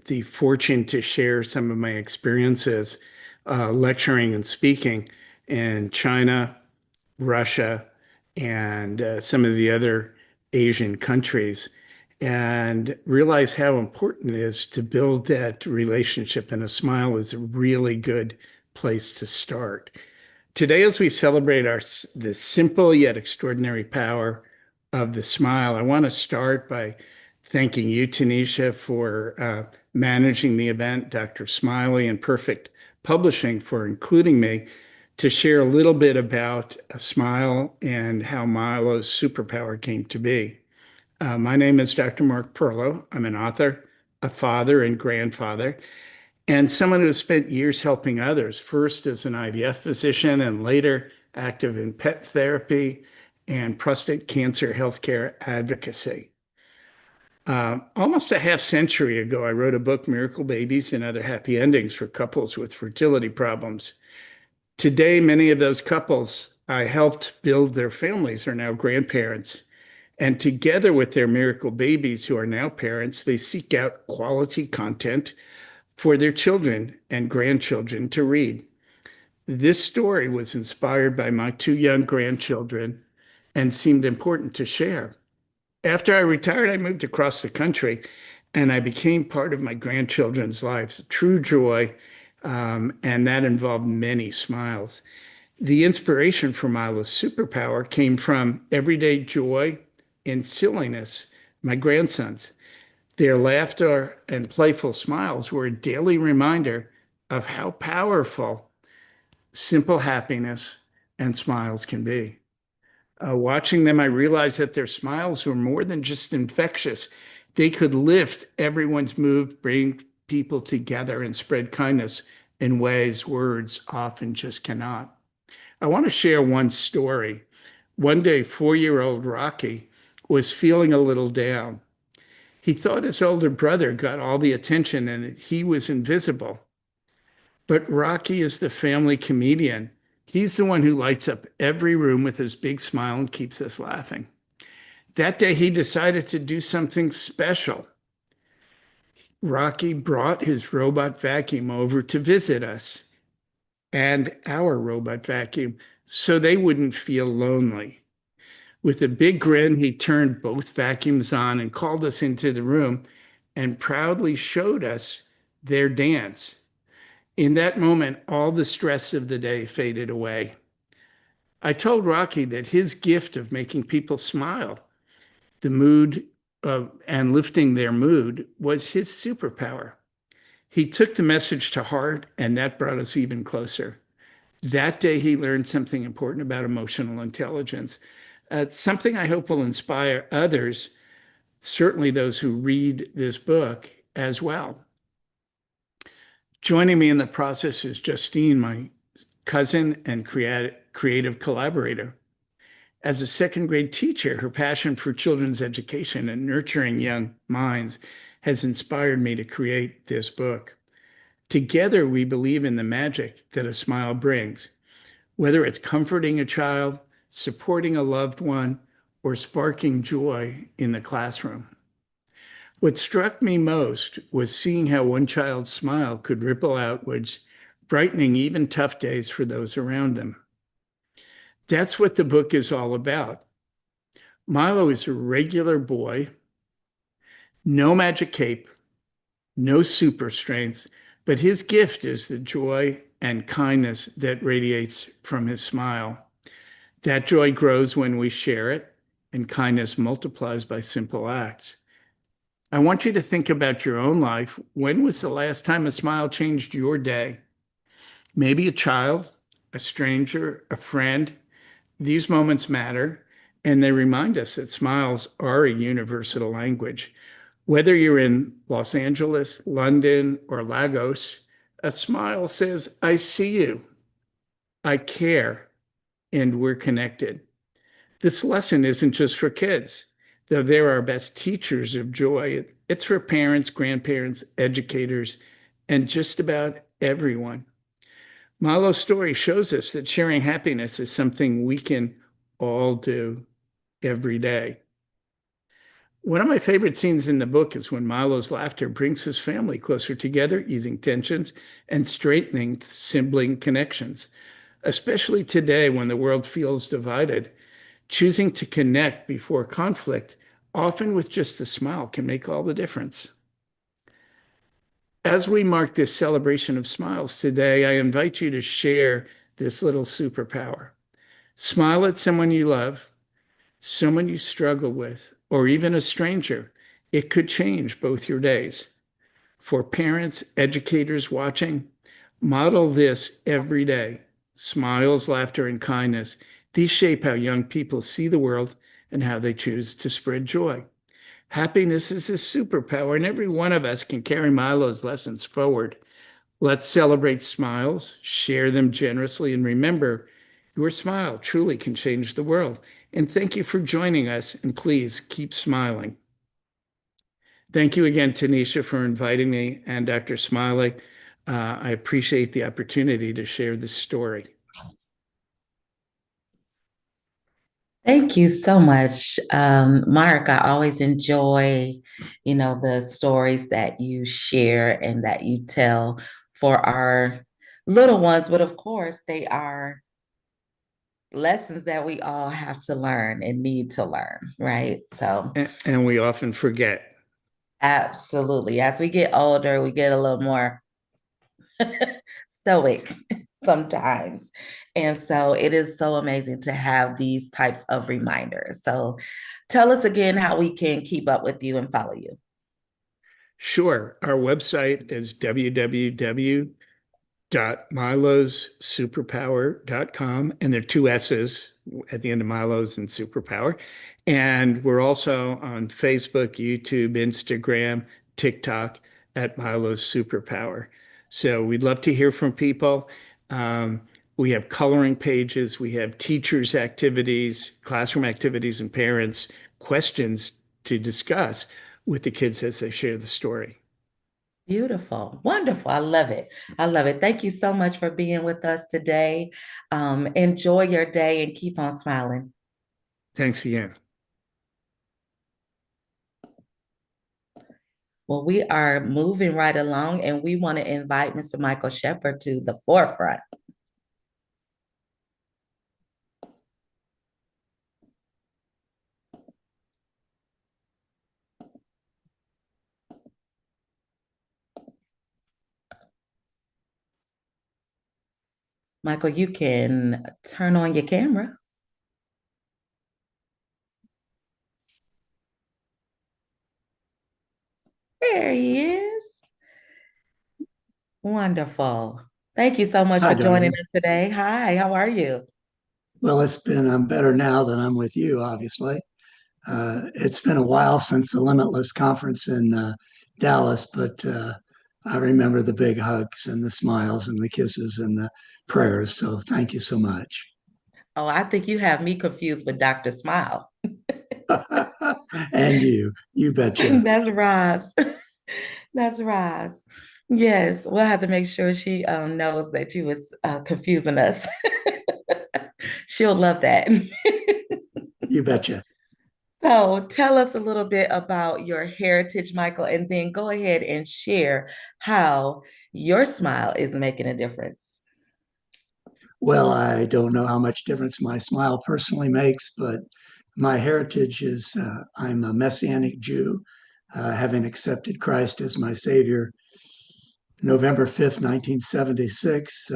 the fortune to share some of my experiences lecturing and speaking in China, Russia, and some of the other Asian countries, and realize how important it is to build that relationship. And a smile is a really good place to start. Today, as we celebrate the simple yet extraordinary power of the smile, I want to start by thanking you, Tanisha, for managing the event, Dr. Smiley and Perfect Publishing for including me to share a little bit about a smile and how Milo's superpower came to be. My name is Dr. Mark Perlow. I'm an author, a father and grandfather, and someone who has spent years helping others, first as an IVF physician and later active in pet therapy and prostate cancer healthcare advocacy. Almost a half century ago, I wrote a book, Miracle Babies and Other Happy Endings for Couples with Fertility Problems. Today, many of those couples I helped build their families are now grandparents. And together with their miracle babies who are now parents, they seek out quality content for their children and grandchildren to read. This story was inspired by my two young grandchildren and seemed important to share. After I retired, I moved across the country and I became part of my grandchildren's lives, a true joy, and that involved many smiles. The inspiration for Milo's superpower came from everyday joy and silliness, my grandsons. Their laughter and playful smiles were a daily reminder of how powerful simple happiness and smiles can be. Watching them, I realized that their smiles were more than just infectious. They could lift everyone's mood, bring people together, and spread kindness in ways words often just cannot. I want to share one story. One day, 4-year-old Rocky was feeling a little down. He thought his older brother got all the attention and that he was invisible. But Rocky is the family comedian. He's the one who lights up every room with his big smile and keeps us laughing. That day, he decided to do something special. Rocky brought his robot vacuum over to visit us and our robot vacuum so they wouldn't feel lonely. With a big grin, he turned both vacuums on and called us into the room and proudly showed us their dance. In that moment, all the stress of the day faded away. I told Rocky that his gift of making people smile, the mood and lifting their mood, was his superpower. He took the message to heart, and that brought us even closer. That day, he learned something important about emotional intelligence. It's something I hope will inspire others, certainly those who read this book as well. Joining me in the process is Justine, my cousin and creative collaborator. As a second grade teacher, her passion for children's education and nurturing young minds has inspired me to create this book. Together, we believe in the magic that a smile brings, whether it's comforting a child, supporting a loved one, or sparking joy in the classroom. What struck me most was seeing how one child's smile could ripple outwards, brightening even tough days for those around them. That's what the book is all about. Milo is a regular boy, no magic cape, no super strength, but his gift is the joy and kindness that radiates from his smile. That joy grows when we share it, and kindness multiplies by simple acts. I want you to think about your own life. When was the last time a smile changed your day? Maybe a child, a stranger, a friend. These moments matter, and they remind us that smiles are a universal language. Whether you're in Los Angeles, London, or Lagos, a smile says, I see you, I care, and we're connected. This lesson isn't just for kids, though they're our best teachers of joy. It's for parents, grandparents, educators, and just about everyone. Milo's story shows us that sharing happiness is something we can all do every day. One of my favorite scenes in the book is when Milo's laughter brings his family closer together, easing tensions and strengthening sibling connections. Especially today when the world feels divided, choosing to connect before conflict, often with just a smile, can make all the difference. As we mark this celebration of smiles today, I invite you to share this little superpower. Smile at someone you love, someone you struggle with, or even a stranger. It could change both your days. For parents, educators watching, model this every day. Smiles, laughter, and kindness. These shape how young people see the world and how they choose to spread joy. Happiness is a superpower, and every one of us can carry Milo's lessons forward. Let's celebrate smiles, share them generously, and remember, your smile truly can change the world. And thank you for joining us, and please keep smiling. Thank you again, Tanisha, for inviting me, and Dr. Smiley. I appreciate the opportunity to share this story. Thank you so much, Mark. I always enjoy, the stories that you share and that you tell for our little ones. But of course, they are lessons that we all have to learn and need to learn, right? So, And we often forget. absolutely. As we get older, we get a little more stoic sometimes. And so it is so amazing to have these types of reminders. So tell us again how we can keep up with you and follow you. Sure. Our website is www.milossuperpower.com, and there are two S's at the end of Milo's and Superpower. And we're also on Facebook, YouTube, Instagram, TikTok at Milo's Superpower. So we'd love to hear from people. We have coloring pages, we have teachers' activities, classroom activities, and parents' questions to discuss with the kids as they share the story. Beautiful. Wonderful. I love it. I love it. Thank you so much for being with us today. Enjoy your day and keep on smiling. Thanks again. Well, we are moving right along, and we want to invite Mr. Michael Shepard to the forefront. Michael, you can turn on your camera. There he is. Wonderful. Thank you so much Hi, for joining Diane. us today. Hi, how are you? Well, it's been, I'm better now than I'm with you, obviously. It's been a while since the Limitless conference in Dallas, but I remember the big hugs and the smiles and the kisses and the prayers. So thank you so much. Oh, I think you have me confused with Dr. Smile. And you betcha. That's Roz. That's Roz. Yes, we'll have to make sure she knows that you was confusing us. She'll love that. You betcha. So tell us a little bit about your heritage, Michael, and then go ahead and share how your smile is making a difference. Well, I don't know how much difference my smile personally makes, but my heritage is I'm a Messianic Jew, having accepted Christ as my Savior November 5th, 1976.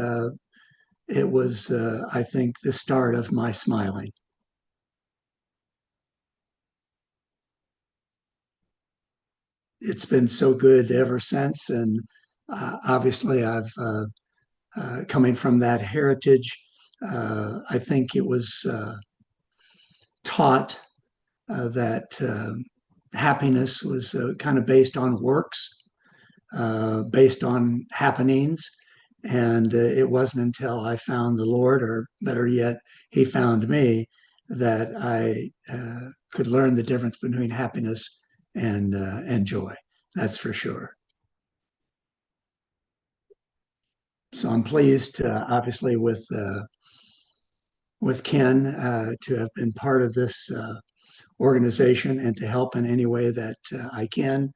It was, I think, the start of my smiling. It's been so good ever since. And obviously, I've coming from that heritage, I think it was taught that happiness was kind of based on works, based on happenings. And it wasn't until I found the Lord, or better yet, He found me, that I could learn the difference between happiness and joy. That's for sure. So I'm pleased, obviously, with Ken to have been part of this organization and to help in any way that I can.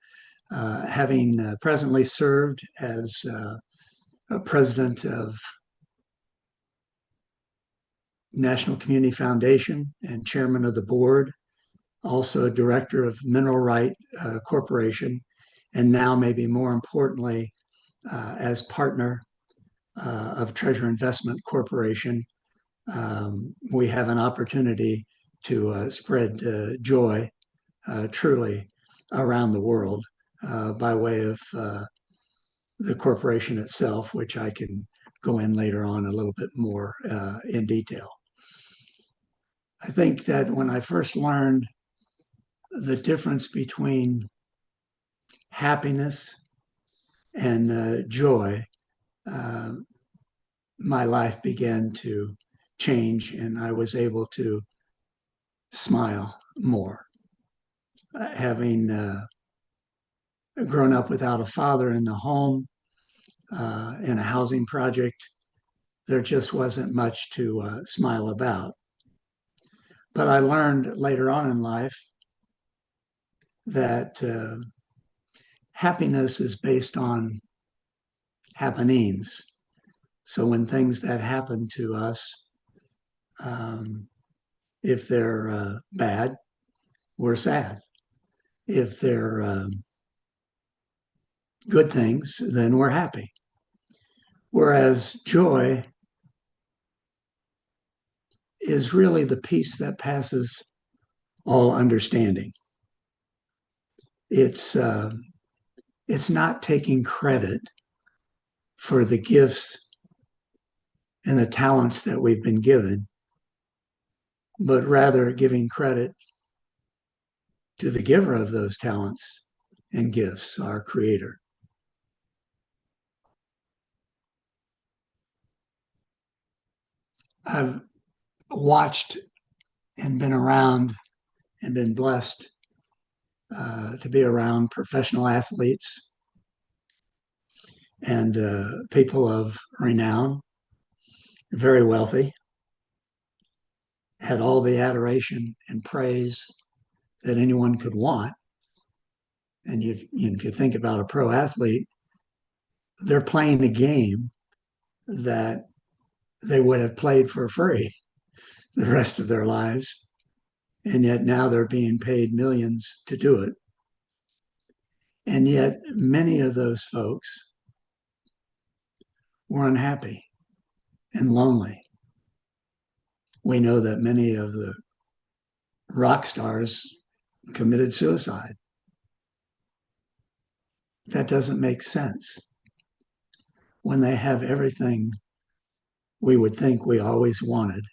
Having presently served as a president of National Community Foundation and chairman of the board, also director of Mineral Right Corporation, and now maybe more importantly, as partner of Treasure Investment Corporation, we have an opportunity to spread joy truly around the world by way of the corporation itself, which I can go in later on a little bit more in detail. I think that when I first learned the difference between happiness and joy, uh, my life began to change and I was able to smile more. Having grown up without a father in the home, in a housing project, there just wasn't much to smile about. But I learned later on in life that happiness is based on happenings. So when things that happen to us, if they're bad, we're sad. If they're good things, then we're happy. Whereas joy is really the peace that passes all understanding. It's not taking credit for the gifts and the talents that we've been given, but rather giving credit to the giver of those talents and gifts, our Creator. I've watched and been around and been blessed to be around professional athletes and people of renown, very wealthy, had all the adoration and praise that anyone could want. And if you think about a pro athlete, they're playing a game that they would have played for free the rest of their lives. And yet now they're being paid millions to do it. And yet many of those folks were unhappy and lonely. We know that many of the rock stars committed suicide. That doesn't make sense. When they have everything we would think we always wanted,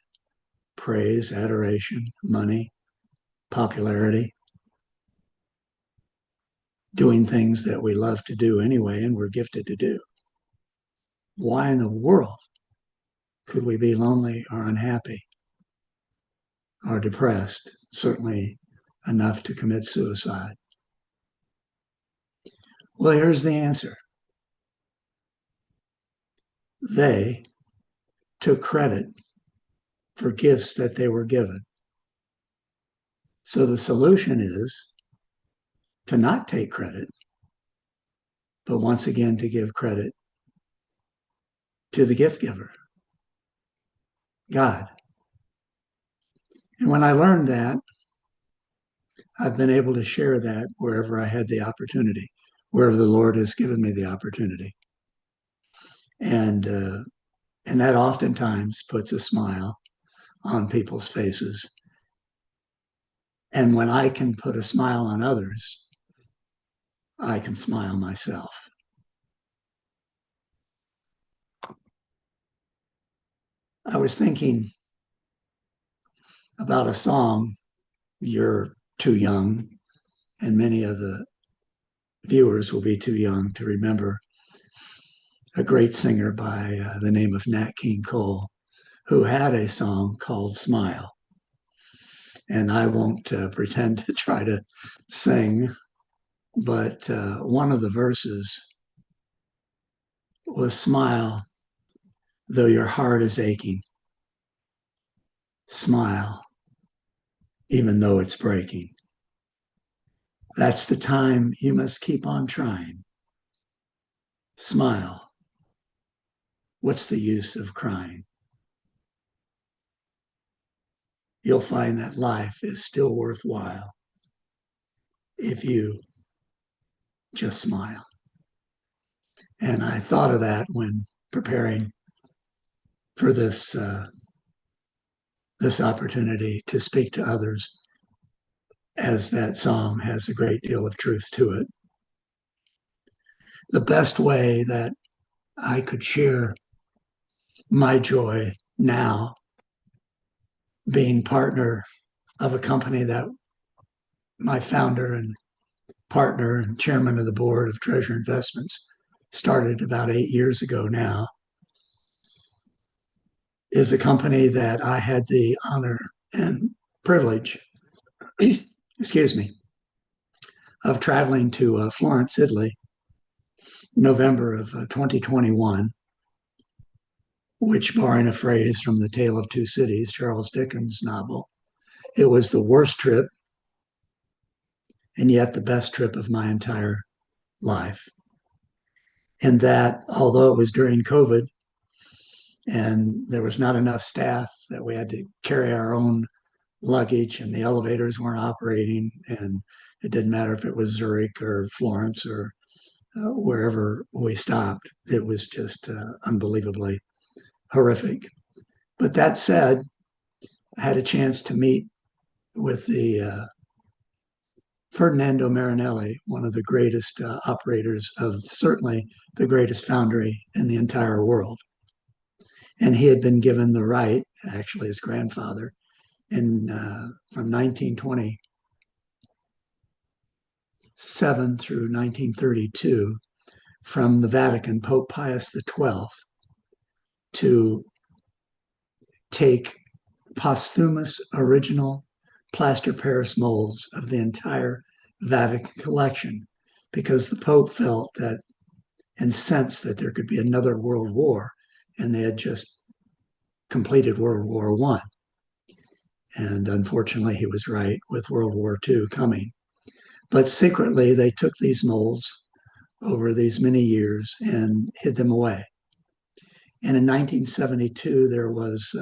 praise, adoration, money, popularity, doing things that we love to do anyway and we're gifted to do. Why in the world could we be lonely or unhappy or depressed, certainly enough to commit suicide? Well, here's the answer. They took credit for gifts that they were given. So the solution is to not take credit, but once again to give credit to the gift giver, God. And when I learned that, I've been able to share that wherever I had the opportunity, wherever the Lord has given me the opportunity. And that oftentimes puts a smile on people's faces. And when I can put a smile on others, I can smile myself. I was thinking about a song. You're too young, and many of the viewers will be too young to remember a great singer by the name of Nat King Cole, who had a song called Smile. And I won't pretend to try to sing, but one of the verses was smile, though your heart is aching. Smile, even though it's breaking. That's the time you must keep on trying. Smile. What's the use of crying? You'll find that life is still worthwhile if you just smile. And I thought of that when preparing for this opportunity to speak to others, as that song has a great deal of truth to it. The best way that I could share my joy now, being partner of a company that my founder and partner and chairman of the board of Treasure Investments started about 8 years ago now, is a company that I had the honor and privilege, excuse me, of traveling to Florence, Italy, November of 2021, which, borrowing a phrase from The Tale of Two Cities, Charles Dickens' novel, it was the worst trip and yet the best trip of my entire life. And that, although it was during COVID and there was not enough staff, that we had to carry our own luggage and the elevators weren't operating, and it didn't matter if it was Zurich or Florence or wherever we stopped, it was just unbelievably horrific. But that said, I had a chance to meet with the Ferdinando Marinelli, one of the greatest operators of certainly the greatest foundry in the entire world. And he had been given the right, actually his grandfather, from 1927 through 1932, from the Vatican, Pope Pius XII, to take posthumous original plaster Paris molds of the entire Vatican collection, because the Pope felt that and sensed that there could be another world war, and they had just completed World War I. And unfortunately, he was right with World War II coming. But secretly, they took these molds over these many years and hid them away. And in 1972, there was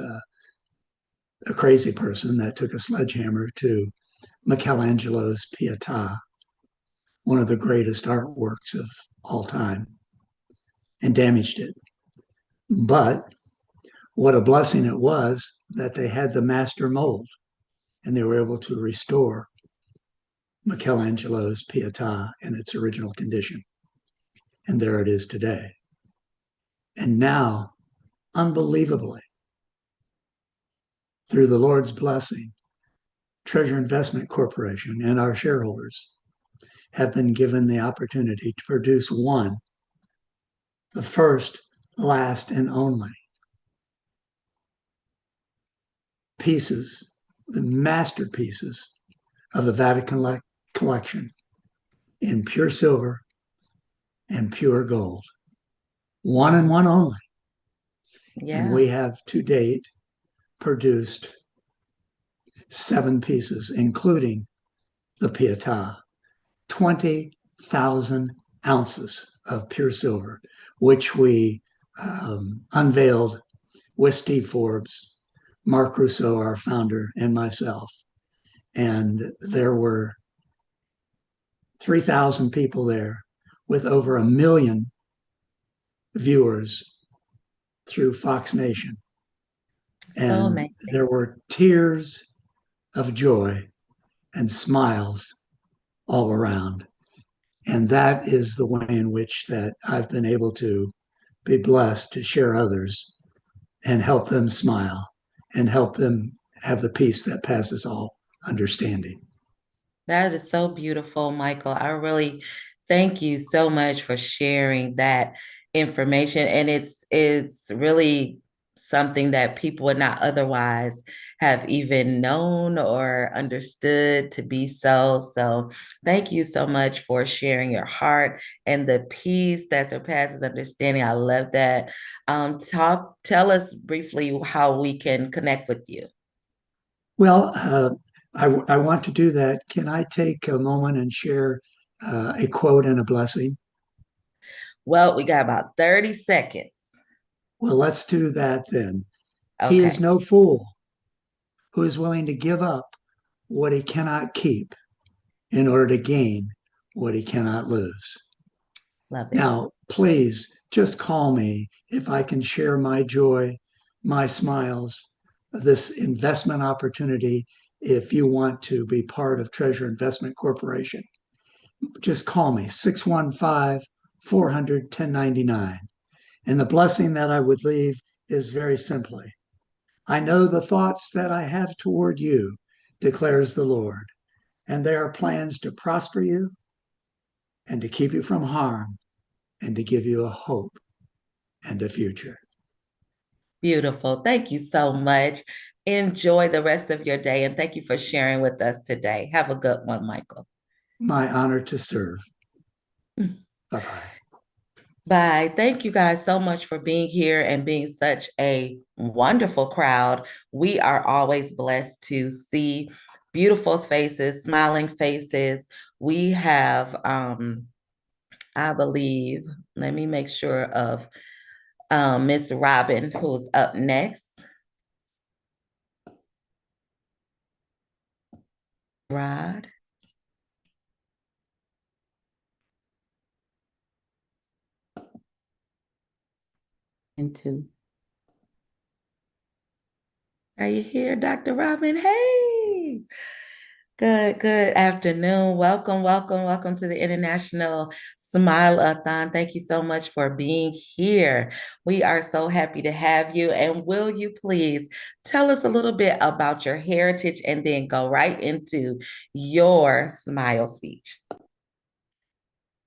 a crazy person that took a sledgehammer to Michelangelo's Pietà, one of the greatest artworks of all time, and damaged it. But What a blessing it was that they had the master mold and they were able to restore Michelangelo's Pietà in its original condition. And there it is today. And now, unbelievably, through the Lord's blessing, Treasure Investment Corporation and our shareholders have been given the opportunity to produce one, the first, last, and only pieces, the masterpieces of the Vatican collection in pure silver and pure gold. One and one only. Yeah. And we have to date produced 7 pieces, including the Pietà, 20,000 ounces of pure silver, which we unveiled with Steve Forbes, Mark Rousseau, our founder, and myself. And there were 3,000 people there with over 1 million viewers through Fox Nation. And there were tears of joy and smiles all around. And that is the way in which that I've been able to be blessed to share others and help them smile and help them have the peace that passes all understanding. That is so beautiful, Michael. I really thank you so much for sharing that information. And it's really something that people would not otherwise have even known or understood to be so. So thank you so much for sharing your heart and the peace that surpasses understanding. I love that. Tell us briefly how we can connect with you. Well, I want to do that. Can I take a moment and share a quote and a blessing? Well, we got about 30 seconds. Well, let's do that then. Okay. He is no fool who is willing to give up what he cannot keep in order to gain what he cannot lose. Love it. Now, please just call me if I can share my joy, my smiles, this investment opportunity. If you want to be part of Treasure Investment Corporation, just call me 615-400-1099. And the blessing that I would leave is very simply, I know the thoughts that I have toward you, declares the Lord, and they are plans to prosper you and to keep you from harm and to give you a hope and a future. Beautiful. Thank you so much. Enjoy the rest of your day. And thank you for sharing with us today. Have a good one, Michael. My honor to serve. Bye-bye. Bye. Thank you guys so much for being here and being such a wonderful crowd. We are always blessed to see beautiful faces, smiling faces. We have, I believe, let me make sure of Miss Robin, who's up next. Rod. Into. Are you here, Dr. Robin? Hey. Good afternoon. Welcome to the International Smile-A-Thon. Thank you so much for being here. We are so happy to have you. And will you please tell us a little bit about your heritage and then go right into your smile speech?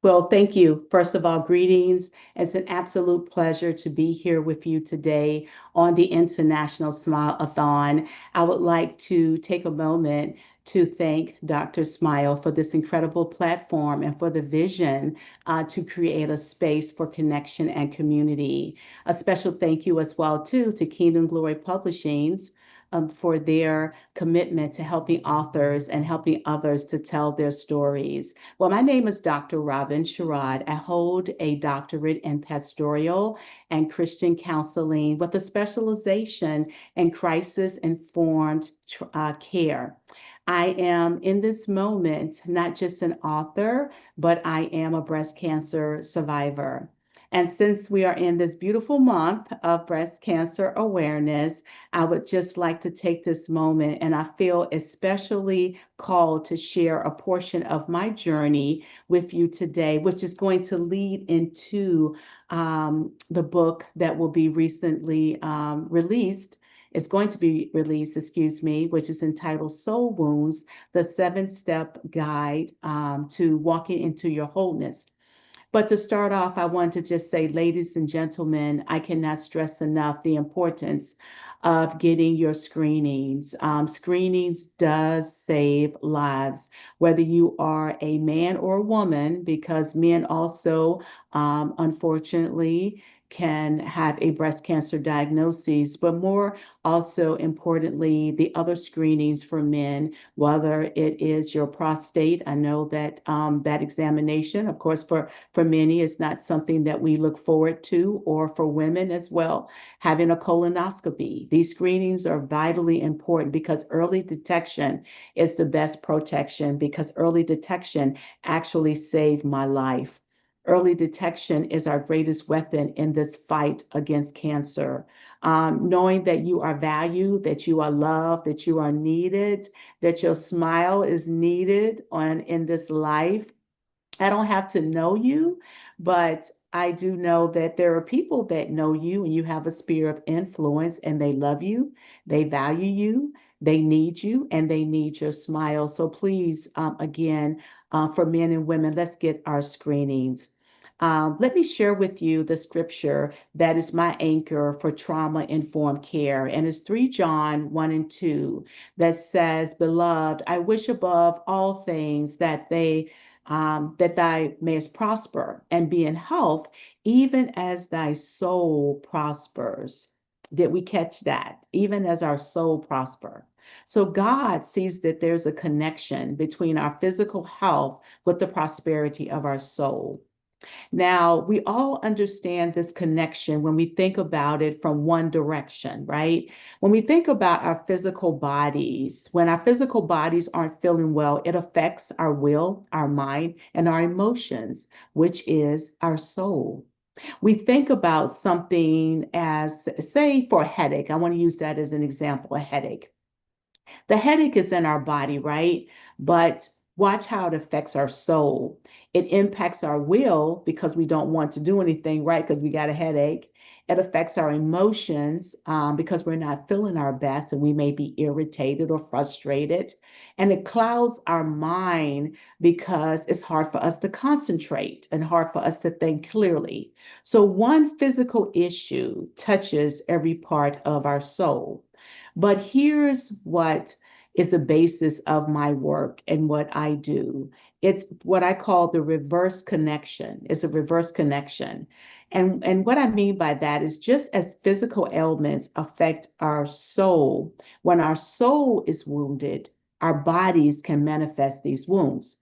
Well, thank you. First of all, greetings. It's an absolute pleasure to be here with you today on the International Smile-A-Thon. I would like to take a moment to thank Dr. Smile for this incredible platform and for the vision to create a space for connection and community. A special thank you as well, too, to Kingdom Glory Publishings for their commitment to helping authors and helping others to tell their stories. Well, my name is Dr. Robin Sherrod. I hold a doctorate in pastoral and Christian counseling with a specialization in crisis-informed care. I am in this moment not just an author, but I am a breast cancer survivor. And since we are in this beautiful month of breast cancer awareness, I would just like to take this moment, and I feel especially called to share a portion of my journey with you today, which is going to lead into the book that will be recently released. It's going to be released, excuse me, which is entitled Soul Wounds, the 7-Step Guide to Walking into Your Wholeness. But to start off, I want to just say, ladies and gentlemen, I cannot stress enough the importance of getting your screenings. Screenings does save lives, whether you are a man or a woman, because men also, unfortunately, can have a breast cancer diagnosis, but more also importantly, the other screenings for men, whether it is your prostate. I know that that examination, of course, for many, it's not something that we look forward to, or for women as well, having a colonoscopy. These screenings are vitally important because early detection is the best protection, because early detection actually saved my life. Early detection is our greatest weapon in this fight against cancer. Knowing that you are valued, that you are loved, that you are needed, that your smile is needed in this life. I don't have to know you, but I do know that there are people that know you and you have a sphere of influence and they love you, they value you, they need you, and they need your smile. So please, again, for men and women, let's get our screenings. Let me share with you the scripture that is my anchor for trauma-informed care. And it's 3 John 1 and 2 that says, Beloved, I wish above all things that thou mayest prosper and be in health, even as thy soul prospers. Did we catch that? Even as our soul prosper. So God sees that there's a connection between our physical health with the prosperity of our soul. Now, we all understand this connection when we think about it from one direction, right? When we think about our physical bodies, when our physical bodies aren't feeling well, it affects our will, our mind, and our emotions, which is our soul. We think about something as, say, for a headache. I want to use that as an example, a headache. The headache is in our body, right? But watch how it affects our soul. It impacts our will because we don't want to do anything, right? Because we got a headache. It affects our emotions because we're not feeling our best and we may be irritated or frustrated. And it clouds our mind because it's hard for us to concentrate and hard for us to think clearly. So one physical issue touches every part of our soul. But here's what is the basis of my work and what I do. It's what I call the reverse connection. It's a reverse connection. And what I mean by that is just as physical ailments affect our soul, when our soul is wounded, our bodies can manifest these wounds.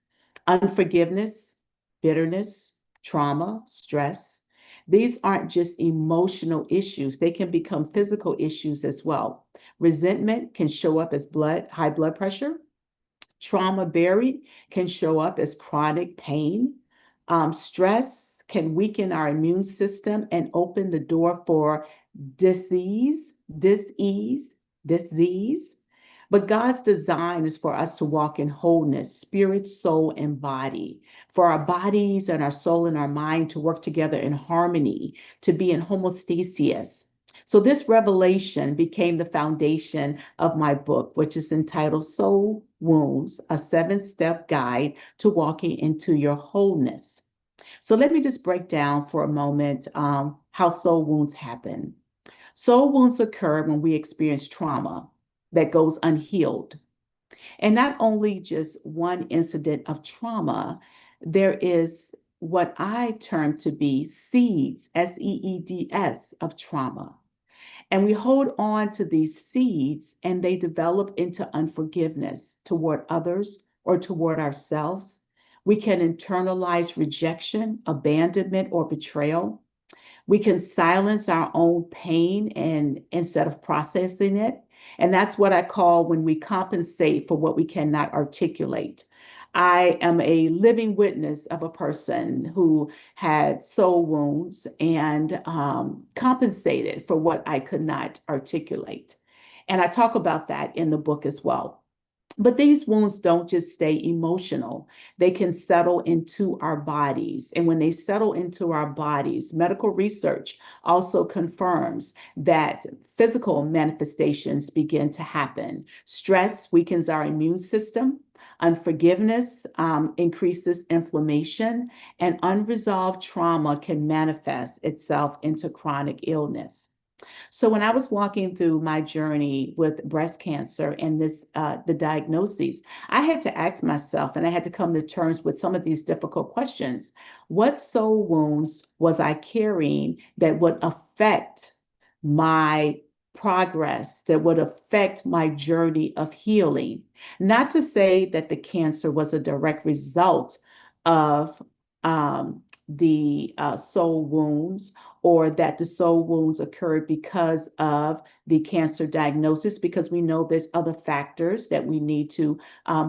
Unforgiveness, bitterness, trauma, stress. These aren't just emotional issues, they can become physical issues as well. Resentment can show up as high blood pressure. Trauma buried can show up as chronic pain. Stress can weaken our immune system and open the door for disease. But God's design is for us to walk in wholeness, spirit, soul, and body, for our bodies and our soul and our mind to work together in harmony, to be in homeostasis. So this revelation became the foundation of my book, which is entitled Soul Wounds, a 7-step guide to walking into your wholeness. So let me just break down for a moment how soul wounds happen. Soul wounds occur when we experience trauma that goes unhealed. And not only just one incident of trauma, there is what I term to be seeds, seeds, of trauma. And we hold on to these seeds and they develop into unforgiveness toward others or toward ourselves. We can internalize rejection, abandonment, or betrayal. We can silence our own pain and instead of processing it. And that's what I call when we compensate for what we cannot articulate. I am a living witness of a person who had soul wounds and compensated for what I could not articulate. And I talk about that in the book as well. But these wounds don't just stay emotional. They can settle into our bodies. And when they settle into our bodies, medical research also confirms that physical manifestations begin to happen. Stress weakens our immune system. Unforgiveness increases inflammation, and unresolved trauma can manifest itself into chronic illness. So when I was walking through my journey with breast cancer and the diagnoses, I had to ask myself, and I had to come to terms with some of these difficult questions. What soul wounds was I carrying that would affect my progress, that would affect my journey of healing? Not to say that the cancer was a direct result of the soul wounds, or that the soul wounds occurred because of the cancer diagnosis, because we know there's other factors that we need to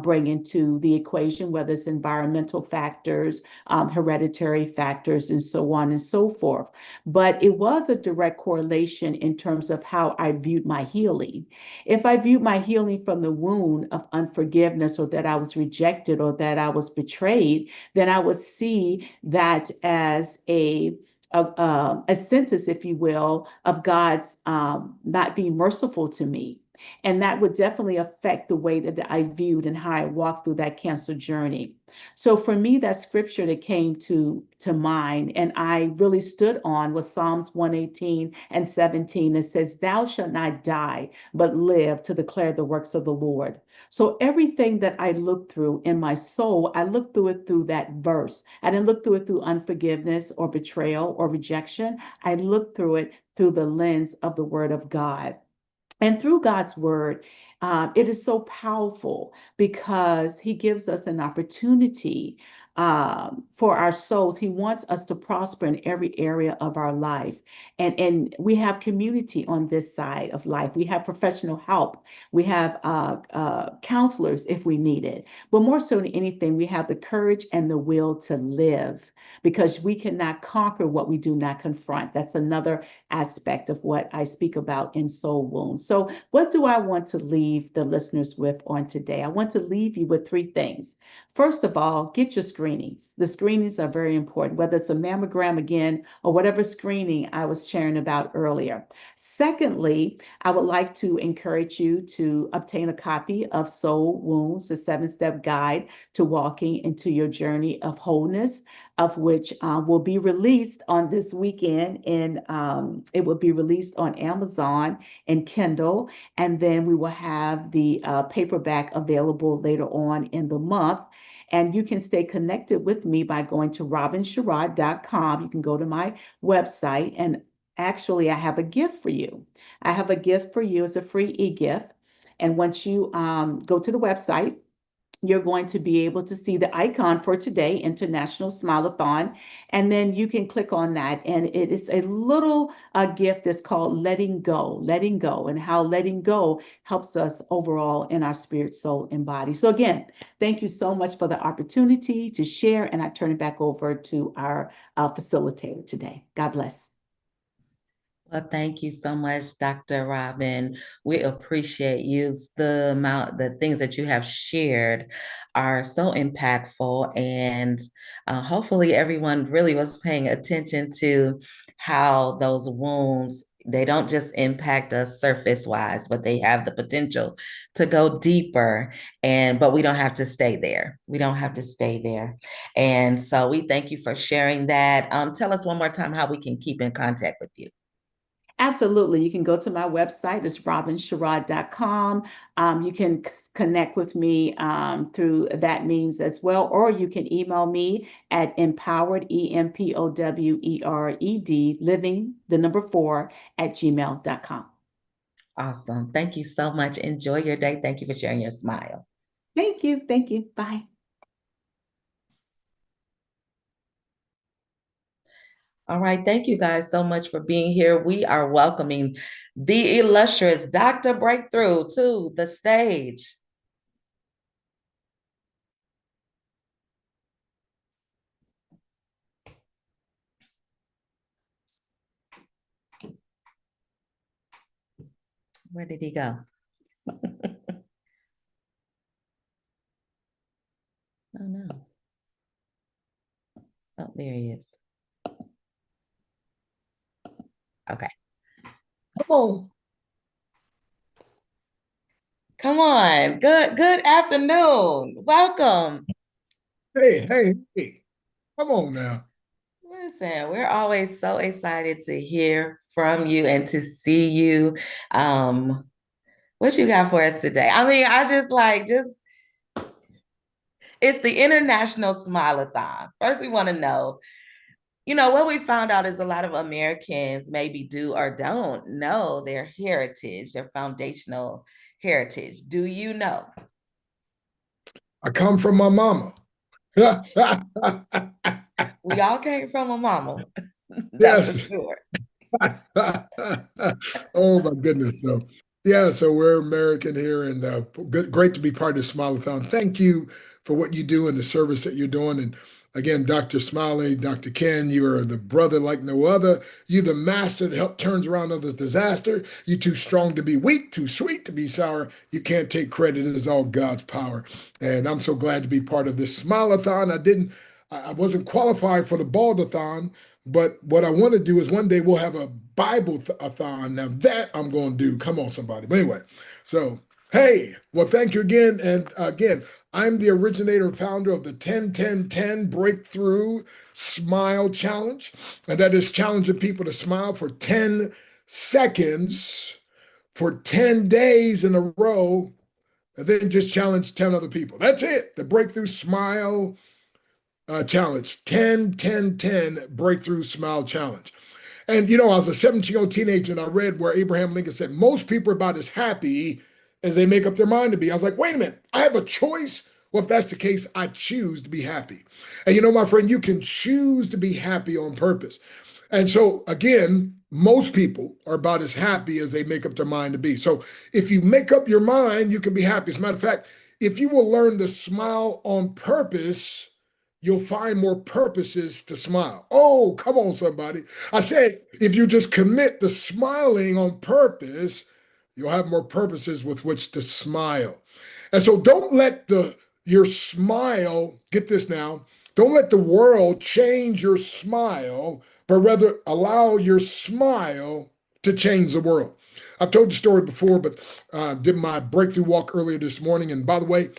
bring into the equation, whether it's environmental factors, hereditary factors, and so on and so forth. But it was a direct correlation in terms of how I viewed my healing. If I viewed my healing from the wound of unforgiveness, or that I was rejected, or that I was betrayed, then I would see that as a sentence, if you will, of God's not being merciful to me. And that would definitely affect the way that I viewed and how I walked through that cancer journey. So for me, that scripture that came to mind and I really stood on was Psalms 118 and 17. It says, "Thou shalt not die, but live to declare the works of the Lord." So everything that I looked through in my soul, I looked through it through that verse. I didn't look through it through unforgiveness or betrayal or rejection. I looked through it through the lens of the word of God. And through God's word, it is so powerful because He gives us an opportunity for our souls. He wants us to prosper in every area of our life. And we have community on this side of life. We have professional help. We have counselors if we need it. But more so than anything, we have the courage and the will to live, because we cannot conquer what we do not confront. That's another aspect of what I speak about in Soul Wounds. So, what do I want to leave the listeners with on today? I want to leave you with three things. First of all, get your screenings. The screenings are very important, whether it's a mammogram again or whatever screening I was sharing about earlier. Secondly, I would like to encourage you to obtain a copy of Soul Wounds, a 7-step guide to walking into your journey of wholeness, of which will be released on this weekend. And it will be released on Amazon and Kindle. And then we will have the paperback available later on in the month. And you can stay connected with me by going to robinsherrod.com. You can go to my website, and actually, I have a gift for you. I have a gift for you. It's a free e-gift. And once you go to the website, you're going to be able to see the icon for today, International Smile-A-Thon, and then you can click on that. And it is a little gift that's called letting go, and how letting go helps us overall in our spirit, soul, and body. So again, thank you so much for the opportunity to share, and I turn it back over to our facilitator today. God bless. Well, thank you so much, Dr. Robin. We appreciate you. The things that you have shared are so impactful, and hopefully everyone really was paying attention to how those wounds, they don't just impact us surface wise, but they have the potential to go deeper. But we don't have to stay there. We don't have to stay there. And so we thank you for sharing that. Tell us one more time how we can keep in contact with you. Absolutely. You can go to my website. It's robinsherrod.com. You can connect with me through that means as well, or you can email me at empowered, EMPOWERED, living, the number 4, at gmail.com. Awesome. Thank you so much. Enjoy your day. Thank you for sharing your smile. Thank you. Thank you. Bye. All right. Thank you guys so much for being here. We are welcoming the illustrious Dr. Breakthrough to the stage. Where did he go? Oh no. Oh, there he is. Okay. Come on. Come on. Good afternoon. Welcome. Hey, come on now. Listen, we're always so excited to hear from you and to see you. What you got for us today? I mean, I just like it's the International Smile-A-Thon. First, we want to know, what we found out is a lot of Americans maybe do or don't know their heritage, their foundational heritage. Do you know? I come from my mama. We all came from a mama. That's Yes. for sure. Oh my goodness. So we're American here, and great to be part of Smile-A-Thon. Thank you for what you do and the service that you're doing. And again, Dr. Smiley, Dr. Ken, you are the brother like no other. You the master that help turns around others' disaster. You too strong to be weak, too sweet to be sour. You can't take credit. It is all God's power. And I'm so glad to be part of this Smile-A-Thon. I wasn't qualified for the Baldathon, but what I want to do is one day we'll have a Bible-a-thon. Now that I'm going to do. Come on, somebody. But anyway, so hey, well, thank you again. And again, I'm the originator and founder of the 10-10-10 Breakthrough Smile Challenge. And that is challenging people to smile for 10 seconds for 10 days in a row, and then just challenge 10 other people. That's it. The Breakthrough Smile Challenge, 10-10-10 Breakthrough Smile Challenge. And I was a 17-year-old teenager, and I read where Abraham Lincoln said, most people are about as happy as they make up their mind to be. I was like, wait a minute, I have a choice? Well, if that's the case, I choose to be happy. And my friend, you can choose to be happy on purpose. And so, again, most people are about as happy as they make up their mind to be. So if you make up your mind, you can be happy. As a matter of fact, if you will learn to smile on purpose, you'll find more purposes to smile. Oh, come on, somebody. I said, if you just commit to smiling on purpose, you'll have more purposes with which to smile. And so don't let your smile, get this now, don't let the world change your smile, but rather allow your smile to change the world. I've told the story before, but did my breakthrough walk earlier this morning. And by the way,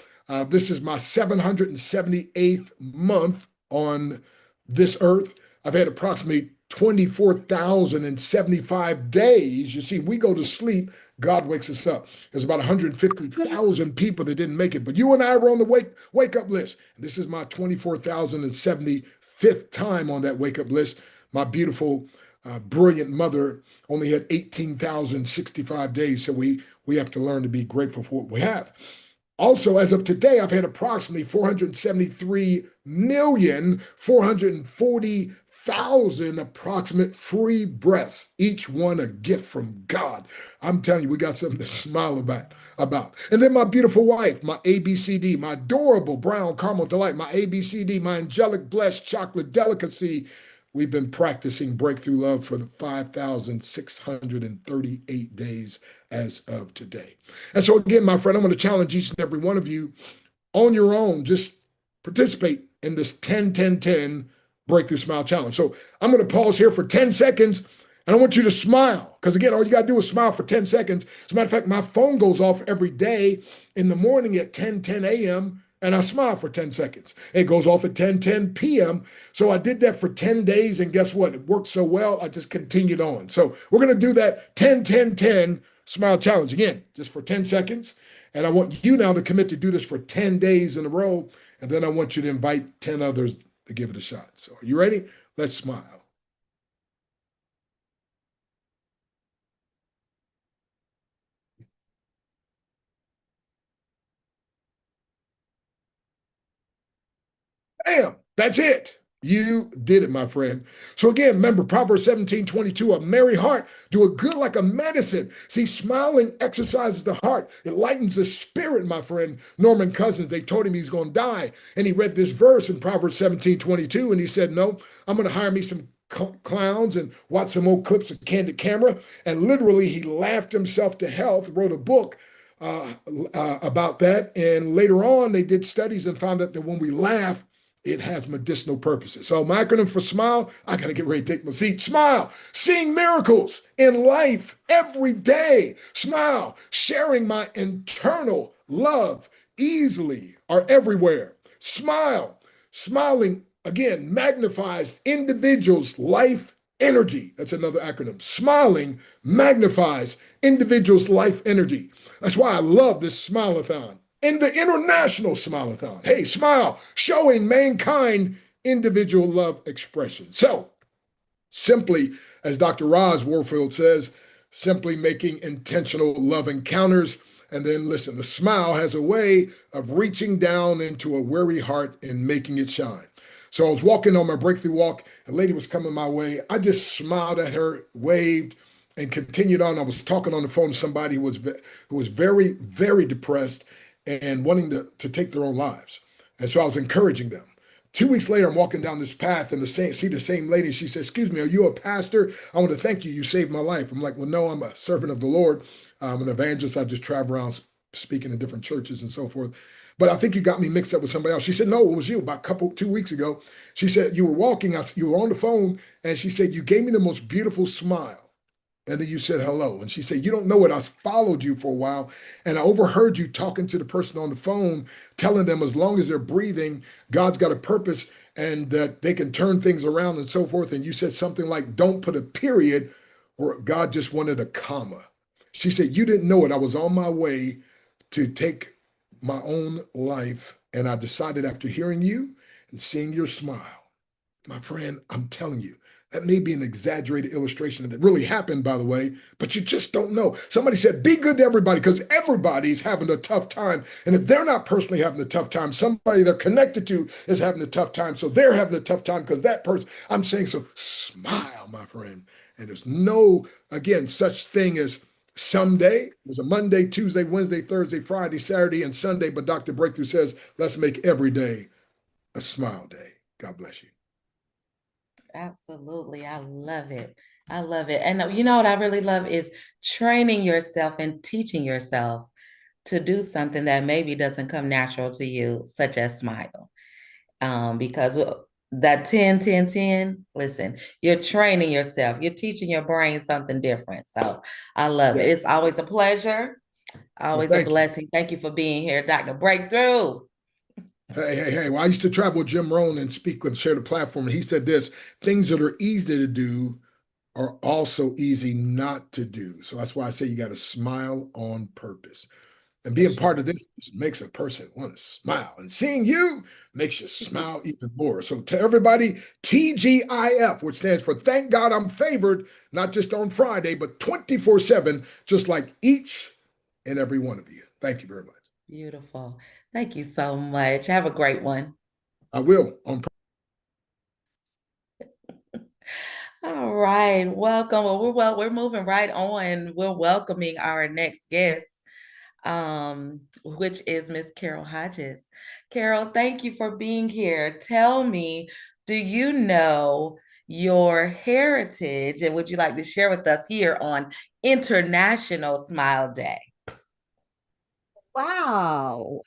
this is my 778th month on this earth. I've had approximately 24,075 days. You see, we go to sleep, God wakes us up. There's about 150,000 people that didn't make it, but you and I were on the wake up list. And this is my 24,075th time on that wake up list. My beautiful, brilliant mother only had 18,065 days, so we have to learn to be grateful for what we have. Also, as of today, I've had approximately 473,440,000 approximate free breaths, each one a gift from God. I'm telling you, we got something to smile about. And then my beautiful wife, my ABCD, my adorable brown caramel delight, my ABCD, my angelic blessed chocolate delicacy. We've been practicing breakthrough love for the 5,638 days as of today. And so again, my friend, I'm going to challenge each and every one of you on your own. Just participate in this 10-10-10 Breakthrough Smile Challenge. So I'm going to pause here for 10 seconds, and I want you to smile. Because again, all you got to do is smile for 10 seconds. As a matter of fact, my phone goes off every day in the morning at 10:10 a.m., and I smile for 10 seconds. It goes off at 10:10 p.m. So I did that for 10 days, and guess what? It worked so well, I just continued on. So we're going to do that 10-10-10 Smile Challenge again, just for 10 seconds. And I want you now to commit to do this for 10 days in a row. And then I want you to invite 10 others to give it a shot. So are you ready? Let's smile. Bam! That's it. You did it, my friend. So again, remember Proverbs 17:22, a merry heart do a good like a medicine. See, smiling exercises the heart. It lightens the spirit, my friend. Norman Cousins, they told him he's going to die. And he read this verse in Proverbs 17:22, and he said, no, I'm going to hire me some clowns and watched some old clips of Candid Camera. And literally, he laughed himself to health, wrote a book about that. And later on, they did studies and found out that when we laugh, it has medicinal purposes. So my acronym for SMILE, I got to get ready to take my seat. SMILE, seeing miracles in life every day. SMILE, sharing my internal love easily or everywhere. SMILE, smiling again magnifies individuals' life energy. That's another acronym. Smiling magnifies individuals' life energy. That's why I love this Smile-A-Thon and the International Smile-A-Thon. Hey, smile, showing mankind individual love expression. So, simply, as Dr. Roz Warfield says, simply making intentional love encounters. And then listen, the smile has a way of reaching down into a weary heart and making it shine. So I was walking on my breakthrough walk. A lady was coming my way. I just smiled at her, waved, and continued on. I was talking on the phone to somebody who was very, very depressed and wanting to take their own lives. And so I was encouraging them. 2 weeks later, I'm walking down this path and see the same lady. She says, "Excuse me, are you a pastor? I want to thank you. You saved my life." I'm like, "Well, no, I'm a servant of the Lord. I'm an evangelist. I just travel around speaking in different churches and so forth. But I think you got me mixed up with somebody else." She said, "No, it was you about 2 weeks ago." She said, "You were walking, you were on the phone, and she said, you gave me the most beautiful smile. And then you said hello." And she said, "You don't know it. I followed you for a while. And I overheard you talking to the person on the phone, telling them as long as they're breathing, God's got a purpose and that they can turn things around and so forth. And you said something like, don't put a period where God just wanted a comma." She said, "You didn't know it. I was on my way to take my own life. And I decided after hearing you and seeing your smile." My friend, I'm telling you, that may be an exaggerated illustration and it really happened, by the way, but you just don't know. Somebody said, be good to everybody because everybody's having a tough time. And if they're not personally having a tough time, somebody they're connected to is having a tough time. So they're having a tough time because that person, I'm saying, so smile, my friend. And there's no, again, such thing as someday. There's a Monday, Tuesday, Wednesday, Thursday, Friday, Saturday, and Sunday. But Dr. Breakthrough says, let's make every day a smile day. God bless you. Absolutely. I love it. I love it. And you know what I really love is training yourself and teaching yourself to do something that maybe doesn't come natural to you, such as smile. Because that 10, 10, 10, listen, you're training yourself, you're teaching your brain something different. So I love it. It's always a pleasure, always a blessing. Thank you for being here, Dr. Breakthrough. Hey. Well, I used to travel with Jim Rohn and speak and share the platform. And he said this: things that are easy to do are also easy not to do. So that's why I say you got to smile on purpose. And being part of this makes a person want to smile. And seeing you makes you smile even more. So to everybody, TGIF, which stands for Thank God I'm Favored, not just on Friday, but 24/7, just like each and every one of you. Thank you very much. Beautiful. Thank you so much. Have a great one. I will. All right. Welcome. We're moving right on. We're welcoming our next guest, which is Miss Carol Hodges. Carol, thank you for being here. Tell me, do you know your heritage and would you like to share with us here on International Smile Day? Wow.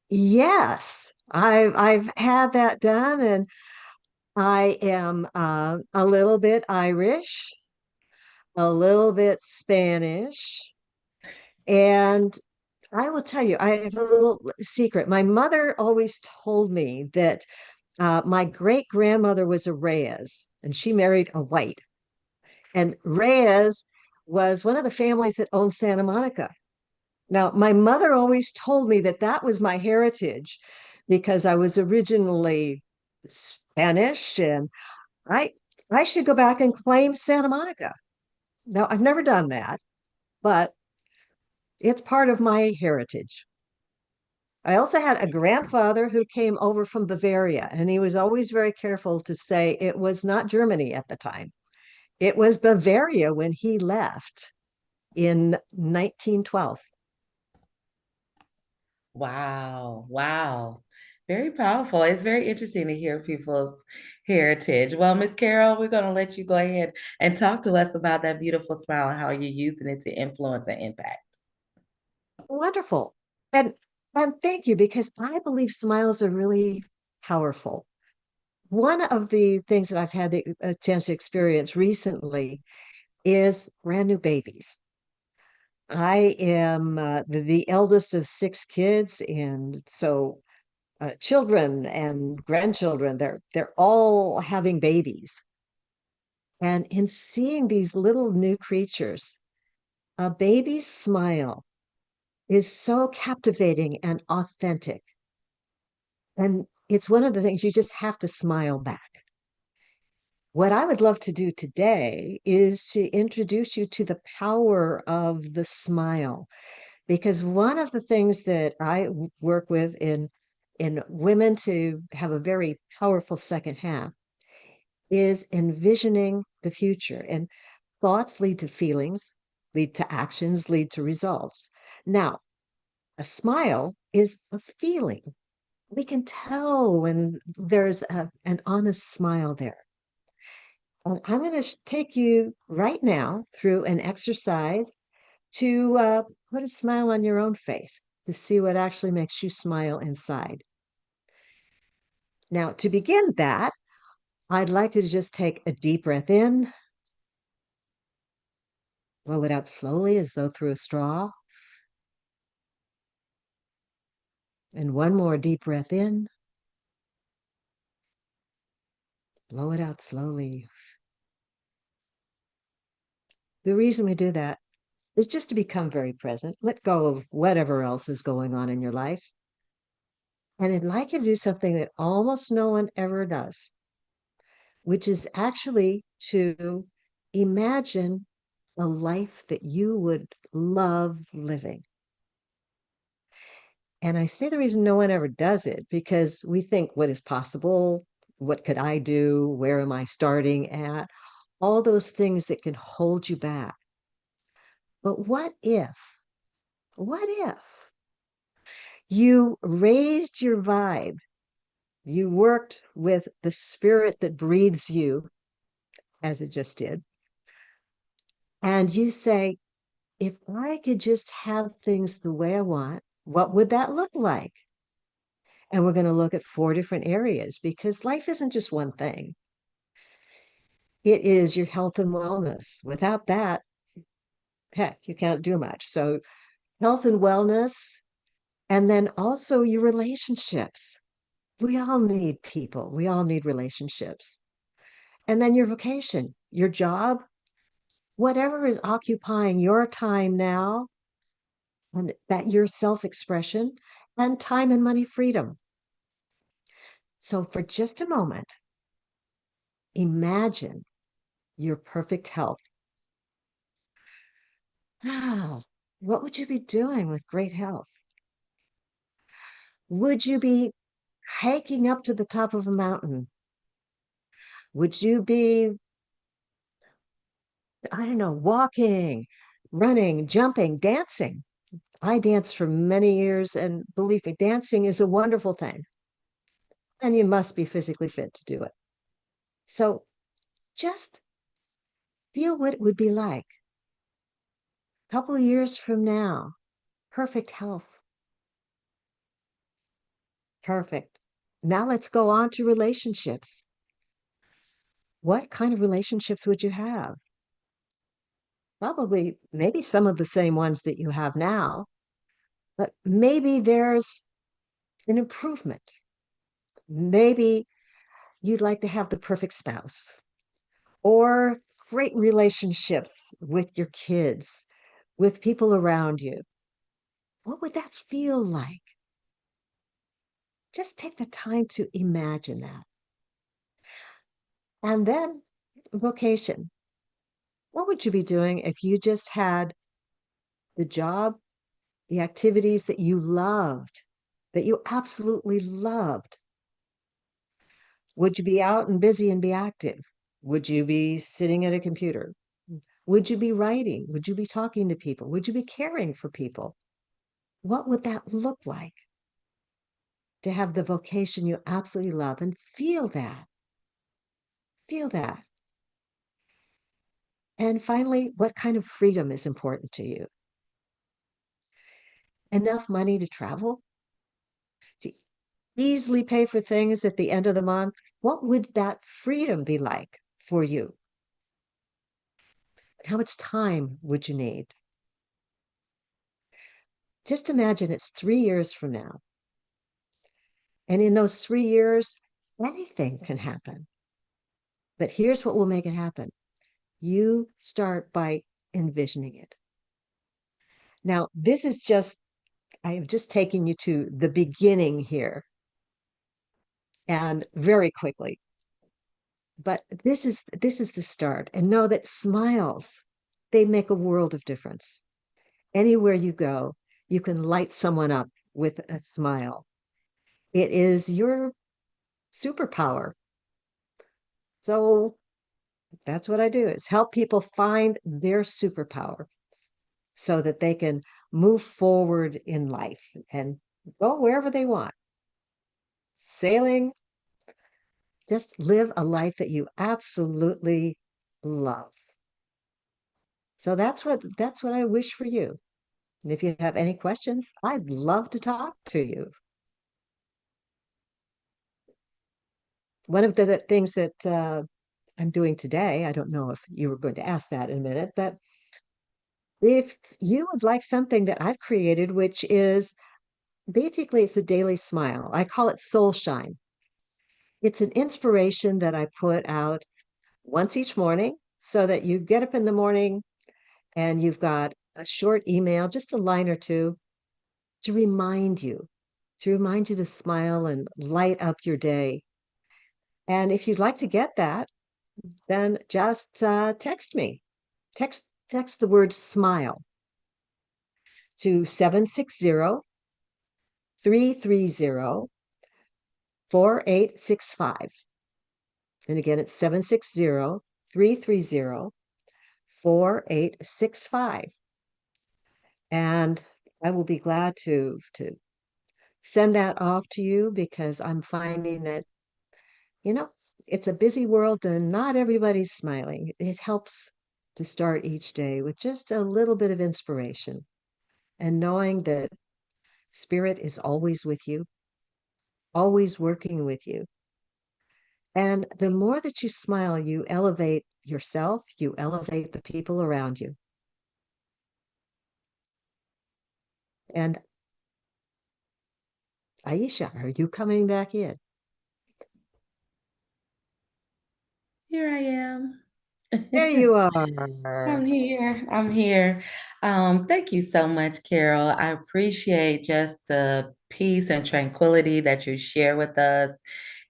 Yes, I've had that done, and I am a little bit Irish, a little bit Spanish, and I will tell you, I have a little secret. My mother always told me that my great grandmother was a Reyes, and she married a white. And Reyes was one of the families that owned Santa Monica. Now, my mother always told me that that was my heritage because I was originally Spanish, and I I should go back and claim Santa Monica. Now, I've never done that, but it's part of my heritage. I also had a grandfather who came over from Bavaria, and he was always very careful to say it was not Germany at the time. It was Bavaria when he left in 1912. Wow. Wow. Very powerful. It's very interesting to hear people's heritage. Well, Miss Carol, we're going to let you go ahead and talk to us about that beautiful smile and how you're using it to influence and impact. Wonderful. And thank you, because I believe smiles are really powerful. One of the things that I've had a chance to experience recently is brand new babies. I am the eldest of six kids, and so children and grandchildren, they're all having babies. And in seeing these little new creatures, a baby's smile is so captivating and authentic. And it's one of the things you just have to smile back. What I would love to do today is to introduce you to the power of the smile, because one of the things that I work with in women to have a very powerful second half is envisioning the future. And thoughts lead to feelings, lead to actions, lead to results. Now, a smile is a feeling. We can tell when there's an honest smile there. And I'm going to take you right now through an exercise to put a smile on your own face to see what actually makes you smile inside. Now, to begin that, I'd like you to just take a deep breath in, blow it out slowly as though through a straw. And one more deep breath in, blow it out slowly. The reason we do that is just to become very present, let go of whatever else is going on in your life. And I'd like you to do something that almost no one ever does, which is actually to imagine a life that you would love living. And I say the reason no one ever does it because we think, what is possible? What could I do? Where am I starting at? All those things that can hold you back. But what if you raised your vibe? You worked with the spirit that breathes you, as it just did. And you say, if I could just have things the way I want, what would that look like? And we're going to look at 4 different areas because life isn't just one thing. It is your health and wellness. Without that, heck, you can't do much. So, health and wellness, and then also your relationships. We all need people, we all need relationships. And then your vocation, your job, whatever is occupying your time now, and that your self expression, and time and money freedom. So, for just a moment, imagine your perfect health. Ah, what would you be doing with great health? Would you be hiking up to the top of a mountain? Would you be, I don't know, walking, running, jumping, dancing? I danced for many years, and believe me, dancing is a wonderful thing. And you must be physically fit to do it. So just feel what it would be like a couple of years from now. Perfect health. Perfect. Now let's go on to relationships. What kind of relationships would you have? Probably, maybe some of the same ones that you have now, but maybe there's an improvement. Maybe you'd like to have the perfect spouse or great relationships with your kids, with people around you. What would that feel like? Just take the time to imagine that. And then vocation. What would you be doing if you just had the job, the activities that you loved, that you absolutely loved? Would you be out and busy and be active? Would you be sitting at a computer? Would you be writing? Would you be talking to people? Would you be caring for people? What would that look like to have the vocation you absolutely love and feel that? Feel that. And finally, what kind of freedom is important to you? Enough money to travel? To easily pay for things at the end of the month? What would that freedom be like for you? How much time would you need? Just imagine it's 3 years from now. And in those 3 years, anything can happen. But here's what will make it happen. You start by envisioning it. Now, this is just, I have just taken you to the beginning here and very quickly. But this is the start. And know that smiles, they make a world of difference. Anywhere you go, you can light someone up with a smile. It is your superpower. So that's what I do, is help people find their superpower so that they can move forward in life and go wherever they want. Sailing, just live a life that you absolutely love. So that's what I wish for you. And if you have any questions, I'd love to talk to you. One of the things that I'm doing today, I don't know if you were going to ask that in a minute, but if you would like something that I've created, which is basically it's a daily smile. I call it Soul Shine. It's an inspiration that I put out once each morning so that you get up in the morning and you've got a short email, just a line or two to remind you, to smile and light up your day. And if you'd like to get that, then just text me. Text the word smile to 760-330-4865. And again, it's 760-330-4865. And I will be glad to send that off to you because I'm finding that, you know, it's a busy world and not everybody's smiling. It helps to start each day with just a little bit of inspiration and knowing that Spirit is always with you, always working with you. And the more that you smile, you elevate yourself, you elevate the people around you. And Aisha, are you coming back in? Here I am. There you are. I'm here. I'm here. Thank you so much, Carol. I appreciate just the peace and tranquility that you share with us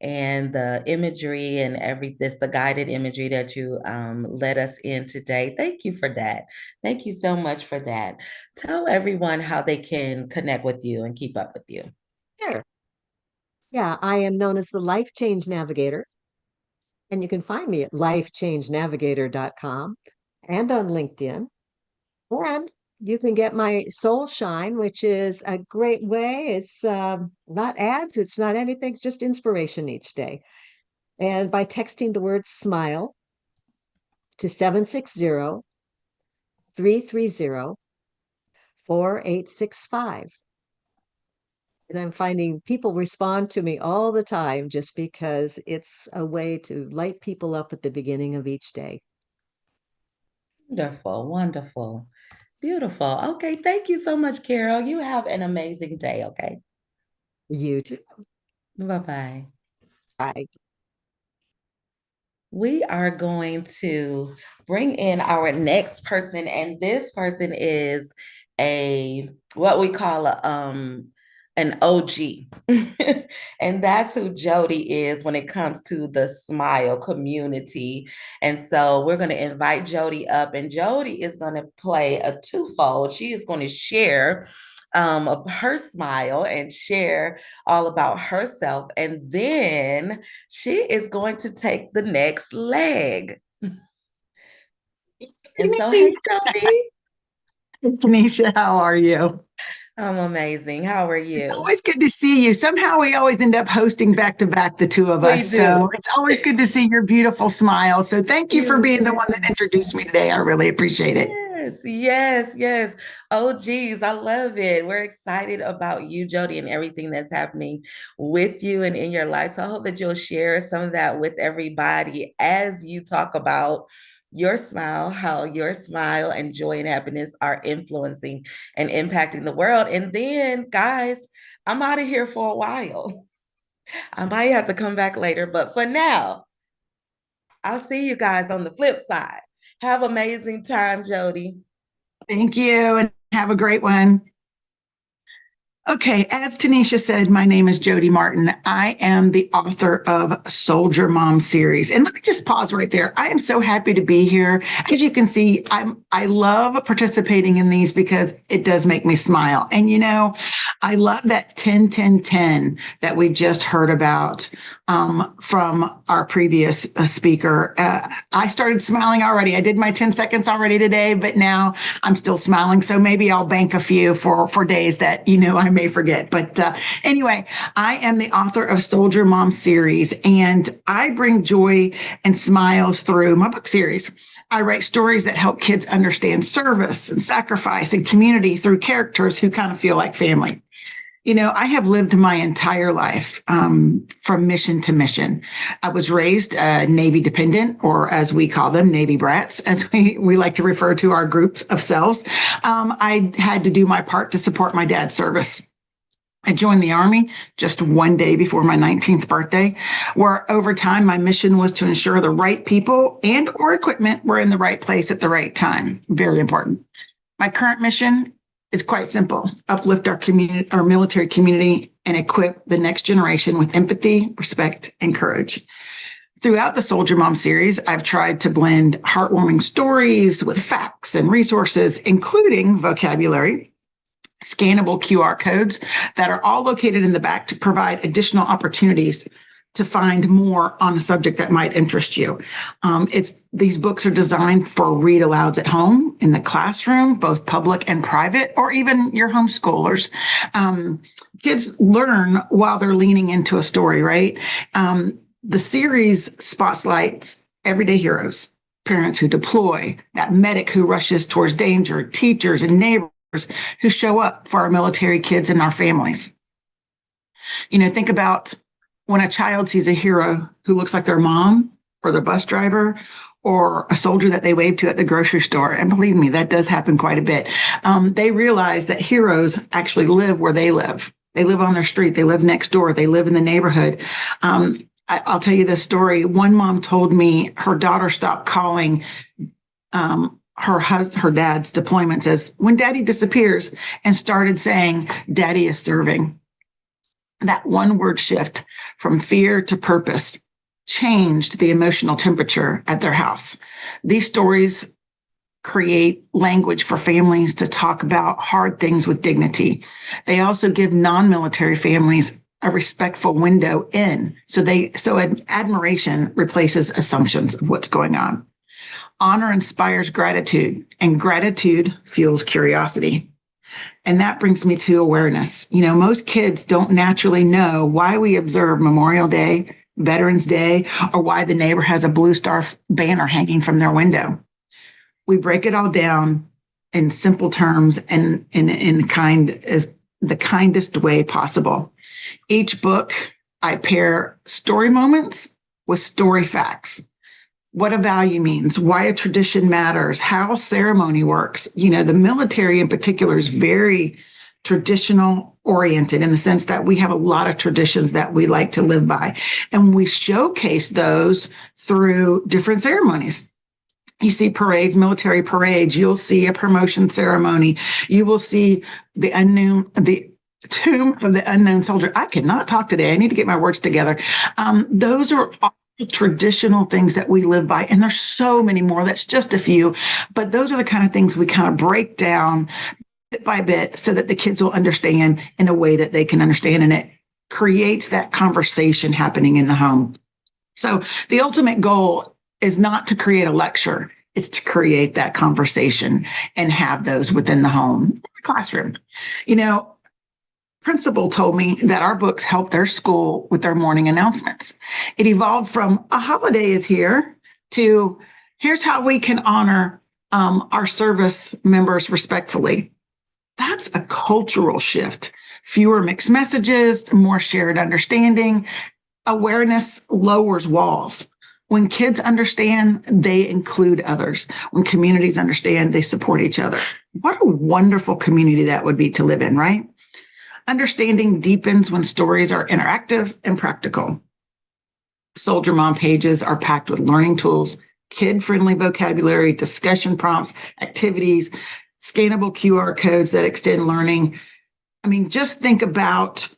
and the imagery and the guided imagery that you led us in today. Thank you for that. Thank you so much for that. Tell everyone how they can connect with you and keep up with you. Sure. Yeah, I am known as the Life Change Navigator. And you can find me at lifechangenavigator.com and on LinkedIn. And you can get my Soul Shine, which is a great way. It's not ads, it's not anything, it's just inspiration each day. And by texting the word smile to 760-330-4865. And I'm finding people respond to me all the time just because it's a way to light people up at the beginning of each day. Wonderful, wonderful, beautiful. Okay, thank you so much, Carol. You have an amazing day, okay? You too. Bye-bye. Bye. We are going to bring in our next person, and this person is what we call an OG. And that's who Jody is when it comes to the Smile community. And so we're going to invite Jody up, and Jody is going to play a twofold. She is going to share of her smile and share all about herself. And then she is going to take the next leg. And so, hey, Jody. Tanisha, how are you? I'm amazing. How are It's you? always good to see you. Somehow we always end up hosting back to back, the two of We us. So do. it's always good to see your beautiful smile. So thank you for You being the one too. that introduced me today. I really appreciate it. Yes, yes, yes. Oh, geez, I love it. We're excited about you, Jody, and everything that's happening with you and in your life. So I hope that you'll share some of that with everybody as you talk about your smile, how your smile and joy and happiness are influencing and impacting the world. And then, guys, I'm out of here for a while. I might have to come back later, but for now, I'll see you guys on the flip side. Have amazing time, Jody. Thank you and have a great one. Okay, as Tanisha said, my name is Jody Martin. I am the author of Soldier Mom series. And let me just pause right there. I am so happy to be here. As you can see, I love participating in these because it does make me smile. And I love that 10-10-10 that we just heard about from our previous speaker. I started smiling already. I did my 10 seconds already today, but now I'm still smiling. So maybe I'll bank a few for days that, I may forget. But anyway, I am the author of Soldier Mom series, and I bring joy and smiles through my book series. I write stories that help kids understand service and sacrifice and community through characters who kind of feel like family. I have lived my entire life from mission to mission. I was raised Navy dependent, or as we call them, Navy brats, as we like to refer to our groups of selves. I had to do my part to support my dad's service. I joined the Army just one day before my 19th birthday, where over time my mission was to ensure the right people and or equipment were in the right place at the right time. Very important. My current mission is quite simple: uplift our community, our military community, and equip the next generation with empathy, respect, and courage. Throughout the Soldier Mom series, I've tried to blend heartwarming stories with facts and resources, including vocabulary, scannable QR codes that are all located in the back to provide additional opportunities to find more on a subject that might interest you. These books are designed for read alouds at home, in the classroom, both public and private, or even your homeschoolers. Kids learn while they're leaning into a story, right? The series spotlights everyday heroes, parents who deploy, that medic who rushes towards danger, teachers and neighbors who show up for our military kids and our families. Think about when a child sees a hero who looks like their mom or their bus driver or a soldier that they wave to at the grocery store. And believe me, that does happen quite a bit. They realize that heroes actually live where they live. They live on their street. They live next door. They live in the neighborhood. I'll tell you this story. One mom told me her daughter stopped calling her dad's deployments as when daddy disappears and started saying, "Daddy is serving." That one word shift from fear to purpose changed the emotional temperature at their house. These stories create language for families to talk about hard things with dignity. They also give non-military families a respectful window in. So admiration replaces assumptions of what's going on. Honor inspires gratitude, and gratitude fuels curiosity. And that brings me to awareness. Most kids don't naturally know why we observe Memorial Day, Veterans Day, or why the neighbor has a Blue Star banner hanging from their window. We break it all down in simple terms and in the kindest way possible. Each book, I pair story moments with story facts. What a value means, why a tradition matters, how ceremony works. The military in particular is very traditional oriented in the sense that we have a lot of traditions that we like to live by. And we showcase those through different ceremonies. You see parades, military parades, you'll see a promotion ceremony, you will see the tomb of the unknown soldier. I cannot talk today. I need to get my words together. Those are all traditional things that we live by. And there's so many more. That's just a few. But those are the kind of things we kind of break down bit by bit so that the kids will understand in a way that they can understand. And it creates that conversation happening in the home. So the ultimate goal is not to create a lecture. It's to create that conversation and have those within the home, the classroom. principal told me that our books help their school with their morning announcements. It evolved from a holiday is here to here's how we can honor our service members respectfully. That's a cultural shift. Fewer mixed messages, more shared understanding. Awareness lowers walls. When kids understand, they include others. When communities understand, they support each other. What a wonderful community that would be to live in, right? Understanding deepens when stories are interactive and practical. Soldier Mom pages are packed with learning tools, kid-friendly vocabulary, discussion prompts, activities, scannable QR codes that extend learning. I mean, just think about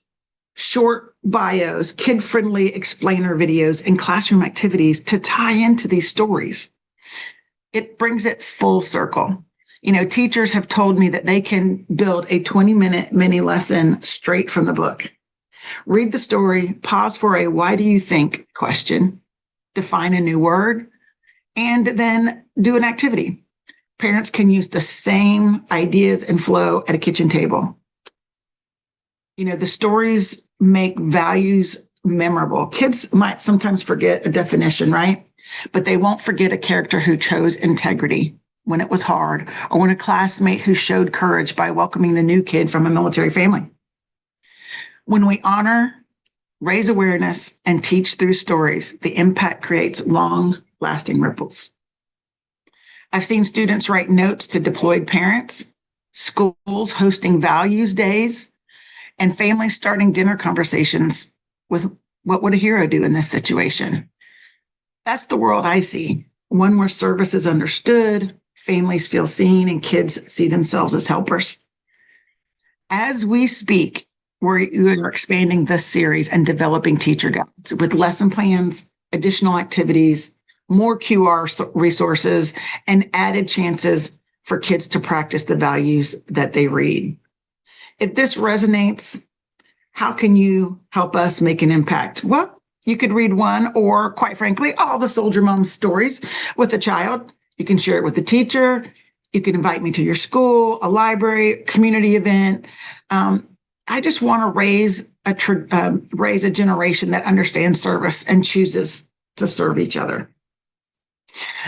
short bios, kid-friendly explainer videos, and classroom activities to tie into these stories. It brings it full circle. You know, teachers have told me that they can build a 20-minute mini lesson straight from the book. Read the story, pause for a why do you think question, define a new word, and then do an activity. Parents can use the same ideas and flow at a kitchen table. You know, the stories make values memorable. Kids might sometimes forget a definition, right? But they won't forget a character who chose integrity when it was hard, or when a classmate who showed courage by welcoming the new kid from a military family. When we honor, raise awareness, and teach through stories, the impact creates long-lasting ripples. I've seen students write notes to deployed parents, schools hosting values days, and families starting dinner conversations with what would a hero do in this situation? That's the world I see, one where service is understood, families feel seen, and kids see themselves as helpers. As we speak, we're expanding this series and developing teacher guides with lesson plans, additional activities, more QR resources, and added chances for kids to practice the values that they read. If this resonates, how can you help us make an impact? Well, you could read one or, quite frankly, all the Soldier Mom stories with a child. You can share it with the teacher. You can invite me to your school, a library, community event. I just want to raise a generation that understands service and chooses to serve each other.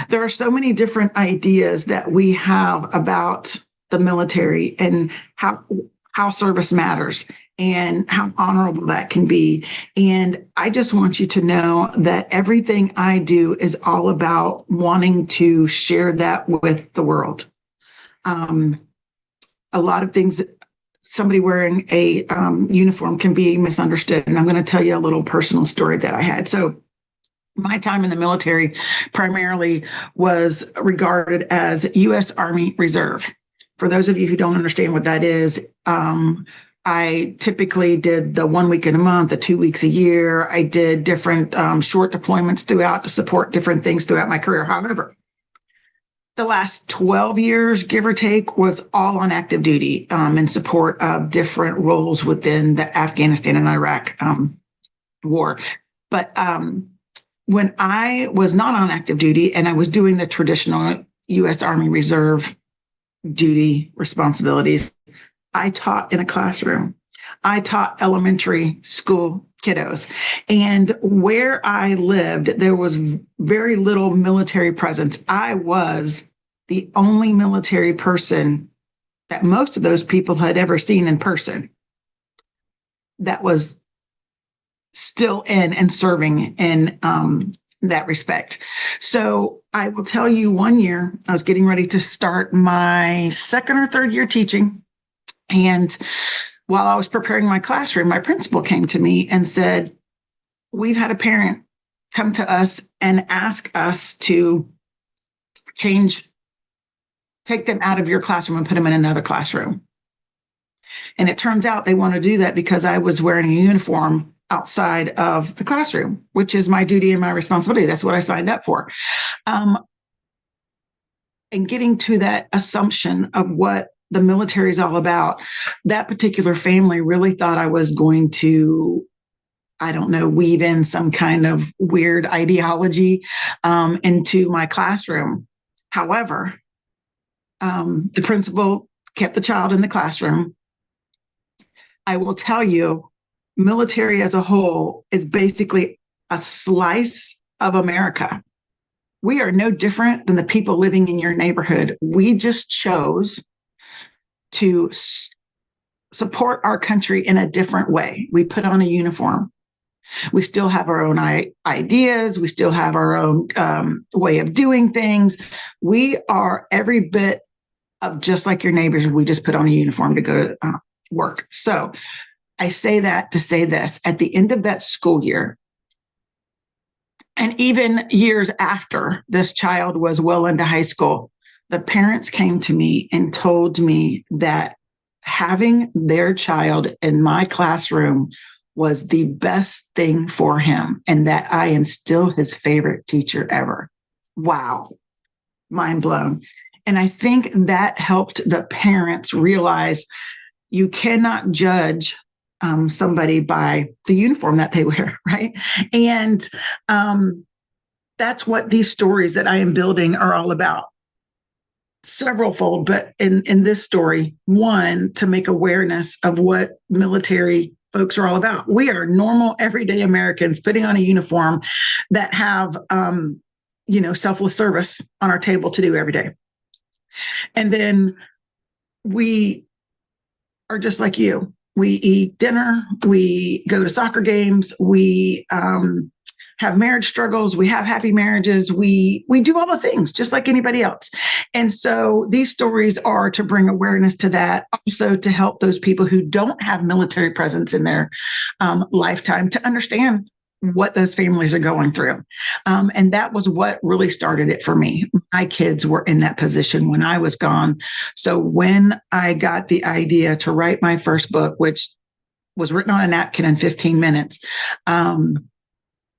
There are so many different ideas that we have about the military and how service matters and how honorable that can be. And I just want you to know that everything I do is all about wanting to share that with the world. A lot of things, somebody wearing a uniform can be misunderstood. And I'm going to tell you a little personal story that I had. So my time in the military primarily was regarded as U.S. Army Reserve. For those of you who don't understand what that is, I typically did the 1 week in a month, the 2 weeks a year. I did different short deployments throughout to support different things throughout my career. However, the last 12 years, give or take, was all on active duty in support of different roles within the Afghanistan and Iraq war. But when I was not on active duty and I was doing the traditional U.S. Army Reserve duty responsibilities, I taught in a classroom. I taught elementary school kiddos. And where I lived, there was very little military presence. I was the only military person that most of those people had ever seen in person that was still in and serving in that respect. So I will tell you, one year I was getting ready to start my second or third year teaching. And while I was preparing my classroom, my principal came to me and said, we've had a parent come to us and ask us to take them out of your classroom and put them in another classroom. And it turns out they want to do that because I was wearing a uniform outside of the classroom, which is my duty and my responsibility. That's what I signed up for. And getting to that assumption of what the military is all about, that particular family really thought I was going to, I don't know, weave in some kind of weird ideology into my classroom. However, the principal kept the child in the classroom. I will tell you, military as a whole is basically a slice of America. We are no different than the people living in your neighborhood. We just chose to support our country in a different way. We put on a uniform. We still have our own ideas. We still have our own way of doing things. We are every bit of just like your neighbors. We just put on a uniform to go to work. So I say that to say this: at the end of that school year, and even years after this child was well into high school, the parents came to me and told me that having their child in my classroom was the best thing for him, and that I am still his favorite teacher ever. Wow. Mind blown. And I think that helped the parents realize you cannot judge somebody by the uniform that they wear, right? And that's what these stories that I am building are all about. Severalfold, but in this story, one, to make awareness of what military folks are all about. We are normal, everyday Americans putting on a uniform that have, selfless service on our table to do every day. And then we are just like you. We eat dinner, we go to soccer games, we have marriage struggles, we have happy marriages, we do all the things just like anybody else. And so these stories are to bring awareness to that, also to help those people who don't have military presence in their lifetime to understand what those families are going through. And that was what really started it for me. My kids were in that position when I was gone. So when I got the idea to write my first book, which was written on a napkin in 15 minutes,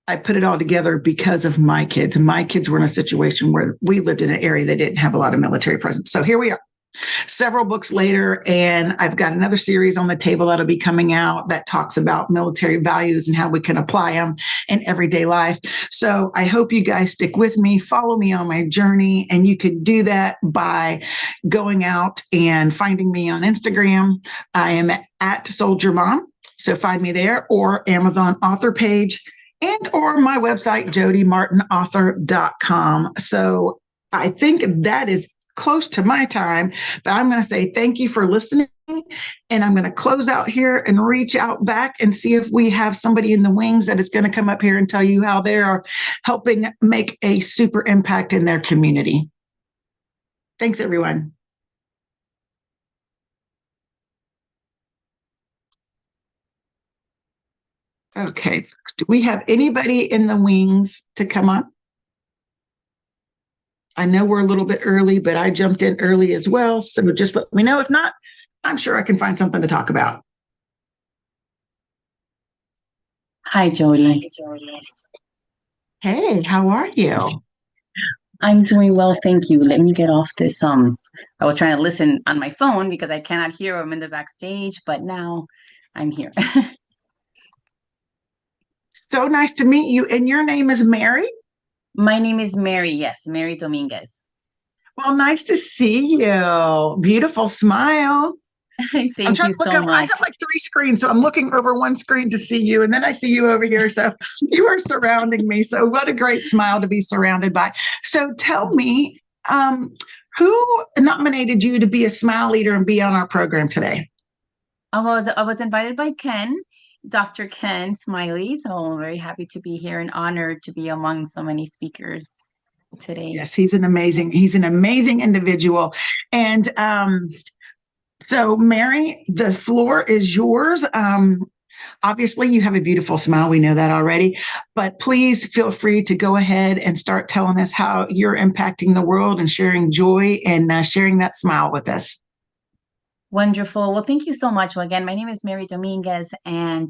I put it all together because of my kids. My kids were in a situation where we lived in an area that didn't have a lot of military presence. So here we are, several books later, and I've got another series on the table that'll be coming out that talks about military values and how we can apply them in everyday life. So I hope you guys stick with me, follow me on my journey, and you could do that by going out and finding me on Instagram. I am at Soldier Mom, so find me there, or Amazon author page, and or my website, jodymartinauthor.com. So I think that is close to my time, but I'm going to say thank you for listening. And I'm going to close out here and reach out back and see if we have somebody in the wings that is going to come up here and tell you how they are helping make a super impact in their community. Thanks, everyone. Okay, do we have anybody in the wings to come on? I know we're a little bit early, but I jumped in early as well. So just let me know. If not, I'm sure I can find something to talk about. Hi, Jody. Hey, how are you? I'm doing well, thank you. Let me get off this. I was trying to listen on my phone because I cannot hear them in the backstage, but now I'm here. So nice to meet you. And your name is Mary? My name is Mary, yes, Mary Dominguez. Well, nice to see you. Beautiful smile. Thank I'm trying you to look so over. much. I have like 3 screens, so I'm looking over one screen to see you, and then I see you over here. So you are surrounding me. So what a great smile to be surrounded by. So tell me, who nominated you to be a Smile Leader and be on our program today? I was invited by Ken, Dr. Ken Smiley. So I'm very happy to be here and honored to be among so many speakers today. Yes, he's an amazing individual. And so Mary, the floor is yours. Obviously, you have a beautiful smile. We know that already, but please feel free to go ahead and start telling us how you're impacting the world and sharing joy and sharing that smile with us. Wonderful. Well, thank you so much. Well, again, my name is Mary Dominguez, and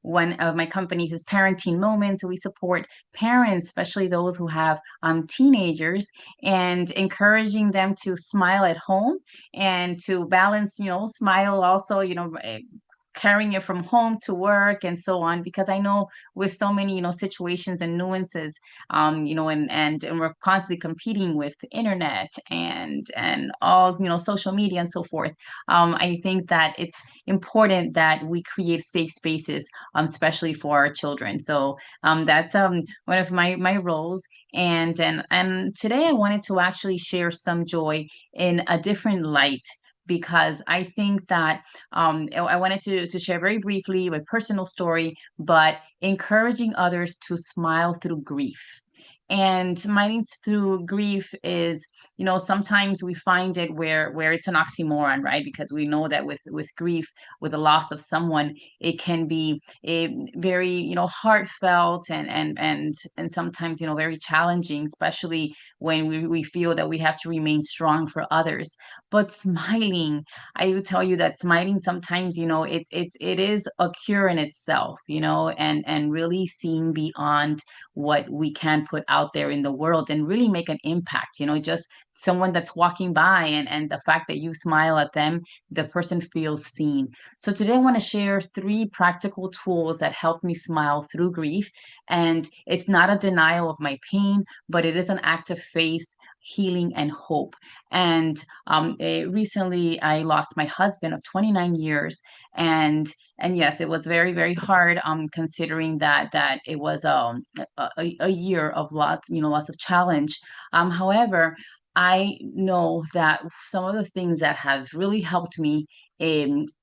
one of my companies is Parenting Moments. So we support parents, especially those who have teenagers, and encouraging them to smile at home and to balance, smile also, carrying it from home to work and so on, because I know with so many, situations and nuances, and we're constantly competing with internet and all, social media and so forth. I think that it's important that we create safe spaces, especially for our children. So that's one of my roles. And today I wanted to actually share some joy in a different light, because I think that I wanted to share very briefly my personal story, but encouraging others to smile through grief. And smiling through grief is, sometimes we find it where it's an oxymoron, right? Because we know that with grief, with the loss of someone, it can be a very, heartfelt and sometimes, very challenging, especially when we feel that we have to remain strong for others. But smiling, I would tell you that smiling sometimes, it is a cure in itself, and really seeing beyond what we can put out there in the world and really make an impact, just someone that's walking by, and the fact that you smile at them, the person feels seen. So today I want to share 3 practical tools that help me smile through grief. And it's not a denial of my pain, but it is an act of faith, healing, and hope. And recently I lost my husband of 29 years. And yes, it was very, very hard, considering that it was a year of lots of challenge. However, I know that some of the things that have really helped me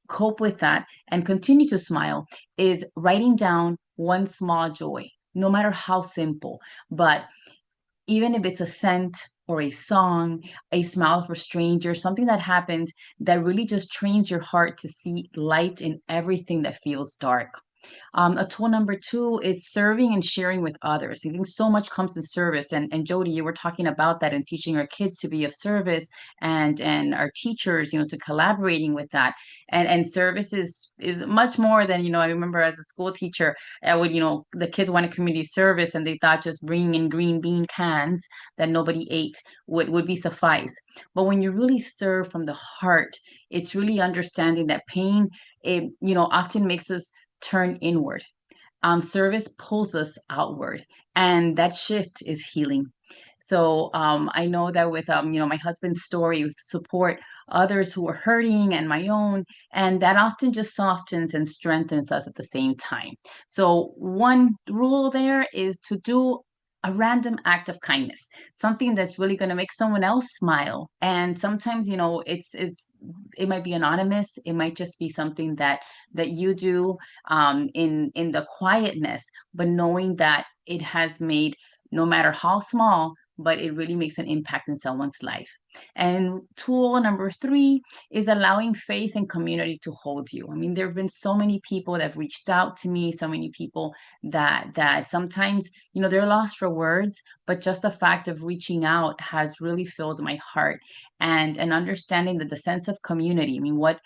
cope with that and continue to smile is writing down one small joy, no matter how simple. But even if it's a scent or a song, a smile for strangers, something that happens that really just trains your heart to see light in everything that feels dark. A tool number 2 is serving and sharing with others. I think so much comes in service. And Jody, you were talking about that and teaching our kids to be of service, and our teachers, to collaborating with that. And service is much more than, I remember as a school teacher, I would, the kids wanted community service, and they thought just bringing in green bean cans that nobody ate would be suffice. But when you really serve from the heart, it's really understanding that pain, often makes us turn inward. Service pulls us outward, and that shift is healing. So I know that with my husband's story was to support others who are hurting and my own, and that often just softens and strengthens us at the same time. So one rule there is to do a random act of kindness, something that's really going to make someone else smile. And sometimes, it might be anonymous. It might just be something that you do in the quietness, but knowing that it has made, no matter how small, but it really makes an impact in someone's life. And tool number 3 is allowing faith and community to hold you. I mean, there have been so many people that have reached out to me, so many people that sometimes, they're lost for words, but just the fact of reaching out has really filled my heart. And understanding that the sense of community, I mean, what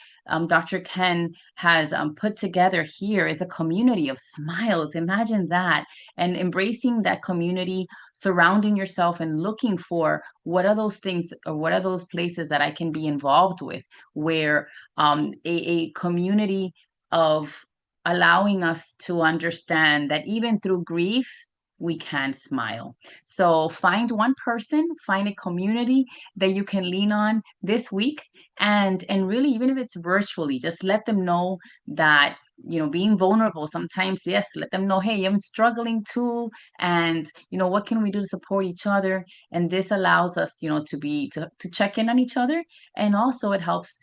Dr. Ken has put together here is a community of smiles. Imagine that. And embracing that community, surrounding yourself and looking for what are those things or what are those places that I can be involved with, where a community of allowing us to understand that even through grief, we can smile. So find one person, find a community that you can lean on this week, and really, even if it's virtually, just let them know that, being vulnerable sometimes, yes, let them know, hey, I'm struggling too, and what can we do to support each other? And this allows us, to check in on each other, and also it helps,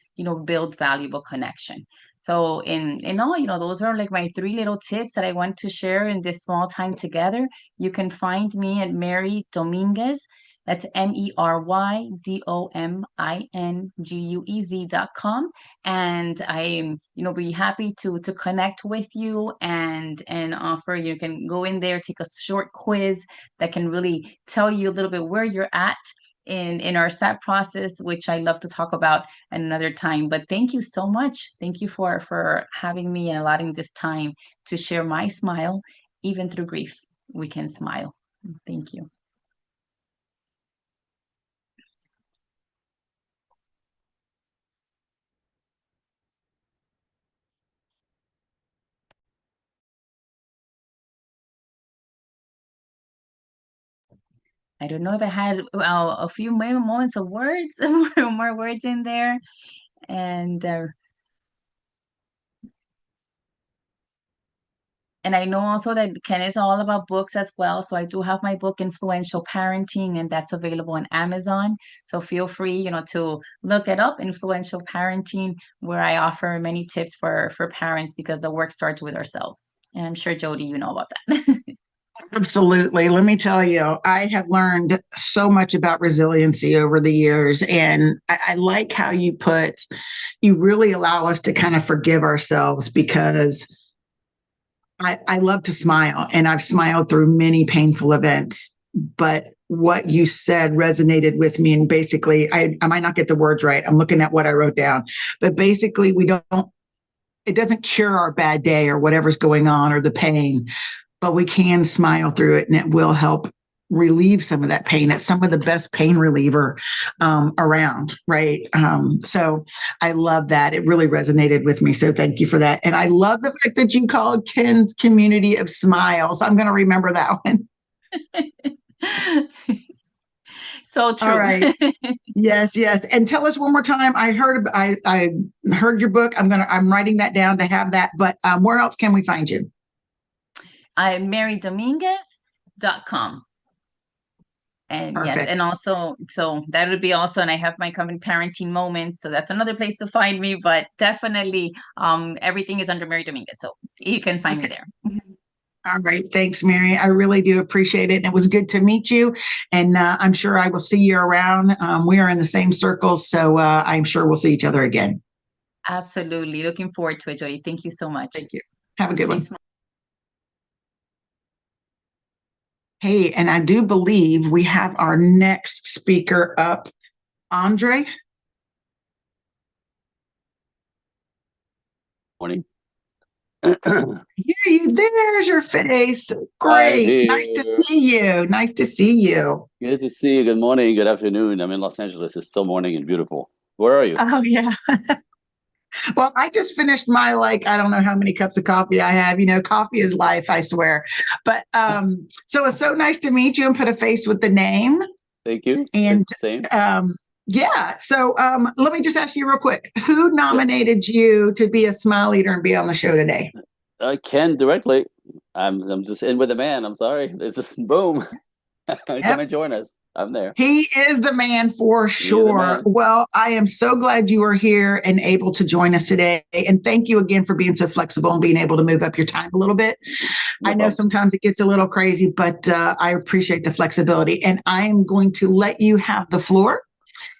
build valuable connection. So in all, those are like my 3 little tips that I want to share in this small time together. You can find me at Mary Dominguez. That's MERYDOMINGUEZ.com. And I'm, be happy to connect with you and offer. You can go in there, take a short quiz that can really tell you a little bit where you're at in our SAT process, which I love to talk about another time. But thank you so much. Thank you for having me and allowing this time to share my smile. Even through grief, we can smile. Thank you. I don't know if I had a few more moments of words, more words in there. And I know also that Ken is all about books as well. So I do have my book, Influential Parenting, and that's available on Amazon. So feel free, to look it up, Influential Parenting, where I offer many tips for parents, because the work starts with ourselves. And I'm sure, Jody, you know about that. Absolutely. Let me tell you, I have learned so much about resiliency over the years. And I like how you really allow us to kind of forgive ourselves, because I love to smile, and I've smiled through many painful events. But what you said resonated with me. And basically, I might not get the words right. I'm looking at what I wrote down. But basically, it doesn't cure our bad day or whatever's going on or the pain, but we can smile through it, and it will help relieve some of that pain. It's some of the best pain reliever around, right? So I love that. It really resonated with me. So thank you for that. And I love the fact that you called Ken's Community of Smiles. I'm going to remember that one. So true. All right. Yes, yes. And tell us one more time. I heard your book. I'm writing that down to have that. But where else can we find you? I'm marydominguez.com. And Perfect. yes, and also, so that would be also, and I have my company, Parenting Moments, so that's another place to find me. But definitely, everything is under Mary Dominguez, so you can find me there. All right. Thanks, Mary. I really do appreciate it. And it was good to meet you. And I'm sure I will see you around. We are in the same circles, so I'm sure we'll see each other again. Absolutely. Looking forward to it, Jody. Thank you so much. Thank you. Have a good one. Hey, and I do believe we have our next speaker up. Andre? Morning. Yeah, there's your face. Great. Nice to see you. Nice to see you. Good to see you. Good morning. Good afternoon. I'm in Los Angeles. It's still morning and beautiful. Where are you? Oh, yeah. Well, I just finished my, I don't know how many cups of coffee I have. Coffee is life, I swear. But so it's so nice to meet you and put a face with the name. Thank you. And same. Yeah. So let me just ask you real quick. Who nominated you to be a Smile Leader and be on the show today? Ken directly. I'm just in with the man. I'm sorry. It's just boom. Come and join us. I'm there. He is the man for sure. Well, I am so glad you are here and able to join us today. And thank you again for being so flexible and being able to move up your time a little bit. I know sometimes it gets a little crazy, but I appreciate the flexibility. And I am going to let you have the floor.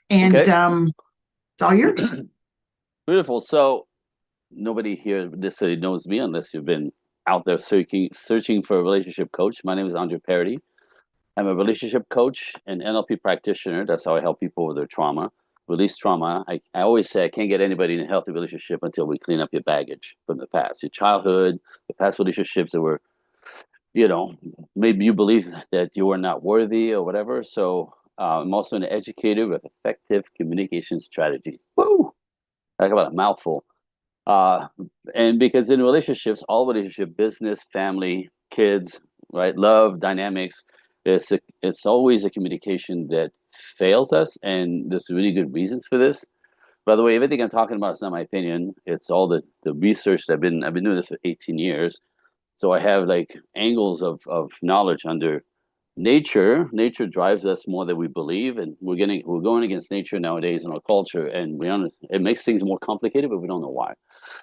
And it's all yours. Beautiful. So nobody here necessarily knows me unless you've been out there searching for a relationship coach. My name is Andre Parody. I'm a relationship coach and NLP practitioner. That's how I help people with their trauma, release trauma. I always say I can't get anybody in a healthy relationship until we clean up your baggage from the past, your childhood, the past relationships that were, maybe you believe that you were not worthy or whatever. So I'm also an educator with effective communication strategies. Woo! Talk about a mouthful. And because in relationships, all relationship, business, family, kids, right, love, dynamics, it's always a communication that fails us, and there's really good reasons for this. By the way, everything I'm talking about is not my opinion. It's all the research that I've been doing this for 18 years. So I have angles of knowledge under nature. Nature drives us more than we believe, and we're going against nature nowadays in our culture, and it makes things more complicated, but we don't know why.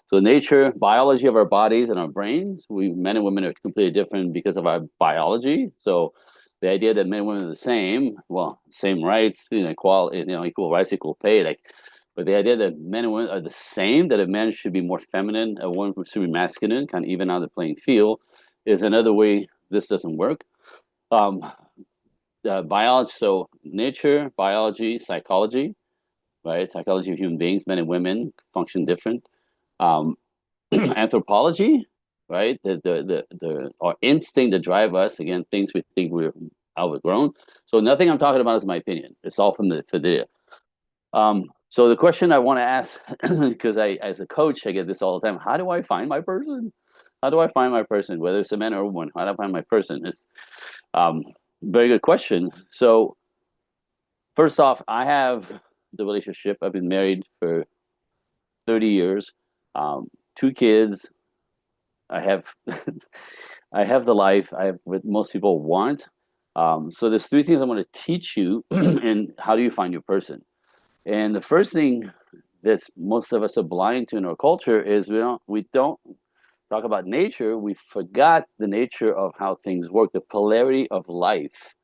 So nature, biology of our bodies and our brains, men and women are completely different because of our biology. So the idea that men and women are the same, same rights, equal rights, equal pay, but the idea that men and women are the same, that a man should be more feminine, a woman should be masculine, kind of even out the playing field, is another way this doesn't work. Biology, so nature, biology, psychology, right? Psychology of human beings, men and women function different. Anthropology, right? Our instinct to drive us, again, things we think we're outgrown. So nothing I'm talking about is my opinion. It's all from the data. So the question I want to ask, because as a coach, I get this all the time. How do I find my person? How do I find my person? Whether it's a man or a woman, how do I find my person? It's Very good question. So first off, I have the relationship. I've been married for 30 years, 2 kids. I have I have the life I have what most people want. So there's 3 things I want to teach you, and how do you find your person? And the first thing that most of us are blind to in our culture is we don't talk about nature. We forgot the nature of how things work, the polarity of life,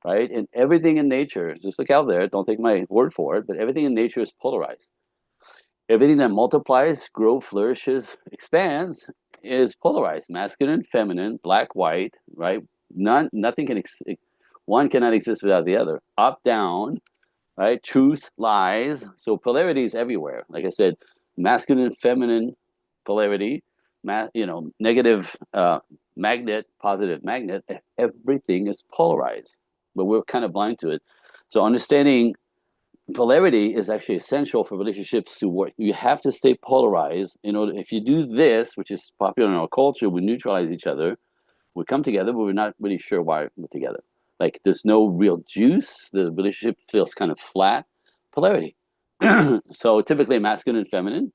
right? And everything in nature, just look out there, don't take my word for it, but everything in nature is polarized. Everything that multiplies, grows, flourishes, expands is polarized: masculine, feminine, black, white, right? Nothing can, one cannot exist without the other. Up, down, right? Truth, lies. So polarity is everywhere. Like I said, masculine, feminine polarity, negative magnet, positive magnet. Everything is polarized, but we're kind of blind to it. So understanding polarity is actually essential for relationships to work. You have to stay polarized in order. If you do this, which is popular in our culture, we neutralize each other. We come together, but we're not really sure why we're together. Like there's no real juice. The relationship feels kind of flat. Polarity. So typically masculine and feminine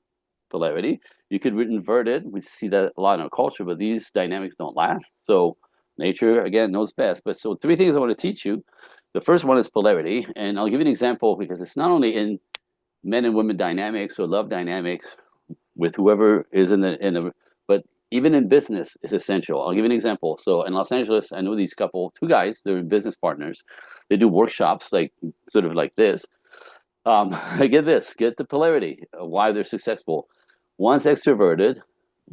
polarity. You could invert it. We see that a lot in our culture, but these dynamics don't last. So nature, again, knows best. But so 3 things I want to teach you. The first one is polarity. And I'll give you an example because it's not only in men and women dynamics or love dynamics with whoever is but even in business is essential. I'll give you an example. So in Los Angeles, I know these 2 guys, they're business partners. They do workshops like sort of like this. Get the polarity, why they're successful. One's extroverted,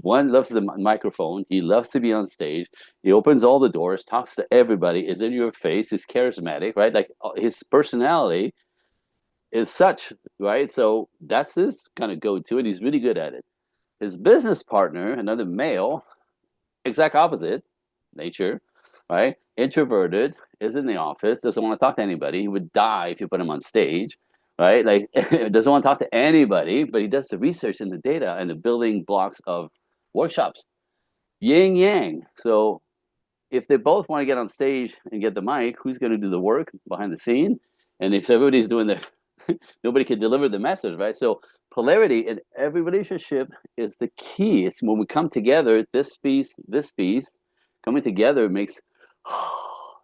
one loves the microphone, he loves to be on stage, he opens all the doors, talks to everybody, is in your face, is charismatic, right? Like his personality is such, right? So that's his kind of go-to, and he's really good at it. His business partner, another male, exact opposite nature, right? Introverted, is in the office, doesn't want to talk to anybody. He would die if you put him on stage, right? Like doesn't want to talk to anybody, but he does the research and the data and the building blocks of workshops. Yin yang. So if they both want to get on stage and get the mic, who's going to do the work behind the scene? And if everybody's doing the, nobody can deliver the message, right? So polarity in every relationship is the key. It's when we come together, this piece, coming together makes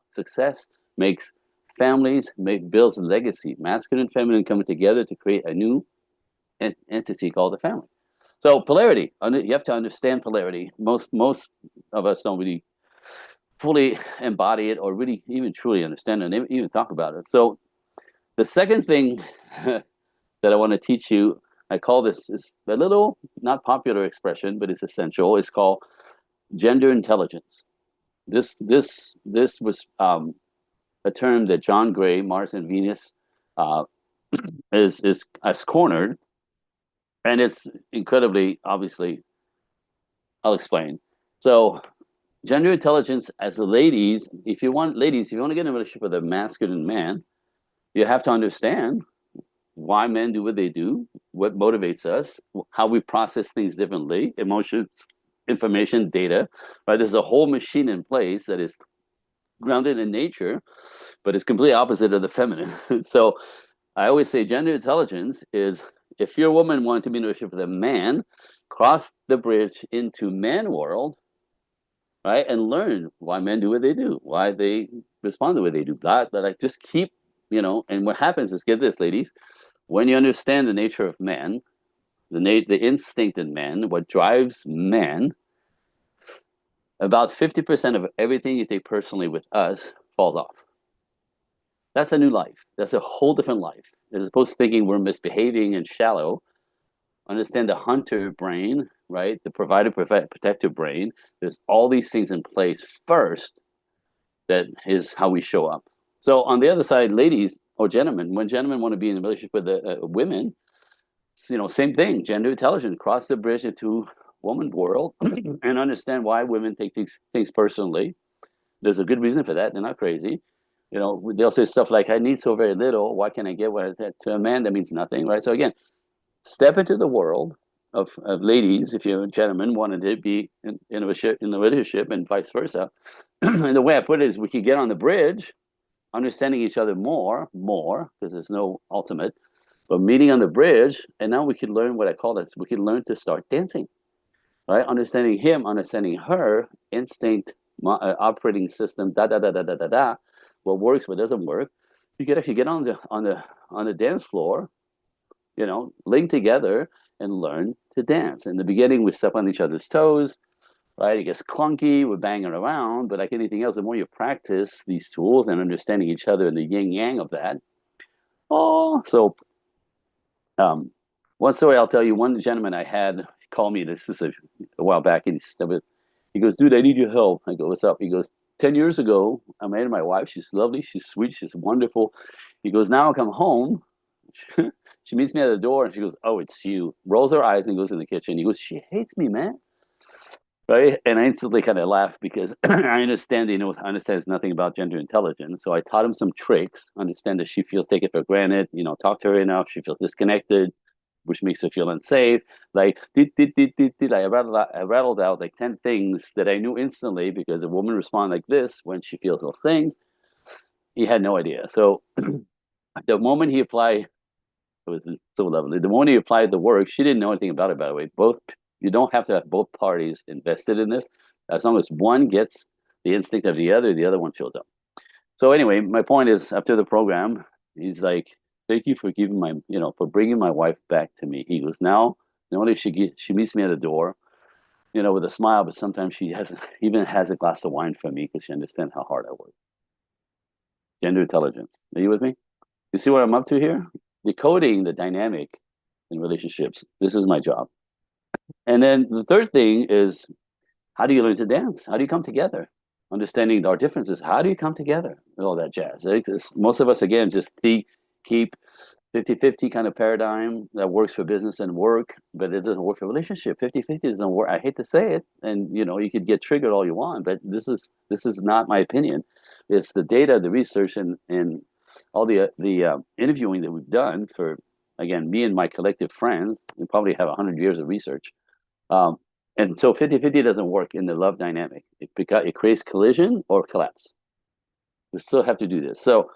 success, makes families, builds legacy. Masculine, feminine coming together to create a new entity called the family. So polarity, you have to understand polarity. Most of us don't really fully embody it or really even truly understand it and even talk about it. So the second thing that I want to teach you, I call this is a little not popular expression, but it's essential. It's called gender intelligence. This was a term that John Gray, Mars and Venus, has cornered, and it's incredibly obviously. I'll explain. So gender intelligence, as the ladies, if you want to get in a relationship with a masculine man, you have to understand why men do what they do, what motivates us, how we process things differently, emotions, information, data, right? There's a whole machine in place that is grounded in nature, but it's completely opposite of the feminine. So I always say gender intelligence is, if you're a woman wanting to be in a relationship with a man, cross the bridge into man world, right? And learn why men do what they do, why they respond the way they do. That I just keep, and what happens is, get this, ladies, when you understand the nature of man, the instinct in man, what drives man, about 50% of everything you take personally with us falls off. That's a new life. That's a whole different life. As opposed to thinking we're misbehaving and shallow, understand the hunter brain, right? The provider, protector brain. There's all these things in place first. That is how we show up. So on the other side, ladies or gentlemen, when gentlemen want to be in a relationship with women, same thing. Gender intelligence, cross the bridge into woman world, and understand why women take these things personally. There's a good reason for that. They're not crazy. They'll say stuff like, "I need so very little. Why can't I get what to a man that means nothing?" Right. So again, step into the world of ladies, if you're a gentleman, wanted to be in a relationship and vice versa. And the way I put it is we could get on the bridge, understanding each other more, because there's no ultimate, but meeting on the bridge, and now we could learn what I call this. We could learn to start dancing, right? Understanding him, understanding her, instinct, operating system, what works, what doesn't work. You could actually get on the dance floor, link together and learn to dance. In the beginning, we step on each other's toes, right? It gets clunky, we're banging around, but like anything else, the more you practice these tools and understanding each other and the yin yang of that. One story I'll tell you. One gentleman I had called me. This is a while back, and he goes, "Dude, I need your help." I go, "What's up?" He goes, 10 years ago, I married my wife. She's lovely. She's sweet. She's wonderful. He goes, now I come home. She meets me at the door and she goes, "Oh, it's you." Rolls her eyes and goes in the kitchen. He goes, "She hates me, man." Right? And I instantly kind of laughed because I understand, understands nothing about gender intelligence. So I taught him some tricks, understand that she feels taken for granted, talk to her enough, she feels disconnected, which makes her feel unsafe. Like, I rattled out like 10 things that I knew instantly because a woman responds like this when she feels those things. He had no idea. So the moment he applied, it was so lovely. The moment he applied the work, she didn't know anything about it, by the way. You don't have to have both parties invested in this. As long as one gets the instinct of the other one shows up. So anyway, my point is, after the program, he's like, "Thank you for for bringing my wife back to me." He goes, "Now, not only she meets me at the door, with a smile, but sometimes she even has a glass of wine for me because she understands how hard I work." Gender intelligence. Are you with me? You see what I'm up to here? Decoding the dynamic in relationships. This is my job. And then the third thing is, how do you learn to dance? How do you come together? Understanding our differences. How do you come together? And all that jazz. Most of us, again, just keep 50-50 kind of paradigm that works for business and work, but it doesn't work for relationship. 50-50 doesn't work. I hate to say it, and you could get triggered all you want, but this is not my opinion. It's the data, the research, and all the interviewing that we've done for, again, me and my collective friends. We probably have 100 years of research. And so 50-50 doesn't work in the love dynamic. It creates collision or collapse. We still have to do this. So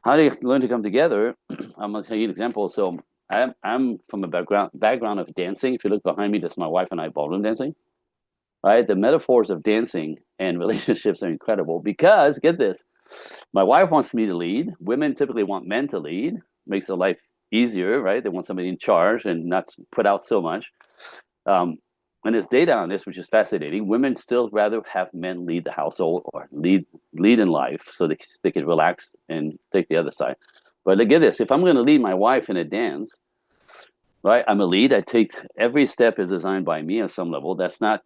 how do you learn to come together? I'm going to tell you an example. So I'm from a background of dancing. If you look behind me, that's my wife and I ballroom dancing. Right? The metaphors of dancing and relationships are incredible because, get this, my wife wants me to lead. Women typically want men to lead. Makes their life easier, right? They want somebody in charge and not put out so much. And there's data on this, which is fascinating. Women still rather have men lead the household or lead in life so they can relax and take the other side. But get this, if I'm going to lead my wife in a dance, right, I'm a lead. I take every step is designed by me on some level. That's not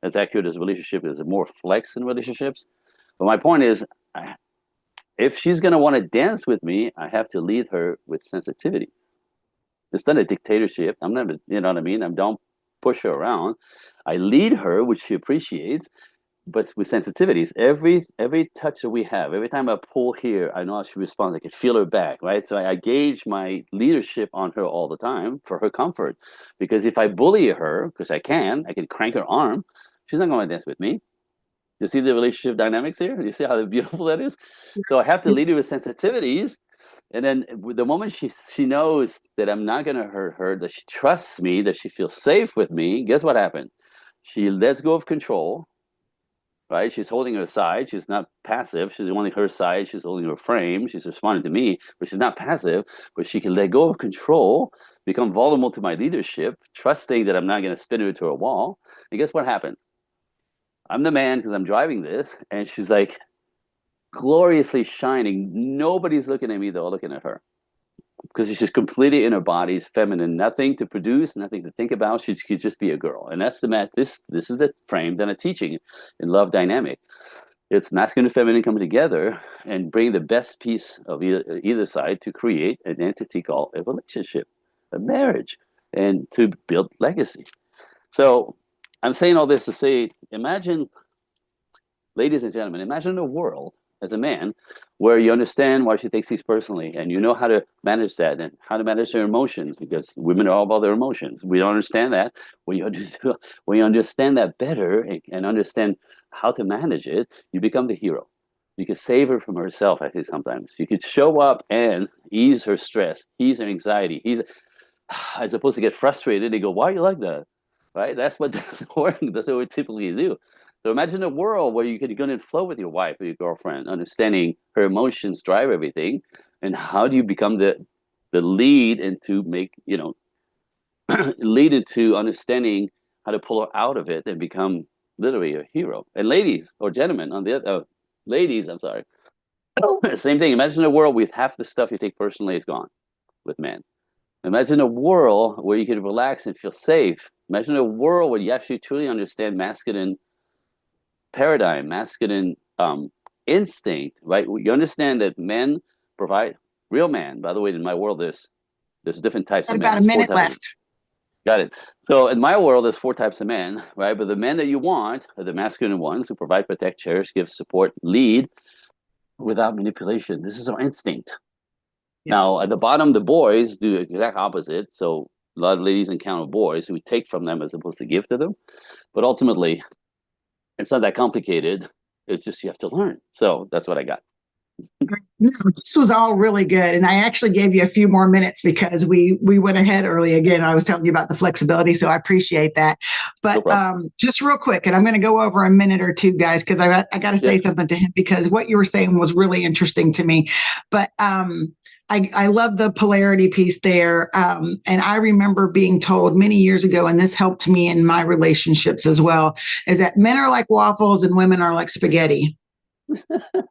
as accurate as relationship is. More flex in relationships. But my point is, if she's going to want to dance with me, I have to lead her with sensitivity. It's not a dictatorship. I'm not, you know what I mean? I don't push her around. I lead her, which she appreciates, but with sensitivities. Every touch that we have, every time I pull here, I know how she responds. I can feel her back, right? So I gauge my leadership on her all the time for her comfort. Because if I bully her, because I can crank her arm, she's not going to dance with me. You see the relationship dynamics here? You see how beautiful that is? So I have to lead her with sensitivities. And then the moment she knows that I'm not going to hurt her, that she trusts me, that she feels safe with me, guess what happened? She lets go of control, right? She's holding her side. She's not passive. She's holding her side. She's holding her frame. She's responding to me, but she's not passive. But she can let go of control, become vulnerable to my leadership, trusting that I'm not going to spin her into a wall. And guess what happens? I'm the man because I'm driving this, and she's like gloriously shining. Nobody's looking at me, though, looking at her. Because she's just completely in her body, is feminine, nothing to produce, nothing to think about. She could just be a girl. And that's the match. This is the frame that I'm teaching in love dynamic. It's masculine and feminine coming together and bring the best piece of either side to create an entity called a relationship, a marriage, and to build legacy. So I'm saying all this to say, imagine, ladies and gentlemen, imagine a world as a man, where you understand why she takes things personally, and you know how to manage that and how to manage their emotions, because women are all about their emotions. We don't understand that. When you understand that better and understand how to manage it, you become the hero. You could save her from herself, I think sometimes. You could show up and ease her stress, ease her anxiety, as opposed to get frustrated. They go, why are you like that? Right? That's what doesn't work. That's what we typically do. So imagine a world where you could go and flow with your wife or your girlfriend, understanding her emotions drive everything. And how do you become the lead into lead into understanding how to pull her out of it and become literally a hero. And ladies or gentlemen on the other, ladies, I'm sorry. Same thing. Imagine a world with half the stuff you take personally is gone with men. Imagine a world where you can relax and feel safe. Imagine a world where you actually truly understand masculine paradigm, masculine instinct, right? You understand that men provide real man. By the way, in my world, there's different types Got of men. about a There's four minute types. left. Got it. So in my world, there's four types of men, right? But the men that you want are the masculine ones who provide, protect, cherish, give, support, lead without manipulation. This is our instinct. Now, at the bottom, the boys do the exact opposite. So a lot of ladies encounter boys who take from them as opposed to give to them. But ultimately, it's not that complicated. It's just you have to learn. So that's what I got. No, this was all really good, and I actually gave you a few more minutes because we went ahead early. Again, I was telling you about the flexibility, so I appreciate that. But just real quick, and I'm going to go over a minute or two, guys, because I got to say something to him, because what you were saying was really interesting to me. But I love the polarity piece there. And I remember being told many years ago, and this helped me in my relationships as well, is that men are like waffles and women are like spaghetti,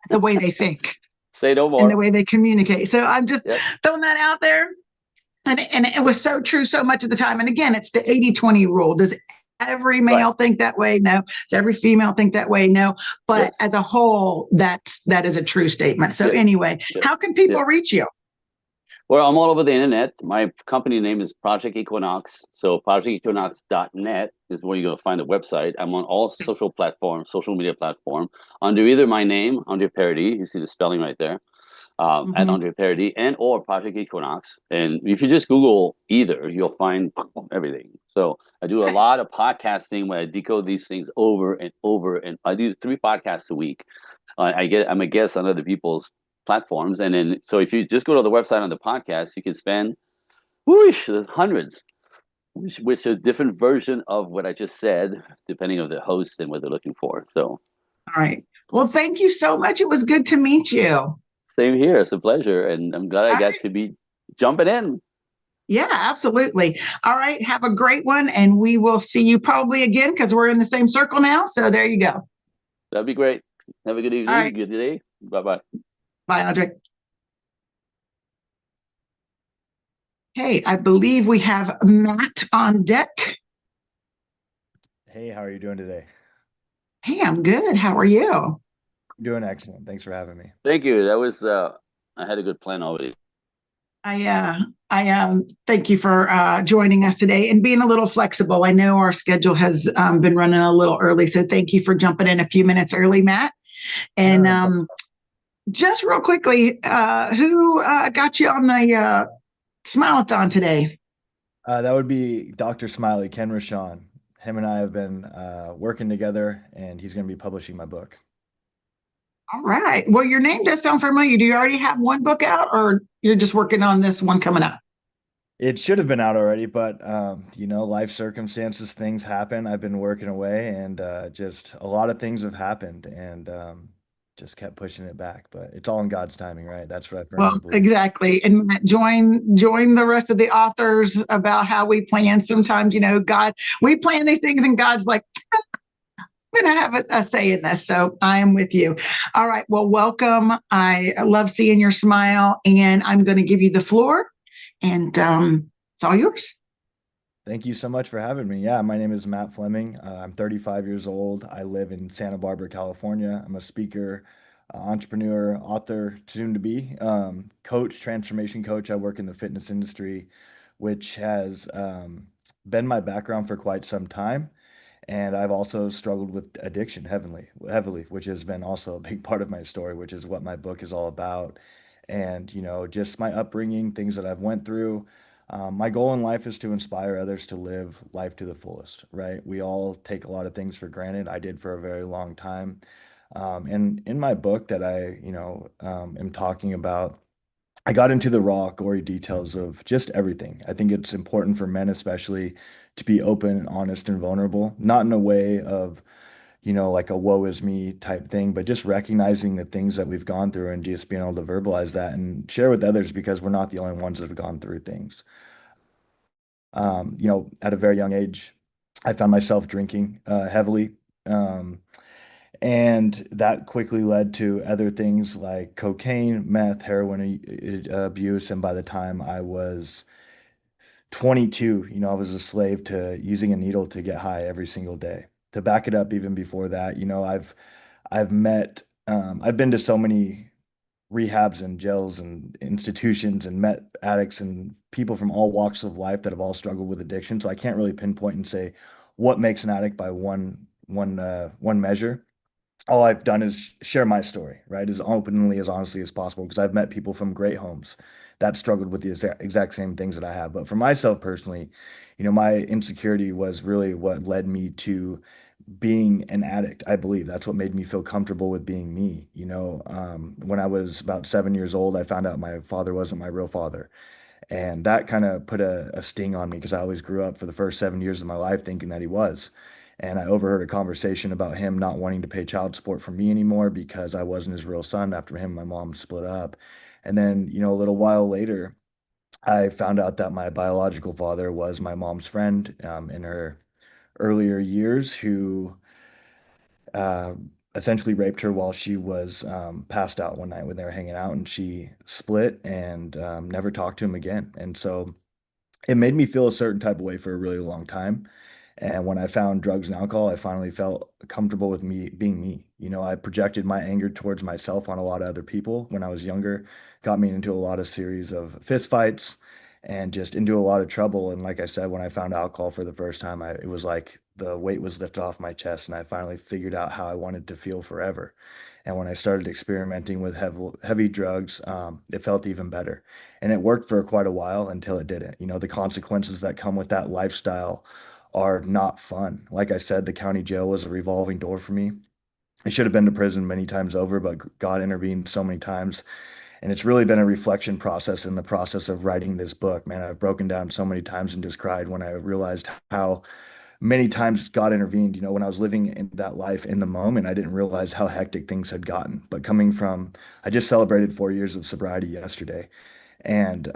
the way they think. Say no more. And the way they communicate. So I'm just throwing that out there. And it was so true so much of the time. And again, it's the 80-20 rule. Does every male think that way? No. Does every female think that way? No. But as a whole, that is a true statement. So anyway, how can people reach you? Well, I'm all over the internet. My company name is Project Equinox. So projectequinox.net is where you're going to find the website. I'm on all social platforms, social media platform, under either my name, Andre Parody. You see the spelling right there, at Andre Parody, and or Project Equinox. And if you just Google either, you'll find everything. So I do a lot of podcasting where I decode these things over and over. And I do 3 podcasts a week. I'm a guest on other people's platforms, and then so if you just go to the website on the podcast, you can spend there's hundreds, which are different version of what I just said, depending on the host and what they're looking for. So all right, well, thank you so much. It was good to meet you. Same here. It's a pleasure, and I'm glad I got to be jumping in. Yeah, absolutely. All right, have a great one, and we will see you probably again because we're in the same circle now. So there you go. That'd be great. Have a good evening. Good day. Bye-bye. Bye, Andre. Hey, I believe we have Matt on deck. Hey, how are you doing today? Hey, I'm good. How are you? I'm doing excellent. Thanks for having me. Thank you. That was I had a good plan already. I thank you for joining us today and being a little flexible. I know our schedule has been running a little early, so thank you for jumping in a few minutes early, Matt. And just real quickly, who got you on the Smile-A-Thon today? That would be Dr. Smiley, Ken Rashawn. Him and I have been working together, and he's going to be publishing my book. All right. Well, your name does sound familiar. Do you already have one book out, or you're just working on this one coming up? It should have been out already, but life circumstances, things happen. I've been working away, and just a lot of things have happened, and just kept pushing it back. But it's all in God's timing, right? That's what I firmly believe. Exactly. And Matt, join the rest of the authors about how we plan. Sometimes, God, we plan these things, and God's like, I'm going to have a say in this. So I am with you. All right. Well, welcome. I love seeing your smile, and I'm going to give you the floor, and it's all yours. Thank you so much for having me. Yeah, my name is Matt Fleming. I'm 35 years old. I live in Santa Barbara, California. I'm a speaker, entrepreneur, author, soon to be, coach, transformation coach. I work in the fitness industry, which has been my background for quite some time. And I've also struggled with addiction heavily, which has been also a big part of my story, which is what my book is all about. And, just my upbringing, things that I've went through. My goal in life is to inspire others to live life to the fullest, right? We all take a lot of things for granted. I did for a very long time. And in my book that I, am talking about, I got into the raw, gory details of just everything. I think it's important for men, especially, to be open and honest and vulnerable, not in a way of, like a woe is me type thing, but just recognizing the things that we've gone through and just being able to verbalize that and share with others because we're not the only ones that have gone through things. At a very young age, I found myself drinking heavily. Um, and that quickly led to other things like cocaine, meth, heroin abuse. And by the time I was 22, I was a slave to using a needle to get high every single day. To back it up even before that, I've been to so many rehabs and jails and institutions and met addicts and people from all walks of life that have all struggled with addiction. So I can't really pinpoint and say what makes an addict by one measure. All I've done is share my story, right? As openly, as honestly as possible, because I've met people from great homes that struggled with the exact same things that I have. But for myself personally, my insecurity was really what led me to being an addict. I believe that's what made me feel comfortable with being me. When I was about 7 years old, I found out my father wasn't my real father. And that kind of put a sting on me because I always grew up for the first 7 years of my life thinking that he was. And I overheard a conversation about him not wanting to pay child support for me anymore because I wasn't his real son after him and my mom split up. And then, a little while later, I found out that my biological father was my mom's friend in her earlier years who uh, essentially raped her while she was passed out one night when they were hanging out, and she split and never talked to him again. And so it made me feel a certain type of way for a really long time. And when I found drugs and alcohol, I finally felt comfortable with me being me. I projected my anger towards myself on a lot of other people when I was younger, got me into a lot of series of fist fights and just into a lot of trouble. And like I said, when I found alcohol for the first time, it was like the weight was lifted off my chest and I finally figured out how I wanted to feel forever. And when I started experimenting with heavy drugs, it felt even better. And it worked for quite a while until it didn't. The consequences that come with that lifestyle are not fun. Like I said, the county jail was a revolving door for me. I should have been to prison many times over, but God intervened so many times. And it's really been a reflection process in the process of writing this book. Man, I've broken down so many times and just cried when I realized how many times God intervened. When I was living in that life in the moment, I didn't realize how hectic things had gotten. But I just celebrated 4 years of sobriety yesterday. And,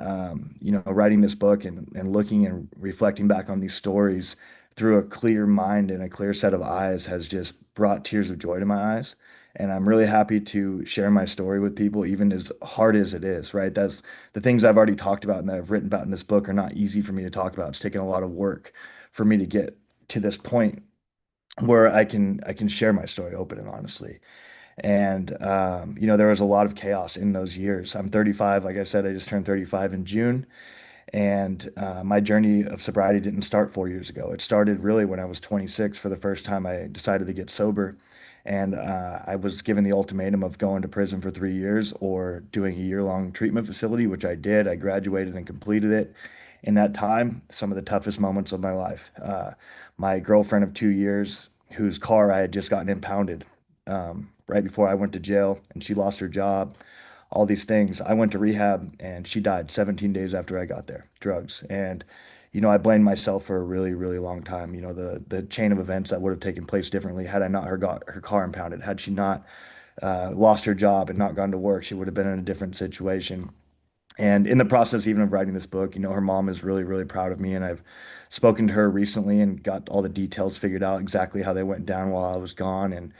writing this book and looking and reflecting back on these stories through a clear mind and a clear set of eyes has just brought tears of joy to my eyes. And I'm really happy to share my story with people, even as hard as it is, right? That's the things I've already talked about and that I've written about in this book are not easy for me to talk about. It's taken a lot of work for me to get to this point where I can share my story open and honestly. And there was a lot of chaos in those years. I'm 35, like I said, I just turned 35 in June. And my journey of sobriety didn't start 4 years ago. It started really when I was 26 for the first time I decided to get sober. And I was given the ultimatum of going to prison for 3 years or doing a year-long treatment facility, which I did. I graduated and completed it. In that time, some of the toughest moments of my life. My girlfriend of 2 years, whose car I had just gotten impounded right before I went to jail, and she lost her job, all these things. I went to rehab and she died 17 days after I got there, drugs. And, I blamed myself for a really, really long time. The chain of events that would have taken place differently had I not got her car impounded, had she not lost her job and not gone to work, she would have been in a different situation. And in the process, even of writing this book, her mom is really, really proud of me. And I've spoken to her recently and got all the details figured out exactly how they went down while I was gone. And,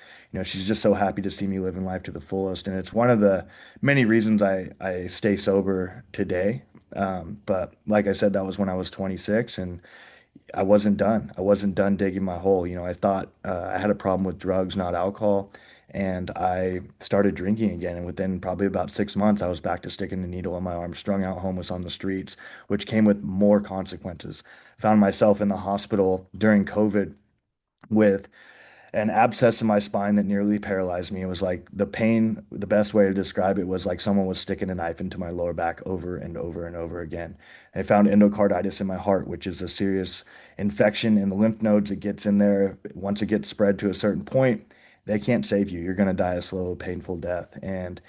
she's just so happy to see me living life to the fullest. And it's one of the many reasons I stay sober today. But like I said, that was when I was 26 and I wasn't done. I wasn't done digging my hole. I thought I had a problem with drugs, not alcohol. And I started drinking again. And within probably about 6 months, I was back to sticking the needle in my arm, strung out homeless on the streets, which came with more consequences. Found myself in the hospital during COVID with an abscess in my spine that nearly paralyzed me. It was like the pain, the best way to describe it was like someone was sticking a knife into my lower back over and over and over again. I found endocarditis in my heart, which is a serious infection in the lymph nodes. It gets in there. Once it gets spread to a certain point, they can't save you. You're going to die a slow, painful death. And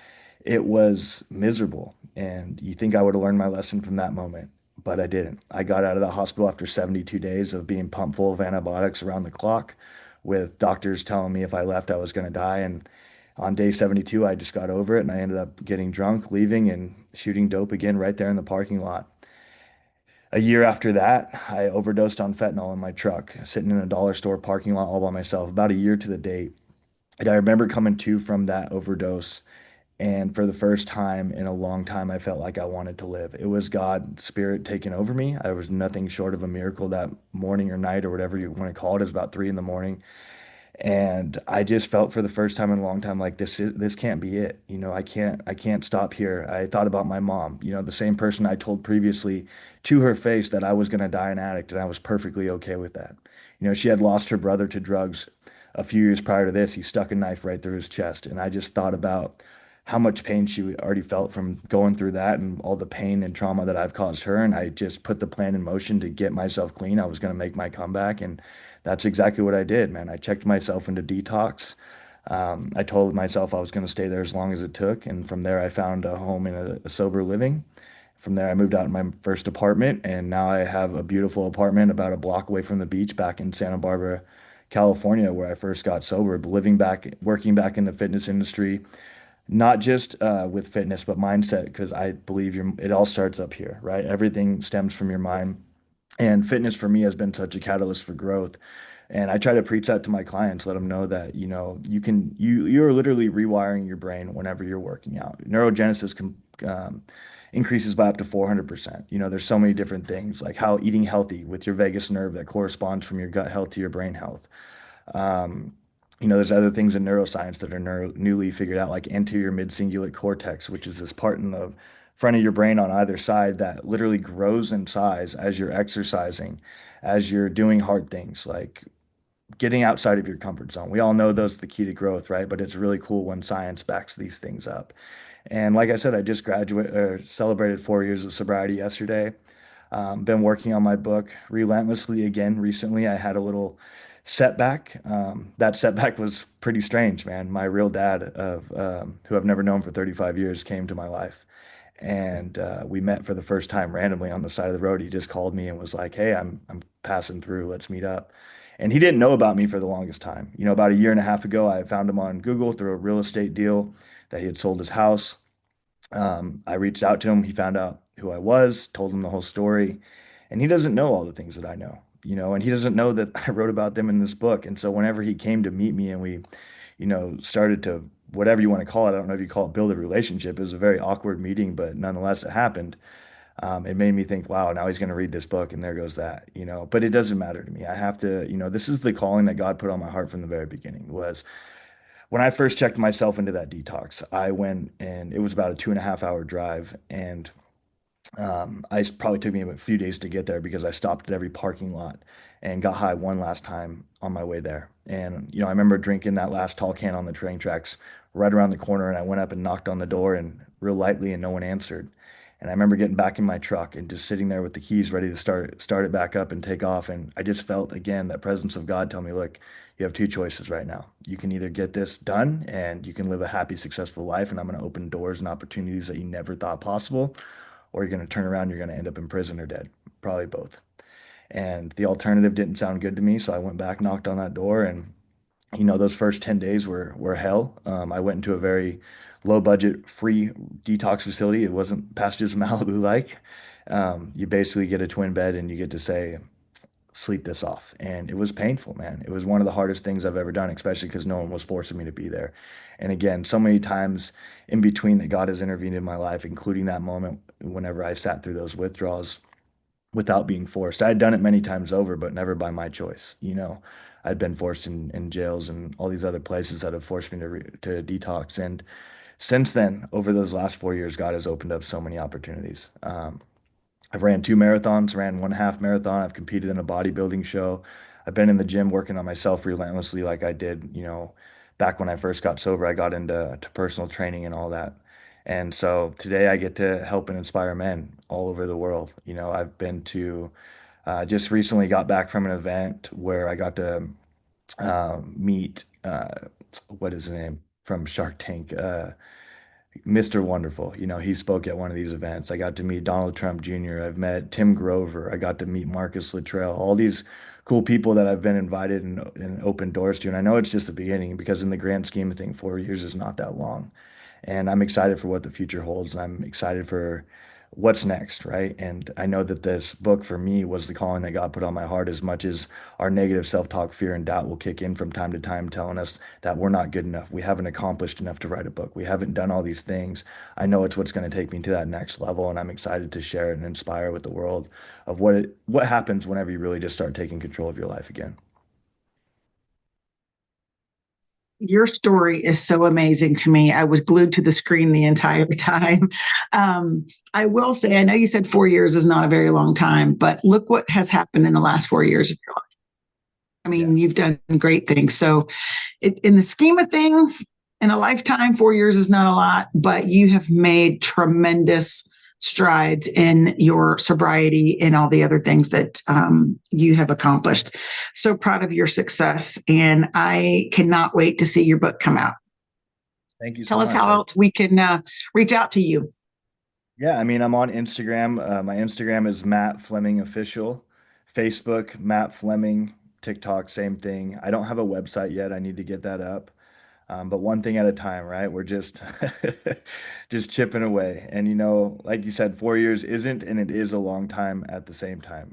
it was miserable. And you think I would have learned my lesson from that moment, but I didn't. I got out of the hospital after 72 days of being pumped full of antibiotics around the clock, with doctors telling me if I left, I was going to die. And on day 72, I just got over it and I ended up getting drunk, leaving, and shooting dope again right there in the parking lot. A year after that, I overdosed on fentanyl in my truck, sitting in a dollar store parking lot all by myself, about a year to the date. And I remember coming to from that overdose. And for the first time in a long time, I felt like I wanted to live. It was God's spirit taking over me. I was nothing short of a miracle that morning or night or whatever you want to call it. It was about 3 in the morning. And I just felt for the first time in a long time like this can't be it. I can't stop here. I thought about my mom, the same person I told previously to her face that I was going to die an addict, and I was perfectly okay with that. She had lost her brother to drugs a few years prior to this. He stuck a knife right through his chest, and I just thought about how much pain she already felt from going through that and all the pain and trauma that I've caused her. And I just put the plan in motion to get myself clean. I was going to make my comeback, and that's exactly what I did, man. I checked myself into detox. I told myself I was going to stay there as long as it took. And from there, I found a home in a sober living. From there, I moved out in my first apartment, and now I have a beautiful apartment about a block away from the beach back in Santa Barbara, California, where I first got sober, living back, working back in the fitness industry, not just with fitness, but mindset, because I believe it all starts up here, right? Everything stems from your mind. And fitness for me has been such a catalyst for growth. And I try to preach that to my clients, let them know that, you're literally rewiring your brain whenever you're working out. Neurogenesis increases by up to 400%. There's so many different things, like how eating healthy with your vagus nerve that corresponds from your gut health to your brain health. Um, there's other things in neuroscience that are newly figured out, like anterior mid-cingulate cortex, which is this part in the front of your brain on either side that literally grows in size as you're exercising, as you're doing hard things like getting outside of your comfort zone. We all know those are the key to growth, right? But it's really cool when science backs these things up. And like I said, I just graduated or celebrated 4 years of sobriety yesterday. Been working on my book relentlessly again recently. I had a little setback. That setback was pretty strange, man. My real dad, who I've never known for 35 years, came to my life. And we met for the first time randomly on the side of the road. He just called me and was like, "Hey, I'm passing through. Let's meet up." And he didn't know about me for the longest time. About a year and a half ago, I found him on Google through a real estate deal that he had sold his house. I reached out to him. He found out who I was, told him the whole story, and he doesn't know all the things that I know, and he doesn't know that I wrote about them in this book. And so whenever he came to meet me and we, started to, whatever you want to call it, I don't know if you call it build a relationship. It was a very awkward meeting, but nonetheless, it happened. It made me think, wow, now he's going to read this book, and there goes that. But it doesn't matter to me. I have to, this is the calling that God put on my heart from the very beginning was when I first checked myself into that detox. I went and it was about a 2.5 hour drive, and probably took me a few days to get there because I stopped at every parking lot and got high one last time on my way there. And I remember drinking that last tall can on the train tracks right around the corner, and I went up and knocked on the door and real lightly, and no one answered. And I remember getting back in my truck and just sitting there with the keys ready to start it back up and take off. And I just felt again that presence of God tell me, look, you have two choices right now. You can either get this done and you can live a happy, successful life, and I'm going to open doors and opportunities that you never thought possible, or you're going to turn around, you're going to end up in prison or dead. Probably both. And the alternative didn't sound good to me. So I went back, knocked on that door, and those first 10 days were hell. I went into a very low budget, free detox facility. It wasn't Passages of Malibu like. You basically get a twin bed and you get to say, sleep this off. And it was painful, man. It was one of the hardest things I've ever done, especially because no one was forcing me to be there. And again, so many times in between that God has intervened in my life, including that moment whenever I sat through those withdrawals without being forced. I had done it many times over, but never by my choice. I'd been forced in jails and all these other places that have forced me to detox. And since then, over those last 4 years, God has opened up so many opportunities. I've ran 2 marathons, ran one half marathon. I've competed in a bodybuilding show. I've been in the gym working on myself relentlessly like I did, back when I first got sober. I got into personal training and all that. And so today I get to help and inspire men all over the world. I've been to just recently got back from an event where I got to meet what is his name from Shark Tank, Mr. Wonderful. He spoke at one of these events. I got to meet Donald Trump Jr. I've met Tim Grover. I got to meet Marcus Luttrell. All these cool people that I've been invited and opened doors to. And I know it's just the beginning because in the grand scheme of things, 4 years is not that long. And I'm excited for what the future holds. I'm excited for what's next, right? And I know that this book for me was the calling that God put on my heart, as much as our negative self-talk, fear, and doubt will kick in from time to time, telling us that we're not good enough. We haven't accomplished enough to write a book. We haven't done all these things. I know it's what's going to take me to that next level, and I'm excited to share it and inspire with the world of what happens whenever you really just start taking control of your life again. Your story is so amazing to me. I was glued to the screen the entire time. I will say, I know you said 4 years is not a very long time, but look what has happened in the last 4 years of your life. I mean, you've done great things. So, in the scheme of things, in a lifetime, 4 years is not a lot, but you have made tremendous strides in your sobriety and all the other things that you have accomplished. So proud of your success. And I cannot wait to see your book come out. Thank you so Tell us much. how else we can reach out to you. Yeah, I mean, I'm on Instagram. My Instagram is Matt Fleming Official. Facebook, Matt Fleming. TikTok, same thing. I don't have a website yet. I need to get that up. But one thing at a time, right? We're just just chipping away. And like you said, 4 years isn't, and it is a long time at the same time.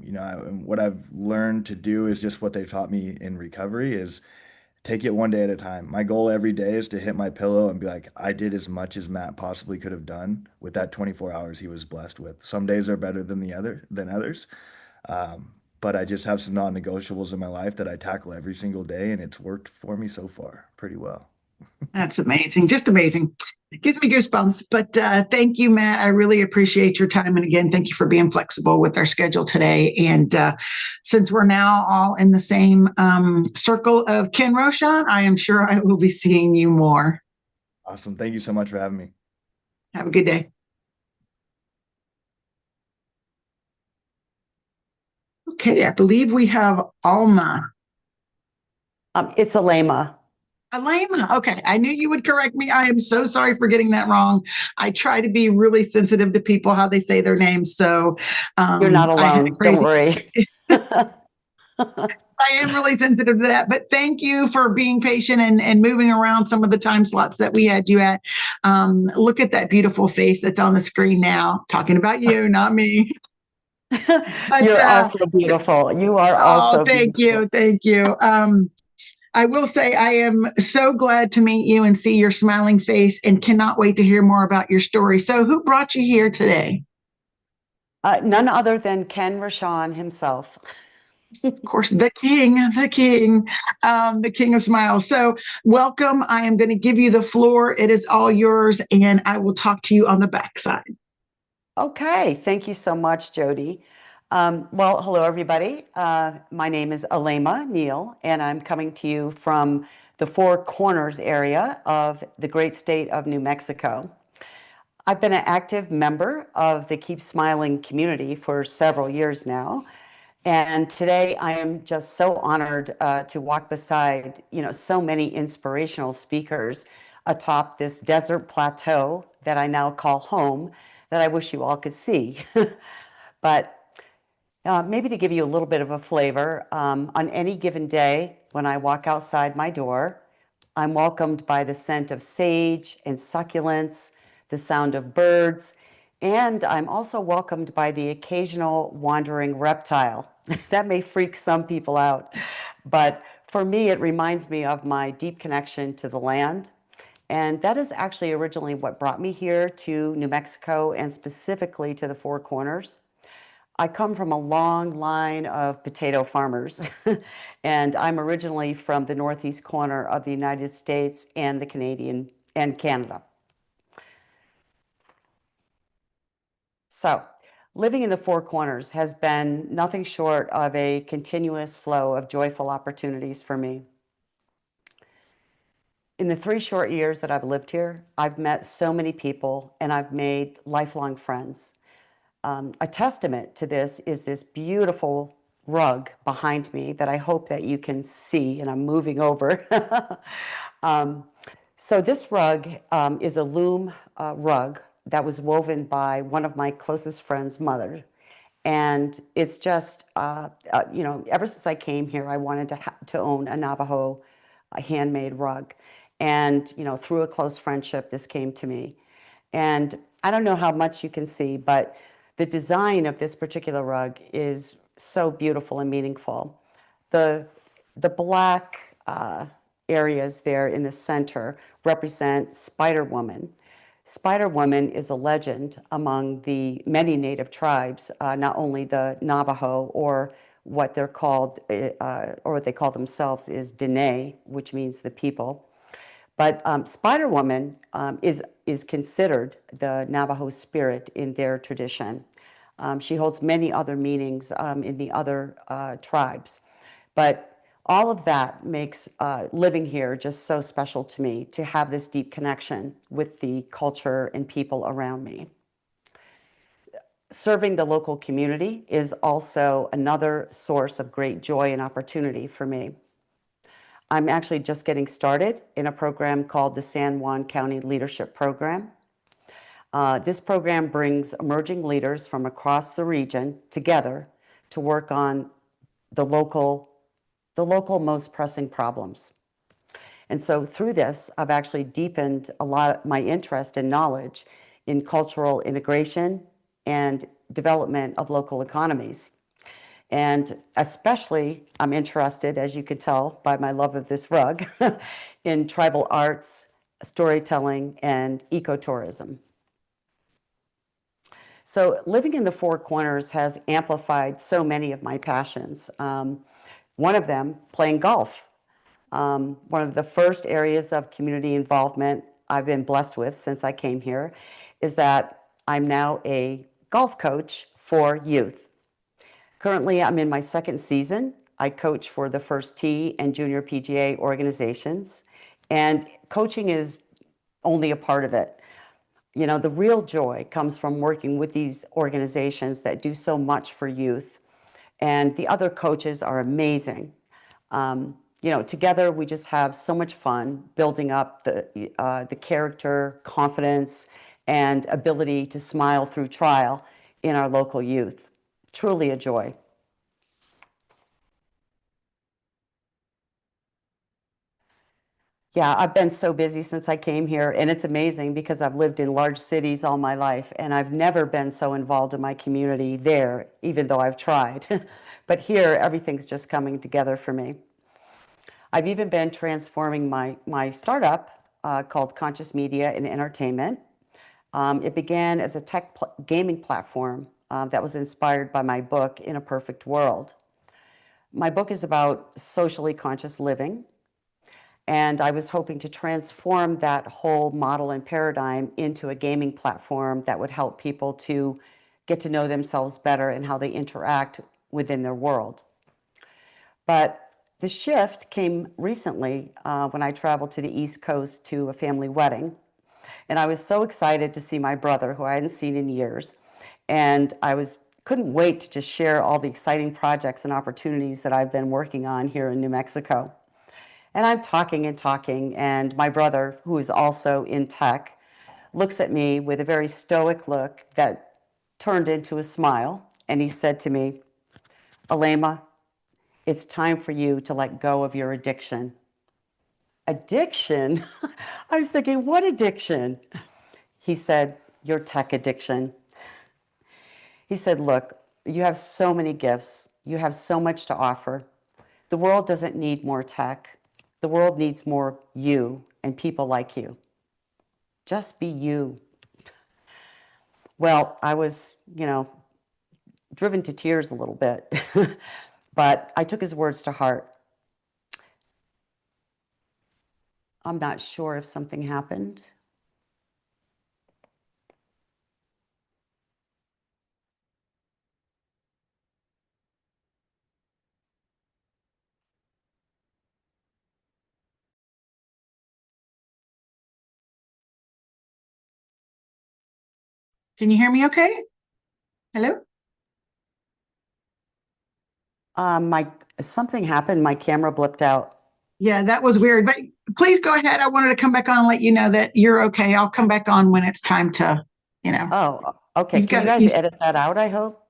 What I've learned to do is just what they've taught me in recovery is take it one day at a time. My goal every day is to hit my pillow and be like, I did as much as Matt possibly could have done with that 24 hours he was blessed with. Some days are better than others. But I just have some non-negotiables in my life that I tackle every single day, and it's worked for me so far pretty well. That's amazing. Just amazing. It gives me goosebumps. But thank you, Matt. I really appreciate your time. And again, thank you for being flexible with our schedule today. And since we're now all in the same circle of Ken Rochon, I am sure I will be seeing you more. Awesome. Thank you so much for having me. Have a good day. Okay, I believe we have Alma. It's Alema. Alema. Okay, I knew you would correct me. I am so sorry for getting that wrong. I try to be really sensitive to people, how they say their names. So you're not alone. Don't worry. I am really sensitive to that, but thank you for being patient and moving around some of the time slots that we had you at. Look at that beautiful face that's on the screen now. Talking about you, not me. But, you're also beautiful. You are also thank beautiful. you. Thank you. I will say I am so glad to meet you and see your smiling face and cannot wait to hear more about your story. So who brought you here today? None other than Ken Rochon himself. Of course, the king of smiles. So welcome. I am going to give you the floor. It is all yours, and I will talk to you on the backside. Okay. Thank you so much, Jody. Well, hello, everybody. My name is Alema Neal, and I'm coming to you from the Four Corners area of the great state of New Mexico. I've been an active member of the Keep Smiling community for several years now. And today I am just so honored to walk beside, so many inspirational speakers atop this desert plateau that I now call home that I wish you all could see. But maybe to give you a little bit of a flavor, on any given day when I walk outside my door, I'm welcomed by the scent of sage and succulents, the sound of birds, and I'm also welcomed by the occasional wandering reptile. That may freak some people out, but for me, it reminds me of my deep connection to the land. And that is actually originally what brought me here to New Mexico and specifically to the Four Corners. I come from a long line of potato farmers, and I'm originally from the northeast corner of the United States and Canada. So Living in the Four Corners has been nothing short of a continuous flow of joyful opportunities for me. In the 3 short years that I've lived here, I've met so many people and I've made lifelong friends. A testament to this is this beautiful rug behind me that I hope that you can see, and I'm moving over. So this rug is a loom rug that was woven by one of my closest friends' mother. And it's just, ever since I came here, I wanted to own a Navajo handmade rug. And, through a close friendship, this came to me. And I don't know how much you can see, but the design of this particular rug is so beautiful and meaningful. The black areas there in the center represent Spider Woman. Spider Woman is a legend among the many native tribes, not only the Navajo, or what they're called, or what they call themselves is Dene, which means the people. But Spider Woman is considered the Navajo spirit in their tradition. She holds many other meanings in the other tribes. But all of that makes living here just so special to me, to have this deep connection with the culture and people around me. Serving the local community is also another source of great joy and opportunity for me. I'm actually just getting started in a program called the San Juan County Leadership Program. This program brings emerging leaders from across the region together to work on the local most pressing problems. And so through this, I've actually deepened a lot of my interest and knowledge in cultural integration and development of local economies. And especially, I'm interested, as you can tell by my love of this rug, in tribal arts, storytelling, and ecotourism. So living in the Four Corners has amplified so many of my passions. One of them, playing golf. One of the first areas of community involvement I've been blessed with since I came here is that I'm now a golf coach for youth. Currently, I'm in my 2nd season. I coach for the First Tee and Junior PGA organizations, and coaching is only a part of it. The real joy comes from working with these organizations that do so much for youth, and the other coaches are amazing. Together we just have so much fun building up the character, confidence, and ability to smile through trial in our local youth. Truly a joy. Yeah, I've been so busy since I came here, and it's amazing because I've lived in large cities all my life, and I've never been so involved in my community there, even though I've tried. But here, everything's just coming together for me. I've even been transforming my startup called Conscious Media and Entertainment. It began as a gaming platform that was inspired by my book, In a Perfect World. My book is about socially conscious living, and I was hoping to transform that whole model and paradigm into a gaming platform that would help people to get to know themselves better and how they interact within their world. But the shift came recently when I traveled to the East Coast to a family wedding. And I was so excited to see my brother, who I hadn't seen in years. And I couldn't wait to just share all the exciting projects and opportunities that I've been working on here in New Mexico. And I'm talking and talking, and my brother, who is also in tech, looks at me with a very stoic look that turned into a smile. And he said to me, "Alema, it's time for you to let go of your addiction." Addiction? I was thinking, what addiction? He said, "Your tech addiction." He said, "Look, you have so many gifts. You have so much to offer. The world doesn't need more tech. The world needs more you and people like you. Just be you." Well, I was, driven to tears a little bit, but I took his words to heart. I'm not sure if something happened. Can you hear me okay? Hello? My something happened. My camera blipped out. Yeah, that was weird. But please go ahead. I wanted to come back on and let you know that you're okay. I'll come back on when it's time to, Oh, okay. You've Can got you it. guys edit that out, I hope?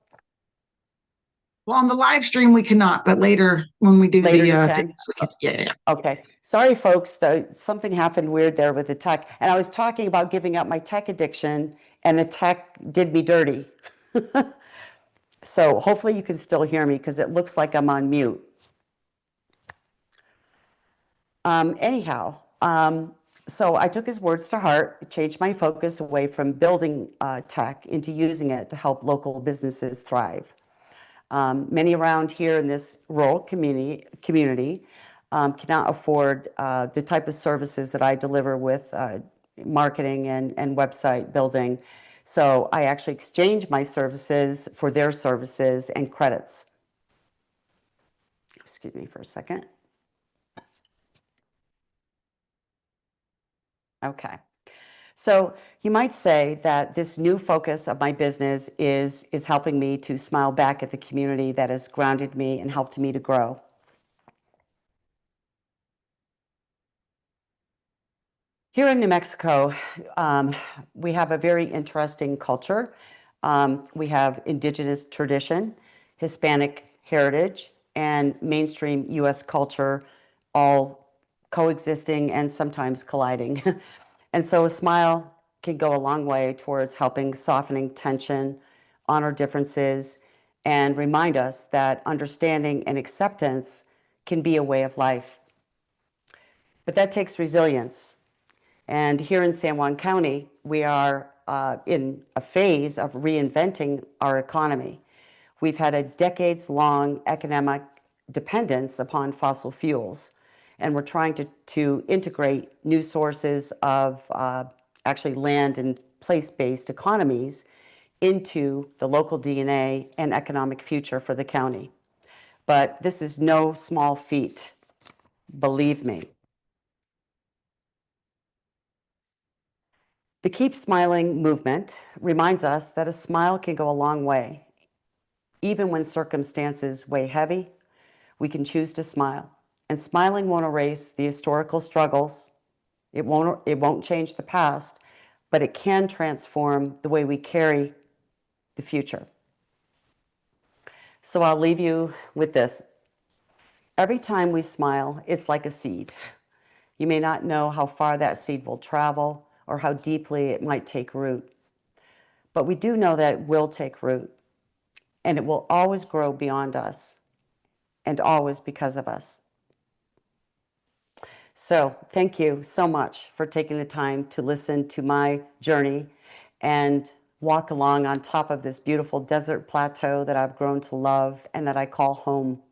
Well, on the live stream, we cannot, but later when we do Later the you can? things, we can. Yeah. Okay. Sorry, folks. Something happened weird there with the tech. And I was talking about giving up my tech addiction, and the tech did me dirty. So hopefully you can still hear me because it looks like I'm on mute. Anyhow, so I took his words to heart, changed my focus away from building tech into using it to help local businesses thrive. Many around here in this rural community cannot afford the type of services that I deliver with marketing and website building. So I actually exchange my services for their services and credits. Excuse me for a second. Okay. So you might say that this new focus of my business is helping me to smile back at the community that has grounded me and helped me to grow. Here in New Mexico, we have a very interesting culture. We have indigenous tradition, Hispanic heritage, and mainstream US culture all coexisting and sometimes colliding. And so a smile can go a long way towards helping softening tension, honor differences, and remind us that understanding and acceptance can be a way of life. But that takes resilience. And here in San Juan County, we are in a phase of reinventing our economy. We've had a decades-long economic dependence upon fossil fuels, and we're trying to integrate new sources of actually land and place-based economies into the local DNA and economic future for the county. But this is no small feat, believe me. The Keep Smiling movement reminds us that a smile can go a long way. Even when circumstances weigh heavy, we can choose to smile. And smiling won't erase the historical struggles. It won't change the past, but it can transform the way we carry the future. So I'll leave you with this. Every time we smile, it's like a seed. You may not know how far that seed will travel or how deeply it might take root. But we do know that it will take root, and it will always grow beyond us, and always because of us. So thank you so much for taking the time to listen to my journey and walk along on top of this beautiful desert plateau that I've grown to love and that I call home.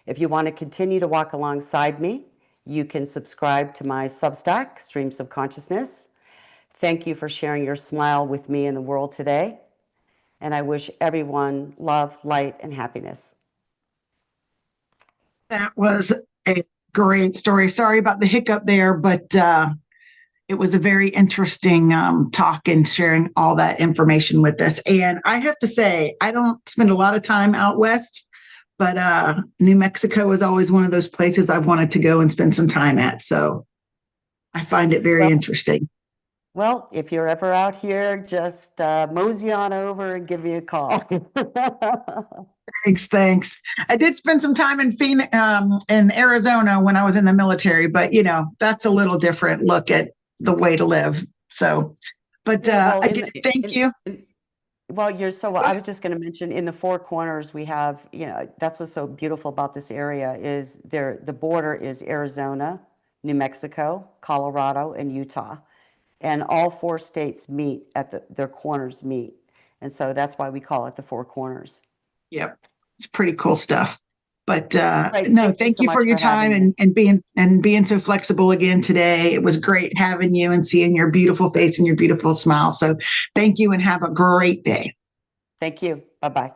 If you want to continue to walk alongside me, you can subscribe to my Substack, Streams of Consciousness. Thank you for sharing your smile with me in the world today. And I wish everyone love, light, and happiness. That was a great story. Sorry about the hiccup there, but it was a very interesting talk and sharing all that information with us. And I have to say, I don't spend a lot of time out west, but New Mexico is always one of those places I've wanted to go and spend some time at. So I find it very interesting. Well, if you're ever out here, just mosey on over and give me a call. Thanks. I did spend some time in Phoenix, in Arizona when I was in the military, but that's a little different look at the way to live. So, but again, thank you. Well, I was just going to mention in the Four Corners, we have, that's what's so beautiful about this area is the border is Arizona, New Mexico, Colorado, and Utah. And all four states meet at their corners meet. And so that's why we call it the Four Corners. Yep. It's pretty cool stuff. But Right. no, Thank you so you for much your for having time me. and being so flexible again today. It was great having you and seeing your beautiful face and your beautiful smile. So thank you and have a great day. Thank you. Bye-bye.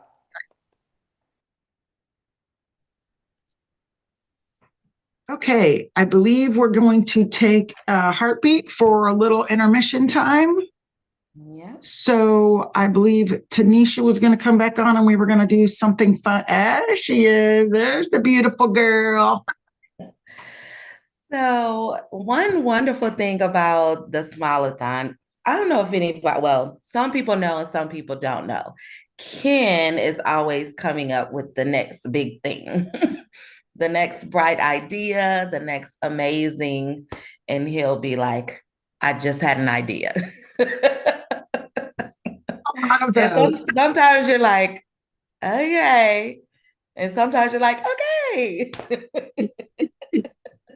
Okay, I believe we're going to take a heartbeat for a little intermission time. Yeah. So I believe Tanisha was going to come back on and we were going to do something fun. There she is. There's the beautiful girl. So, one wonderful thing about the Smile-A-Thon, I don't know if anybody, well, some people know and some people don't know. Ken is always coming up with the next big thing, the next bright idea, the next amazing, and he'll be like, I just had an idea. Sometimes you're like, okay. And sometimes you're like, okay.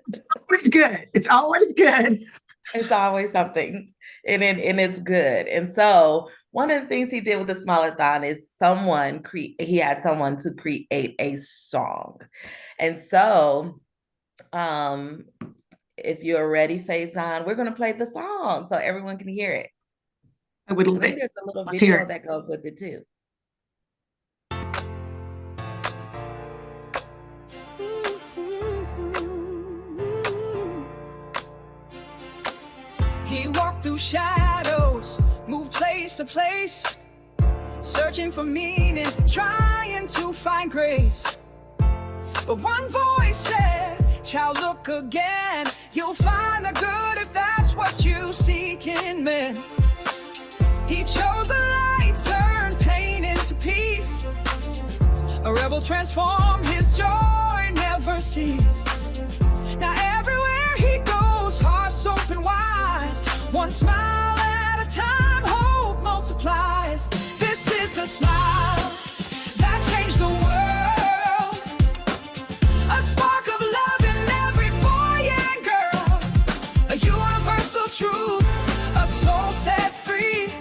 It's always good. It's always good. It's always something. And it's good. And so one of the things he did with the Smile-A-Thon is he had someone to create a song. And so if you're ready, Faison, we're going to play the song so everyone can hear it. I would love think it. there's a little Let's hear video it. that goes with it too. He walked through shadows, moved place to place, searching for meaning, trying to find grace. But one voice said, child, look again. You'll find the good if that's what you seek in men. He chose the light, turned pain into peace. A rebel transformed, his joy never ceased. Now everywhere he goes, hearts open wide. One smile at a time, hope multiplies. This is the smile that changed the world. A spark of love in every boy and girl. A universal truth, a soul set free.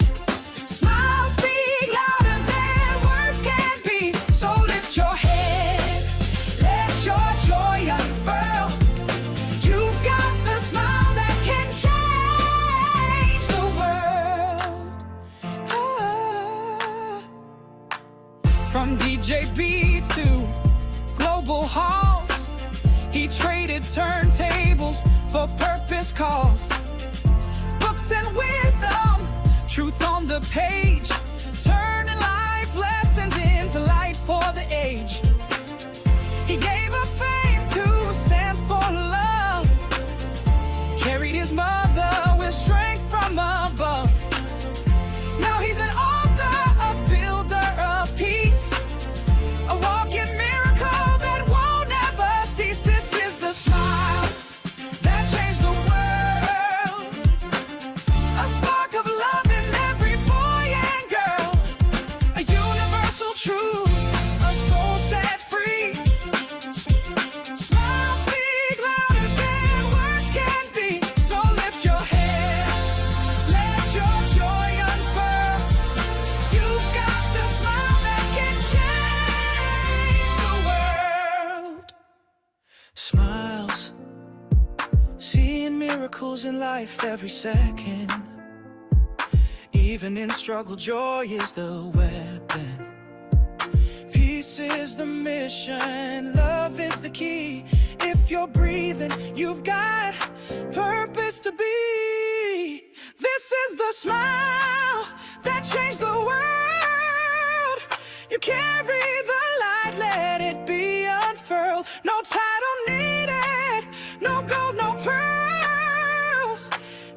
Smiles speak louder than words can be. So lift your head, let your joy unfurl. You've got the smile that can change the world. From DJ beats to global halls, he traded turntables for purpose calls. Books and wisdom, truth on the page, turning life lessons into light for the age. He gave up fame to stand for love, carried his mother with strength from above. Now he's an author, a builder of peace, a walking miracle that won't ever cease. This is the smile that changed the world. A spark of love in every boy and girl. A universal truth, a soul set free. Smiles speak louder than words can be. So lift your head, let your joy unfurl. You've got the smile that can change the world. Smiles, seeing miracles in life every second. Even in struggle, joy is the weapon. Peace is the mission, love is the key. If you're breathing, you've got purpose to be. This is the smile that changed the world. You carry the light, let it be unfurled. No title needed, no gold, no pearls.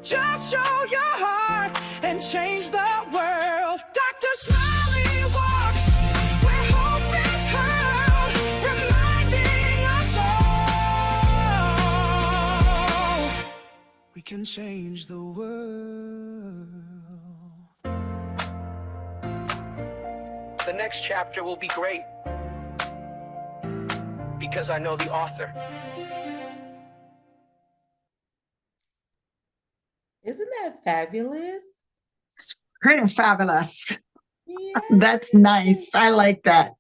Just show your heart and change the world. Dr. Smiley walks where hope is hurled, reminding us all we can change the world. The next chapter will be great because I know the author. Isn't that fabulous? It's pretty fabulous. That's nice. I like that.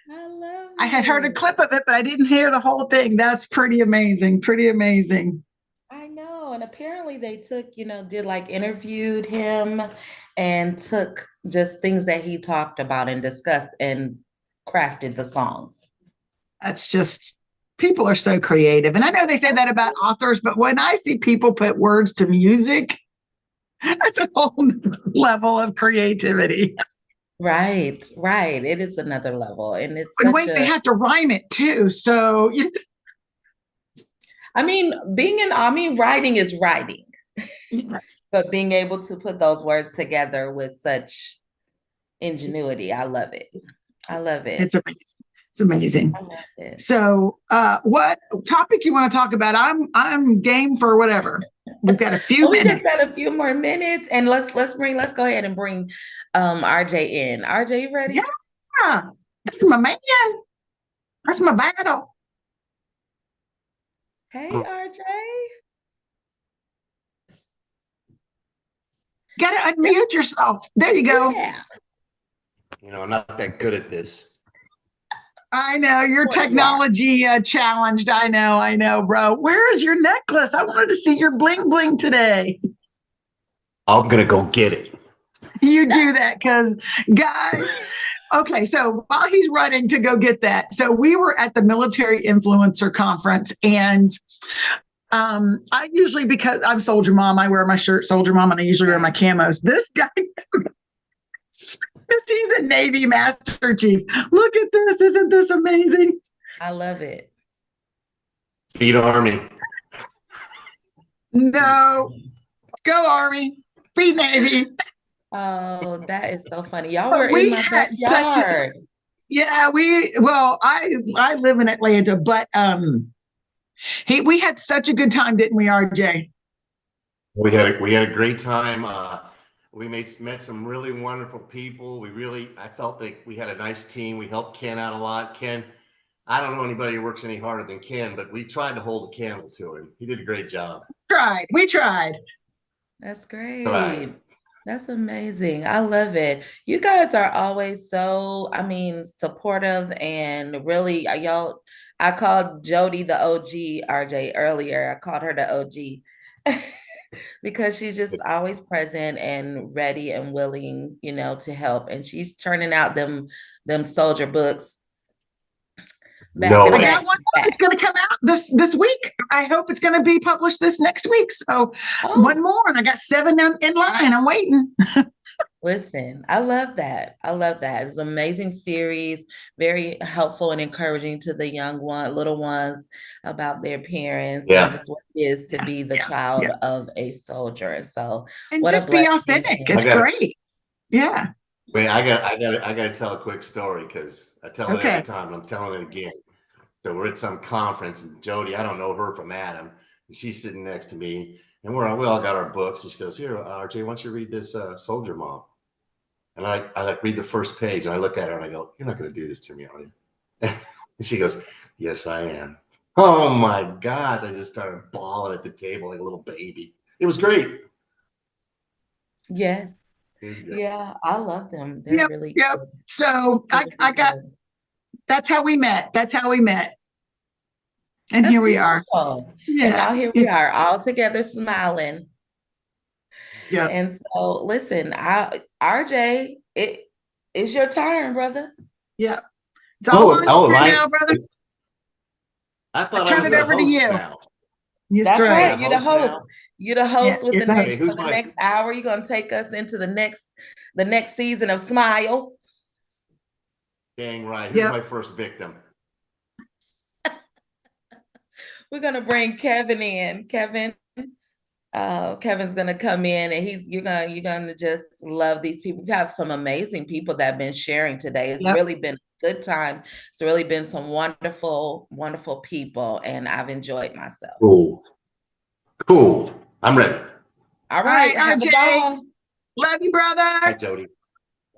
I love it. I had heard a clip of it, but I didn't hear the whole thing. That's pretty amazing. Pretty amazing. I know. And apparently they took, did like interviewed him and took just things that he talked about and discussed and crafted the song. That's just, people are so creative. And I know they say that about authors, but when I see people put words to music, That's a whole level of creativity. Right, right. It is another level, and it's And such wait, they a. have to rhyme it too. So I mean, writing is writing, yes, but being able to put those words together with such ingenuity, I love it. I love it. it's amazing. It's amazing. I love it. So, what topic you want to talk about? I'm game for whatever. We've got a few We just minutes. got a few more minutes, and let's go ahead and bring RJ in. RJ, you ready? Yeah, that's my man. That's my battle. Hey, RJ. Got to unmute yourself. There you go. Yeah. I'm not that good at this. I know you're technology challenged. I know, bro. Where is your necklace? I wanted to see your bling bling today. I'm gonna go get it. You do that because, guys. Okay, so while he's running to go get that, so we were at the Military Influencer Conference, and I usually, because I'm Soldier Mom, I wear my shirt Soldier Mom, and I usually wear my camos. This guy, he's a Navy Master Chief. Look at this! Isn't this amazing? I love it. Beat Army. No, go Army, be Navy. Oh, that is so funny. Y'all were in my backyard. I live in Atlanta, but we had such a good time, didn't we, RJ? We had a great time. We met some really wonderful people. I felt like we had a nice team. We helped Ken out a lot. Ken, I don't know anybody who works any harder than Ken, but we tried to hold a candle to him. He did a great job. We tried. That's great. Right. That's amazing. I love it. You guys are always so, supportive and really, I called Jody the OG, RJ, earlier. I called her the OG because she's just always present and ready and willing, to help. And she's turning out them soldier books. I got one that's going to come out this week. I hope it's going to be published this next week. So one more, and I got 7 in line. I'm waiting. Listen, I love that. It's an amazing series, very helpful and encouraging to the little ones about their parents and just what it is to be the child of a soldier. And so, and what just a blessing. be authentic. It's great. Yeah. Wait, I got to tell a quick story because I tell it every time, and I'm telling it again. So we're at some conference, and Jody, I don't know her from Adam, and she's sitting next to me, and we all got our books, and she goes, "Here, RJ, why don't you read this Soldier Mom?" And I read the first page, and I look at her, and I go, "You're not going to do this to me, are you?" And she goes, "Yes, I am." Oh my gosh! I just started bawling at the table like a little baby. It was great. Yes. Yeah, I love them. They're really good. So I got. That's how we met. And here we are. Yeah. And now here we are all together smiling. Yeah. And so listen, RJ, it's your turn, brother. Yeah. It's all on you now, brother. I thought I turn it over to you. Now. That's right. You're the host. Now? You're the host with the next for the next hour. You're gonna take us into the next season of Smile. Dang right. Who's my first victim? We're gonna bring Kevin in. Kevin's gonna come in, and you're gonna just love these people. We have some amazing people that have been sharing today. It's really been a good time. It's really been some wonderful, wonderful people, and I've enjoyed myself. Cool. I'm ready. All right, RJ. Love you, brother. Hi, Jody.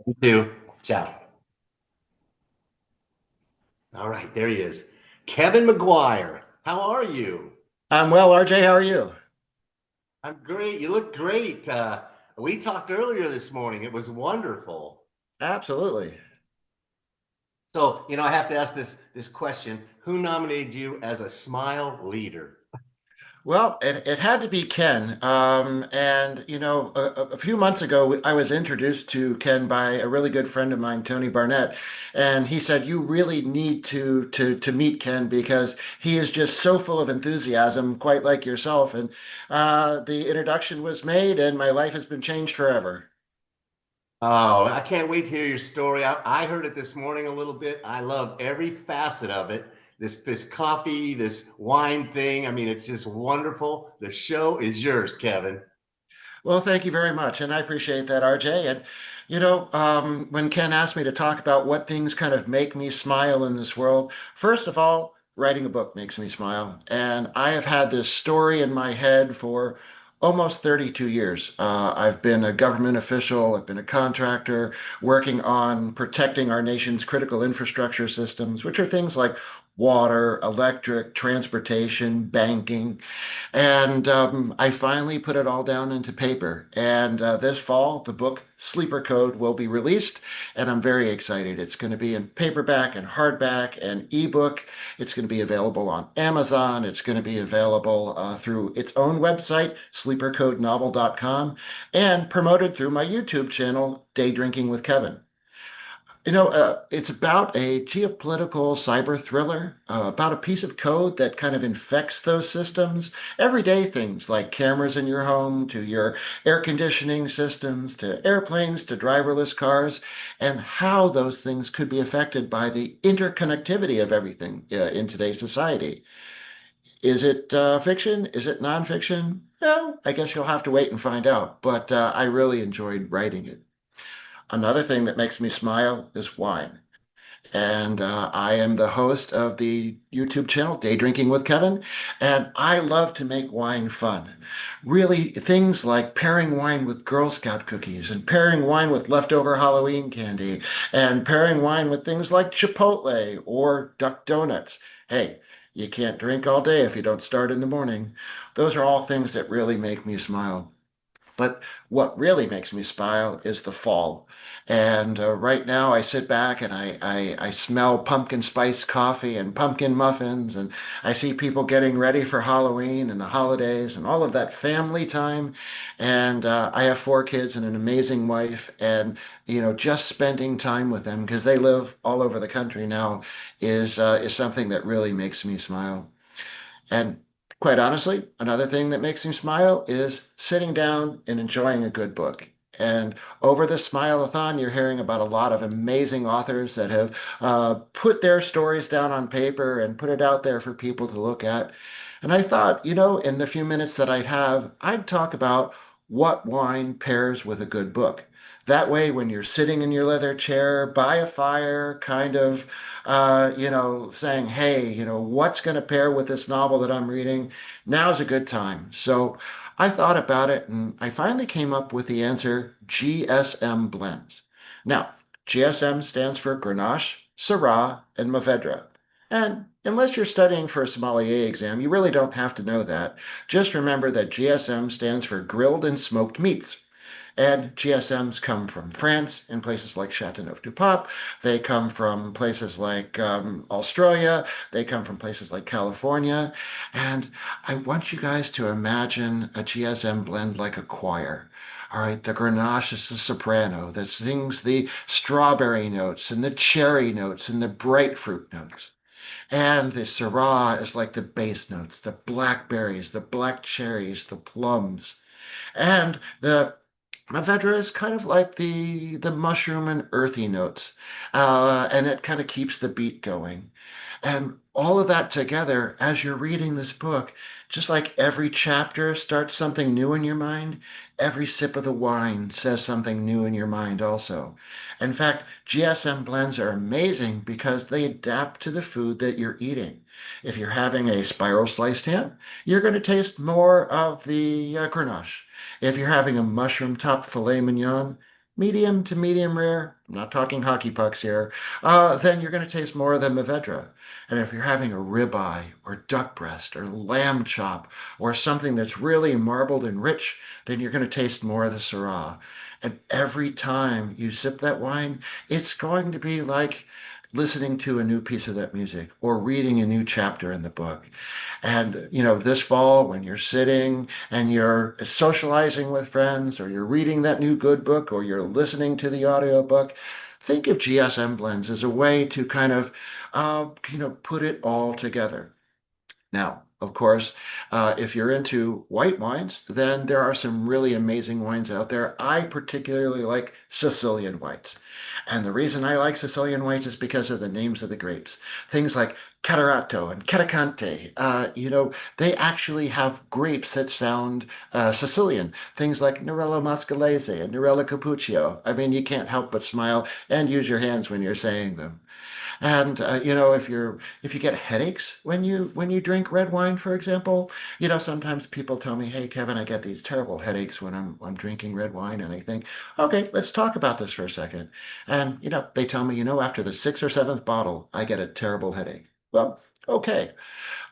You too. Ciao. All right, there he is. Kevin McGuire. How are you? I'm well, RJ. How are you? I'm great. You look great. We talked earlier this morning. It was wonderful. Absolutely. So, I have to ask this question. Who nominated you as a Smile leader? Well, it had to be Ken. And, a few months ago, I was introduced to Ken by a really good friend of mine, Tony Barnett. And he said, you really need to meet Ken because he is just so full of enthusiasm, quite like yourself. And the introduction was made, and my life has been changed forever. Oh, I can't wait to hear your story. I heard it this morning a little bit. I love every facet of it. This coffee, this wine thing. I mean, it's just wonderful. The show is yours, Kevin. Well, thank you very much, and I appreciate that, RJ. And when Ken asked me to talk about what things kind of make me smile in this world, first of all, writing a book makes me smile. And I have had this story in my head for almost 32 years. I've been a government official, I've been a contractor working on protecting our nation's critical infrastructure systems, which are things like water, electric, transportation, banking. And I finally put it all down into paper. And this fall, the book Sleeper Code will be released, and I'm very excited. It's going to be in paperback and hardback and ebook. It's going to be available on Amazon. It's going to be available through its own website, sleepercodenovel.com, and promoted through my YouTube channel, Day Drinking with Kevin. It's about a geopolitical cyber thriller, about a piece of code that kind of infects those systems. Everyday things like cameras in your home, to your air conditioning systems, to airplanes, to driverless cars, and how those things could be affected by the interconnectivity of everything in today's society. Is it fiction? Is it nonfiction? Well, I guess you'll have to wait and find out, but I really enjoyed writing it. Another thing that makes me smile is wine. And I am the host of the YouTube channel Day Drinking with Kevin, and I love to make wine fun. Really, things like pairing wine with Girl Scout cookies, and pairing wine with leftover Halloween candy, and pairing wine with things like Chipotle or Duck Donuts. Hey, you can't drink all day if you don't start in the morning. Those are all things that really make me smile. But what really makes me smile is the fall. And right now I sit back and I smell pumpkin spice coffee and pumpkin muffins, and I see people getting ready for Halloween and the holidays and all of that family time. And I have 4 kids and an amazing wife. And, just spending time with them because they live all over the country now is something that really makes me smile. And quite honestly, another thing that makes me smile is sitting down and enjoying a good book. And over the Smile-A-Thon, you're hearing about a lot of amazing authors that have put their stories down on paper and put it out there for people to look at. And I thought, in the few minutes that I'd have, I'd talk about what wine pairs with a good book. That way, when you're sitting in your leather chair by a fire, kind of saying, hey, what's going to pair with this novel that I'm reading? Now's a good time. So I thought about it and I finally came up with the answer GSM blends. Now, GSM stands for Grenache, Syrah, and Mourvedre. And unless you're studying for a sommelier exam, you really don't have to know that. Just remember that GSM stands for grilled and smoked meats. And GSMs come from France in places like Chateauneuf-du-Pape. They come from places like Australia. They come from places like California. And I want you guys to imagine a GSM blend like a choir. All right, the Grenache is the soprano that sings the strawberry notes and the cherry notes and the bright fruit notes. And the Syrah is like the bass notes, the blackberries, the black cherries, the plums. And the Mourvedre is kind of like the mushroom and earthy notes, and it kind of keeps the beat going. And all of that together, as you're reading this book, just like every chapter starts something new in your mind, every sip of the wine says something new in your mind also. In fact, GSM blends are amazing because they adapt to the food that you're eating. If you're having a spiral sliced ham, you're going to taste more of the Grenache. If you're having a mushroom topped filet mignon, medium to medium rare, I'm not talking hockey pucks here, then you're going to taste more of the Mourvedre. And if you're having a ribeye or duck breast or lamb chop or something that's really marbled and rich, then you're going to taste more of the Syrah. And every time you sip that wine, it's going to be like listening to a new piece of that music or reading a new chapter in the book. And, this fall, when you're sitting and you're socializing with friends, or you're reading that new good book, or you're listening to the audiobook, think of GSM blends as a way to kind of, put it all together. Now, of course, if you're into white wines, then there are some really amazing wines out there. I particularly like Sicilian whites. And the reason I like Sicilian whites is because of the names of the grapes. Things like Catarato and Catacante. They actually have grapes that sound Sicilian. Things like Nerello Mascalese and Nerello Cappuccio. I mean, you can't help but smile and use your hands when you're saying them. And if you get headaches when you drink red wine, for example, sometimes people tell me, "Hey, Kevin, I get these terrible headaches when I'm drinking red wine," and I think, "Okay, let's talk about this for a second." And they tell me, after the sixth or seventh bottle, I get a terrible headache. Well, okay.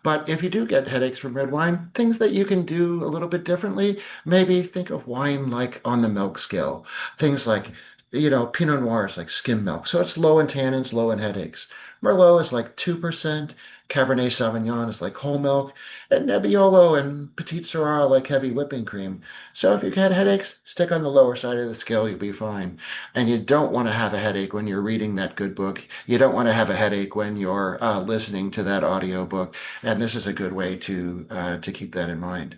But if you do get headaches from red wine, things that you can do a little bit differently, maybe think of wine like on the milk scale. Things like, Pinot Noir is like skim milk. So it's low in tannins, low in headaches. Merlot is like 2%. Cabernet Sauvignon is like whole milk. And Nebbiolo and Petit Syrah are like heavy whipping cream. So if you've had headaches, stick on the lower side of the scale, you'll be fine. And you don't want to have a headache when you're reading that good book. You don't want to have a headache when you're listening to that audio book. And this is a good way to keep that in mind.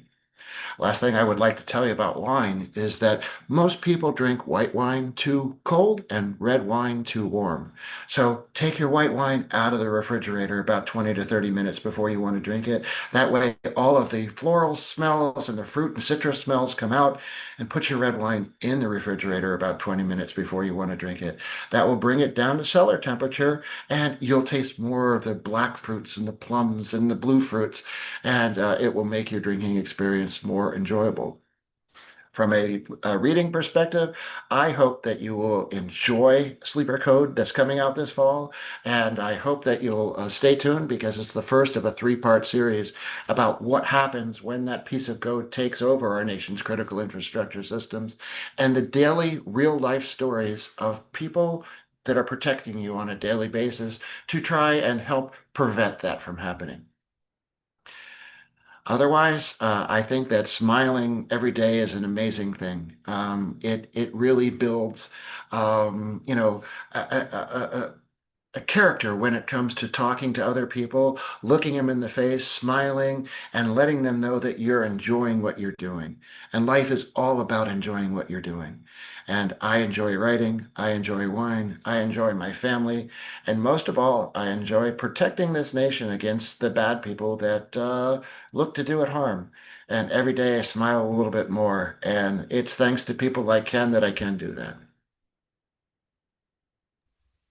Last thing I would like to tell you about wine is that most people drink white wine too cold and red wine too warm. So take your white wine out of the refrigerator about 20 to 30 minutes before you want to drink it. That way, all of the floral smells and the fruit and citrus smells come out, and put your red wine in the refrigerator about 20 minutes before you want to drink it. That will bring it down to cellar temperature, and you'll taste more of the black fruits and the plums and the blue fruits, and it will make your drinking experience more enjoyable. From a reading perspective, I hope that you will enjoy Sleeper Code that's coming out this fall, and I hope that you'll stay tuned, because it's the first of a three-part series about what happens when that piece of code takes over our nation's critical infrastructure systems, and the daily real-life stories of people that are protecting you on a daily basis to try and help prevent that from happening. Otherwise, I think that smiling every day is an amazing thing. It really builds, you know, a character when it comes to talking to other people, looking them in the face, smiling, and letting them know that you're enjoying what you're doing. And life is all about enjoying what you're doing. And I enjoy writing, I enjoy wine, I enjoy my family, and most of all, I enjoy protecting this nation against the bad people that look to do it harm. And every day I smile a little bit more, and it's thanks to people like Ken that I can do that.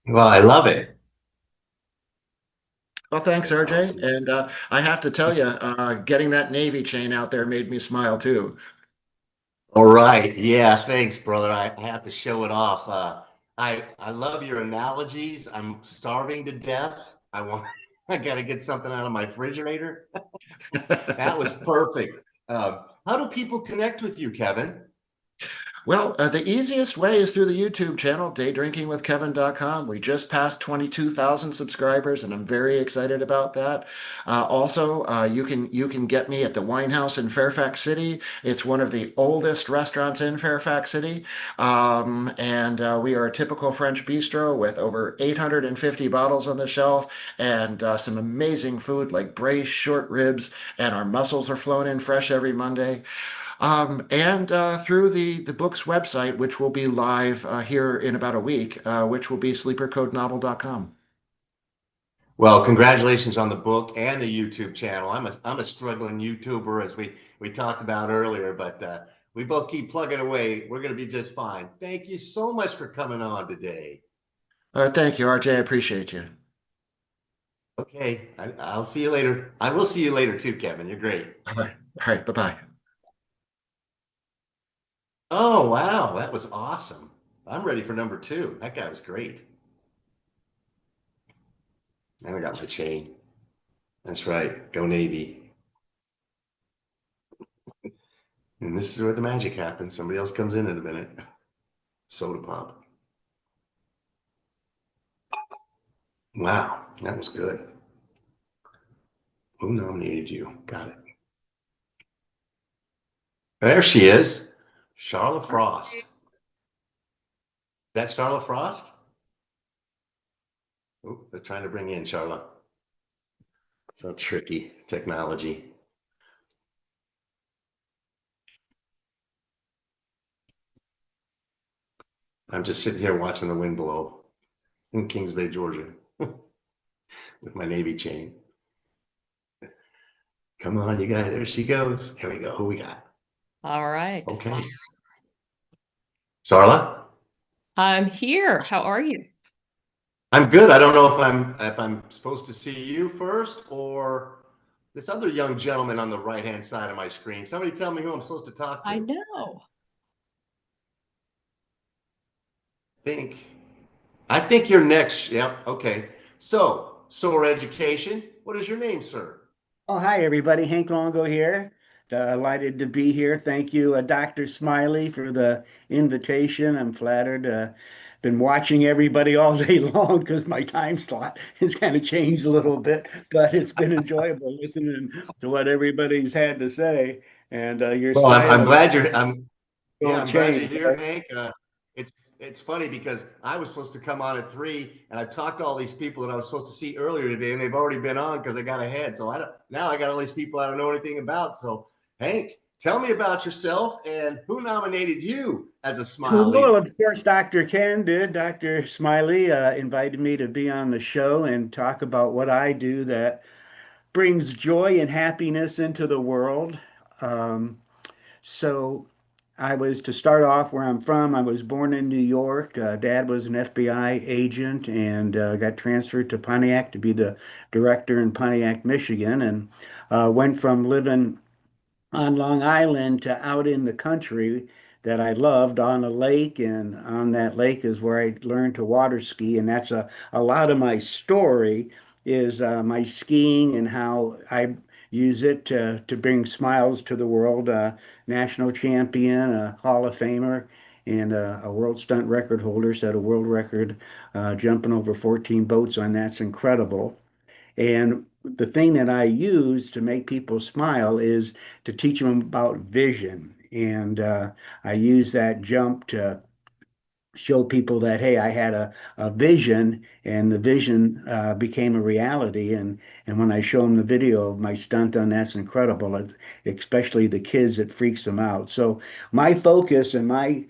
Well, I love it. Well, thanks, RJ. Awesome. And I have to tell you, getting that Navy chain out there made me smile too. All right. Yeah, thanks, brother. I have to show it off. I love your analogies. I'm starving to death. I got to get something out of my refrigerator. That was perfect. How do people connect with you, Kevin? Well, the easiest way is through the YouTube channel, daydrinkingwithkevin.com. We just passed 22,000 subscribers, and I'm very excited about that. Also, you can get me at the Winehouse in Fairfax City. It's one of the oldest restaurants in Fairfax City, and we are a typical French bistro with over 850 bottles on the shelf, and some amazing food like braised short ribs, and our mussels are flown in fresh every Monday. And through the book's website, which will be live here in about a week, which will be sleepercodenovel.com. Well, congratulations on the book and the YouTube channel. I'm a struggling YouTuber, as we talked about earlier, but we both keep plugging away. We're going to be just fine. Thank you so much for coming on today. Thank you, RJ. I appreciate you. Okay, I'll see you later. I will see you later too, Kevin. You're great. All right, bye-bye. Oh, wow, that was awesome. I'm ready for number 2. That guy was great. And I got my chain. That's right. Go Navy. And this is where the magic happens. Somebody else comes in a minute. Soda pop. Wow, that was good. Who nominated you? Got it. There she is, Charlotte Frost. Is that Charlotte Frost? Oh, they're trying to bring in Charlotte. So tricky technology. I'm just sitting here watching the wind blow in Kings Bay, Georgia, with my Navy chain. Come on, you guys. There she goes. Here we go. Who we got? All right. Okay. Charlotte? I'm here. How are you? I'm good. I don't know if I'm supposed to see you first or this other young gentleman on the right-hand side of my screen. Somebody tell me who I'm supposed to talk to. I know. think I think you're next. Yep. Okay. So, Soar Education. What is your name, sir? Oh, hi, everybody. Hank Longo here. Delighted to be here. Thank you, Dr. Smiley, for the invitation. I'm flattered. Been watching everybody all day long because my time slot has kind of changed a little bit, but it's been enjoyable listening to what everybody's had to say. And your Well, I'm style is glad don't I'm glad you're change, here, right? Hank. It's funny because I was supposed to come on at 3, and I've talked to all these people that I was supposed to see earlier today, and they've already been on because they got ahead. So I got all these people I don't know anything about. So Hank, tell me about yourself and who nominated you as a Smile Well, leader. of course, Dr. Ken did. Dr. Smiley invited me to be on the show and talk about what I do that brings joy and happiness into the world. Um, so I was to start off where I'm from. I was born in New York. Dad was an FBI agent and got transferred to Pontiac to be the director in Pontiac, Michigan, and went from living on Long Island to out in the country that I loved on a lake. And on that lake is where I learned to water ski. And that's a lot of my story is my skiing and how I use it to bring smiles to the world. National champion, a Hall of Famer, and a world stunt record holder, set a world record jumping over 14 boats on that's incredible. And the thing that I use to make people smile is to teach them about vision. And I use that jump to show people that, hey, I had a vision and the vision became a reality. And when I show them the video of my stunt on That's Incredible, especially the kids, it freaks them out. So my focus and my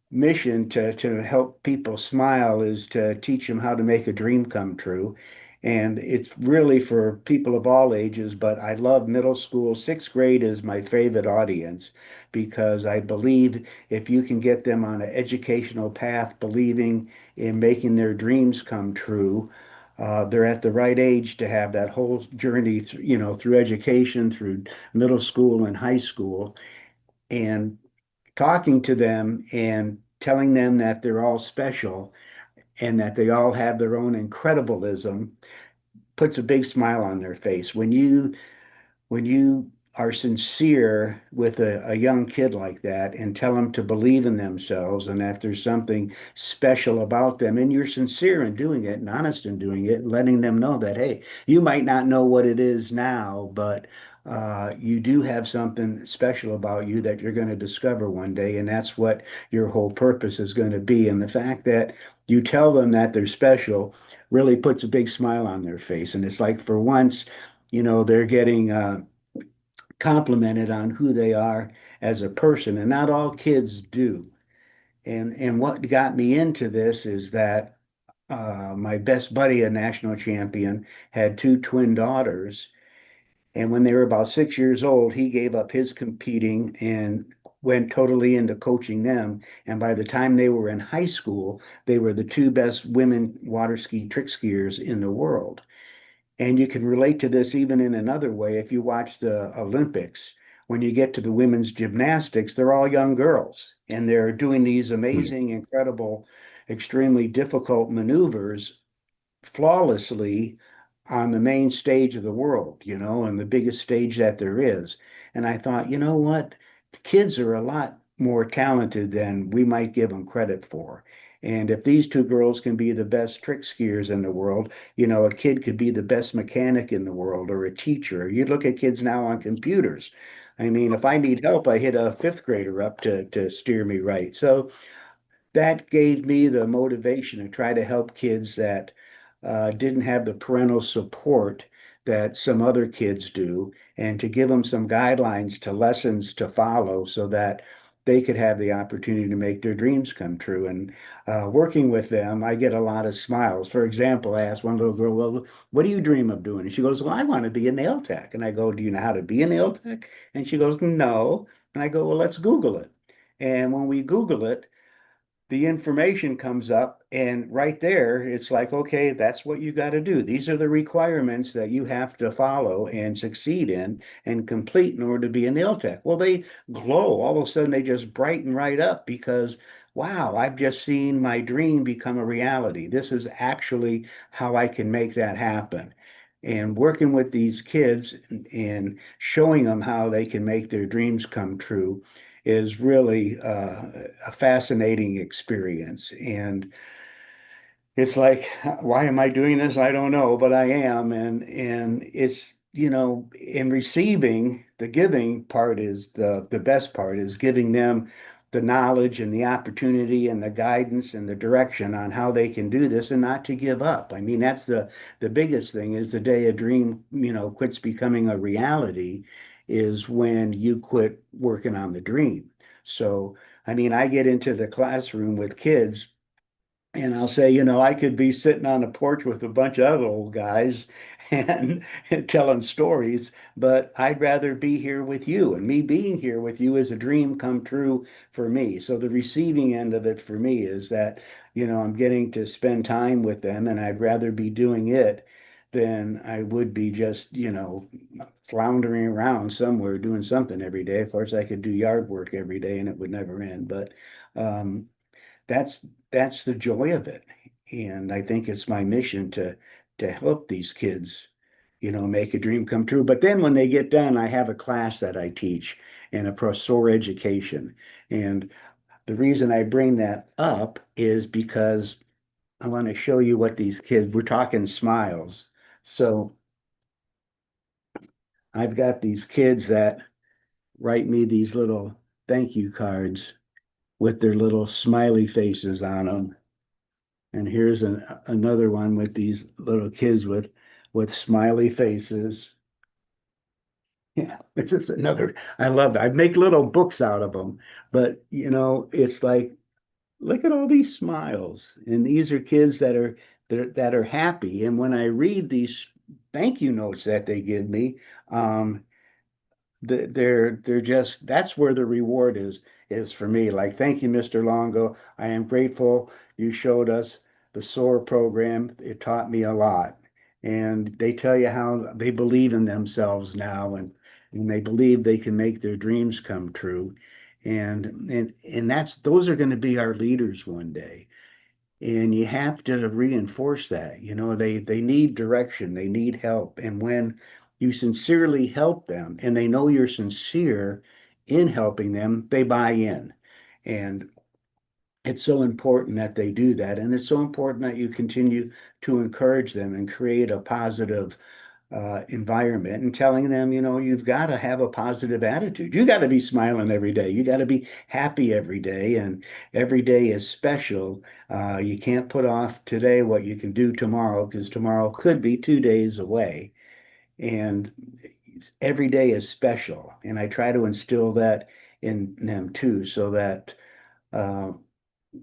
mission to help people smile is to teach them how to make a dream come true. And it's really for people of all ages, but I love middle school. Sixth grade is my favorite audience because I believe if you can get them on an educational path, believing in making their dreams come true, they're at the right age to have that whole journey, through education, through middle school and high school. And talking to them and telling them that they're all special and that they all have their own incredibilism puts a big smile on their face. When you are sincere with a young kid like that and tell them to believe in themselves and that there's something special about them, and you're sincere in doing it and honest in doing it, and letting them know that, hey, you might not know what it is now, but you do have something special about you that you're going to discover one day, and that's what your whole purpose is going to be. And the fact that you tell them that they're special really puts a big smile on their face. And it's like for once, they're getting complimented on who they are as a person, and not all kids do. And what got me into this is that my best buddy, a national champion, had two twin daughters, and when they were about 6 years old, he gave up his competing and went totally into coaching them. And by the time they were in high school, they were the two best women water ski trick skiers in the world. And you can relate to this even in another way. If you watch the Olympics, when you get to the women's gymnastics, they're all young girls and they're doing these amazing, incredible, extremely difficult maneuvers flawlessly on the main stage of the world, and the biggest stage that there is. And I thought, you know what? The kids are a lot more talented than we might give them credit for. And if these two girls can be the best trick skiers in the world, a kid could be the best mechanic in the world or a teacher. You look at kids now on computers. I mean, if I need help, I hit a fifth grader up to steer me right. So that gave me the motivation to try to help kids that didn't have the parental support that some other kids do, and to give them some guidelines to lessons to follow so that they could have the opportunity to make their dreams come true. And working with them, I get a lot of smiles. For example, I asked one little girl, "Well, what do you dream of doing?" And she goes, "Well, I want to be a nail tech." And I go, "Do you know how to be a nail tech?" And she goes, "No." And I go, "Well, let's Google it." And when we Google it, the information comes up, and right there it's like, okay, that's what you got to do. These are the requirements that you have to follow and succeed in and complete in order to be a nail tech. Well, they glow. All of a sudden they just brighten right up because, wow, I've just seen my dream become a reality. This is actually how I can make that happen. And working with these kids and showing them how they can make their dreams come true is really a fascinating experience. And it's like, why am I doing this? I don't know, but I am. And it's, in receiving, the giving part is the best part, is giving them the knowledge and the opportunity and the guidance and the direction on how they can do this and not to give up. I mean, that's the biggest thing, is the day a dream, quits becoming a reality is when you quit working on the dream. So, I mean, I get into the classroom with kids and I'll say, I could be sitting on a porch with a bunch of other old guys and, telling stories, but I'd rather be here with you. And me being here with you is a dream come true for me. So the receiving end of it for me is that, I'm getting to spend time with them, and I'd rather be doing it than I would be just, floundering around somewhere doing something every day. Of course, I could do yard work every day and it would never end, but um, that's that's the joy of it. And I think it's my mission to help these kids, make a dream come true. But then when they get done, I have a class that I teach in a professor education. And the reason I bring that up is because I want to show you what these kids, we're talking smiles. So I've got these kids that write me these little thank you cards with their little smiley faces on them. And here's another one with these little kids with smiley faces. Yeah, it's just another. I love that. I make little books out of them, but it's like, look at all these smiles, and these are kids that are happy. And when I read these thank you notes that they give me, um, they're just, that's where the reward is for me. Like, thank you, Mr. Longo. I am grateful you showed us the SOAR program. It taught me a lot. And they tell you how they believe in themselves now, and they believe they can make their dreams come true. And those are going to be our leaders one day. And you have to reinforce that. They need direction, they need help. And when you sincerely help them and they know you're sincere in helping them, they buy in. And it's so important that they do that. And it's so important that you continue to encourage them and create a positive environment, and telling them, you've got to have a positive attitude. You got to be smiling every day. You got to be happy every day, and every day is special. You can't put off today what you can do tomorrow, because tomorrow could be 2 days away. And every day is special. And I try to instill that in them too, so that uh,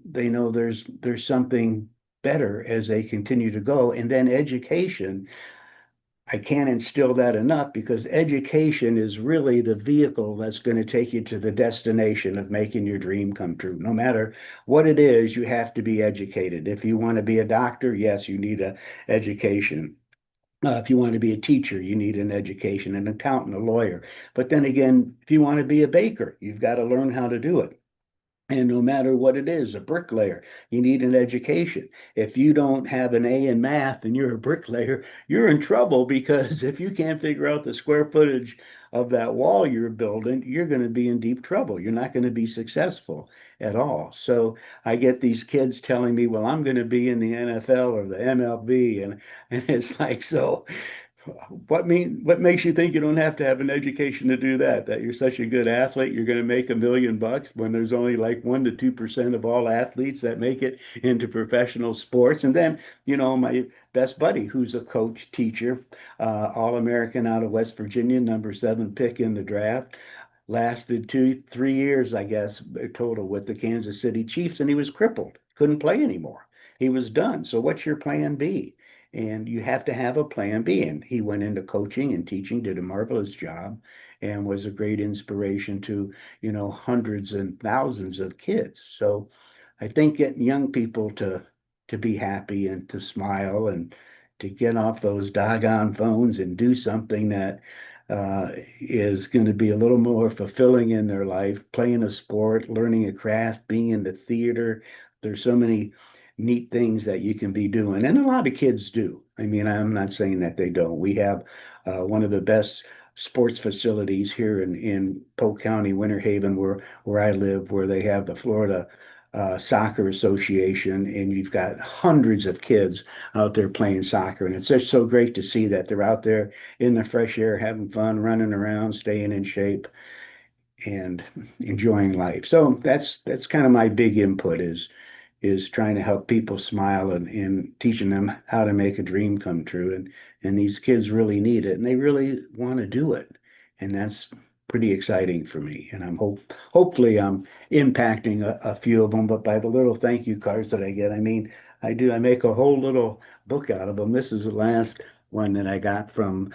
they know there's something better as they continue to go. And then education, I can't instill that enough, because education is really the vehicle that's going to take you to the destination of making your dream come true. No matter what it is, you have to be educated. If you want to be a doctor, yes, you need a education. If you want to be a teacher, you need an education, an accountant, a lawyer. But then again, if you want to be a baker, you've got to learn how to do it. And no matter what it is, a bricklayer, you need an education. If you don't have an A in math and you're a bricklayer, you're in trouble because if you can't figure out the square footage of that wall you're building, you're going to be in deep trouble. You're not going to be successful at all. So I get these kids telling me, well, I'm going to be in the NFL or the MLB. And it's like, so what makes you think you don't have to have an education to do that? That you're such a good athlete, you're going to make $1 million when there's only like 1 to 2% of all athletes that make it into professional sports. And then, my best buddy, who's a coach, teacher, All-American out of West Virginia, number 7 pick in the draft, lasted 2, 3 years, I guess, total with the Kansas City Chiefs, and he was crippled, couldn't play anymore. He was done. So what's your plan B? And you have to have a plan B. And he went into coaching and teaching, did a marvelous job, and was a great inspiration to, hundreds and thousands of kids. So I think getting young people to be happy and to smile and to get off those doggone phones and do something that is going to be a little more fulfilling in their life, playing a sport, learning a craft, being in the theater. There's so many neat things that you can be doing. And a lot of kids do. I mean, I'm not saying that they don't. We have one of the best sports facilities here in Polk County, Winter Haven, where I live, where they have the Florida Soccer Association, and you've got hundreds of kids out there playing soccer. And it's just so great to see that they're out there in the fresh air, having fun, running around, staying in shape, and enjoying life. So that's kind of my big input is trying to help people smile and teaching them how to make a dream come true. And these kids really need it and they really want to do it. And that's pretty exciting for me. And hopefully I'm impacting a few of them, but by the little thank you cards that I get, I mean, I make a whole little book out of them. This is the last one that I got from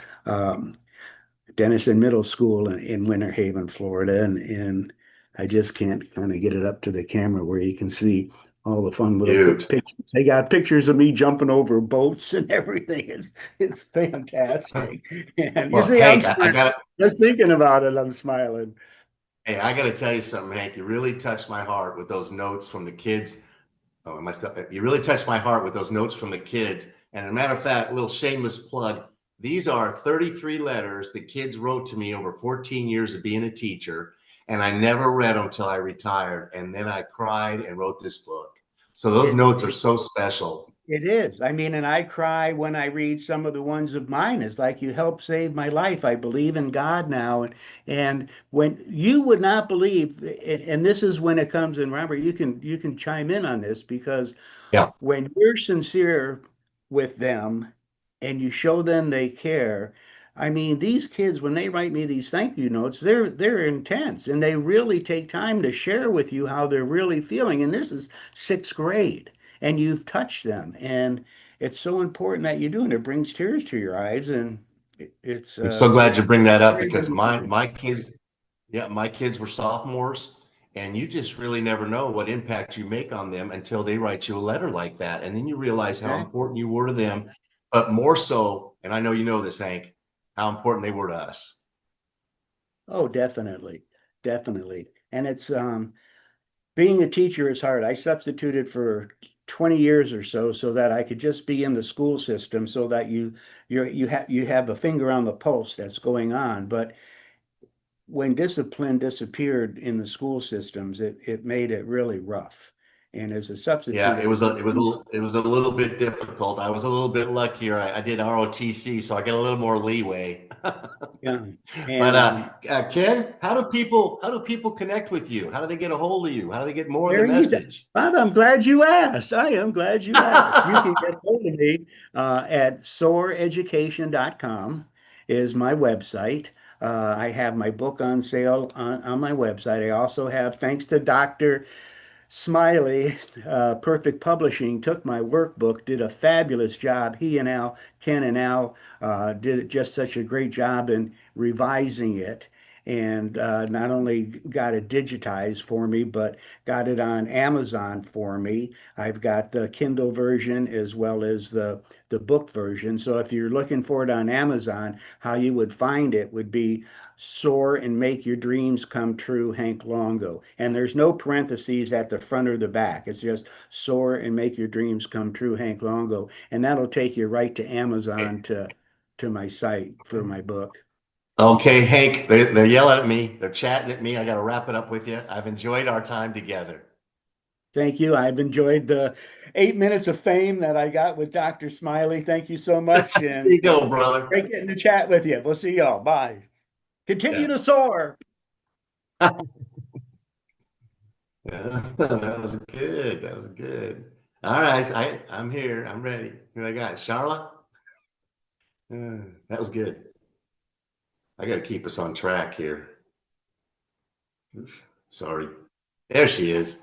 Denison Middle School in Winter Haven, Florida, and I just can't kind of get it up to the camera where you can see all the fun little quick Cute. pictures. They got pictures of me jumping over boats and everything. It's fantastic. And you Well, see, I'm Hank, I smiling. got Just thinking about it, I'm smiling. Hey, I got to tell you something, Hank. You really touched my heart with those notes from the kids. Oh, and myself. You really touched my heart with those notes from the kids. And a matter of fact, a little shameless plug. These are 33 letters the kids wrote to me over 14 years of being a teacher. And I never read them till I retired. And then I cried and wrote this book. So those notes are It, so special. It is. I mean, and I cry when I read some of the ones of mine. It's like you helped save my life. I believe in God now. And when you would not believe, and this is when it comes in, Robert, you can chime in on this because Yeah. when you're sincere with them and you show them they care, I mean, these kids, when they write me these thank you notes, they're intense and they really take time to share with you how they're really feeling. And this is 6th grade, and you've touched them, and it's so important that you do, and it brings tears to your eyes, and it's I'm so glad you bring that up very, because very moving. my kids, yeah, my kids were sophomores, and you just really never know what impact you make on them until they write you a letter like that. And then you realize how Exactly. important you were to them, but more so, and I know you know this, Hank, how important they were to us. Oh, definitely, definitely. And it's being a teacher is hard. I substituted for 20 years or so that I could just be in the school system so that you have a finger on the pulse that's going on. But when discipline disappeared in the school systems, it made it really rough. And as a substitute, Yeah, it was it was a little bit difficult. I was a little bit luckier. I did ROTC, so I get a little more leeway. yeah. But And Ken, how do people connect with you? How do they get a hold of you? How do they get more of the there you go. message? Bob, I'm glad you asked. I am glad you asked. You can get hold of me at soareducation.com is my website. I have my book on sale on my website. I also have, thanks to Dr. Smiley, Perfect Publishing took my workbook, did a fabulous job. He and Ken and Al did just such a great job in revising it. and not only got it digitized for me, but got it on Amazon for me. I've got the Kindle version as well as the book version. So if you're looking for it on Amazon, how you would find it would be Soar and Make Your Dreams Come True, Hank Longo. And there's no parentheses at the front or the back. It's just Soar and Make Your Dreams Come True, Hank Longo. And that'll take you right to Amazon to my site for my book. Okay, Hank, they're yelling at me. They're chatting at me. I got to wrap it up with you. I've enjoyed our time together. Thank you. I've enjoyed the 8 minutes of fame that I got with Dr. Smiley. Thank you so much. There And you go, brother. great getting to chat with you. We'll see y'all. Bye. Continue Yeah. to soar. Yeah, that was good. That was good. All right, I'm here. I'm ready. Here I got Charlotte. That was good. I got to keep us on track here. Oof, sorry. There she is.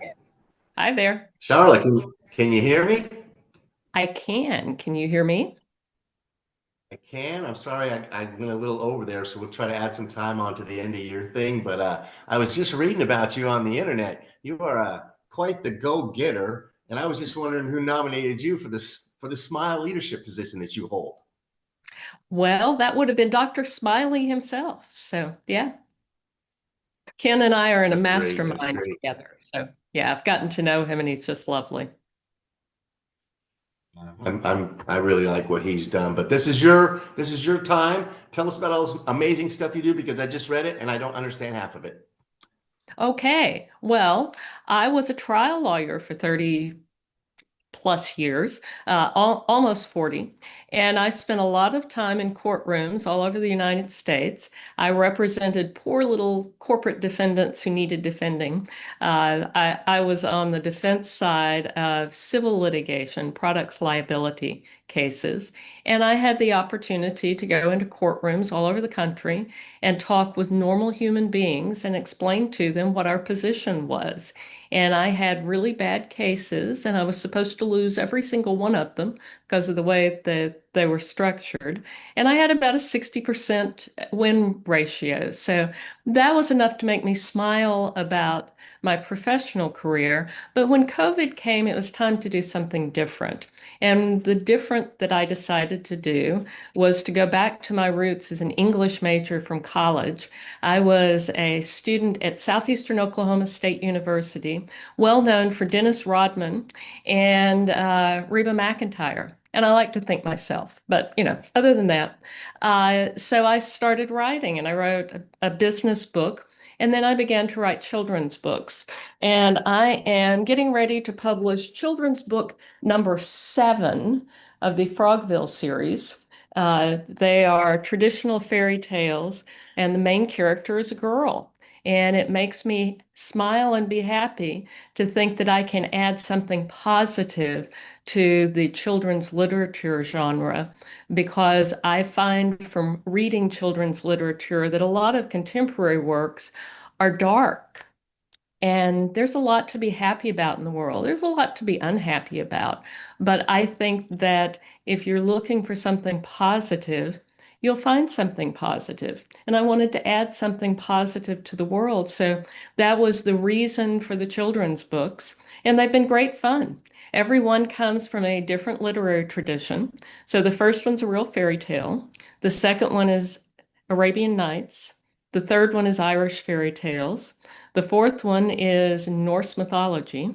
Hi there. Charlotte, can you hear me? I can. Can you hear me? I can. I'm sorry, I went a little over there, so we'll try to add some time onto the end of your thing. But I was just reading about you on the internet. You are quite the go-getter, and I was just wondering who nominated you for the Smile leadership position that you hold. Well, that would have been Dr. Smiley himself. So, yeah. Ken and I are in a That's great. That's mastermind great. together. So, yeah, I've gotten to know him and he's just lovely. I really like what he's done, but this is your time. Tell us about all this amazing stuff you do because I just read it and I don't understand half of it. Okay. Well, I was a trial lawyer for 30 plus years, almost 40. And I spent a lot of time in courtrooms all over the United States. I represented poor little corporate defendants who needed defending. I was on the defense side of civil litigation, products liability cases. And I had the opportunity to go into courtrooms all over the country and talk with normal human beings and explain to them what our position was. And I had really bad cases, and I was supposed to lose every single one of them because of the way that they were structured. And I had about a 60% win ratio. So that was enough to make me smile about my professional career. But when COVID came, it was time to do something different. And the different that I decided to do was to go back to my roots as an English major from college. I was a student at Southeastern Oklahoma State University, well known for Dennis Rodman and Reba McEntire. And I like to think myself, but other than that, so I started writing and I wrote a business book. And then I began to write children's books. And I am getting ready to publish children's book number 7 of the Frogville series. They are traditional fairy tales, and the main character is a girl. And it makes me smile and be happy to think that I can add something positive to the children's literature genre, because I find from reading children's literature that a lot of contemporary works are dark. And there's a lot to be happy about in the world. There's a lot to be unhappy about. But I think that if you're looking for something positive, you'll find something positive. And I wanted to add something positive to the world. So that was the reason for the children's books. And they've been great fun. Everyone comes from a different literary tradition. So the first one's a real fairy tale. The second one is Arabian Nights. The third one is Irish fairy tales. The fourth one is Norse mythology.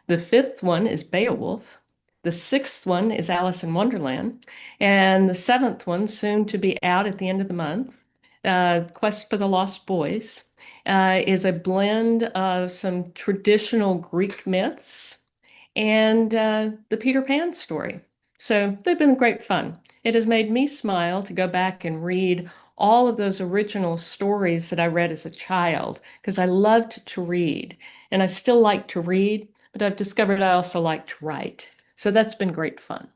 The fifth one is Beowulf. The sixth one is Alice in Wonderland. And the seventh one, soon to be out at the end of the month, Quest for the Lost Boys, is a blend of some traditional Greek myths and the Peter Pan story. So they've been great fun. It has made me smile to go back and read all of those original stories that I read as a child, because I loved to read and I still like to read, but I've discovered I also like to write. So that's been great fun.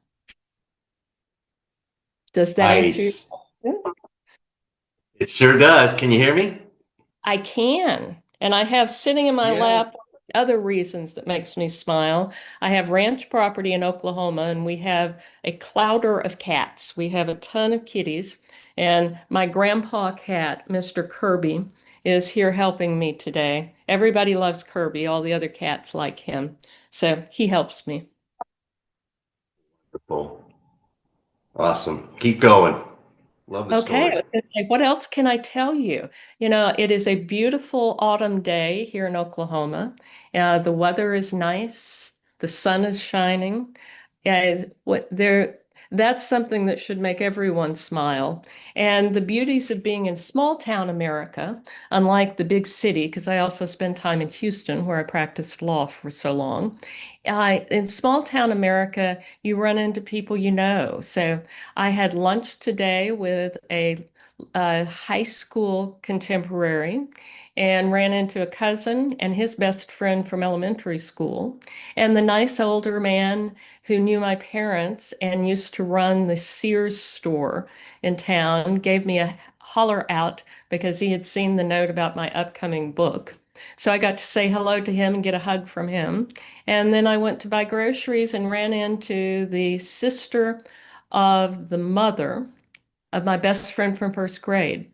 Does that answer your Nice. question? It sure does. Can you hear me? I can. And I have sitting in my Yeah. lap other reasons that makes me smile. I have ranch property in Oklahoma, and we have a clouder of cats. We have a ton of kitties. And my grandpa cat, Mr. Kirby, is here helping me today. Everybody loves Kirby. All the other cats like him. So he helps me. Cool. Awesome. Keep going. Love the Okay, I story. was gonna say, what else can I tell you? It is a beautiful autumn day here in Oklahoma. The weather is nice. The sun is shining. Yeah, that's something that should make everyone smile. And the beauties of being in small town America, unlike the big city, because I also spent time in Houston where I practiced law for so long. In small town America, you run into people you know. So I had lunch today with a high school contemporary and ran into a cousin and his best friend from elementary school, and the nice older man who knew my parents and used to run the Sears store in town gave me a holler out because he had seen the note about my upcoming book. So I got to say hello to him and get a hug from him. And then I went to buy groceries and ran into the sister of the mother of my best friend from first grade.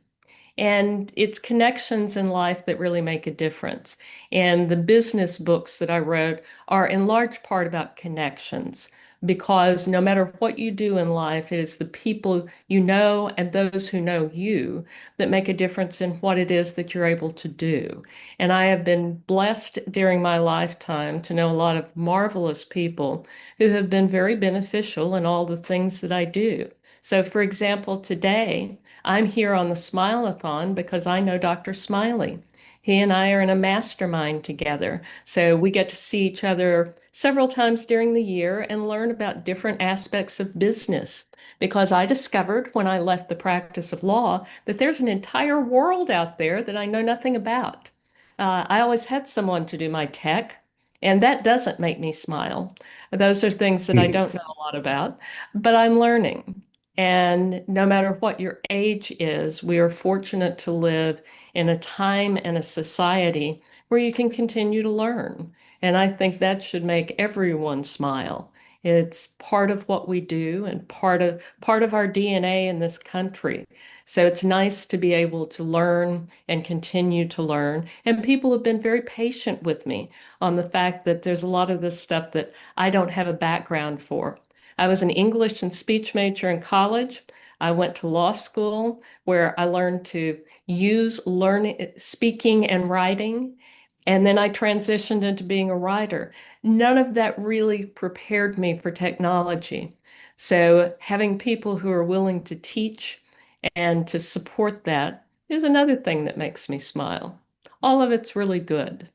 And it's connections in life that really make a difference. And the business books that I wrote are in large part about connections, because no matter what you do in life, it is the people you know and those who know you that make a difference in what it is that you're able to do. And I have been blessed during my lifetime to know a lot of marvelous people who have been very beneficial in all the things that I do. So, for example, today, I'm here on the Smile-A-Thon because I know Dr. Smiley. He and I are in a mastermind together. So we get to see each other several times during the year and learn about different aspects of business. Because I discovered when I left the practice of law that there's an entire world out there that I know nothing about. I always had someone to do my tech, and that doesn't make me smile. Those are things that I don't know a lot about, but I'm learning. And no matter what your age is, we are fortunate to live in a time and a society where you can continue to learn. And I think that should make everyone smile. It's part of what we do and part of our DNA in this country. So it's nice to be able to learn and continue to learn. And people have been very patient with me on the fact that there's a lot of this stuff that I don't have a background for. I was an English and speech major in college. I went to law school where I learned to use learning, speaking and writing. And then I transitioned into being a writer. None of that really prepared me for technology. So having people who are willing to teach and to support that is another thing that makes me smile. All of it's really good.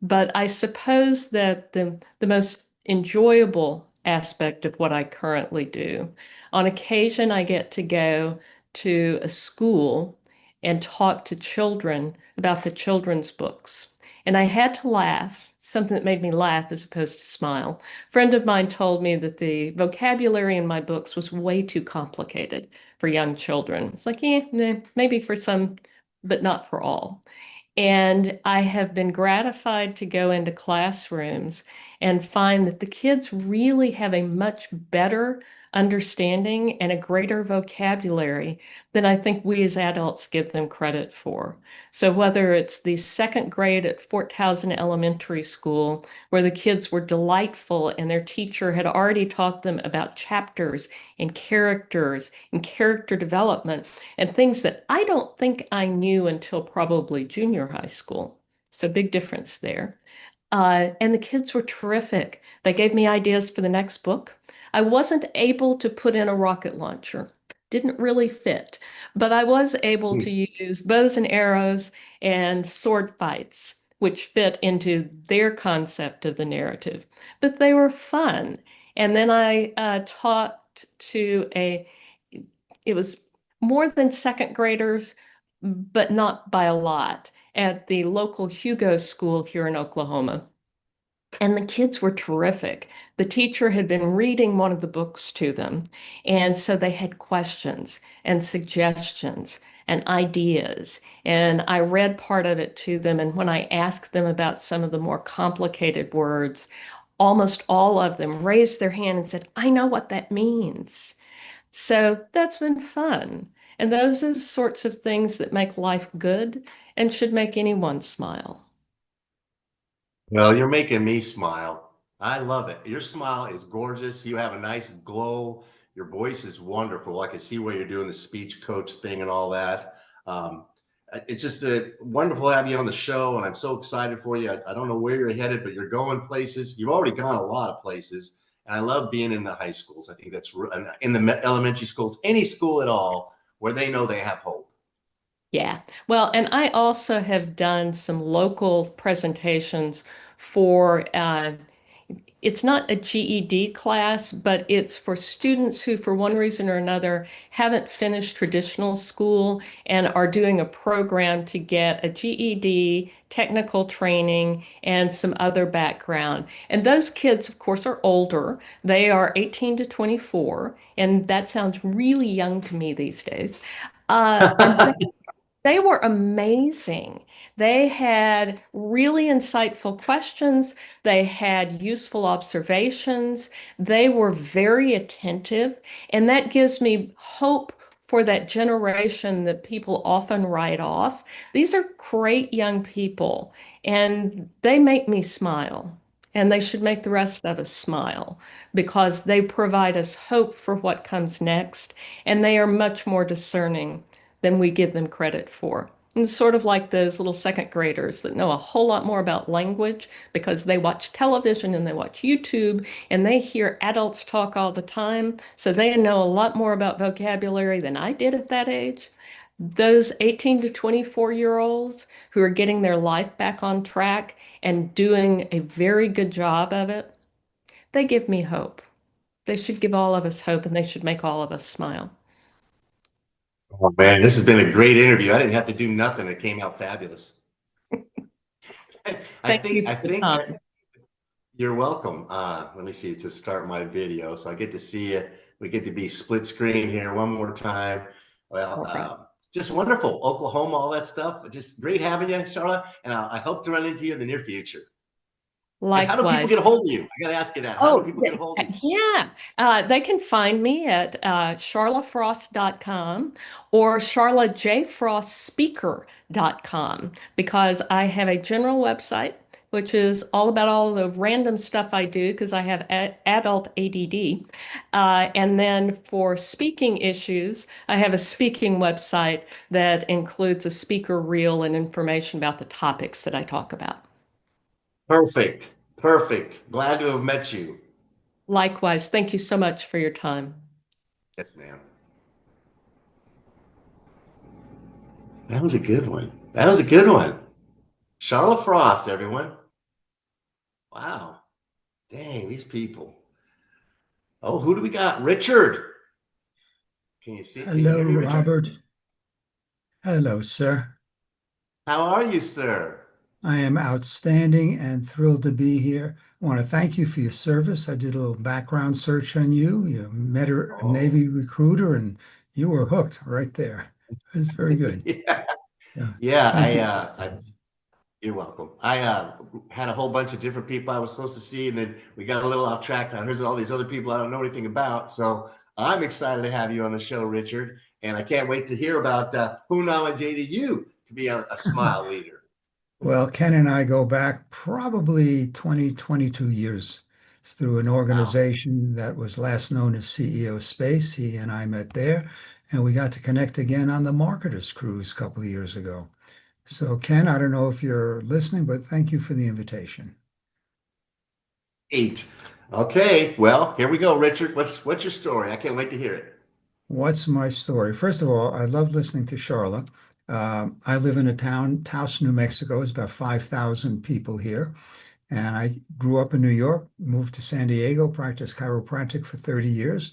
But I suppose that the most enjoyable aspect of what I currently do, on occasion, I get to go to a school and talk to children about the children's books. And I had to laugh, something that made me laugh as opposed to smile. A friend of mine told me that the vocabulary in my books was way too complicated for young children. It's like, yeah, maybe for some, but not for all. And I have been gratified to go into classrooms and find that the kids really have a much better understanding and a greater vocabulary than I think we as adults give them credit for. So whether it's the second grade at Fort Towson Elementary School, where the kids were delightful and their teacher had already taught them about chapters and character development, and things that I don't think I knew until probably junior high school. So big difference there. And the kids were terrific. They gave me ideas for the next book. I wasn't able to put in a rocket launcher. Didn't really fit, but I was able to use bows and arrows and sword fights, which fit into their concept of the narrative. But they were fun. And then I taught to it was more than second graders, but not by a lot, at the local Hugo school here in Oklahoma. And the kids were terrific. The teacher had been reading one of the books to them. And so they had questions and suggestions and ideas. And I read part of it to them. And when I asked them about some of the more complicated words, almost all of them raised their hand and said, I know what that means. So that's been fun. And those are the sorts of things that make life good and should make anyone smile. Well, you're making me smile. I love it. Your smile is gorgeous. You have a nice glow. Your voice is wonderful. I can see where you're doing the speech coach thing and all that. Um, it's just wonderful to have you on the show, and I'm so excited for you. I don't know where you're headed, but you're going places. You've already gone a lot of places, and I love being in the high schools. I think that's in the elementary schools, any school at all, where they know they have hope. Yeah. Well, and I also have done some local presentations for it's not a GED class, but it's for students who, for one reason or another, haven't finished traditional school and are doing a program to get a GED, technical training, and some other background. And those kids, of course, are older. They are 18 to 24, and that sounds really young to me these days. And they were amazing. They had really insightful questions. They had useful observations. They were very attentive. And that gives me hope for that generation that people often write off. These are great young people, and they make me smile. And they should make the rest of us smile because they provide us hope for what comes next. And they are much more discerning than we give them credit for. And it's sort of like those little second graders that know a whole lot more about language because they watch television and they watch YouTube and they hear adults talk all the time. So they know a lot more about vocabulary than I did at that age. Those 18 to 24-year-olds who are getting their life back on track and doing a very good job of it, they give me hope. They should give all of us hope and they should make all of us smile. Oh man, this has been a great interview. I didn't have to do nothing. It came out fabulous. I Thank you think I for the think time. you're welcome. Let me see to start my video, so I get to see you. We get to be split screen here one more time. Well, All right. just wonderful, Oklahoma, all that stuff. Just great having you, Charlotte, and I hope to run into you in the near future. And how do people Likewise. get a hold of you? I got to ask you that. How do Oh, people get a hold of you? yeah. They can find me at charlafrost.com or charlajfrostspeaker.com because I have a general website, which is all about all the random stuff I do because I have adult ADD. And then for speaking issues, I have a speaking website that includes a speaker reel and information about the topics that I talk about. Perfect. Perfect. Glad to have met you. Likewise, thank you so much for your time. Yes, ma'am. That was a good one. That was a good one. Charlotte Frost, everyone. Wow. Dang, these people. Oh, who do we got? Richard. Can you see? Can you Hello, hear me, Richard? Robert. Hello, sir. How are you, sir? I am outstanding and thrilled to be here. I want to thank you for your service. I did a little background search on you. You met a Navy recruiter and you were hooked right there. It was very good. Yeah. So, Yeah, thank you. you're welcome. I had a whole bunch of different people I was supposed to see, and then we got a little off track. Now here's all these other people I don't know anything about. So I'm excited to have you on the show, Richard, and I can't wait to hear about who nominated you to be a smile leader. Well, Ken and I go back probably 20, 22 years. It's through an organization that was last known as CEO Space. He and I met there, and we got to connect again on the Marketers Cruise a couple of years ago. So, Ken, I don't know if you're listening, but thank you for the invitation. 8. Okay, well, here we go, Richard. What's your story? I can't wait to hear it. What's my story? First of all, I love listening to Charlotte. I live in a town, Taos, New Mexico. It's about 5,000 people here. And I grew up in New York, moved to San Diego, practiced chiropractic for 30 years,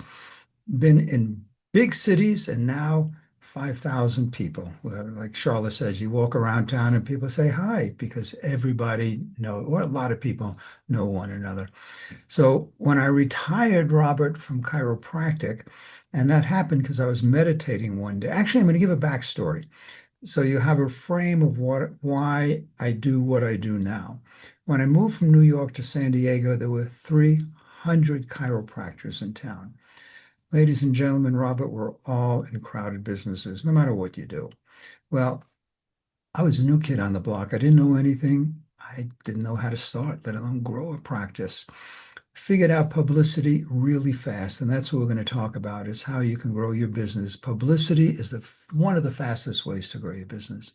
been in big cities, and now 5,000 people. Like Charlotte says, you walk around town and people say hi because everybody or a lot of people know one another. So when I retired, Robert, from chiropractic, and that happened because I was meditating one day. Actually, I'm going to give a backstory so you have a frame of why I do what I do now. When I moved from New York to San Diego, there were 300 chiropractors in town. Ladies and gentlemen, Robert, we're all in crowded businesses, no matter what you do. Well, I was a new kid on the block. I didn't know anything. I didn't know how to start, let alone grow a practice. Figured out publicity really fast, and that's what we're going to talk about is how you can grow your business. Publicity is one of the fastest ways to grow your business.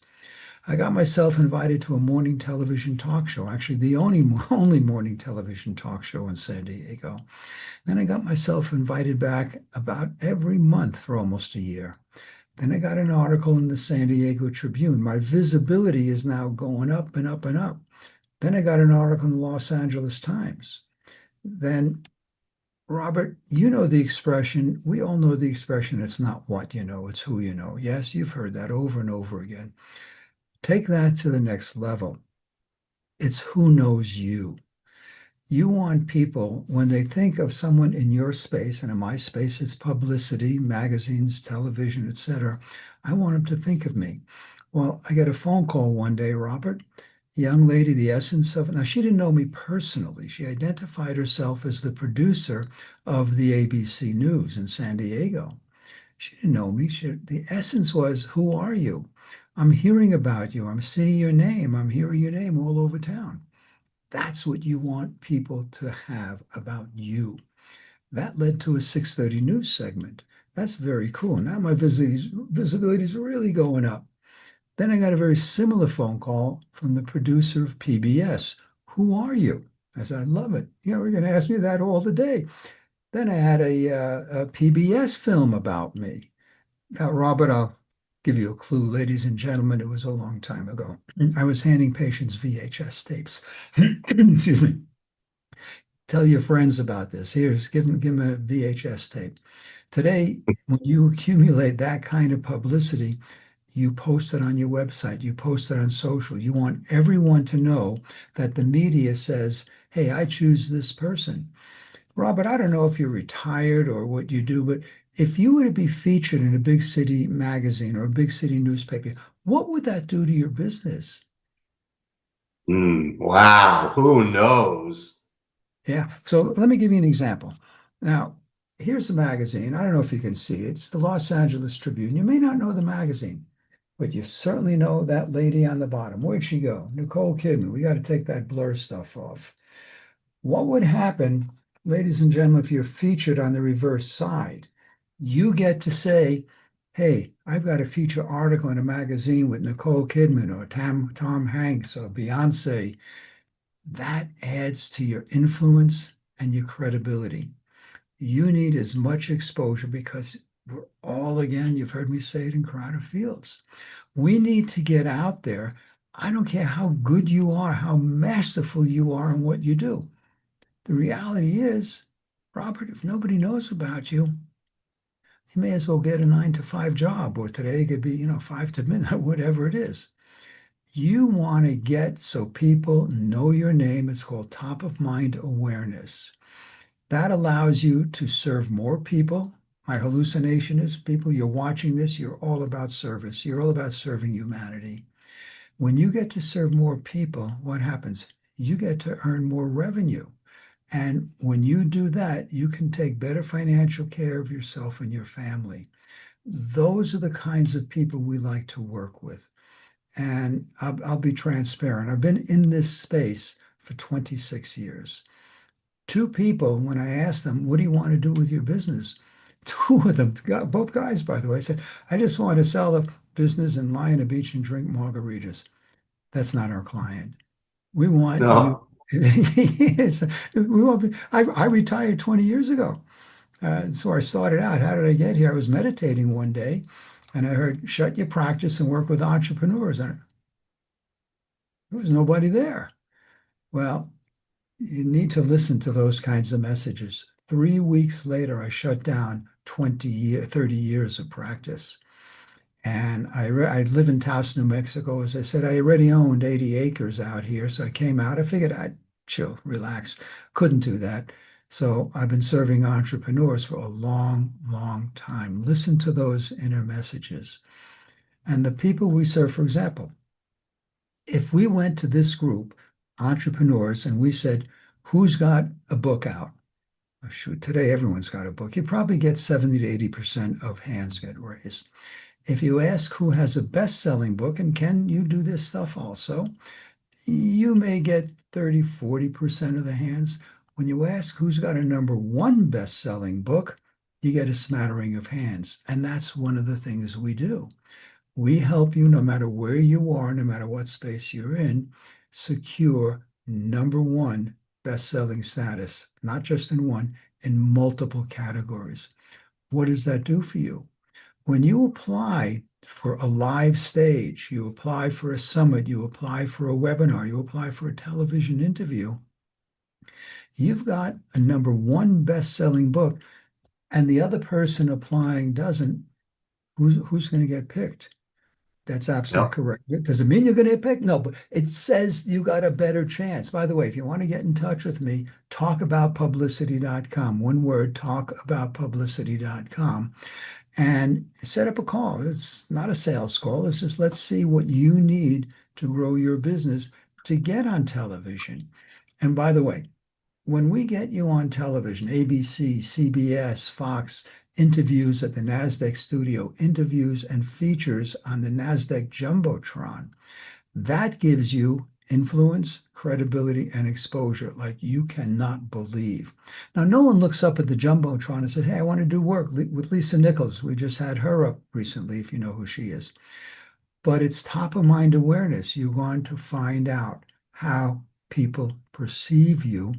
I got myself invited to a morning television talk show, actually the only morning television talk show in San Diego. Then I got myself invited back about every month for almost a year. Then I got an article in the San Diego Tribune. My visibility is now going up and up and up. Then I got an article in the Los Angeles Times. Then, Robert, you know the expression, we all know the expression, it's not what you know, it's who you know. Yes, you've heard that over and over again. Take that to the next level. It's who knows you. You want people, when they think of someone in your space, and in my space, it's publicity, magazines, television, etc. I want them to think of me. Well, I get a phone call one day, Robert, young lady, the essence of it. Now, she didn't know me personally. She identified herself as the producer of the ABC News in San Diego. She didn't know me. The essence was, who are you? I'm hearing about you. I'm seeing your name. I'm hearing your name all over town. That's what you want people to have about you. That led to a 6:30 news segment. That's very cool. Now my visibility is really going up. Then I got a very similar phone call from the producer of PBS. Who are you? I said, I love it. We're going to ask me that all the day. Then I had a PBS film about me. Now, Robert, I'll give you a clue, ladies and gentlemen, it was a long time ago. I was handing patients VHS tapes. Excuse me. Tell your friends about this. Here's, give them a VHS tape. Today, when you accumulate that kind of publicity, you post it on your website, you post it on social. You want everyone to know that the media says, hey, I choose this person. Robert, I don't know if you're retired or what you do, but if you were to be featured in a big city magazine or a big city newspaper, what would that do to your business? Wow, who knows? Yeah. So let me give you an example. Now, here's a magazine. I don't know if you can see it. It's the Los Angeles Tribune. You may not know the magazine, but you certainly know that lady on the bottom. Where'd she go? Nicole Kidman. We got to take that blur stuff off. What would happen, ladies and gentlemen, if you're featured on the reverse side? You get to say, hey, I've got a feature article in a magazine with Nicole Kidman or Tom Hanks or Beyonce. That adds to your influence and your credibility. You need as much exposure because we're all, again, you've heard me say it in crowded fields. We need to get out there. I don't care how good you are, how masterful you are in what you do. The reality is, Robert, if nobody knows about you, you may as well get a 9 to 5 job, or today it could be, 5 to midnight, whatever it is. You want to get so people know your name. It's called top of mind awareness. That allows you to serve more people. My hallucination is people, you're watching this, you're all about service. You're all about serving humanity. When you get to serve more people, what happens? You get to earn more revenue. And when you do that, you can take better financial care of yourself and your family. Those are the kinds of people we like to work with. And I'll be transparent. I've been in this space for 26 years. Two people, when I asked them, what do you want to do with your business? Two of them, both guys, by the way, said, I just want to sell a business and lie on a beach and drink margaritas. That's not our client. We want you. No. Yes, I retired 20 years ago. So I started out. How did I get here? I was meditating one day and I heard, shut your practice and work with entrepreneurs. And there was nobody there. Well, you need to listen to those kinds of messages. 3 weeks later, I shut down 30 years of practice. And I live in Taos, New Mexico. As I said, I already owned 80 acres out here. So I came out. I figured I'd chill, relax. Couldn't do that. So I've been serving entrepreneurs for a long, long time. Listen to those inner messages. And the people we serve, for example, if we went to this group, entrepreneurs, and we said, who's got a book out? Shoot, today everyone's got a book. You probably get 70 to 80% of hands get raised. If you ask who has a best-selling book, and Ken, you do this stuff also, you may get 30, 40% of the hands. When you ask who's got a number one best-selling book, you get a smattering of hands. And that's one of the things we do. We help you no matter where you are, no matter what space you're in, secure number one best-selling status, not just in one, in multiple categories. What does that do for you? When you apply for a live stage, you apply for a summit, you apply for a webinar, you apply for a television interview, you've got a number one best-selling book, and the other person applying doesn't, who's going to get picked? That's absolutely correct. Does it mean you're going to get picked? No, but it says you got a better chance. By the way, if you want to get in touch with me, talkaboutpublicity.com. One word, talkaboutpublicity.com. And set up a call. It's not a sales call. It's just let's see what you need to grow your business to get on television. And by the way, when we get you on television, ABC, CBS, Fox, interviews at the NASDAQ studio, interviews and features on the NASDAQ Jumbotron, that gives you influence, credibility, and exposure like you cannot believe. Now, no one looks up at the Jumbotron and says, hey, I want to do work with Lisa Nichols. We just had her up recently, if you know who she is. But it's top of mind awareness. You want to find out how people perceive you.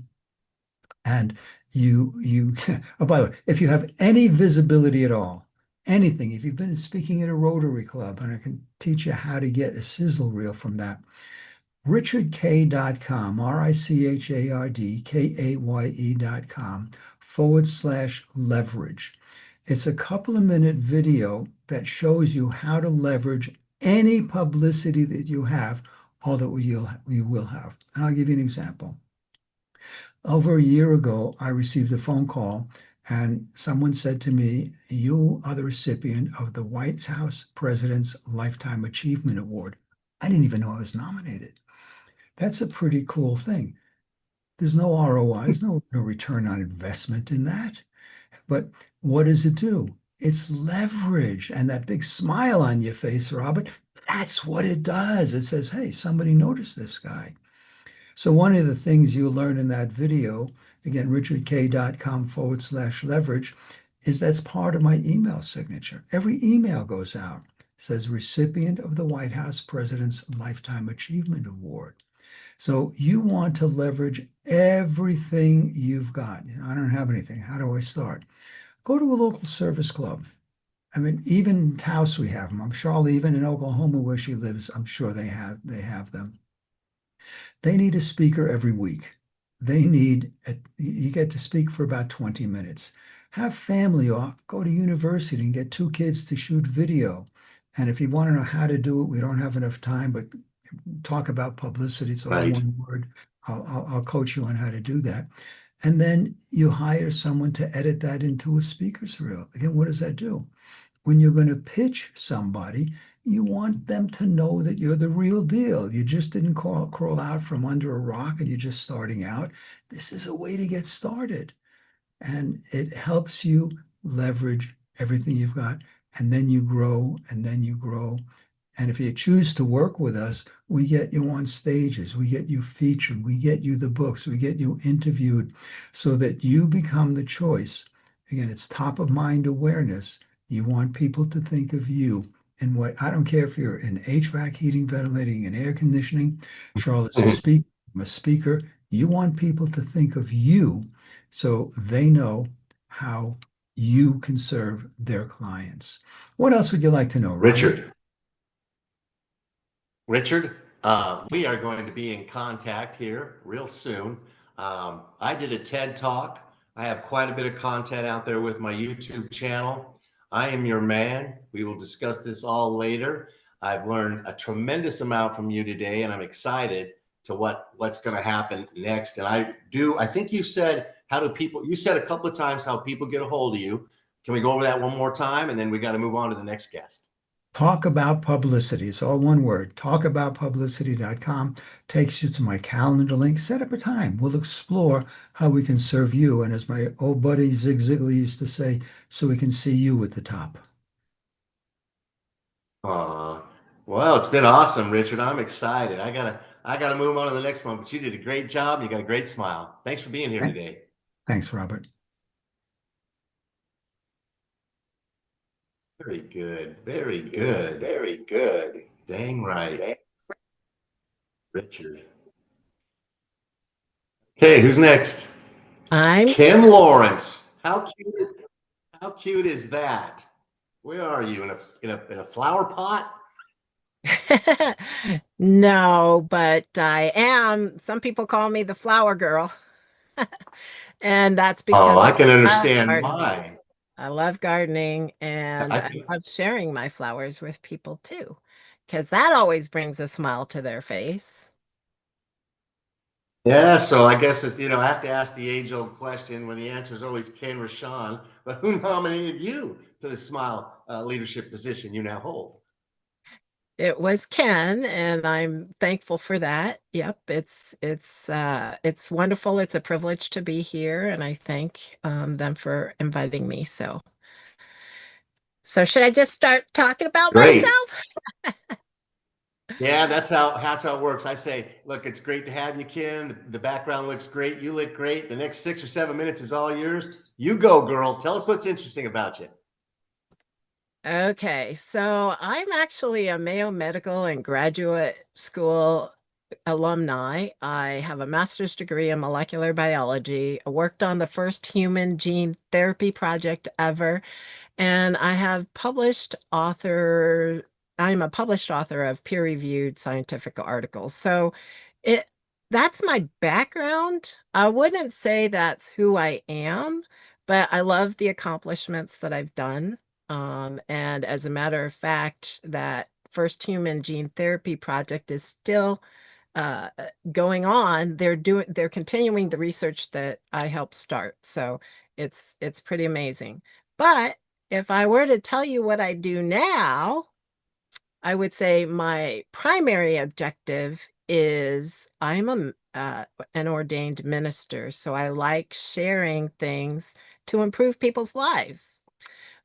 And oh, by the way, if you have any visibility at all, anything, if you've been speaking at a Rotary Club, and I can teach you how to get a sizzle reel from that, richardkay.com, richardkaye.com/leverage. It's a couple of minute video that shows you how to leverage any publicity that you have, or that you will have. And I'll give you an example. Over a year ago, I received a phone call, and someone said to me, you are the recipient of the White House President's Lifetime Achievement Award. I didn't even know I was nominated. That's a pretty cool thing. There's no ROI, there's no return on investment in that. But what does it do? It's leverage. And that big smile on your face, Robert, that's what it does. It says, hey, somebody noticed this guy. So one of the things you learn in that video, again, richardkay.com/leverage, is that's part of my email signature. Every email goes out, says recipient of the White House President's Lifetime Achievement Award. So you want to leverage everything you've got. I don't have anything. How do I start? Go to a local service club. I mean, even in Taos we have them. I'm sure even in Oklahoma where she lives, I'm sure they have them. They need a speaker every week. You get to speak for about 20 minutes. Have family or go to university and get 2 kids to shoot video. And if you want to know how to do it, we don't have enough time, but talk about publicity. It's all one word. I'll coach you on how to do that. And then you hire someone to edit that into a speaker's reel. Again, what does that do? When you're going to pitch somebody, you want them to know that you're the real deal. You just didn't crawl out from under a rock and you're just starting out. This is a way to get started. And it helps you leverage everything you've got. And then you grow, and then you grow. And if you choose to work with us, we get you on stages, we get you featured, we get you the books, we get you interviewed so that you become the choice. Again, it's top of mind awareness. You want people to think of you. And what I don't care if you're in HVAC, heating, ventilating, and air conditioning, Charlotte's a speaker, I'm a speaker. You want people to think of you so they know how you can serve their clients. What else would you like to know, Robert? Richard, we are going to be in contact here real soon. I did a TED Talk. I have quite a bit of content out there with my YouTube channel. I am your man. We will discuss this all later. I've learned a tremendous amount from you today, and I'm excited to what's going to happen next. And I think you said, you said a couple of times how people get a hold of you. Can we go over that one more time? And then we got to move on to the next guest. Talk About Publicity. It's all one word. Talkaboutpublicity.com takes you to my calendar link. Set up a time. We'll explore how we can serve you. And as my old buddy Zig Ziglar used to say, so we can see you at the top. Well, it's been awesome, Richard. I'm excited. I gotta move on to the next one, but you did a great job. You got a great smile. Thanks for being here today. Thanks, Robert. Very good. Very good. Very good. Dang right. Richard. Okay, who's next? I'm Kim Lawrence. How cute is that? Where are you? In a flower pot? No, but I am. Some people call me the flower girl. And that's Oh, because I I can love understand gardening. why. I love gardening and I I think, love sharing my flowers with people too, because that always brings a smile to their face. yeah, so I guess it's, I have to ask the age-old question when the answer is always Ken Rashawn, but who nominated you to the Smile leadership position you now hold? It was Ken, and I'm thankful for that. Yep, it's wonderful. It's a privilege to be here, and I thank them for inviting me. So should I just start talking about Great. myself? Yeah, that's how it works. I say, look, it's great to have you, Ken. The background looks great. You look great. The next 6 or 7 minutes is all yours. You go, girl. Tell us what's interesting about you. Okay, so I'm actually a Mayo Medical and Graduate School alumni. I have a master's degree in molecular biology. I worked on the first human gene therapy project ever, and I'm a published author of peer-reviewed scientific articles. So it that's my background. I wouldn't say that's who I am, but I love the accomplishments that I've done. And as a matter of fact, that first human gene therapy project is still uh, going on. They're continuing the research that I helped start. So it's pretty amazing. But if I were to tell you what I do now, I would say my primary objective is an ordained minister. So I like sharing things to improve people's lives.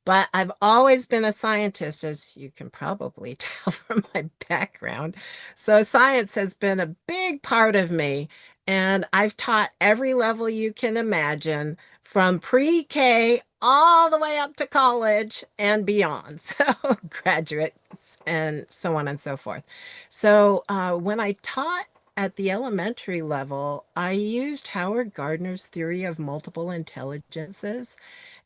But I've always been a scientist, as you can probably tell from my background. So science has been a big part of me. And I've taught every level you can imagine, from pre-K all the way up to college and beyond. So graduates and so on and so forth. So when I taught at the elementary level, I used Howard Gardner's theory of multiple intelligences.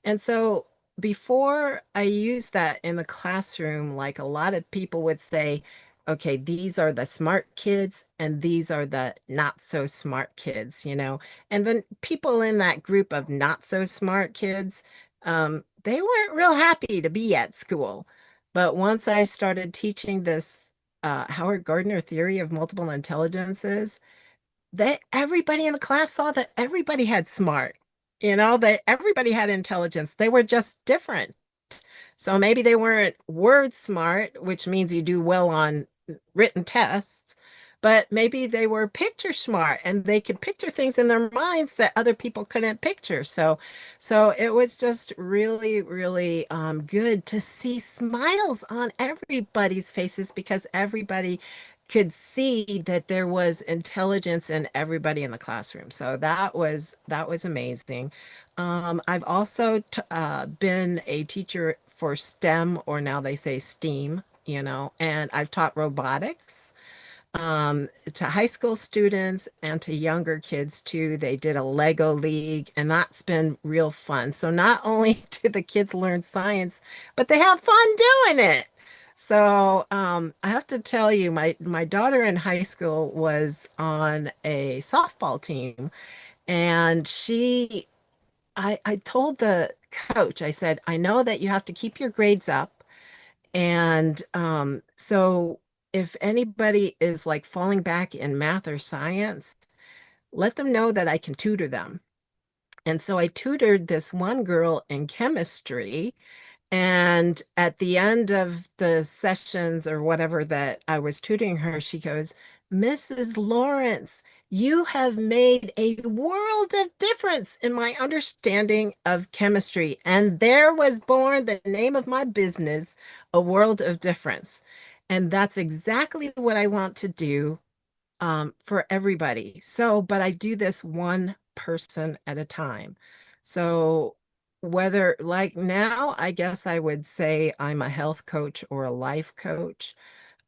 And so before I use that in the classroom, like a lot of people would say, okay, these are the smart kids and these are the not so smart kids, you know? And then people in that group of not so smart kids, they weren't real happy to be at school. But once I started teaching this Howard Gardner theory of multiple intelligences, that everybody in the class saw that everybody had smart, that everybody had intelligence. They were just different. So maybe they weren't word smart, which means you do well on written tests, but maybe they were picture smart and they could picture things in their minds that other people couldn't picture. So it was just really, really good to see smiles on everybody's faces because everybody could see that there was intelligence in everybody in the classroom. So that was amazing. I've also been a teacher for STEM, or now they say STEAM, and I've taught robotics to high school students and to younger kids too. They did a Lego league, and that's been real fun. So not only do the kids learn science, but they have fun doing it. So I have to tell you, my daughter in high school was on a softball team, and I told the coach, I said, I know that you have to keep your grades up. And so if anybody is like falling back in math or science, let them know that I can tutor them. And so I tutored this one girl in chemistry, And at the end of the sessions or whatever that I was tutoring her, she goes, Mrs. Lawrence, you have made a world of difference in my understanding of chemistry. And there was born the name of my business, A World of Difference. And that's exactly what I want to do for everybody. So, but I do this one person at a time. So, whether like now, I guess I would say I'm a health coach or a life coach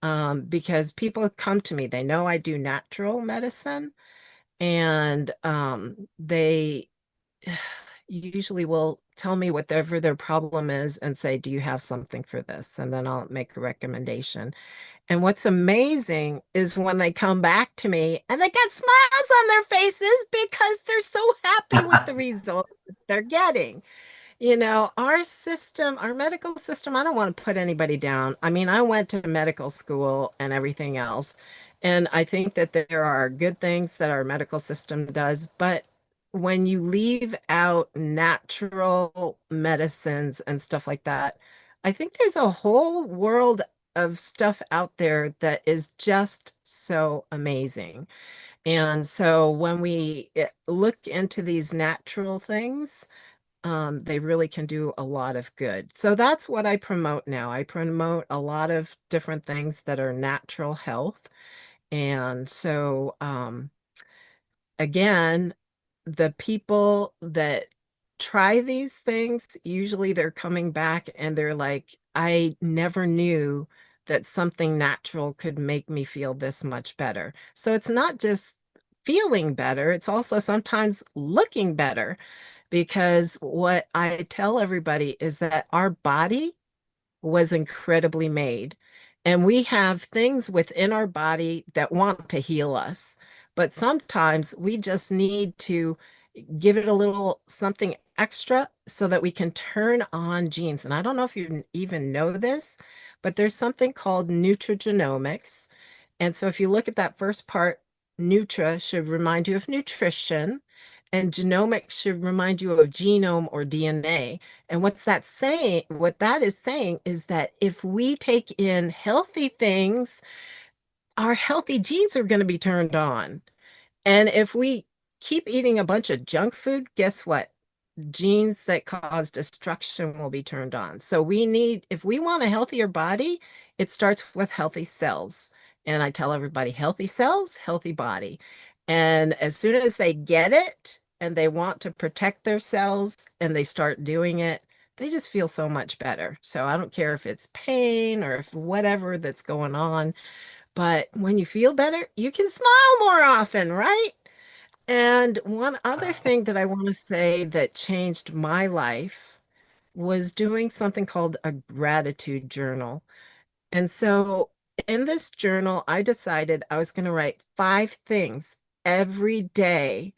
because people come to me, they know I do natural medicine, and they usually will tell me whatever their problem is and say, do you have something for this? And then I'll make a recommendation. And what's amazing is when they come back to me and they get smiles on their faces because they're so happy with the results that they're getting. You know, our system, our medical system, I don't want to put anybody down. I mean, I went to medical school and everything else, and I think that there are good things that our medical system does, but when you leave out natural medicines and stuff like that, I think there's a whole world of stuff out there that is just so amazing. And so when we look into these natural things, they really can do a lot of good. So that's what I promote now. I promote a lot of different things that are natural health. And so, again, the people that try these things, usually they're coming back and they're like, I never knew that something natural could make me feel this much better. So it's not just feeling better, it's also sometimes looking better because what I tell everybody is that our body was incredibly made. And we have things within our body that want to heal us. But sometimes we just need to give it a little something extra so that we can turn on genes. And I don't know if you even know this, but there's something called nutrigenomics. And so if you look at that first part, nutra should remind you of nutrition, and genomics should remind you of genome or DNA. And what's that saying? What that is saying is that if we take in healthy things, our healthy genes are going to be turned on. And if we keep eating a bunch of junk food, guess what? Genes that cause destruction will be turned on. So we need, if we want a healthier body, it starts with healthy cells. And I tell everybody, healthy cells, healthy body. And as soon as they get it and they want to protect their cells and they start doing it, they just feel so much better. So I don't care if it's pain or if whatever that's going on, but when you feel better, you can smile more often, right? And one other thing that I want to say that changed my life was doing something called a gratitude journal. And so in this journal, I decided I was going to write 5 things every day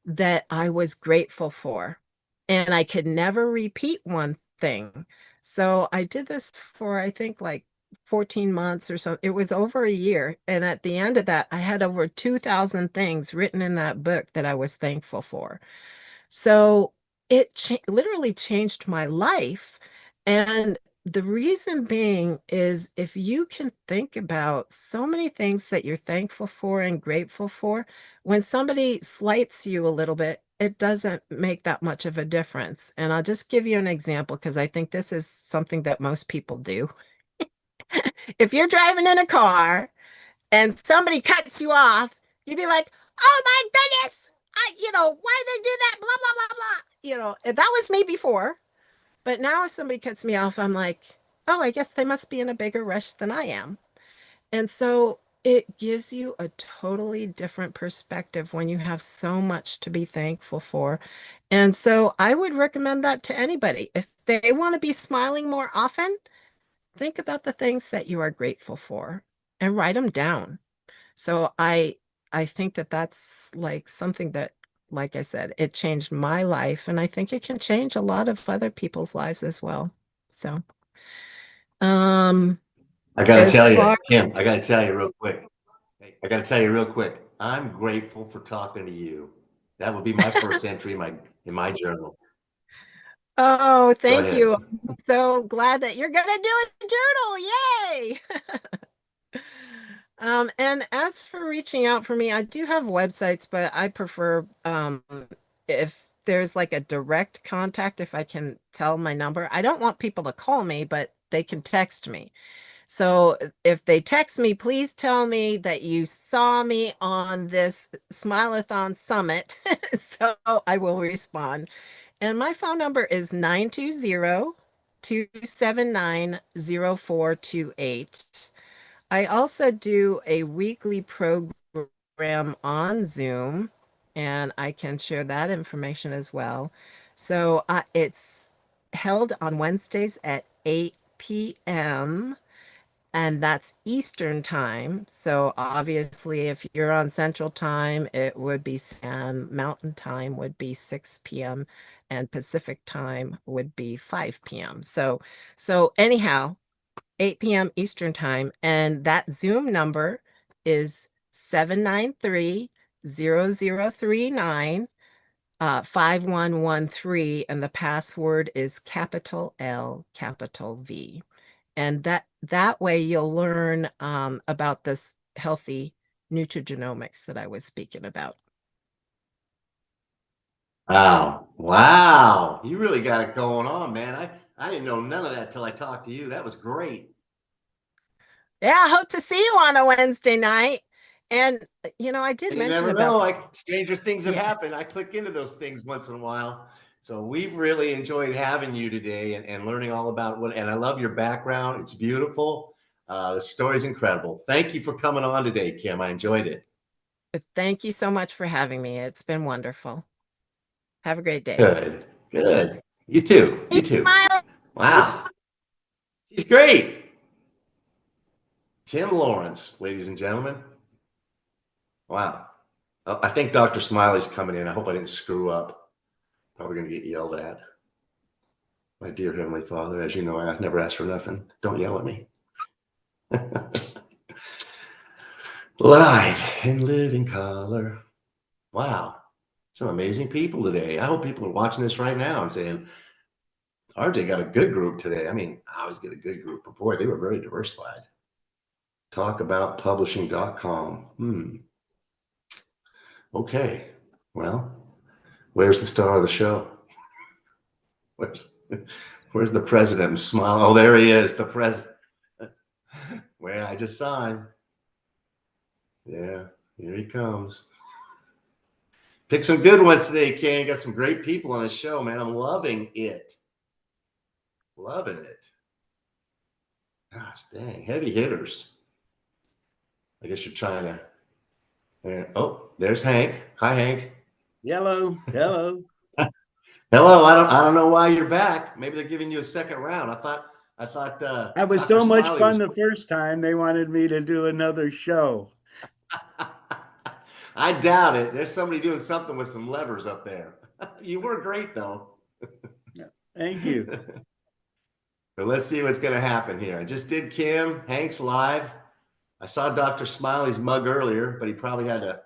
that I was grateful for. And I could never repeat one thing. So I did this for, I think, like 14 months or so. It was over a year. And at the end of that, I had over 2,000 things written in that book that I was thankful for. So it literally changed my life. And the reason being is if you can think about so many things that you're thankful for and grateful for, when somebody slights you a little bit, it doesn't make that much of a difference. And I'll just give you an example because I think this is something that most people do. If you're driving in a car and somebody cuts you off, you'd be like, oh my goodness, why they do that? Blah, blah, blah, blah. And that was me before. But now if somebody cuts me off, I'm like, oh, I guess they must be in a bigger rush than I am. And so it gives you a totally different perspective when you have so much to be thankful for. And so I would recommend that to anybody. If they want to be smiling more often, think about the things that you are grateful for and write them down. So I think that that's like something that, like I said, it changed my life, and I think it can change a lot of other people's lives as well. So, I got to as tell you, far Kim, I got to tell you real quick. Hey, I got to tell you real quick. I'm grateful for talking to you. That would be my first entry in my journal. Oh, Go thank ahead. you. I'm so glad that you're gonna do a doodle. Yay! And as for reaching out for me, I do have websites, but I prefer if there's like a direct contact, if I can tell my number. I don't want people to call me, but they can text me. So if they text me, please tell me that you saw me on this Smile-A-Thon summit. So I will respond. And my phone number is 920-279-0428. I also do a weekly program on Zoom, and I can share that information as well. So it's held on Wednesdays at 8 p.m., and that's Eastern time. So obviously, if you're on Central time, it would be Mountain time would be 6 p.m. and Pacific time would be 5 p.m. So anyhow, 8 p.m. Eastern time, and that Zoom number is 793-0039 5113, and the password is capital L, capital V. And that way you'll learn about this healthy nutrigenomics that I was speaking about. Wow. Wow. You really got it going on, man. I didn't know none of that till I talked to you. That was great. Yeah, I hope to see you on a Wednesday night. And I did You mention never about know. the Stranger things have yeah. happened. I click into those things once in a while. So we've really enjoyed having you today and learning all about and I love your background. It's beautiful. The story's incredible. Thank you for coming on today, Kim. I enjoyed it. Thank you so much for having me. It's been wonderful. Have a great day. Good. Good. You too. You too. Smile. Wow. She's great. Kim Lawrence, ladies and gentlemen. Wow. I think Dr. Smiley's coming in. I hope I didn't screw up. Probably going to get yelled at. My dear Heavenly Father, as you know, I never ask for nothing. Don't yell at me. Live and live in color. Wow. Some amazing people today. I hope people are watching this right now and saying, RJ got a good group today. I mean, I always get a good group, but boy, they were very diversified. Talkaboutpublishing.com. Okay. Well, where's the star of the show? Where's the president? Smile. Oh, there he is, the president. Where I just signed. Yeah, here he comes. Pick some good ones today, Ken. Got some great people on the show, man. I'm loving it. Loving it. Gosh dang, heavy hitters. I guess you're trying to. Oh, there's Hank. Hi, Hank. Hello. Hello. Hello. I don't know why you're back. Maybe they're giving you a second round. I thought That was Dr. so much Smiley fun was. the first time. They wanted me to do another show. I doubt it. There's somebody doing something with some levers up there. You were great though. Thank you. So let's see what's going to happen here. I just did Kim Hanks live. I saw Dr. Smiley's mug earlier, but he probably had to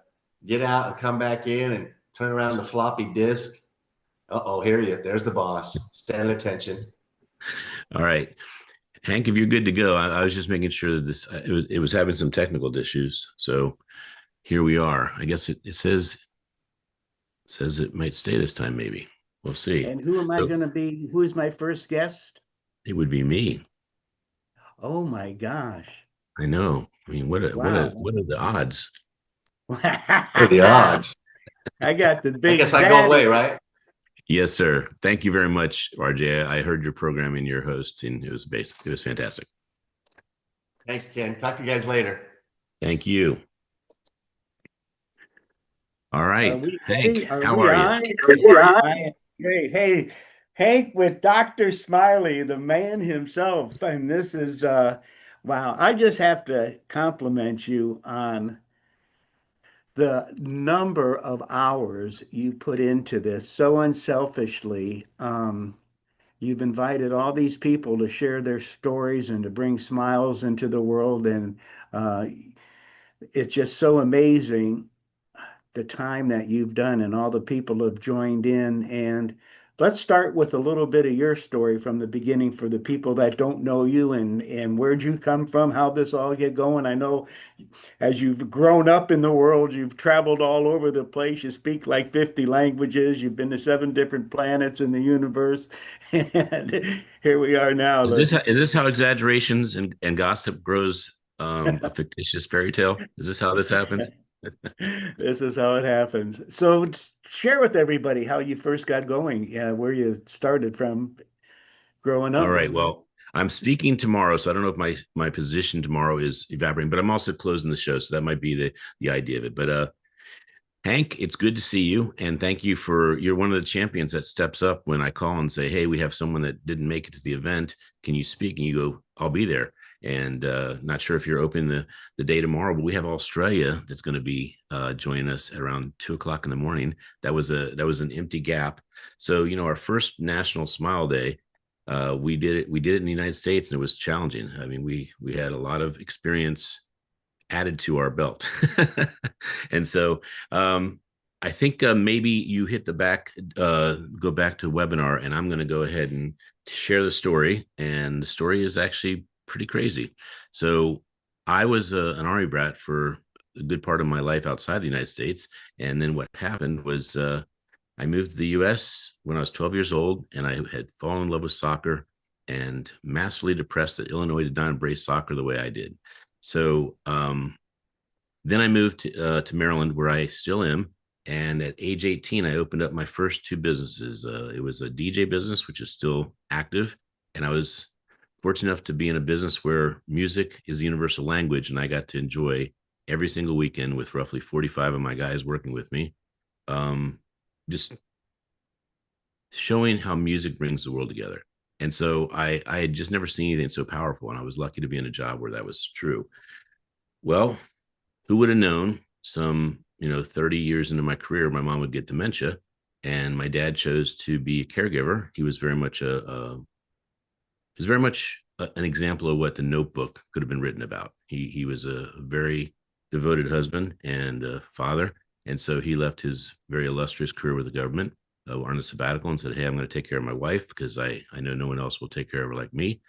get out and come back in and turn around the floppy disk. Uh-oh, here you. There's the boss. Stand at attention. All right, Hank, if you're good to go, I was just making sure that it was having some technical issues. So here we are. I guess it says it might stay this time. Maybe we'll see. And who am I going to be? Who is my first guest? It would be me. Oh my gosh. I know. I mean, what are the odds? What are the odds? I got the big. I guess I go away, right? Yes, sir. Thank you very much, RJ. I heard your program and your host, and it was fantastic. Thanks, Ken. Talk to you guys later. Thank you. All right, Hank, Are how we are on? you? Hey, Hank with Dr. Smiley, the man himself. And this is, wow, I just have to compliment you on the number of hours you put into this so unselfishly. You've invited all these people to share their stories and to bring smiles into the world. And it's just so amazing the time that you've done and all the people have joined in and let's start with a little bit of your story from the beginning for the people that don't know you, and where'd you come from, how this all get going. I know as you've grown up in the world, you've traveled all over the place. You speak like 50 languages. You've been to 7 different planets in the universe. And here we are now. Is this how exaggerations and gossip grows a fictitious fairy tale? Is this how this happens? This is how it happens. So share with everybody how you first got going, where you started from growing All up. right. Well, I'm speaking tomorrow, so I don't know if my position tomorrow is evaporating, but I'm also closing the show, so that might be the idea of it. But Hank, it's good to see you, and thank you you're one of the champions that steps up when I call and say, "Hey, we have someone that didn't make it to the event. Can you speak?" And you go, "I'll be there." And not sure if you're open the day tomorrow, but we have Australia that's going to be joining us at around 2 o'clock in the morning. That was an empty gap. So our first National Smile Day, we did it in the United States, and it was challenging. I mean, we had a lot of experience added to our belt. And so I think maybe you hit the go back to webinar, and I'm going to go ahead and share the story. And the story is actually pretty crazy. So I was an Army brat for a good part of my life outside the United States. And then what happened was I moved to the US when I was 12 years old, and I had fallen in love with soccer and massively depressed that Illinois did not embrace soccer the way I did. So then I moved to Maryland, where I still am. And at age 18, I opened up my first 2 businesses. It was a DJ business, which is still active. And I was fortunate enough to be in a business where music is the universal language. And I got to enjoy every single weekend with roughly 45 of my guys working with me, just showing how music brings the world together. And so I had just never seen anything so powerful. And I was lucky to be in a job where that was true. Well, who would have known some 30 years into my career, my mom would get dementia, and my dad chose to be a caregiver. He was very much an example of what the Notebook could have been written about. He was a very devoted husband and father, and so he left his very illustrious career with the government on a sabbatical and said, "Hey, I'm going to take care of my wife because I know no one else will take care of her like me."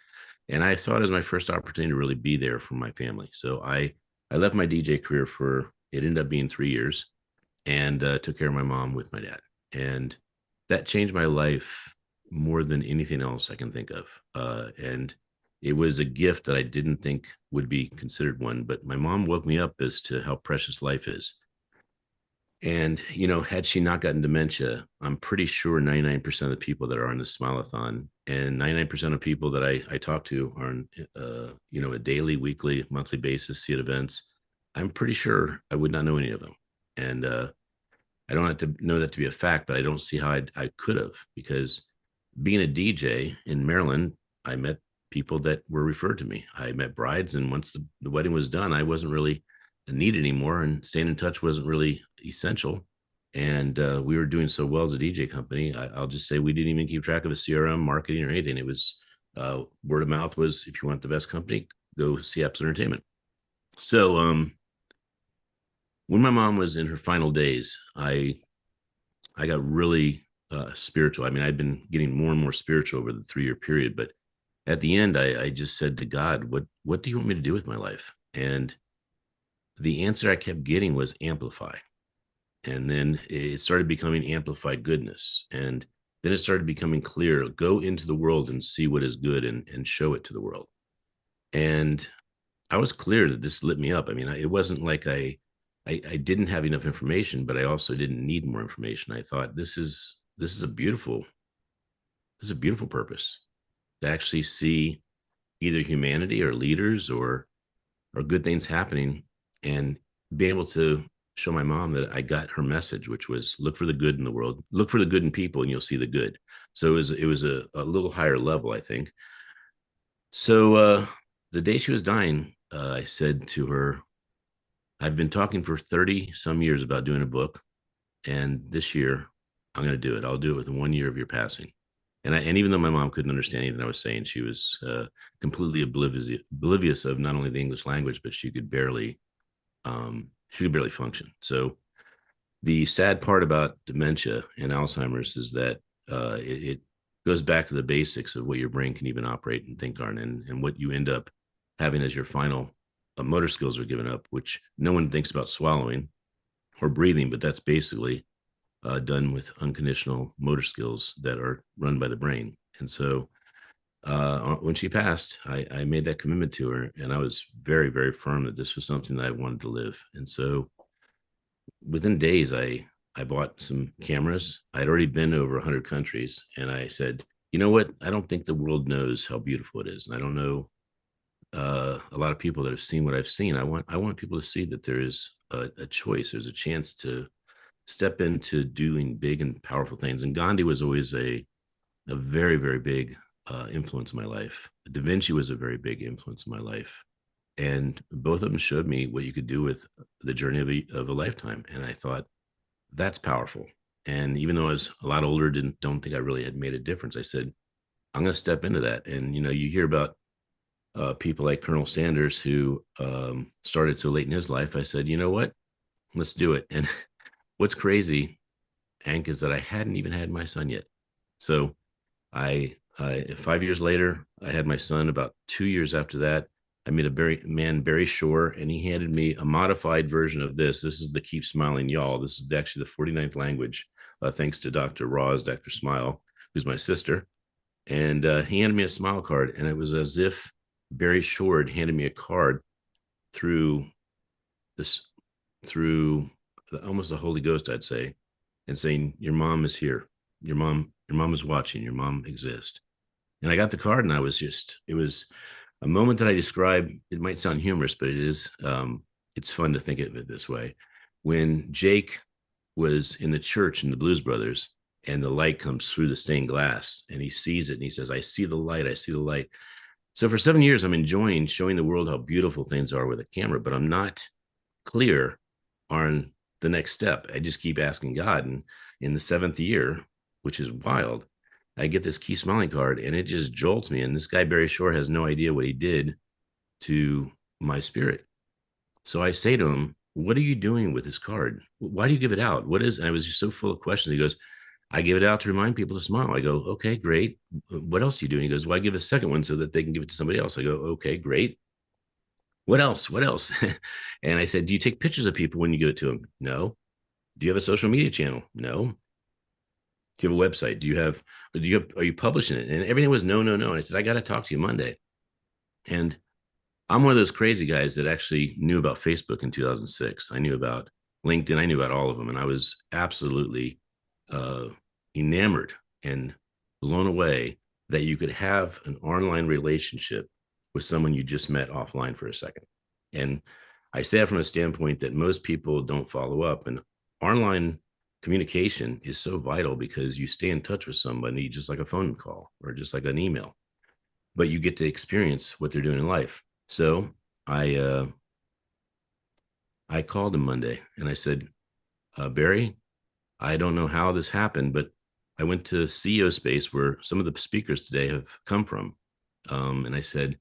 And I saw it as my first opportunity to really be there for my family. So I left my DJ career it ended up being 3 years, and took care of my mom with my dad. And that changed my life more than anything else I can think of. And it was a gift that I didn't think would be considered one, but my mom woke me up as to how precious life is. And, had she not gotten dementia, I'm pretty sure 99% of the people that are on the Smile-A-Thon and 99% of people that I talk to are on, a daily, weekly, monthly basis, see at events. I'm pretty sure I would not know any of them. And I don't have to know that to be a fact, but I don't see how I could have, because being a DJ in Maryland, I met people that were referred to me. I met brides, and once the wedding was done, I wasn't really needed anymore, and staying in touch wasn't really essential. And we were doing so well as a DJ company. I'll just say we didn't even keep track of a CRM, marketing, or anything. It was word of mouth was, if you want the best company, go see Apps Entertainment. So when my mom was in her final days, I got really spiritual. I mean, I'd been getting more and more spiritual over the 3-year period, but at the end, I just said to God, what do you want me to do with my life? And the answer I kept getting was amplify. And then it started becoming amplified goodness. And then it started becoming clear, go into the world and see what is good, and show it to the world. And I was clear that this lit me up. I mean, it wasn't like I didn't have enough information, but I also didn't need more information. I thought this is a beautiful purpose, to actually see either humanity or leaders or good things happening, and be able to show my mom that I got her message, which was look for the good in the world, look for the good in people, and you'll see the good. So it was a little higher level, I think. So the day she was dying, I said to her, I've been talking for 30 some years about doing a book, and this year I'm going to do it. I'll do it within 1 year of your passing. And even though my mom couldn't understand anything I was saying, she was completely oblivious of not only the English language, but she could barely function. So the sad part about dementia and Alzheimer's is that it goes back to the basics of what your brain can even operate and think on, and what you end up having as your final motor skills are given up, which no one thinks about swallowing or breathing, but that's basically done with unconditional motor skills that are run by the brain. And so when she passed, I made that commitment to her, and I was very, very firm that this was something that I wanted to live. And so within days, I bought some cameras. I'd already been to over 100 countries, and I said, you know what? I don't think the world knows how beautiful it is, and I don't know a lot of people that have seen what I've seen. I want people to see that there is a choice. There's a chance to step into doing big and powerful things. And Gandhi was always a very, very big influence in my life. Da Vinci was a very big influence in my life. And both of them showed me what you could do with the journey of a lifetime. And I thought, that's powerful. And even though I was a lot older, don't think I really had made a difference, I said, I'm going to step into that. And, you hear about people like Colonel Sanders, who started so late in his life. I said, you know what? Let's do it. And what's crazy, Hank, is that I hadn't even had my son yet. So I 5 years later, I had my son. About 2 years after that, I met Barry Shore, and he handed me a modified version of this. This is the Keep Smiling Y'all. This is actually the 49th language, thanks to Dr. Roz, Dr. Smile, who's my sister. And he handed me a smile card, and it was as if Barry Shore had handed me a card through almost the Holy Ghost, I'd say, and saying, your mom is here. Your mom is watching. Your mom exists. And I got the card, and it was a moment that I describe. It might sound humorous, but it is, it's fun to think of it this way. When Jake was in the church in the Blues Brothers, and the light comes through the stained glass, and he sees it, and he says, I see the light. I see the light. So for 7 years, I'm enjoying showing the world how beautiful things are with a camera, but I'm not clear on the next step. I just keep asking God. And in the 7th year, which is wild, I get this Keep Smiling card, and it just jolts me. And this guy, Barry Shore, has no idea what he did to my spirit. So I say to him, what are you doing with this card? Why do you give it out? What is, and I was just so full of questions. He goes, I give it out to remind people to smile. I go, okay, great. What else do you do? And he goes, well, I give a second one so that they can give it to somebody else. I go, okay, great. What else? What else? And I said, do you take pictures of people when you give it to them? No. Do you have a social media channel? No. Do you have a website? Are you publishing it? And everything was no, no, no. And I said, I got to talk to you Monday. And I'm one of those crazy guys that actually knew about Facebook in 2006. I knew about LinkedIn. I knew about all of them. And I was absolutely enamored and blown away that you could have an online relationship with someone you just met offline for a second. And I say that from a standpoint that most people don't follow up. And online communication is so vital because you stay in touch with somebody just like a phone call or just like an email, but you get to experience what they're doing in life. So I called him Monday, and I said, Barry, I don't know how this happened, but I went to CEO Space, where some of the speakers today have come from. And I said,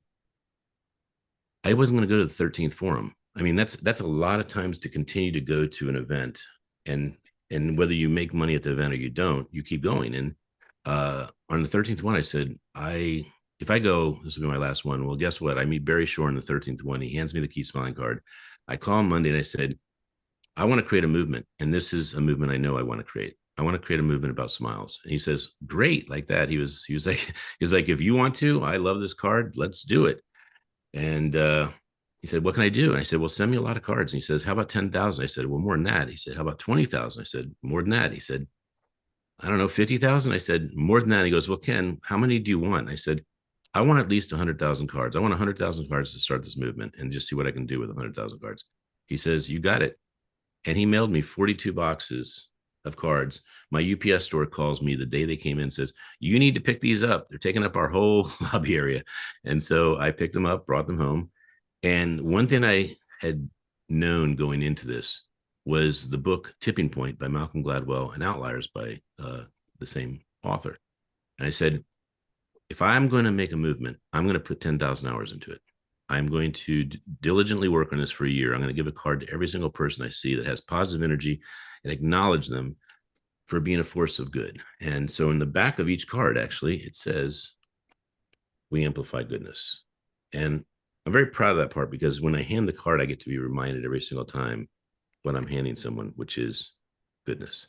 I wasn't going to go to the 13th forum. I mean, that's a lot of times to continue to go to an event, and whether you make money at the event or you don't, you keep going. And on the 13th one, I said, if I go, this will be my last one. Well, guess what? I meet Barry Shore on the 13th one. He hands me the Keep Smiling card. I call him Monday, and I said, I want to create a movement. And this is a movement I know I want to create. I want to create a movement about smiles. And he says, great, like that. He was like, if you want to, I love this card. Let's do it. And he said, what can I do? And I said, well, send me a lot of cards. And he says, how about 10,000? I said, well, more than that. He said, how about 20,000? I said, more than that. He said, I don't know, 50,000? I said, more than that. He goes, well, Ken, how many do you want? I said, I want at least 100,000 cards. I want 100,000 cards to start this movement and just see what I can do with 100,000 cards. He says, you got it. And he mailed me 42 boxes of cards. My UPS store calls me the day they came in and says, you need to pick these up. They're taking up our whole lobby area. And so I picked them up, brought them home. And one thing I had known going into this was the book Tipping Point by Malcolm Gladwell and Outliers by the same author. And I said, if I'm going to make a movement, I'm going to put 10,000 hours into it. I'm going to diligently work on this for a year. I'm going to give a card to every single person I see that has positive energy and acknowledge them for being a force of good. And so in the back of each card, actually, it says, we amplify goodness. And I'm very proud of that part, because when I hand the card, I get to be reminded every single time what I'm handing someone, which is goodness.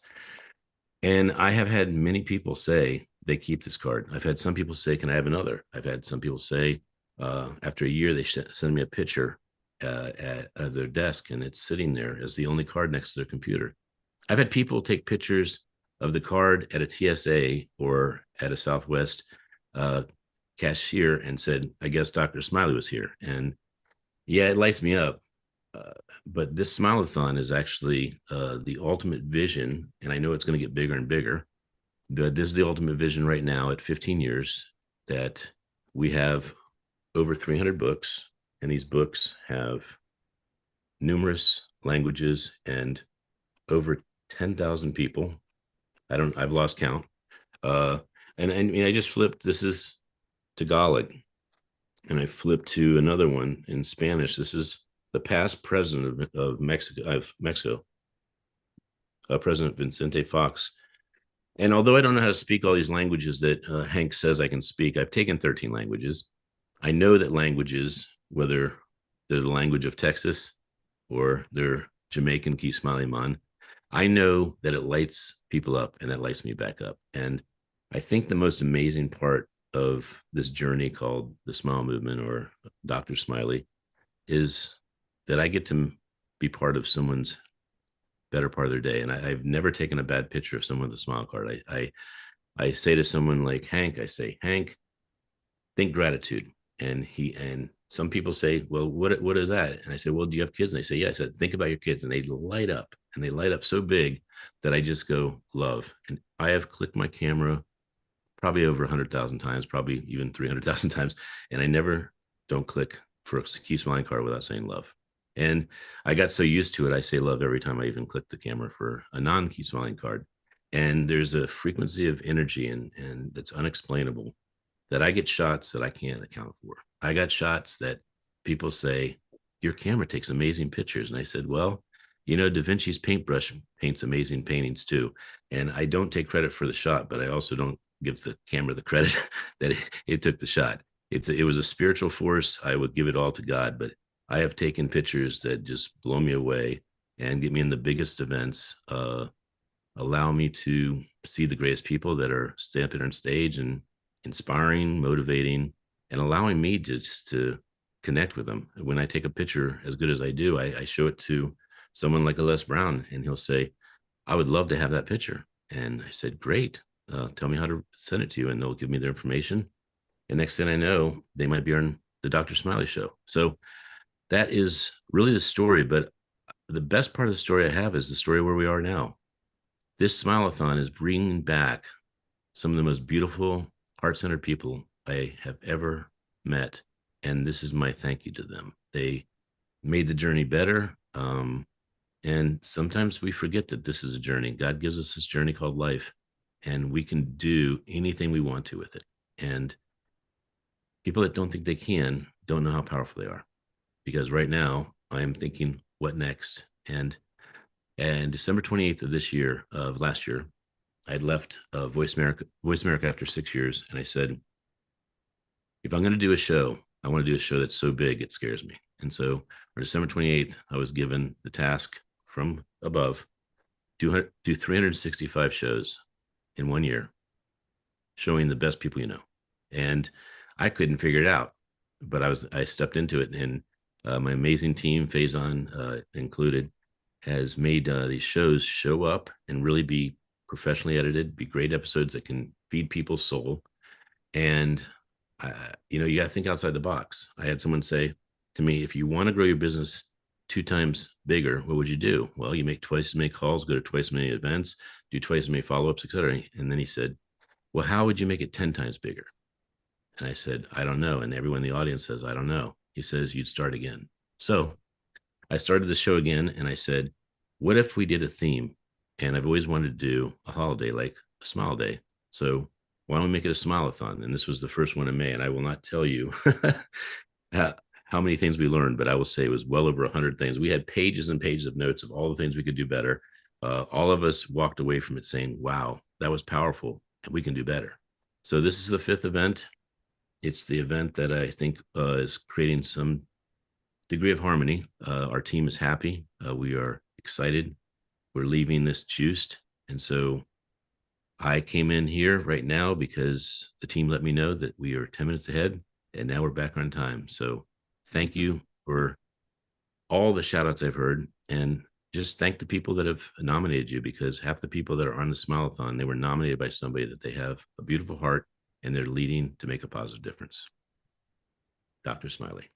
And I have had many people say they keep this card. I've had some people say, can I have another? I've had some people say, after a year, they send me a picture at their desk, and it's sitting there as the only card next to their computer. I've had people take pictures of the card at a TSA or at a Southwest cashier and said, I guess Dr. Smiley was here. And yeah, it lights me up. But this Smile-A-Thon is actually the ultimate vision, and I know it's going to get bigger and bigger, but this is the ultimate vision right now at 15 years, that we have over 300 books, and these books have numerous languages and over 10,000 people. I've lost count. And I just flipped, this is Tagalog, and I flipped to another one in Spanish. This is the past president of Mexico, President Vicente Fox. And although I don't know how to speak all these languages that Hank says I can speak, I've taken 13 languages. I know that languages, whether they're the language of Texas or they're Jamaican, Key Smiley Man, I know that it lights people up, and that lights me back up. And I think the most amazing part of this journey called the Smile Movement or Dr. Smiley is that I get to be part of someone's better part of their day. And I've never taken a bad picture of someone with a smile card. I say to someone like Hank, I say, Hank, think gratitude. And some people say, well, what is that? And I say, well, do you have kids? And they say, yeah. I said, think about your kids. And they light up, and they light up so big that I just go, love. And I have clicked my camera probably over 100,000 times, probably even 300,000 times. And I never don't click for a Keep Smiling card without saying love. And I got so used to it, I say love every time I even click the camera for a non-Keep Smiling card. And there's a frequency of energy and that's unexplainable, that I get shots that I can't account for. I got shots that people say, your camera takes amazing pictures. And I said, well, Da Vinci's paintbrush paints amazing paintings too. And I don't take credit for the shot, but I also don't give the camera the credit that it took the shot. It was a spiritual force. I would give it all to God, but I have taken pictures that just blow me away and get me in the biggest events, allow me to see the greatest people that are standing on stage and inspiring, motivating, and allowing me just to connect with them. When I take a picture as good as I do, I show it to someone like a Les Brown, and he'll say, I would love to have that picture. And I said, great, tell me how to send it to you. And they'll give me their information. And next thing I know, they might be on the Dr. Smiley show. So that is really the story. But the best part of the story I have is the story where we are now. This Smile-A-Thon is bringing back some of the most beautiful, heart-centered people I have ever met. And this is my thank you to them. They made the journey better. And sometimes we forget that this is a journey. God gives us this journey called life, and we can do anything we want to with it. And people that don't think they can don't know how powerful they are. Because right now I am thinking, what next? And December 28th of last year, I'd left Voice America after 6 years. And I said, if I'm going to do a show, I want to do a show that's so big, it scares me. And so on December 28th, I was given the task from above to do 365 shows in 1 year, showing the best people you know. And I couldn't figure it out, but I stepped into it, and my amazing team, Faison included, has made these shows show up and really be professionally edited, be great episodes that can feed people's soul. And you got to think outside the box. I had someone say to me, if you want to grow your business 2 times bigger, what would you do? Well, you make twice as many calls, go to twice as many events, do twice as many follow-ups, etc. And then he said, well, how would you make it 10 times bigger? And I said, I don't know. And everyone in the audience says, I don't know. He says, you'd start again. So I started the show again, and I said, what if we did a theme? And I've always wanted to do a holiday, like a Smile Day. So why don't we make it a Smile-A-Thon? And this was the first one in May. And I will not tell you how many things we learned, but I will say it was well over 100 things. We had pages and pages of notes of all the things we could do better. all of us walked away from it saying, wow, that was powerful and we can do better. So this is the 5th event. It's the event that I think is creating some degree of harmony. Our team is happy. We are excited. We're leaving this juiced. And so I came in here right now because the team let me know that we are 10 minutes ahead and now we're back on time. So thank you for all the shout outs I've heard, and just thank the people that have nominated you, because half the people that are on the Smile-A-Thon, they were nominated by somebody that they have a beautiful heart and they're leading to make a positive difference. Dr. Smiley.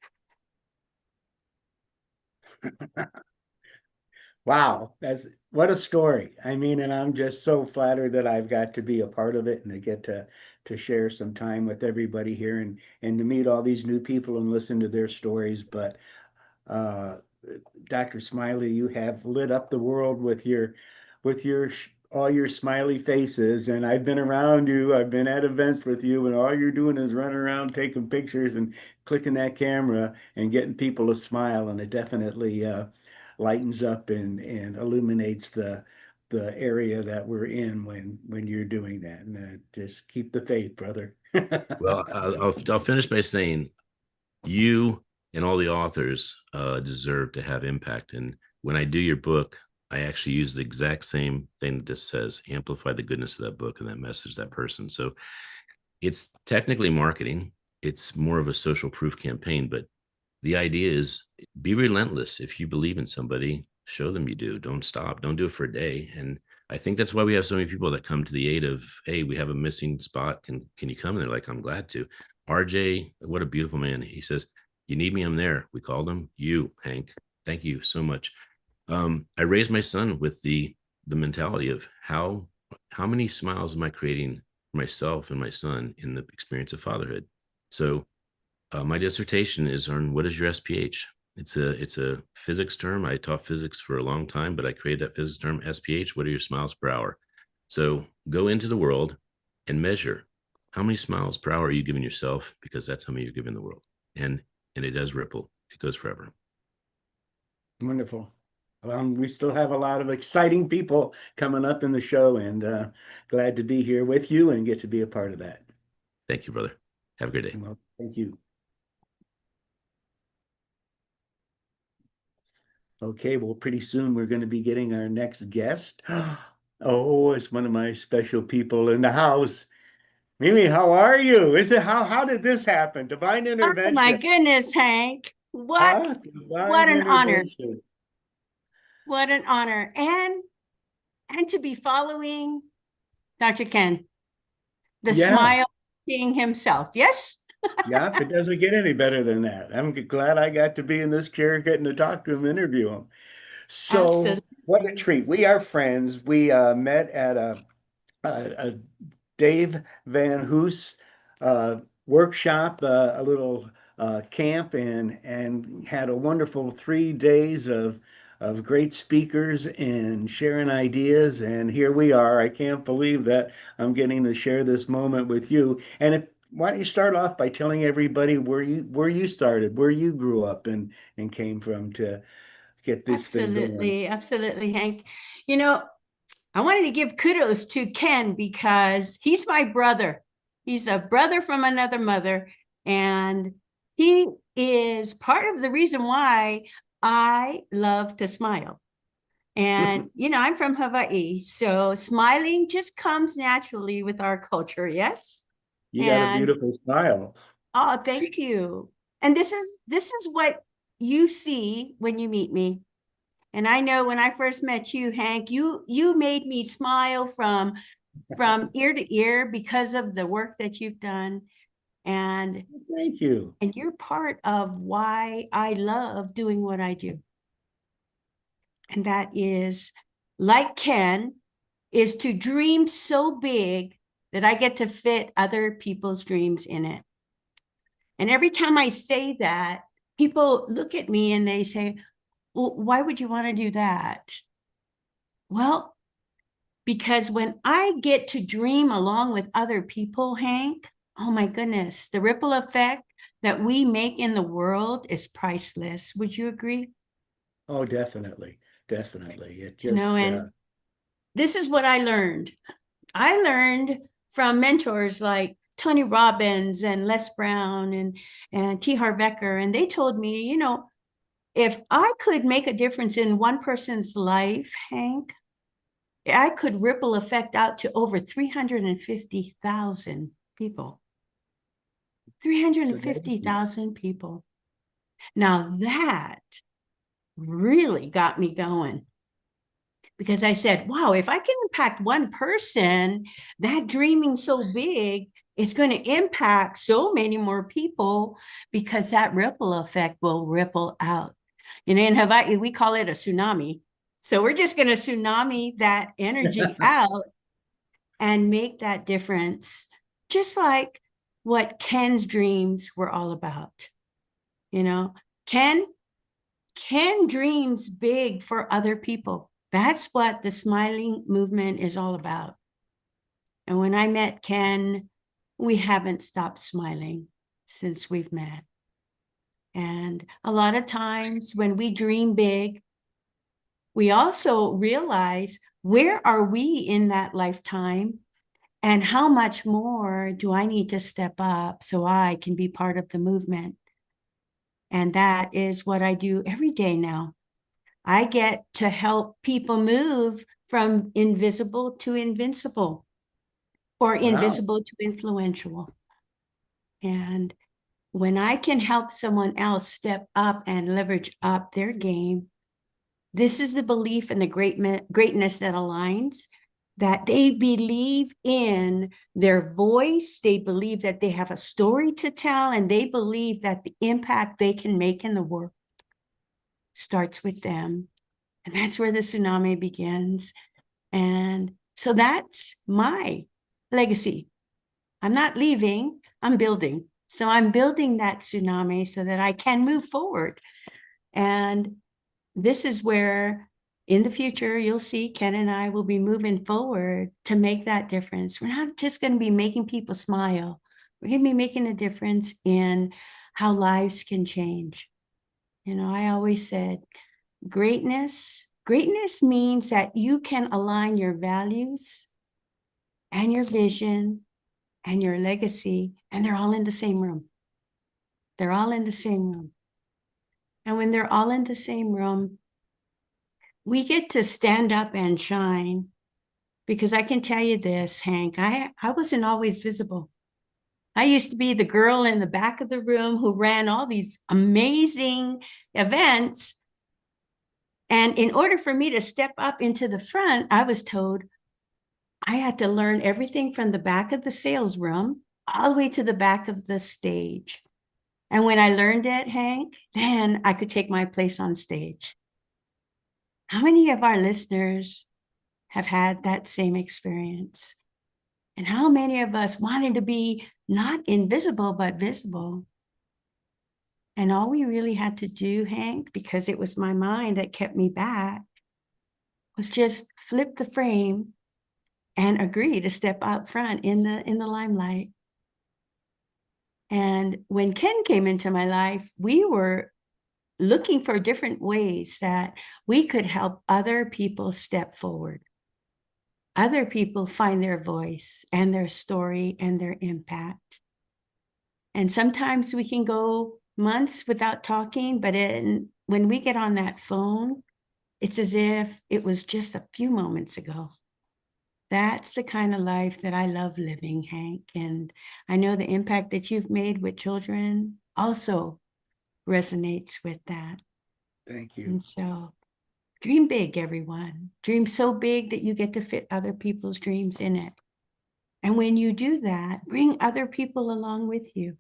Wow, that's what a story. I mean, and I'm just so flattered that I've got to be a part of it and to get to share some time with everybody here and to meet all these new people and listen to their stories. But uh, Dr. Smiley, you have lit up the world with your all your smiley faces. And I've been around you, I've been at events with you, and all you're doing is running around taking pictures and clicking that camera and getting people to smile. And it definitely lightens up and illuminates the area that we're in when you're doing that. And just keep the faith, brother. Well, I'll finish by saying you and all the authors deserve to have impact. And when I do your book, I actually use the exact same thing that this says: amplify the goodness of that book and that message, that person. So it's technically marketing. It's more of a social proof campaign, but the idea is be relentless. If you believe in somebody, show them you do. Don't stop. Don't do it for a day. And I think that's why we have so many people that come to the aid of, hey, we have a missing spot. Can you come? And they're like, I'm glad to. RJ, what a beautiful man. He says, you need me, I'm there. We called him. You, Hank. Thank you so much. I raised my son with the mentality of how many smiles am I creating for myself and my son in the experience of fatherhood. So my dissertation is on what is your SPH. It's a physics term. I taught physics for a long time, but I created that physics term, SPH. What are your smiles per hour? So go into the world and measure how many smiles per hour are you giving yourself, because that's how many you're giving the world. And it does ripple. It goes forever. Wonderful. We still have a lot of exciting people coming up in the show, and glad to be here with you and get to be a part of that. Thank you, brother. Have a great day. Well, thank you. Okay, well, pretty soon we're going to be getting our next guest. Oh, it's one of my special people in the house. Mimi, how are you? How did this happen? Divine intervention. Oh my goodness, Hank. Divine What an honor. intervention. What an honor. And to be following Dr. Ken, the Smile King himself. Yes? Yeah, it doesn't get any better than that. I'm glad I got to be in this chair, getting to talk to him, interview him. So Absolutely. what a treat. We are friends. We met at a Dave Van Hoos workshop, a little camp, and had a wonderful 3 days of great speakers and sharing ideas. And here we are. I can't believe that I'm getting to share this moment with you. And why don't you start off by telling everybody where you started, where you grew up and came from to get this thing going. Absolutely, Hank. You know, I wanted to give kudos to Ken because he's my brother. He's a brother from another mother, and he is part of the reason why I love to smile. And, I'm from Hawaii, so smiling just comes naturally with our culture. Yes. You got a beautiful smile. Oh, thank you. And this is what you see when you meet me. And I know when I first met you, Hank, you made me smile from ear to ear because of the work that you've done. And thank you. And you're part of why I love doing what I do. And that is, like Ken, is to dream so big that I get to fit other people's dreams in it. And every time I say that, people look at me and they say, well, why would you want to do that? Well, because when I get to dream along with other people, Hank, oh my goodness, the ripple effect that we make in the world is priceless. Would you agree? Oh, definitely. Definitely. It just, this is what I learned. I learned from mentors like Tony Robbins and Les Brown and T. Harv Eker, and they told me, you know, if I could make a difference in one person's life, Hank, I could ripple effect out to over 350,000 people. 350,000 people. Now that really got me going, because I said, wow, if I can impact one person, that dreaming so big, it's going to impact so many more people, because that ripple effect will ripple out. You know, in Hawaii, we call it a tsunami. So we're just going to tsunami that energy out and make that difference, just like what Ken's dreams were all about. You know, Ken dreams big for other people. That's what the smiling movement is all about. And when I met Ken, we haven't stopped smiling since we've met. And a lot of times when we dream big, we also realize, where are we in that lifetime? And how much more do I need to step up so I can be part of the movement? And that is what I do every day now. I get to help people move from invisible to invincible, or invisible to influential. And when I can help someone else step up and leverage up their game, this is the belief in the greatness that aligns, that they believe in their voice, they believe that they have a story to tell, and they believe that the impact they can make in the world starts with them. And that's where the tsunami begins. And so that's my legacy. I'm not leaving, I'm building. So I'm building that tsunami so that I can move forward. And this is where in the future, you'll see Ken and I will be moving forward to make that difference. We're not just going to be making people smile. We're going to be making a difference in how lives can change. You know, I always said, greatness means that you can align your values and your vision and your legacy, and they're all in the same room. They're all in the same room. And when they're all in the same room, we get to stand up and shine. Because I can tell you this, Hank, I wasn't always visible. I used to be the girl in the back of the room who ran all these amazing events. And in order for me to step up into the front, I was told I had to learn everything from the back of the sales room all the way to the back of the stage. And when I learned it, Hank, then I could take my place on stage. How many of our listeners have had that same experience? And how many of us wanted to be not invisible, but visible? And all we really had to do, Hank, because it was my mind that kept me back, was just flip the frame and agree to step out front in the limelight. And when Ken came into my life, we were looking for different ways that we could help other people step forward. Other people find their voice and their story and their impact. And sometimes we can go months without talking, but when we get on that phone, it's as if it was just a few moments ago. That's the kind of life that I love living, Hank. And I know the impact that you've made with children also resonates with that. Thank you. And so dream big, everyone. Dream so big that you get to fit other people's dreams in it. And when you do that, bring other people along with you.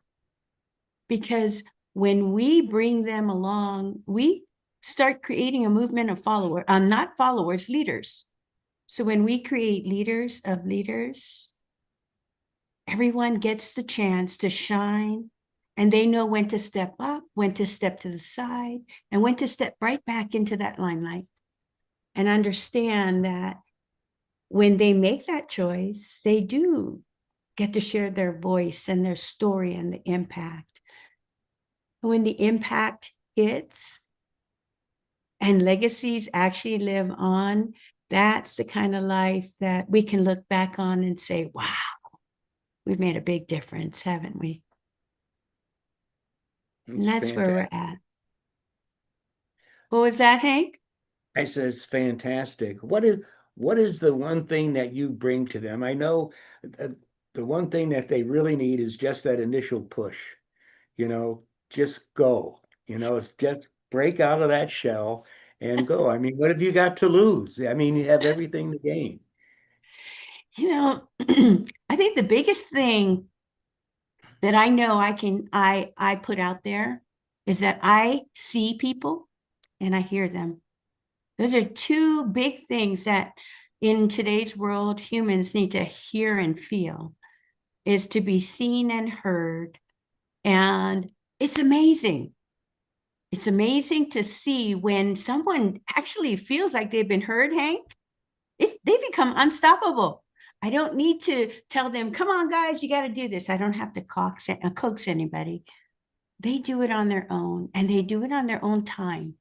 Because when we bring them along, we start creating a movement of followers, not followers, leaders. So when we create leaders of leaders, everyone gets the chance to shine, and they know when to step up, when to step to the side, and when to step right back into that limelight, and understand that when they make that choice, they do get to share their voice and their story and the impact. When the impact hits and legacies actually live on, that's the kind of life that we can look back on and say, wow, we've made a big difference, haven't we? And that's where we're at. What was that, Hank? I said it's fantastic. What is the one thing that you bring to them? I know uh, the one thing that they really need is just that initial push. Just go. It's just break out of that shell and go. I mean, what have you got to lose? I mean, you have everything to gain. I think the biggest thing that I know I put out there is that I see people and I hear them. Those are two big things that in today's world humans need to hear and feel, is to be seen and heard. And it's amazing. It's amazing to see when someone actually feels like they've been heard, Hank. They become unstoppable. I don't need to tell them, come on, guys, you got to do this. I don't have to coax anybody. They do it on their own, and they do it on their own time.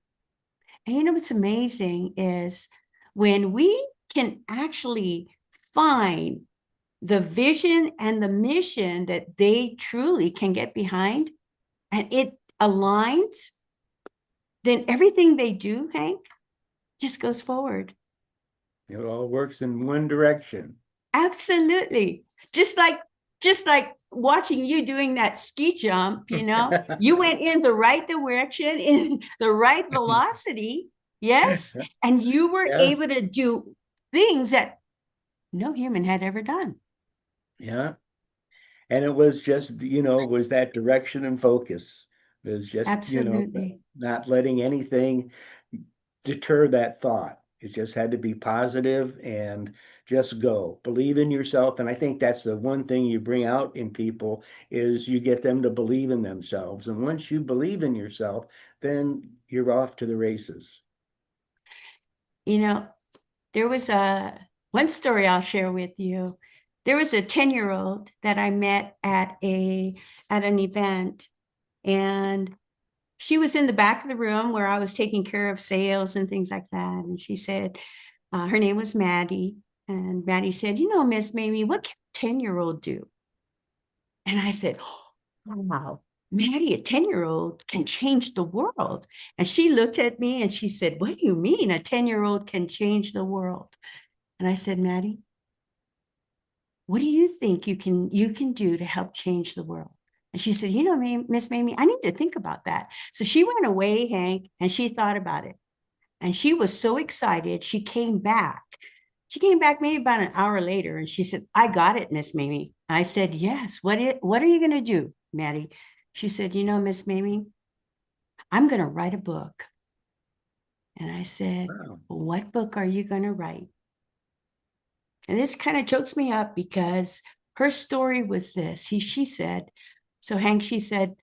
And what's amazing is when we can actually find the vision and the mission that they truly can get behind, and it aligns, then everything they do, Hank, just goes forward. It all works in one direction. Absolutely. Just like watching you doing that ski jump, you went in the right direction, in the right velocity. Yes. And you were Yes. able to do things that no human had ever done. Yeah. And it was just, was that direction and focus. It was just, Absolutely. not letting anything deter that thought. It just had to be positive and just go. Believe in yourself. And I think that's the one thing you bring out in people is you get them to believe in themselves. And once you believe in yourself, then you're off to the races. There was one story I'll share with you. There was a 10-year-old that I met at an event, and she was in the back of the room where I was taking care of sales and things like that. And she said, her name was Maddie. And Maddie said, Miss Mamie, what can a 10-year-old do? And I said, oh, wow, Maddie, a 10-year-old can change the world. And she looked at me and she said, what do you mean a 10-year-old can change the world? And I said, Maddie, what do you think you can do to help change the world? And she said, Miss Mamie, I need to think about that. So she went away, Hank, and she thought about it. And she was so excited. She came back. She came back maybe about an hour later, and she said, I got it, Miss Mamie. I said, yes. What are you going to do, Maddie? She said, Miss Mamie, I'm going to write a book. And I said, wow. What book are you going to write? And this kind of chokes me up because her story was this. She said, so Hank, she said,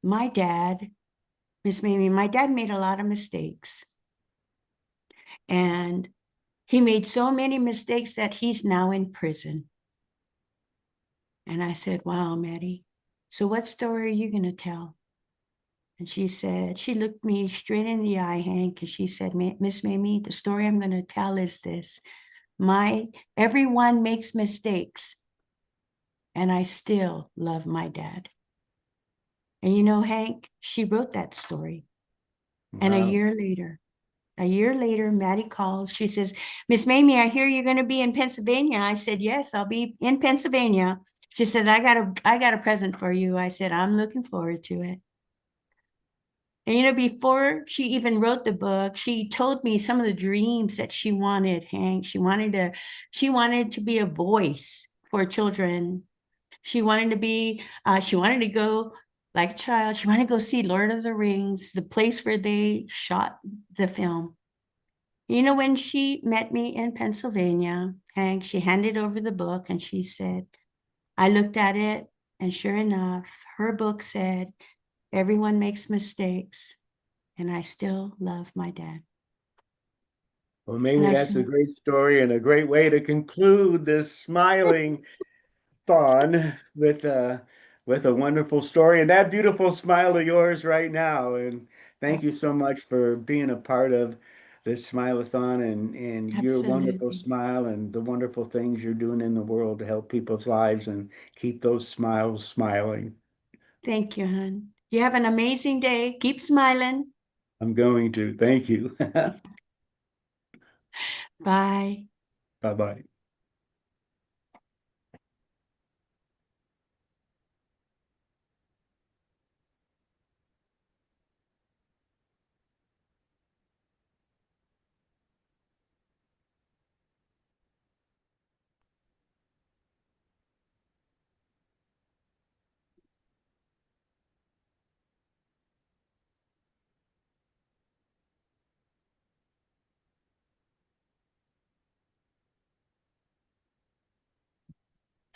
my dad, Miss Mamie, my dad made a lot of mistakes. And he made so many mistakes that he's now in prison. And I said, wow, Maddie, so what story are you going to tell? And she said, she looked me straight in the eye, Hank, and she said, Miss Mamie, the story I'm going to tell is this. Everyone makes mistakes, and I still love my dad. And Hank, she wrote that story. Wow. And a year later, Maddie calls. She says, Miss Mamie, I hear you're going to be in Pennsylvania. I said, yes, I'll be in Pennsylvania. She said, I got a present for you. I said, I'm looking forward to it. And before she even wrote the book, she told me some of the dreams that she wanted, Hank. She wanted to be a voice for children. She wanted to go like a child. She wanted to go see Lord of the Rings, the place where they shot the film. When she met me in Pennsylvania, Hank, she handed over the book and she said, I looked at it, and sure enough, her book said, everyone makes mistakes, and I still love my dad. Well, maybe that's a great story and a great way to conclude this Smile-A-Thon with a wonderful story and that beautiful smile of yours right now. And thank you so much for being a part of this Smile-A-Thon and your wonderful Absolutely. smile and the wonderful things you're doing in the world to help people's lives and keep those smiles smiling. Thank you, hon. You have an amazing day. Keep smiling. I'm going to. Thank you. Bye. Bye-bye.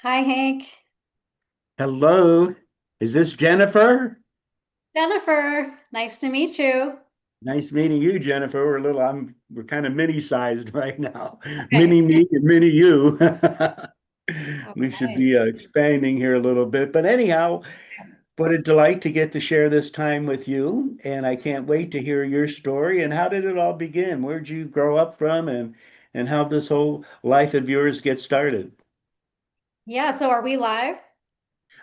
Hi, Hank. Hello. Is this Jennifer? Jennifer, nice to meet you. Nice meeting you, Jennifer. We're kind of mini-sized right now. Okay. Mini me and mini you. All We should right. be expanding here a little bit. But anyhow, what a delight to get to share this time with you. And I can't wait to hear your story. And how did it all begin? Where'd you grow up from and how this whole life of yours get started? Yeah, so are we live?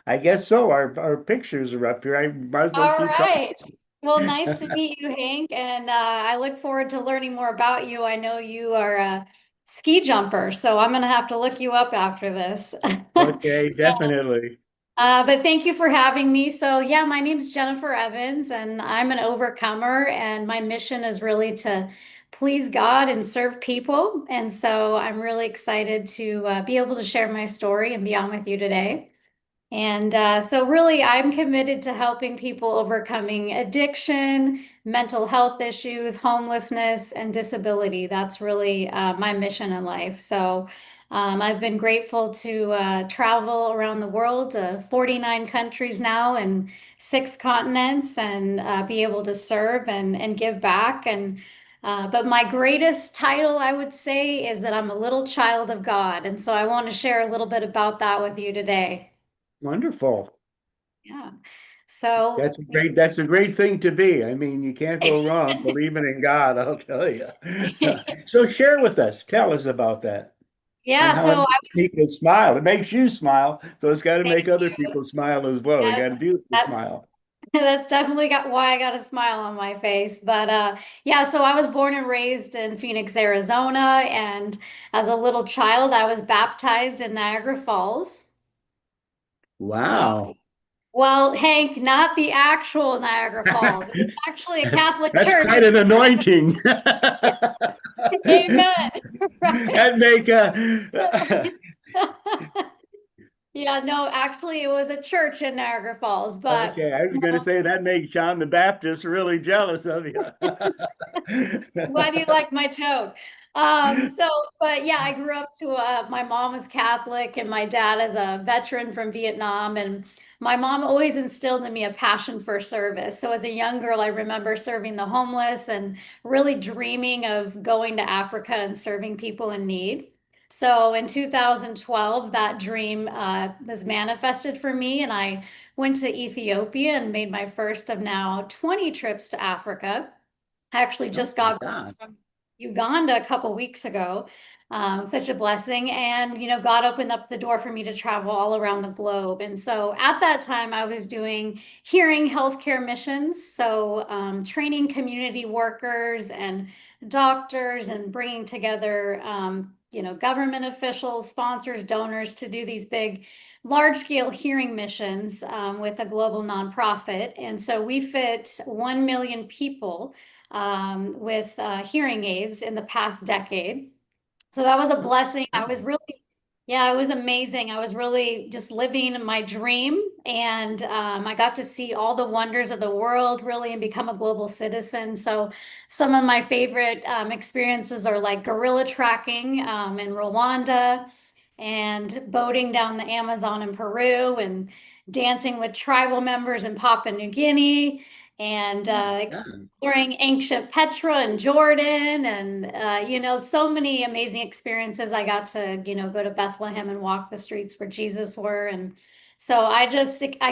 I guess so. Our pictures are up here. I might as well All keep right. Well, nice to talking. meet you, Hank, and I look forward to learning more about you. I know you are a ski jumper, so I'm gonna have to look you up after this. Okay, definitely. But thank you for having me. So, yeah, my name's Jennifer Evans, and I'm an overcomer, and my mission is really to please God and serve people. And so I'm really excited to be able to share my story and be on with you today. And so, really, I'm committed to helping people overcoming addiction, mental health issues, homelessness, and disability. That's really my mission in life. So, I've been grateful to travel around the world to 49 countries now and 6 continents and be able to serve and give back. And but my greatest title, I would say, is that I'm a little child of God. And so I want to share a little bit about that with you today. Wonderful. Yeah. So, That's a great thing to be. I mean, you can't go wrong believing in God, I'll tell you. So share with us, tell us about that and yeah, how it so I makes was, people smile. It makes you smile, so it's got to thank make other you. people smile as well. You Yeah, got a beautiful that smile. that's definitely got why I got a smile on my face. But yeah, so I was born and raised in Phoenix, Arizona, and as a little child, I was baptized in Niagara Falls. So, Wow. well, Hank, not the actual Niagara Falls. It was actually a Catholic That's church. quite an anointing. Amen. Right. That make Yeah, no, actually, it was a church in Niagara Falls, but okay, I was you going to know, say that makes John the Baptist really jealous of you. why do you like my joke? So, but yeah, I grew up to my mom is Catholic and my dad is a veteran from Vietnam. And my mom always instilled in me a passion for service. So as a young girl, I remember serving the homeless and really dreaming of going to Africa and serving people in need. So in 2012, that dream was manifested for me, and I went to Ethiopia and made my first of now 20 trips to Africa. I actually Oh just my got back God. from Uganda a couple weeks ago. Such a blessing. And, God opened up the door for me to travel all around the globe. And so at that time, I was doing hearing healthcare missions. So training community workers and doctors and bringing together, government officials, sponsors, donors to do these big large scale hearing missions with a global nonprofit. And so we fit 1 million people with hearing aids in the past decade. So that was a Oh, blessing. I was wow. really, yeah, it was amazing. I was really just living my dream. And I got to see all the wonders of the world really and become a global citizen. So some of my favorite experiences are like gorilla tracking in Rwanda and boating down the Amazon in Peru and dancing with tribal members in Papua New Guinea and Oh my God. exploring ancient Petra and Jordan and so many amazing experiences. I got to go to Bethlehem and walk the streets where Jesus were and So I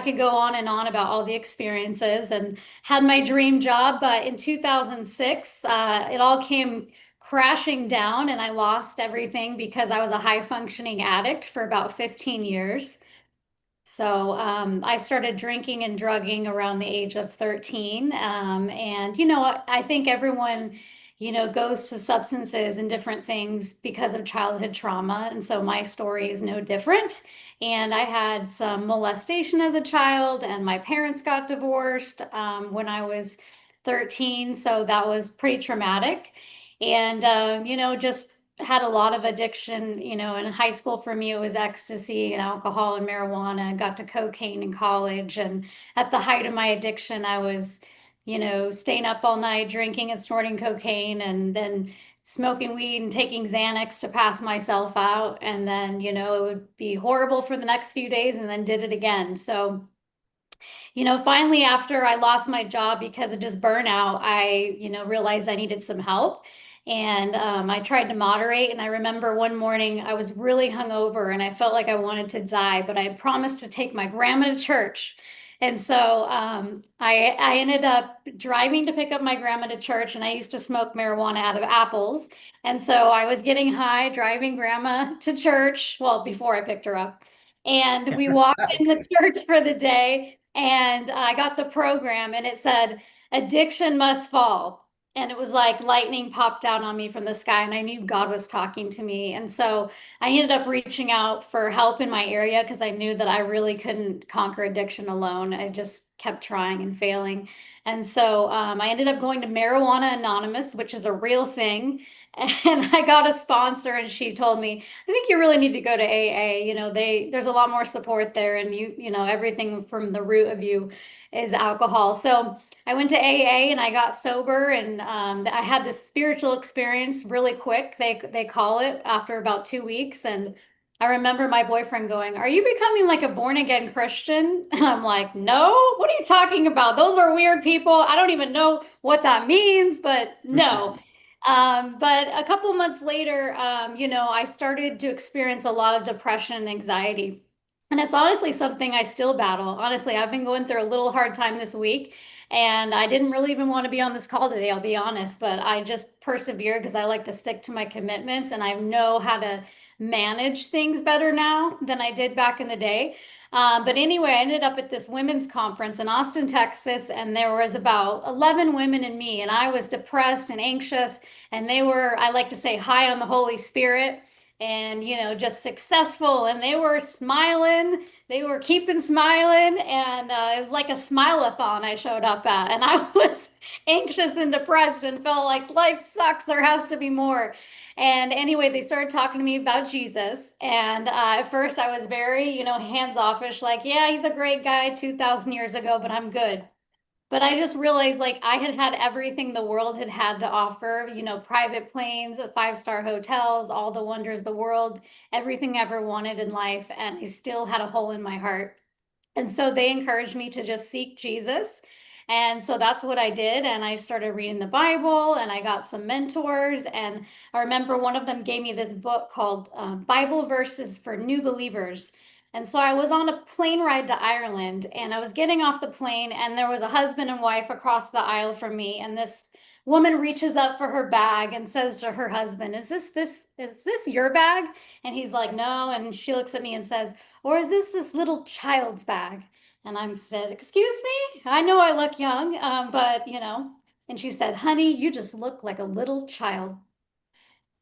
could go on and on about all the experiences and had my dream job. But in 2006, it all came crashing down and I lost everything because I was a high functioning addict for about 15 years. So I started drinking and drugging around the age of 13. And, I think everyone, goes to substances and different things because of childhood trauma. And so my story is no different. And I had some molestation as a child, and my parents got divorced when I was 13. So that was pretty traumatic. And, just had a lot of addiction, in high school for me, it was ecstasy and alcohol and marijuana. Got to cocaine in college. And at the height of my addiction, I was, staying up all night, drinking and snorting cocaine, and then smoking weed and taking Xanax to pass myself out. And then, it would be horrible for the next few days and then did it again. So, finally, after I lost my job because of just burnout, I, realized I needed some help. And I tried to moderate. And I remember one morning I was really hungover and I felt like I wanted to die, but I had promised to take my grandma to church. And so I ended up driving to pick up my grandma to church, and I used to smoke marijuana out of apples. And so I was getting high, driving grandma to church, well, before I picked her up. And we walked in the church for the day, and I got the program, and it said, "Addiction must fall." And it was like lightning popped down on me from the sky, and I knew God was talking to me. And so I ended up reaching out for help in my area because I knew that I really couldn't conquer addiction alone. I just kept trying and failing. And so I ended up going to Marijuana Anonymous, which is a real thing. And I got a sponsor, and she told me, "I think you really need to go to AA. There's a lot more support there, and everything from the root of you is alcohol." So I went to AA and I got sober, and I had this spiritual experience really quick. They call it after about 2 weeks, and I remember my boyfriend going, "Are you becoming like a born again Christian?" And I'm like, "No, what are you talking about? Those are weird people. I don't even know what that means, but no." But a couple of months later, I started to experience a lot of depression and anxiety. And it's honestly something I still battle. Honestly, I've been going through a little hard time this week, and I didn't really even want to be on this call today, I'll be honest, but I just persevere because I like to stick to my commitments, and I know how to manage things better now than I did back in the day. But anyway, I ended up at this women's conference in Austin, Texas, and there was about 11 women and me, and I was depressed and anxious, and they were, I like to say, high on the Holy Spirit and, just successful, and they were smiling. They were keeping smiling, and it was like a Smile-A-Thon I showed up at, and I was anxious and depressed and felt like life sucks. There has to be more. And anyway, they started talking to me about Jesus. And at first, I was very, hands offish, like, "Yeah, he's a great guy 2,000 years ago, but I'm good." But I just realized like I had had everything the world had had to offer, private planes, five-star hotels, all the wonders of the world, everything I ever wanted in life. And I still had a hole in my heart. And so they encouraged me to just seek Jesus. And so that's what I did. And I started reading the Bible, and I got some mentors. And I remember one of them gave me this book called Bible Verses for New Believers. And so I was on a plane ride to Ireland, and I was getting off the plane, and there was a husband and wife across the aisle from me. And this woman reaches up for her bag and says to her husband, "Is this your bag?" And he's like, "No." And she looks at me and says, "Or is this little child's bag?" And I said, "Excuse me? I know I look young, but." And she said, "Honey, you just look like a little child."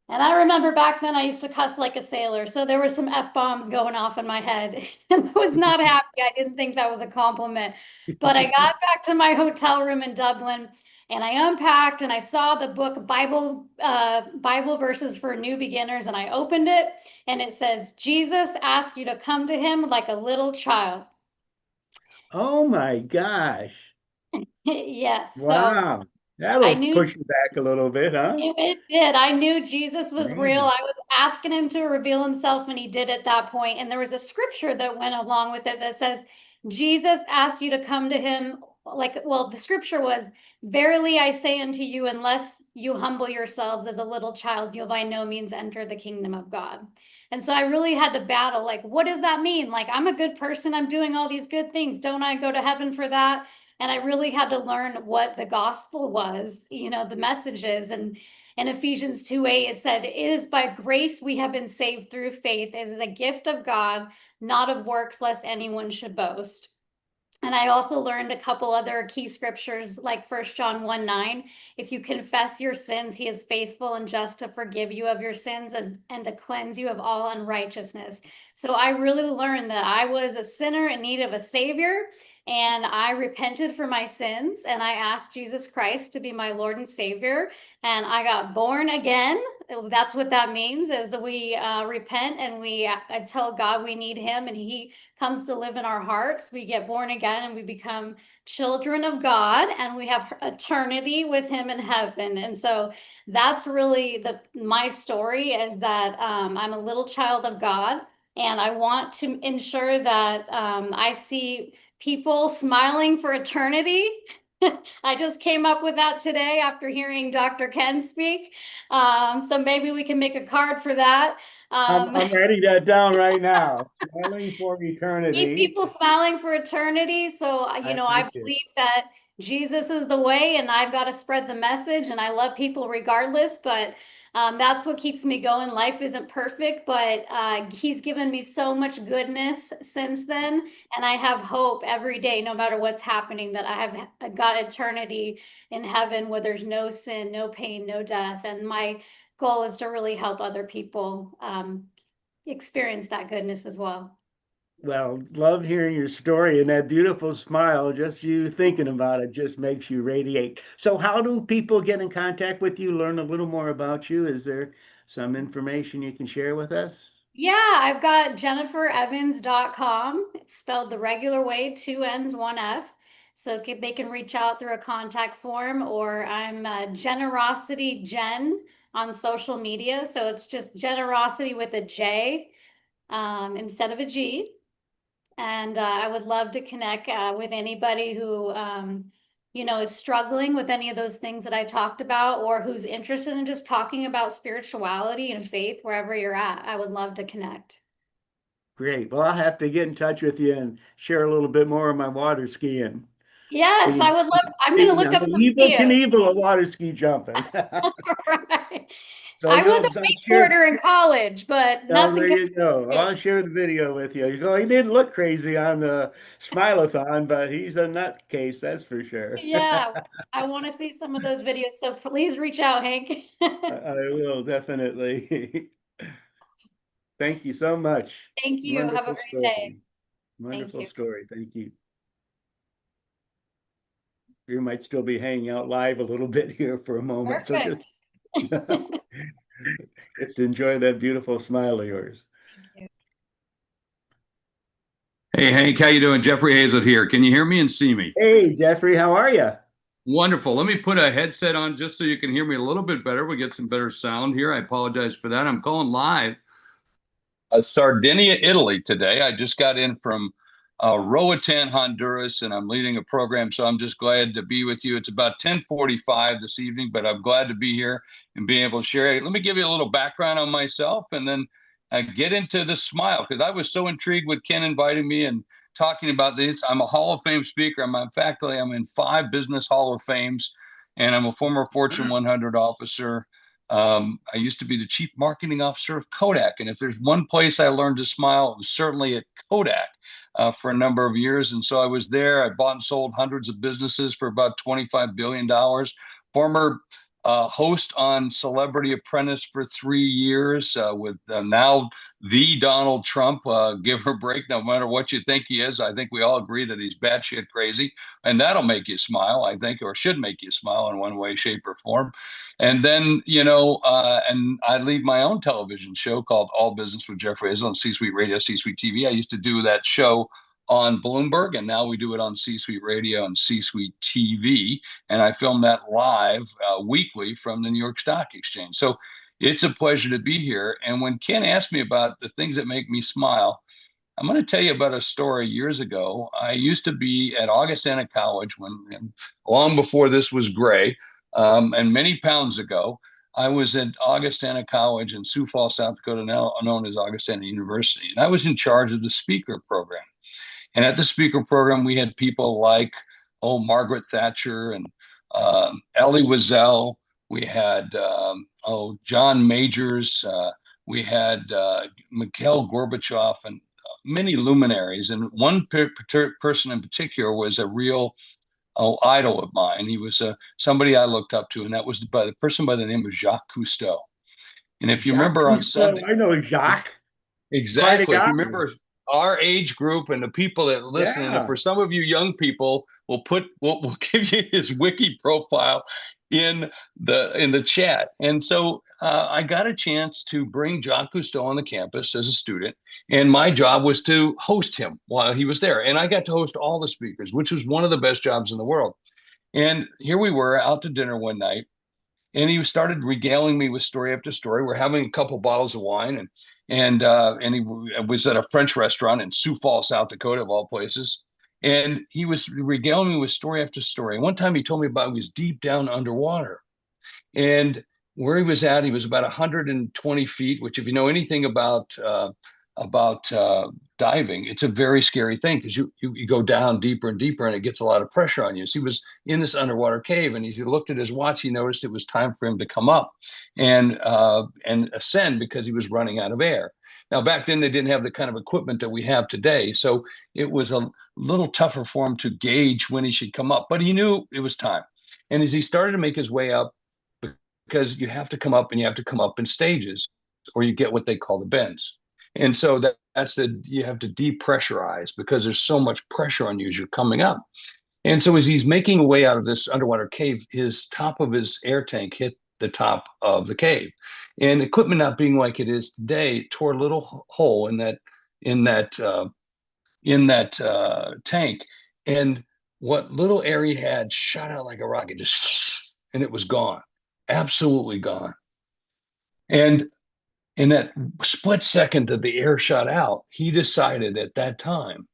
And I remember back then I used to cuss like a sailor, so there were some F-bombs going off in my head. And I was not happy. I didn't think that was a compliment. But I got back to my hotel room in Dublin, and I unpacked, and I saw the book Bible Verses for New Beginners, and I opened it, and it says, "Jesus asked you to come to him like a little child." Oh my gosh. Yes. So Wow. I That'll knew push you back a little bit, huh? it did. I knew Jesus was real. Man. I was asking him to reveal himself, and he did at that point. And there was a scripture that went along with it that says, "Jesus asked you to come to him well, the scripture was, verily I say unto you, unless you humble yourselves as a little child, you'll by no means enter the kingdom of God. And so I really had to battle, like, what does that mean? Like, I'm a good person, I'm doing all these good things. Don't I go to heaven for that? And I really had to learn what the gospel was, the messages. And in Ephesians 2:8, it said, it is by grace we have been saved through faith. It is a gift of God, not of works, lest anyone should boast. And I also learned a couple other key scriptures like 1 John 1:9. If you confess your sins, he is faithful and just to forgive you of your sins and to cleanse you of all unrighteousness. So I really learned that I was a sinner in need of a savior, and I repented for my sins, and I asked Jesus Christ to be my Lord and Savior, and I got born again. That's what that means, is we repent and we tell God we need him, and he comes to live in our hearts. We get born again and we become children of God, and we have eternity with him in heaven. And so that's really my story, is that I'm a little child of God, and I want to ensure that I see people smiling for eternity. I just came up with that today after hearing Dr. Ken speak. So maybe we can make a card for that. I'm writing that down right now. Smiling for Keep eternity. people smiling for eternity. So, I I like it. believe that Jesus is the way, and I've got to spread the message, and I love people regardless, but that's what keeps me going. Life isn't perfect, but he's given me so much goodness since then, and I have hope every day, no matter what's happening, that I have got eternity in heaven where there's no sin, no pain, no death. And my goal is to really help other people experience that goodness as well. Well, love hearing your story, and that beautiful smile, just you thinking about it just makes you radiate. So how do people get in contact with you, learn a little more about you? Is there some information you can share with us? Yeah, I've got jenniferevans.com. It's spelled the regular way, 2 N's, 1 F. So they can reach out through a contact form, or I'm Generosity Jen on social media. So it's just generosity with a J instead of a G. And I would love to connect with anybody who, is struggling with any of those things that I talked about, or who's interested in just talking about spirituality and faith wherever you're at. I would love to connect. Great. Well, I'll have to get in touch with you and share a little bit more of my water skiing. Yes, I would love. I'm going to look I'm up the some Evel videos. Knievel of water ski jumping. Right. So I was I'll a share. wakeboarder in college, but Oh, nothing there you go. compared. I'll share the video with you. So he didn't look crazy on the Smile-A-Thon, but he's a nutcase, that's for sure. Yeah, I want to see some of those videos. So please reach out, Hank. I will definitely. Thank you so much. Thank you. Have a Wonderful great day. story. Thank Wonderful you. story. Thank you. You might still be hanging out live a little bit here for a moment. So Perfect. just enjoy that beautiful smile of yours. Hey, Hank, how you doing? Jeffrey Hazlett here. Can you hear me and see me? Hey, Jeffrey, how are you? Wonderful. Let me put a headset on just so you can hear me a little bit better. We get some better sound here. I apologize for that. I'm calling live. Sardinia, Italy today. I just got in from Roatan, Honduras, and I'm leading a program, so I'm just glad to be with you. It's about 10:45 this evening, but I'm glad to be here and be able to share it. Let me give you a little background on myself, and then get into the smile, because I was so intrigued with Ken inviting me and talking about this. I'm a Hall of Fame speaker. I'm in 5 business Hall of Fames, and I'm a former Fortune 100 officer. I used to be the chief marketing officer of Kodak. And if there's one place I learned to smile, it was certainly at Kodak for a number of years. And so I was there. I bought and sold hundreds of businesses for about $25 billion. Former host on Celebrity Apprentice for 3 years with now the Donald Trump. Give her a break, no matter what you think he is. I think we all agree that he's batshit crazy, and that'll make you smile, I think, or should make you smile in one way, shape, or form. And then, and I lead my own television show called All Business with Jeffrey Hazlett on C-Suite Radio, C-Suite TV. I used to do that show on Bloomberg, and now we do it on C-Suite Radio and C-Suite TV. And I film that live weekly from the New York Stock Exchange. So it's a pleasure to be here. And when Ken asked me about the things that make me smile, I'm going to tell you about a story years ago. I used to be at Augustana College when, long before this was gray, and many pounds ago. I was at Augustana College in Sioux Falls, South Dakota, now known as Augustana University, and I was in charge of the speaker program. And at the speaker program, we had people like, Margaret Thatcher and Elie Wiesel. We had, John Majors. We had Mikhail Gorbachev and many luminaries. And one person in particular was a real idol of mine. He was somebody I looked up to, and that was by the person by the name of Jacques Cousteau. And if you Jacques remember on Cousteau, Sunday, I know Jacques. exactly. If you remember our age group and the people that listen, and Yeah. for some of you young people, we'll give you his wiki profile in the chat. And so I got a chance to bring Jacques Cousteau on the campus as a student, and my job was to host him while he was there. And I got to host all the speakers, which was one of the best jobs in the world. And here we were out to dinner one night, and he started regaling me with story after story. We're having a couple bottles of wine, and he was at a French restaurant in Sioux Falls, South Dakota, of all places. And he was regaling me with story after story. And one time he told me about he was deep down underwater, and where he was at, he was about 120 feet, which, if you know anything about diving, it's a very scary thing because you go down deeper and deeper, and it gets a lot of pressure on you. So he was in this underwater cave, and as he looked at his watch, he noticed it was time for him to come up and ascend because he was running out of air. Now, back then, they didn't have the kind of equipment that we have today, so it was a little tougher for him to gauge when he should come up, but he knew it was time. And as he started to make his way up, because you have to come up and you have to come up in stages, or you get what they call the bends. And so you have to depressurize because there's so much pressure on you as you're coming up. And so as he's making a way out of this underwater cave, his top of his air tank hit the top of the cave. And equipment not being like it is today, tore a little hole in that tank. And what little air he had shot out like a rocket, and it was gone, absolutely gone. And in that split second that the air shot out, he decided at that time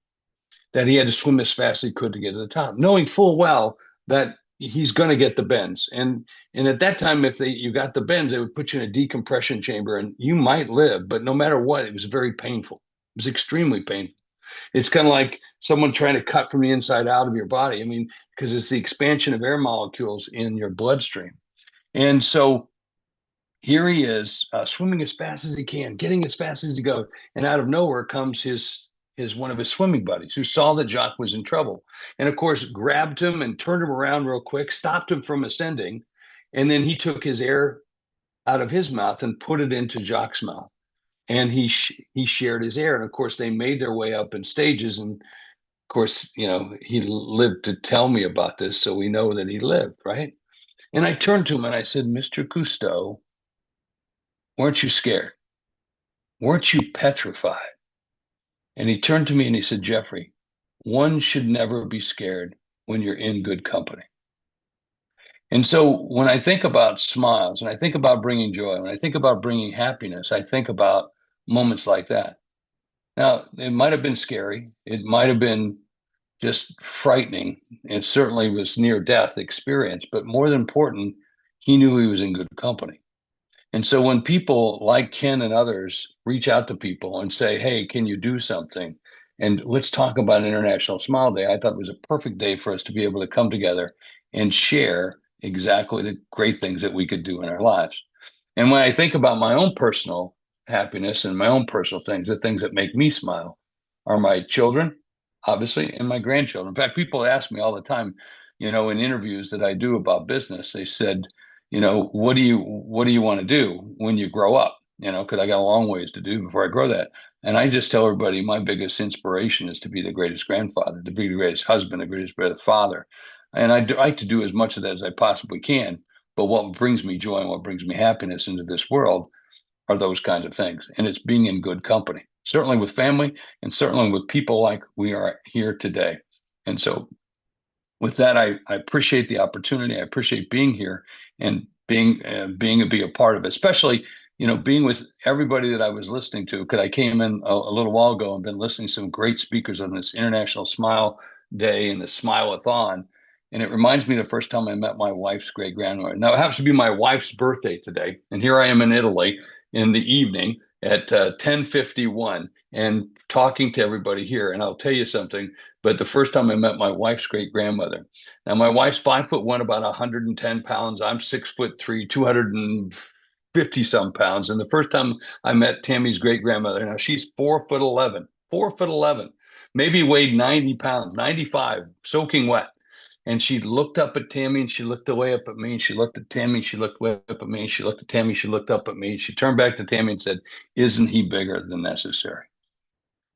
that he had to swim as fast as he could to get to the top, knowing full well that he's going to get the bends. And at that time, if you got the bends, they would put you in a decompression chamber, and you might live, but no matter what, it was very painful. It was extremely painful. It's kind of like someone trying to cut from the inside out of your body. I mean, because it's the expansion of air molecules in your bloodstream. And so here he is, swimming as fast as he can, getting as fast as he goes, and out of nowhere comes his one of his swimming buddies, who saw that Jacques was in trouble, and of course grabbed him and turned him around real quick, stopped him from ascending, and then he took his air out of his mouth and put it into Jacques' mouth, and he shared his air, and of course they made their way up in stages, and of course, he lived to tell me about this, so we know that he lived, right? And I turned to him and I said, Mr. Cousteau, weren't you scared? Weren't you petrified? And he turned to me and he said, Jeffrey, one should never be scared when you're in good company. And so when I think about smiles, and I think about bringing joy, when I think about bringing happiness, I think about moments like that. Now, it might have been scary. It might have been just frightening. It certainly was near death experience, but more than important, he knew he was in good company. And so when people like Ken and others reach out to people and say, hey, can you do something? And let's talk about International Smile Day. I thought it was a perfect day for us to be able to come together and share exactly the great things that we could do in our lives. And when I think about my own personal happiness and my own personal things, the things that make me smile are my children, obviously, and my grandchildren. In fact, people ask me all the time, in interviews that I do about business, they said, what do you want to do when you grow up? Because I got a long ways to do before I grow that. And I just tell everybody my biggest inspiration is to be the greatest grandfather, to be the greatest husband, the greatest father. And I like to do as much of that as I possibly can. But what brings me joy and what brings me happiness into this world are those kinds of things. And it's being in good company, certainly with family and certainly with people like we are here today. And so with that, I appreciate the opportunity. I appreciate being here and being a part of it, especially being with everybody that I was listening to, because I came in a little while ago and been listening to some great speakers on this International Smile Day and the Smile-A-Thon. And it reminds me of the first time I met my wife's great grandmother. Now, it happens to be my wife's birthday today. And here I am in Italy in the evening at 10:51 and talking to everybody here. And I'll tell you something, but the first time I met my wife's great grandmother. Now, my wife's 5'1", about 110 pounds. I'm 6'3", 250 some pounds. And the first time I met Tammy's great grandmother, now she's 4'11", 4'11", maybe weighed 90 pounds, 95, soaking wet. And she looked up at Tammy and she looked away up at me. And she looked at Tammy, she looked way up at me. She looked at Tammy, she looked up at me. She turned back to Tammy and said, "Isn't he bigger than necessary?"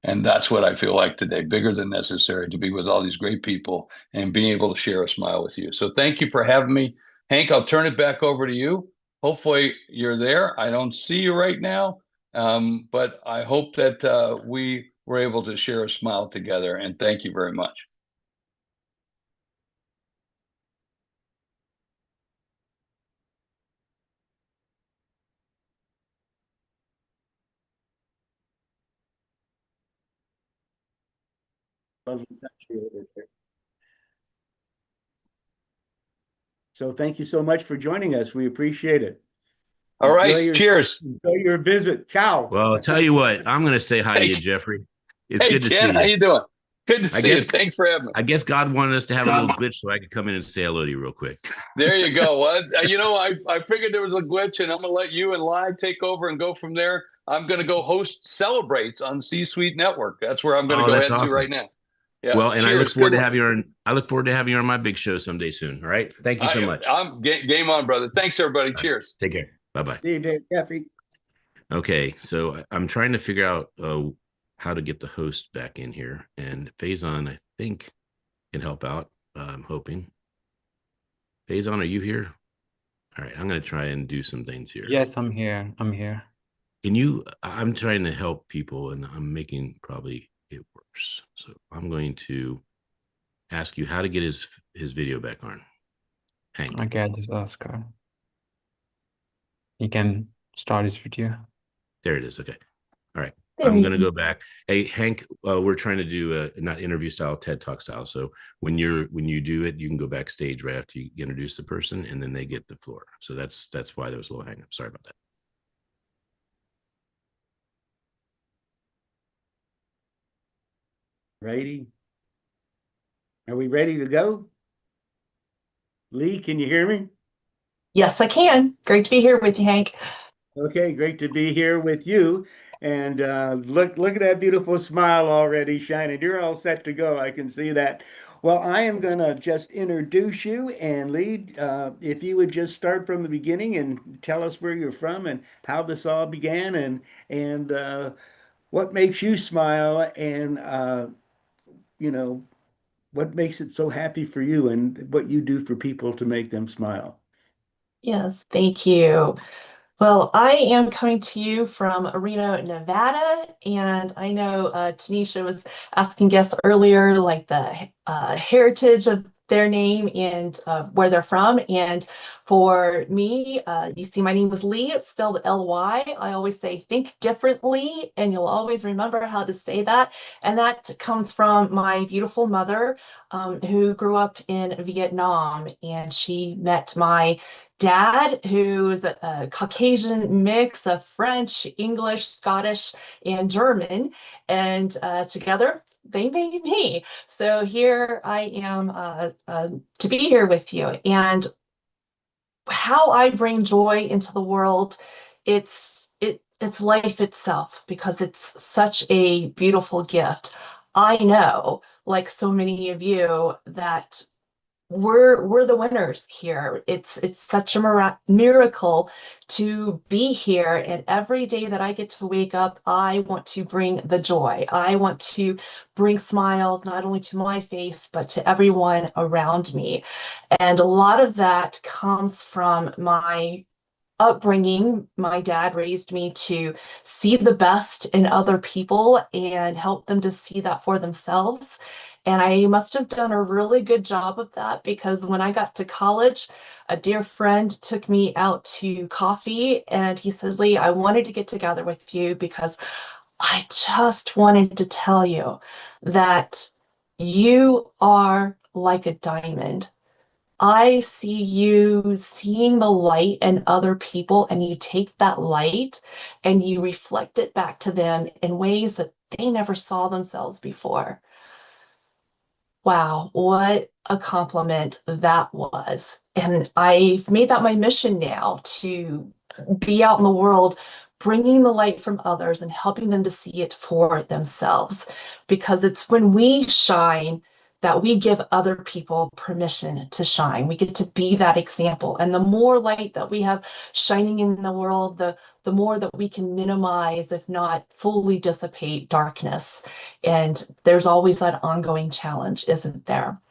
And that's what I feel like today, bigger than necessary, to be with all these great people and being able to share a smile with you. So thank you for having me. Hank, I'll turn it back over to you. Hopefully you're there. I don't see you right now, but I hope that we were able to share a smile together. And thank you very much. So thank you so much for joining us. We appreciate it. All right. Cheers. Enjoy your visit. Ciao. Well, I'll tell you what, I'm going to say hi to you, Jeffrey. It's good to Ken, see how you. you doing? Good to see you. Thanks for having me. I guess God wanted us to have a little glitch so I could come in and say hello to you real quick. There you go. Well, I figured there was a glitch, and I'm going to let you and Lai take over and go from there. I'm going to go host Celebrates on C-Suite Network. That's where I'm going to go head to right now. Yeah. Well, and cheers. I look forward to having you on. I look forward to having you on my big show someday soon. All right. Thank you so much. I'm game on, brother. Thanks, everybody. Cheers. Take care. Bye-bye. See you, Jeffrey. Okay, so I'm trying to figure out how to get the host back in here, and Faison, I think, can help out. I'm hoping. Faison, are you here? All right, I'm going to try and do some things here. Yes, I'm here. I'm here. Can you? I'm trying to help people, and I'm making probably it worse. So I'm going to ask you how to get his video back on. Hank. Okay, I just ask her. You can start his video. There it is. Okay. All right. I'm going to go back. Hey, Hank, we're trying to do a not interview style, TED Talk style. So when you do it, you can go backstage right after you introduce the person, and then they get the floor. So that's why there was a little hang up. Sorry about that. Ready? Are we ready to go? Lee, can you hear me? Yes, I can. Great to be here with you, Hank. Okay, great to be here with you. And look at that beautiful smile already shining. You're all set to go. I can see that. Well, I am going to just introduce you and Lee, if you would just start from the beginning and tell us where you're from and how this all began and what makes you smile and what makes it so happy for you and what you do for people to make them smile. Yes, thank you. Well, I am coming to you from Reno, Nevada, and I know Tanisha was asking guests earlier, like the heritage of their name and where they're from. And for me, you see my name was Lee, it's spelled L-Y. I always say think differently, and you'll always remember how to say that. And that comes from my beautiful mother, who grew up in Vietnam, and she met my dad, who's a Caucasian mix of French, English, Scottish, and German. And together they made me. So here I am to be here with you. And how I bring joy into the world, it's life itself, because it's such a beautiful gift. I know, like so many of you, that we're the winners here. It's such a miracle to be here, and every day that I get to wake up, I want to bring the joy. I want to bring smiles not only to my face but to everyone around me. And a lot of that comes from my upbringing, my dad raised me to see the best in other people and help them to see that for themselves. And I must have done a really good job of that, because when I got to college, a dear friend took me out to coffee and he said, Lee, I wanted to get together with you because I just wanted to tell you that you are like a diamond. I see you seeing the light in other people, and you take that light and you reflect it back to them in ways that they never saw themselves before. Wow, what a compliment that was. And I've made that my mission now, to be out in the world, bringing the light from others and helping them to see it for themselves. Because it's when we shine that we give other people permission to shine. We get to be that example. And the more light that we have shining in the world, the more that we can minimize, if not fully dissipate, darkness. And there's always that ongoing challenge, isn't there?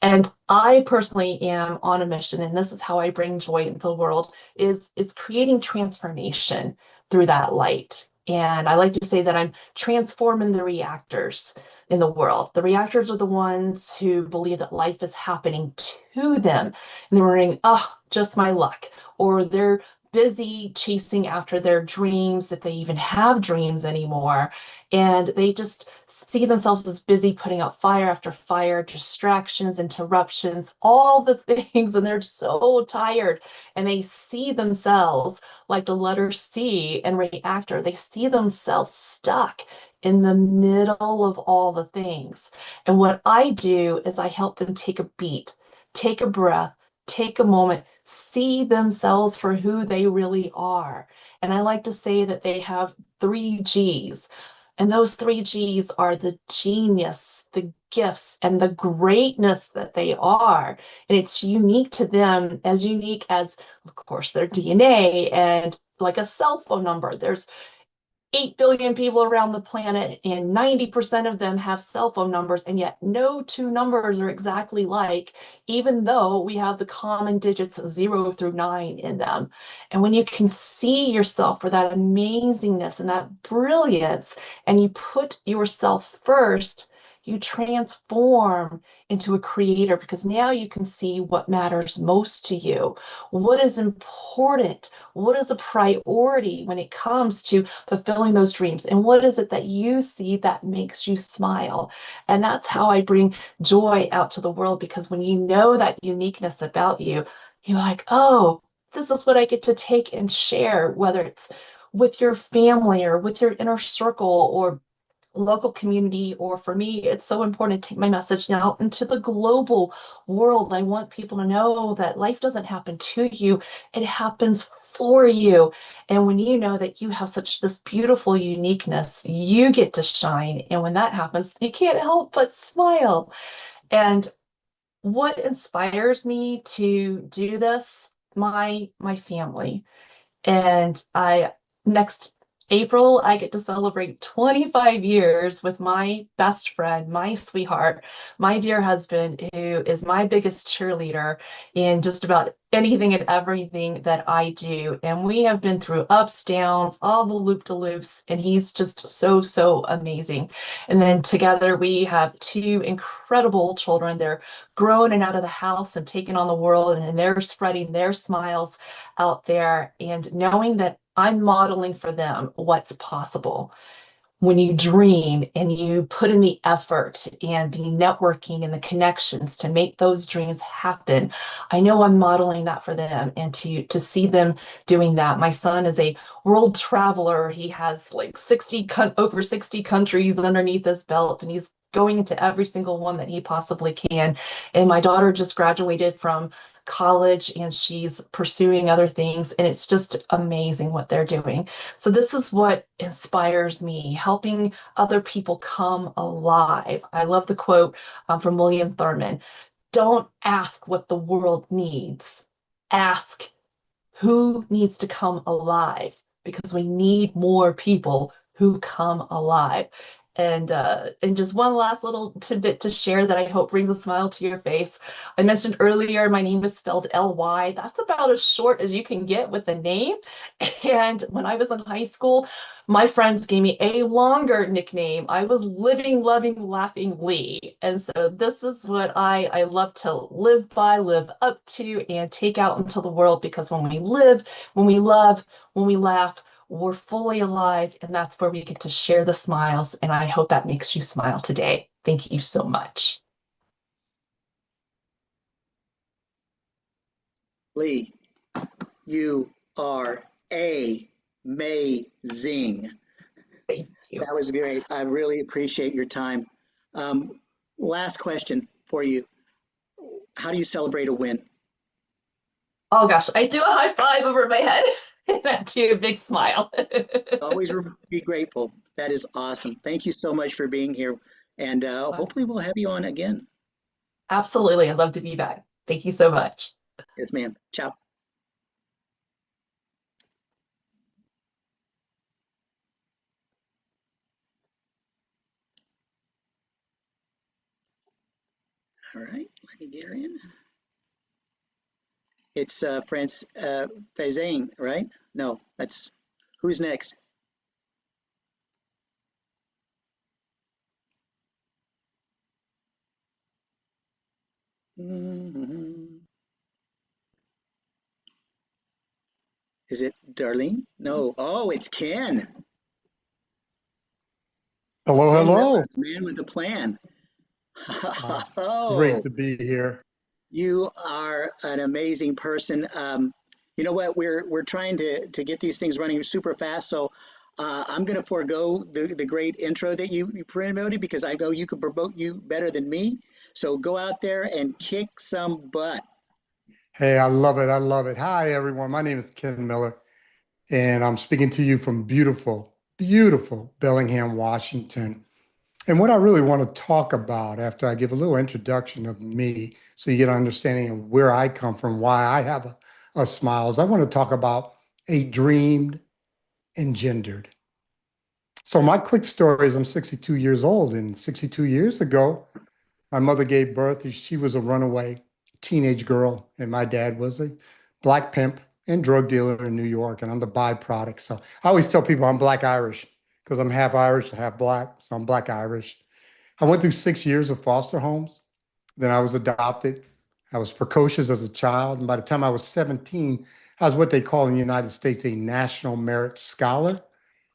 And I personally am on a mission, and this is how I bring joy into the world, is creating transformation through that light. And I like to say that I'm transforming the reactors in the world. The reactors are the ones who believe that life is happening to them. And they're wondering, oh, just my luck. Or they're busy chasing after their dreams, if they even have dreams anymore. And they just see themselves as busy putting out fire after fire, distractions, interruptions, all the things. And they're so tired. And they see themselves like the letter C in reactor. They see themselves stuck in the middle of all the things. And what I do is I help them take a beat, take a breath, take a moment, see themselves for who they really are. And I like to say that they have 3 Gs. And those 3 Gs are the genius, the gifts, and the greatness that they are. And it's unique to them, as unique as, of course, their DNA and like a cell phone number. There's 8 billion people around the planet, and 90% of them have cell phone numbers, and yet no 2 numbers are exactly like, even though we have the common digits 0 through 9 in them. And when you can see yourself for that amazingness and that brilliance, and you put yourself first, you transform into a creator, because now you can see what matters most to you, what is important, what is a priority when it comes to fulfilling those dreams, and what is it that you see that makes you smile. And that's how I bring joy out to the world, because when you know that uniqueness about you, you're like, oh, this is what I get to take and share, whether it's with your family or with your inner circle or local community, or for me, it's so important to take my message now into the global world. I want people to know that life doesn't happen to you, it happens for you. And when you know that you have such this beautiful uniqueness, you get to shine. And when that happens, you can't help but smile. And what inspires me to do this? My family. And I next April, I get to celebrate 25 years with my best friend, my sweetheart, my dear husband, who is my biggest cheerleader in just about anything and everything that I do. And we have been through ups, downs, all the loop-de-loops, and he's just so, so amazing. And then together we have 2 incredible children. They're grown and out of the house and taken on the world, and they're spreading their smiles out there, and knowing that I'm modeling for them what's possible. When you dream and you put in the effort and the networking and the connections to make those dreams happen, I know I'm modeling that for them, and to see them doing that. My son is a world traveler. He has like over 60 countries underneath his belt, and he's going into every single one that he possibly can. And my daughter just graduated from college, and she's pursuing other things, and it's just amazing what they're doing. So this is what inspires me, helping other people come alive. I love the quote from William Thurman: don't ask what the world needs, ask who needs to come alive, because we need more people who come alive. And just one last little tidbit to share that I hope brings a smile to your face. I mentioned earlier my name is spelled L-Y. That's about as short as you can get with a name. And when I was in high school, my friends gave me a longer nickname. I was Living, Loving, Laughing Lee. And so this is what I love to live by, live up to, and take out into the world, because when we live, when we love, when we laugh, we're fully alive, and that's where we get to share the smiles. And I hope that makes you smile today. Thank you so much. Lee, you are amazing. Thank you. That was great. I really appreciate your time. Last question for you. How do you celebrate a win? Oh gosh, I do a high five over my head and I do a big smile. Always be grateful. That is awesome. Thank you so much for being here. And hopefully we'll have you on again. Absolutely. I'd love to be back. Thank you so much. Yes, ma'am. Ciao. All right, let me get her in. It's France Fazane, right? No, that's who's next? Is it Darlene? No. Oh, it's Ken. Hello, Ken hello. Miller, man with a plan. Great to be here. You are an amazing person. You know what? We're trying to get these things running super fast. So I'm going to forego the great intro that you promoted, because I know you can promote you better than me. So go out there and kick some butt. Hey, I love it. I love it. Hi, everyone. My name is Ken Miller, and I'm speaking to you from beautiful, beautiful Bellingham, Washington. And what I really want to talk about after I give a little introduction of me, so you get an understanding of where I come from, why I have a smile, is I want to talk about a dream engendered. So my quick story is I'm 62 years old, and 62 years ago, my mother gave birth. She was a runaway teenage girl, and my dad was a black pimp and drug dealer in New York, and I'm the byproduct. So I always tell people I'm Black Irish because I'm half Irish, half Black, so I'm Black Irish. I went through 6 years of foster homes. Then I was adopted. I was precocious as a child, and by the time I was 17, I was what they call in the United States a National Merit Scholar.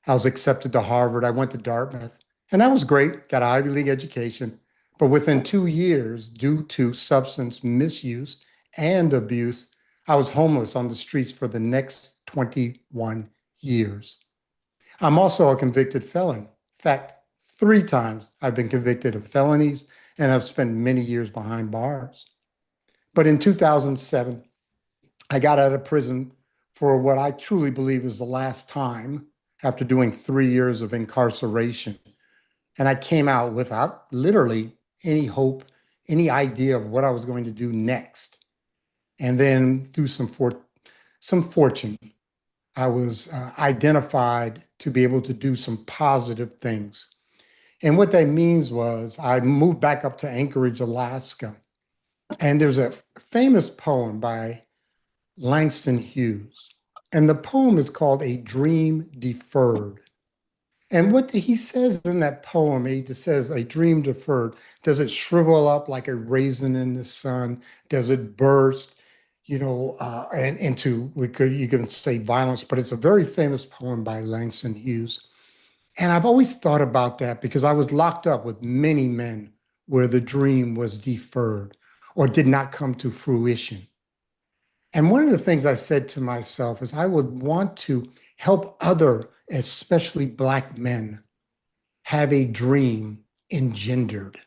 I was accepted to Harvard. I went to Dartmouth, and that was great. Got an Ivy League education. But within 2 years, due to substance misuse and abuse, I was homeless on the streets for the next 21 years. I'm also a convicted felon. In fact, 3 times I've been convicted of felonies, and I've spent many years behind bars. But in 2007, I got out of prison for what I truly believe is the last time, after doing 3 years of incarceration. And I came out without literally any hope, any idea of what I was going to do next. And then through some fortune, I was identified to be able to do some positive things. And what that means was I moved back up to Anchorage, Alaska. And there's a famous poem by Langston Hughes. And the poem is called A Dream Deferred. And what he says in that poem, he says, a dream deferred, does it shrivel up like a raisin in the sun? Does it burst, and into, you can say violence, but it's a very famous poem by Langston Hughes. And I've always thought about that because I was locked up with many men where the dream was deferred or did not come to fruition. And one of the things I said to myself is I would want to help other, especially Black men, have a dream engendered.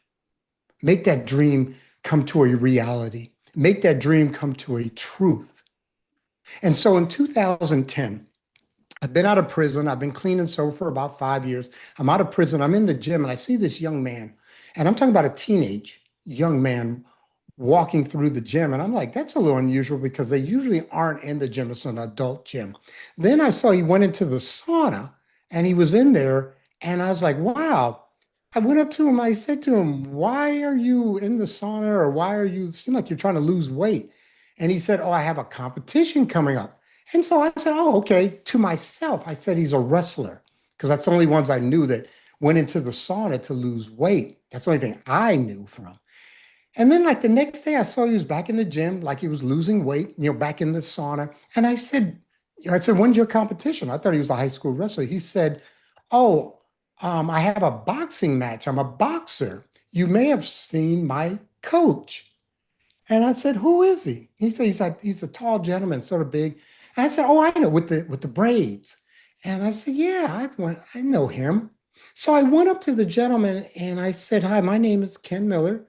Make that dream come to a reality. Make that dream come to a truth. And so in 2010, I've been out of prison. I've been clean and sober for about 5 years. I'm out of prison. I'm in the gym, and I see this young man, and I'm talking about a teenage young man walking through the gym. And I'm like, that's a little unusual because they usually aren't in the gym. It's an adult gym. Then I saw he went into the sauna, and he was in there, and I was like, wow, I went up to him, I said to him, why are you in the sauna, or why are you seem like you're trying to lose weight? And he said, oh, I have a competition coming up. And so I said, oh, okay. To myself, I said he's a wrestler, because that's the only ones I knew that went into the sauna to lose weight. That's the only thing I knew from. And then like the next day I saw he was back in the gym, like he was losing weight, back in the sauna. And I said, when's your competition? I thought he was a high school wrestler. He said, oh, I have a boxing match. I'm a boxer. You may have seen my coach. And I said, who is he? He said, he's a tall gentleman, sort of big. And I said, oh, I know, with the braids. And I said, yeah, I know him. So I went up to the gentleman and I said, hi, my name is Ken Miller.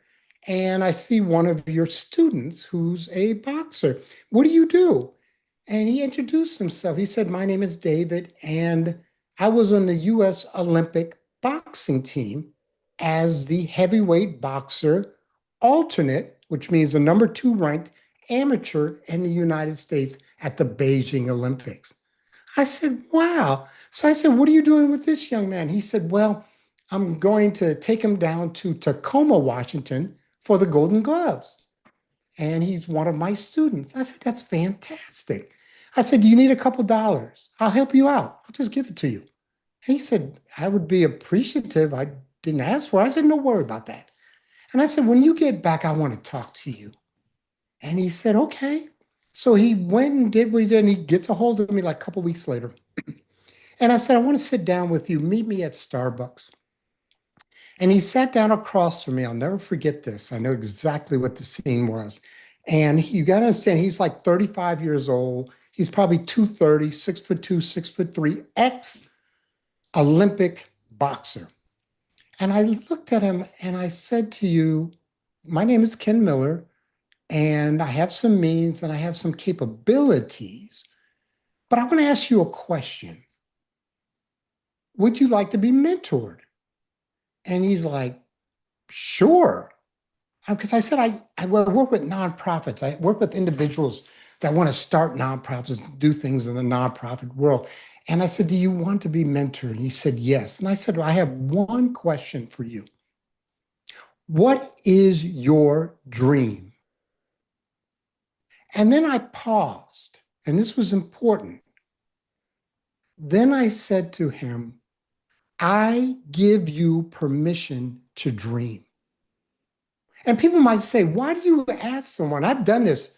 And I see one of your students who's a boxer. What do you do? And he introduced himself. He said, my name is David, and I was on the US Olympic boxing team as the heavyweight boxer alternate, which means the number 2 ranked amateur in the United States at the Beijing Olympics. I said, wow. So I said, what are you doing with this young man? He said, well, I'm going to take him down to Tacoma, Washington for the Golden Gloves. And he's one of my students. I said, that's fantastic. I said, do you need a couple dollars? I'll help you out. I'll just give it to you. He said, I would be appreciative. I didn't ask for it. I said, no worry about that. And I said, when you get back, I want to talk to you. And he said, okay. So he went and did what he did, and he gets a hold of me like a couple weeks later. And I said, I want to sit down with you. Meet me at Starbucks. And he sat down across from me. I'll never forget this. I know exactly what the scene was. And you got to understand, he's like 35 years old. He's probably 230, 6'2", 6'3", ex-Olympic boxer. And I looked at him and I said to you, my name is Ken Miller, and I have some means and I have some capabilities, but I want to ask you a question. Would you like to be mentored? And he's like, sure. Because I said, I work with nonprofits. I work with individuals that want to start nonprofits, do things in the nonprofit world. And I said, do you want to be mentored? And he said, yes. And I said, well, I have one question for you. What is your dream? And then I paused, and this was important. Then I said to him, I give you permission to dream. And people might say, why do you ask someone? I've done this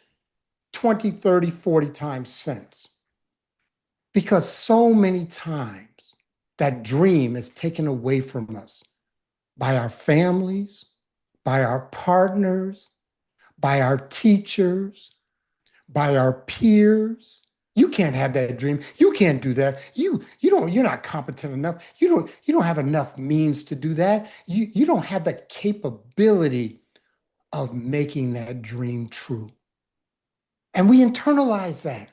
20, 30, 40 times since. Because so many times that dream is taken away from us by our families, by our partners, by our teachers, by our peers. You can't have that dream. You can't do that. You're not competent enough. You don't have enough means to do that. You don't have the capability of making that dream true. And we internalize that.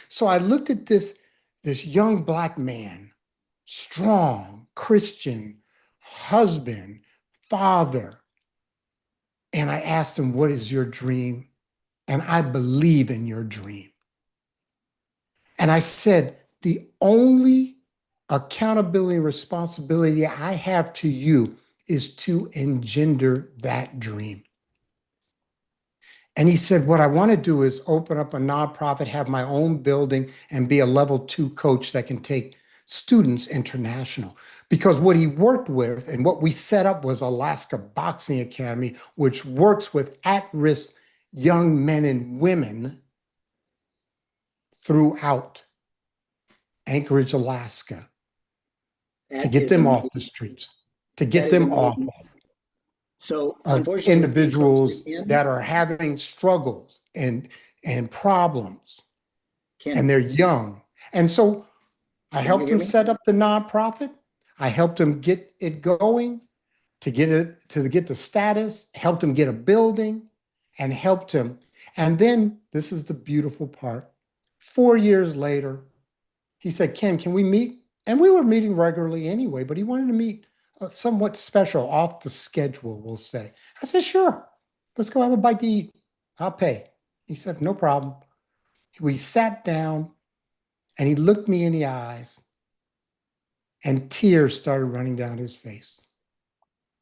So I looked at this young Black man, strong, Christian, husband, father, and I asked him, what is your dream? And I believe in your dream. And I said, the only accountability and responsibility I have to you is to engender that dream. And he said, what I want to do is open up a nonprofit, have my own building, and be a level 2 coach that can take students international. Because what he worked with and what we set up was Alaska Boxing Academy, which works with at-risk young men and women throughout Anchorage, Alaska, to get them off the streets, to get them off So of unfortunately, individuals that are having struggles and problems, and they're young. And so I Can you helped hear him me? set up the nonprofit. I helped him get it going, to get the status, helped him get a building, and helped him. And then this is the beautiful part. 4 years later, he said, Ken, can we meet? And we were meeting regularly anyway, but he wanted to meet somewhat special, off the schedule, we'll say. I said, sure, let's go have a bite to eat. I'll pay. He said, no problem. We sat down and he looked me in the eyes and tears started running down his face.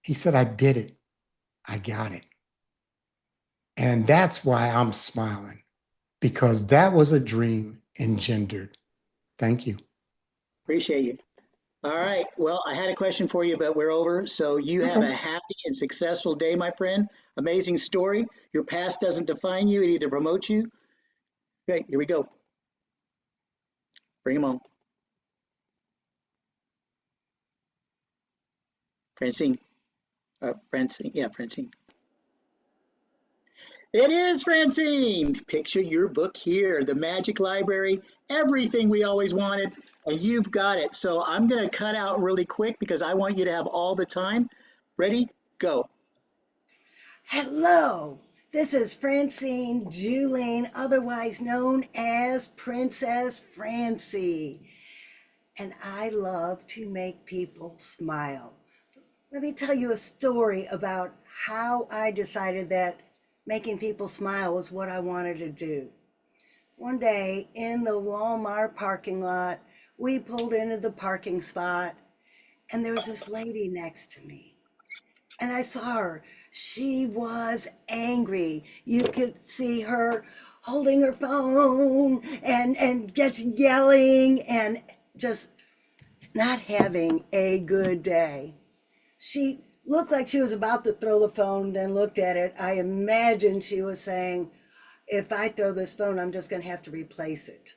He said, I did it. I got it. And that's why I'm smiling, because that was a dream engendered. Thank you. Appreciate you. All right. Well, I had a question for you, but we're over. So you have Okay. a happy and successful day, my friend. Amazing story. Your past doesn't define you, it either promotes you. Okay, here we go. Bring them on. Francine. Francine. Yeah, Francine. It is Francine. Picture your book here, the Magic Library, everything we always wanted, and you've got it. So I'm going to cut out really quick because I want you to have all the time. Ready? Go. Hello, this is Francine Juline, otherwise known as Princess Francie, and I love to make people smile. Let me tell you a story about how I decided that making people smile was what I wanted to do. One day in the Walmart parking lot, we pulled into the parking spot, and there was this lady next to me. And I saw her. She was angry. You could see her holding her phone and just yelling and just not having a good day. She looked like she was about to throw the phone, then looked at it. I imagine she was saying, if I throw this phone, I'm just going to have to replace it.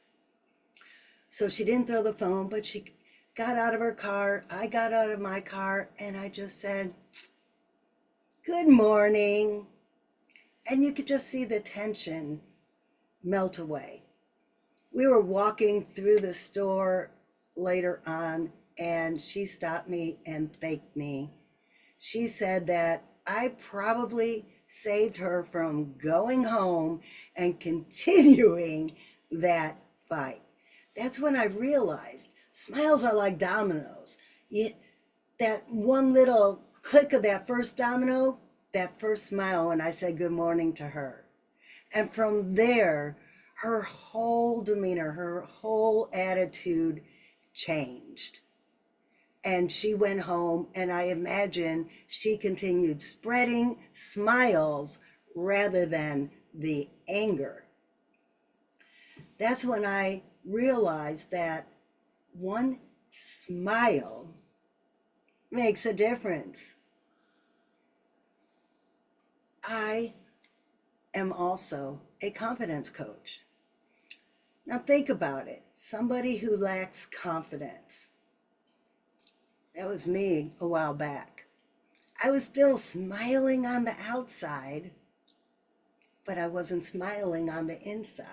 So she didn't throw the phone, but she got out of her car. I got out of my car, and I just said, good morning. And you could just see the tension melt away. We were walking through the store later on, and she stopped me and thanked me. She said that I probably saved her from going home and continuing that fight. That's when I realized smiles are like dominoes. That one little click of that first domino, that first smile when I said good morning to her. And from there, her whole demeanor, her whole attitude changed. And she went home, and I imagine she continued spreading smiles rather than the anger. That's when I realized that one smile makes a difference. I am also a confidence coach. Now think about it. Somebody who lacks confidence. That was me a while back. I was still smiling on the outside, but I wasn't smiling on the inside.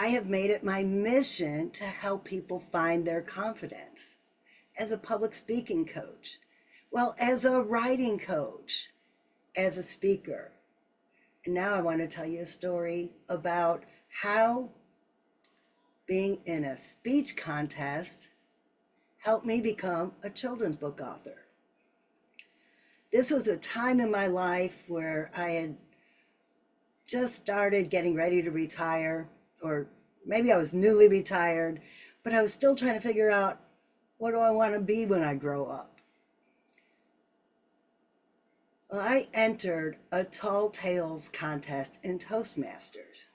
I have made it my mission to help people find their confidence as a public speaking coach, well, as a writing coach, as a speaker. And now I want to tell you a story about how being in a speech contest helped me become a children's book author. This was a time in my life where I had just started getting ready to retire, or maybe I was newly retired, but I was still trying to figure out, what do I want to be when I grow up? Well, I entered a Tall Tales contest in Toastmasters.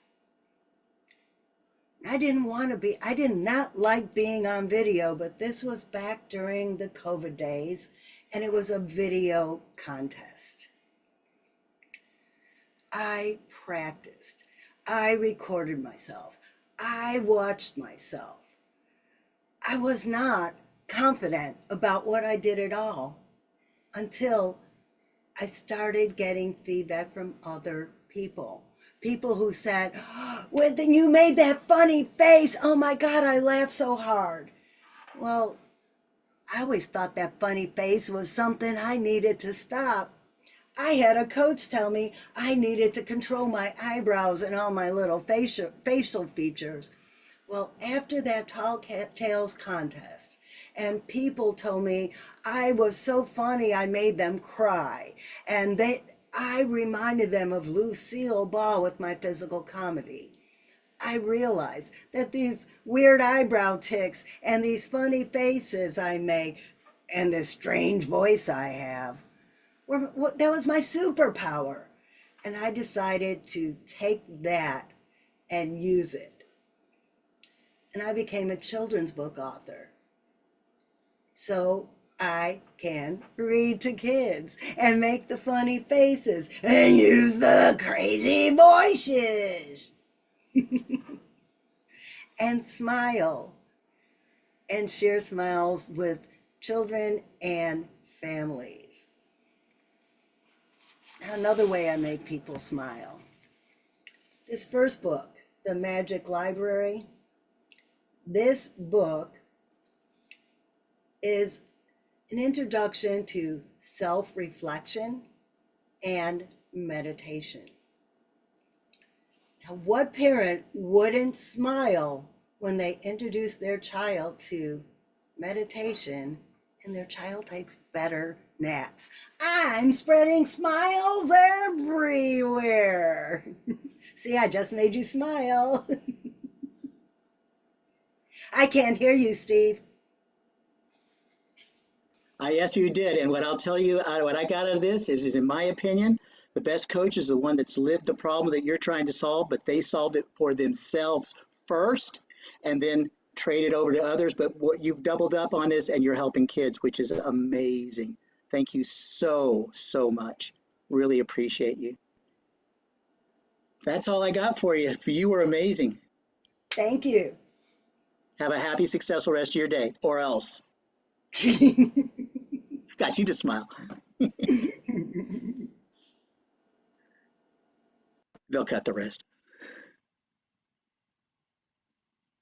I did not like being on video, but this was back during the COVID days, and it was a video contest. I practiced. I recorded myself. I watched myself. I was not confident about what I did at all until I started getting feedback from other people. People who said, when you made that funny face, oh my God, I laughed so hard. Well, I always thought that funny face was something I needed to stop. I had a coach tell me I needed to control my eyebrows and all my little facial features. Well, after that Tall Tales contest, and people told me I was so funny I made them cry, and I reminded them of Lucille Ball with my physical comedy. I realized that these weird eyebrow ticks and these funny faces I make and this strange voice I have. That was my superpower. And I decided to take that and use it. And I became a children's book author. So I can read to kids and make the funny faces and use the crazy voices and smile and share smiles with children and families. Now, another way I make people smile. This first book, The Magic Library, this book is an introduction to self-reflection and meditation. Now, what parent wouldn't smile when they introduce their child to meditation and their child takes better naps? I'm spreading smiles everywhere. See, I just made you smile. I can't hear you, Steve. Yes, you did. And what I'll tell you, what I got out of this is in my opinion, the best coach is the one that's lived the problem that you're trying to solve, but they solved it for themselves first and then traded over to others. But what you've doubled up on this and you're helping kids, which is amazing. Thank you so, so much. Really appreciate you. That's all I got for you. You were amazing. Thank you. Have a happy, successful rest of your day, or else. Got you to smile. They'll cut the rest.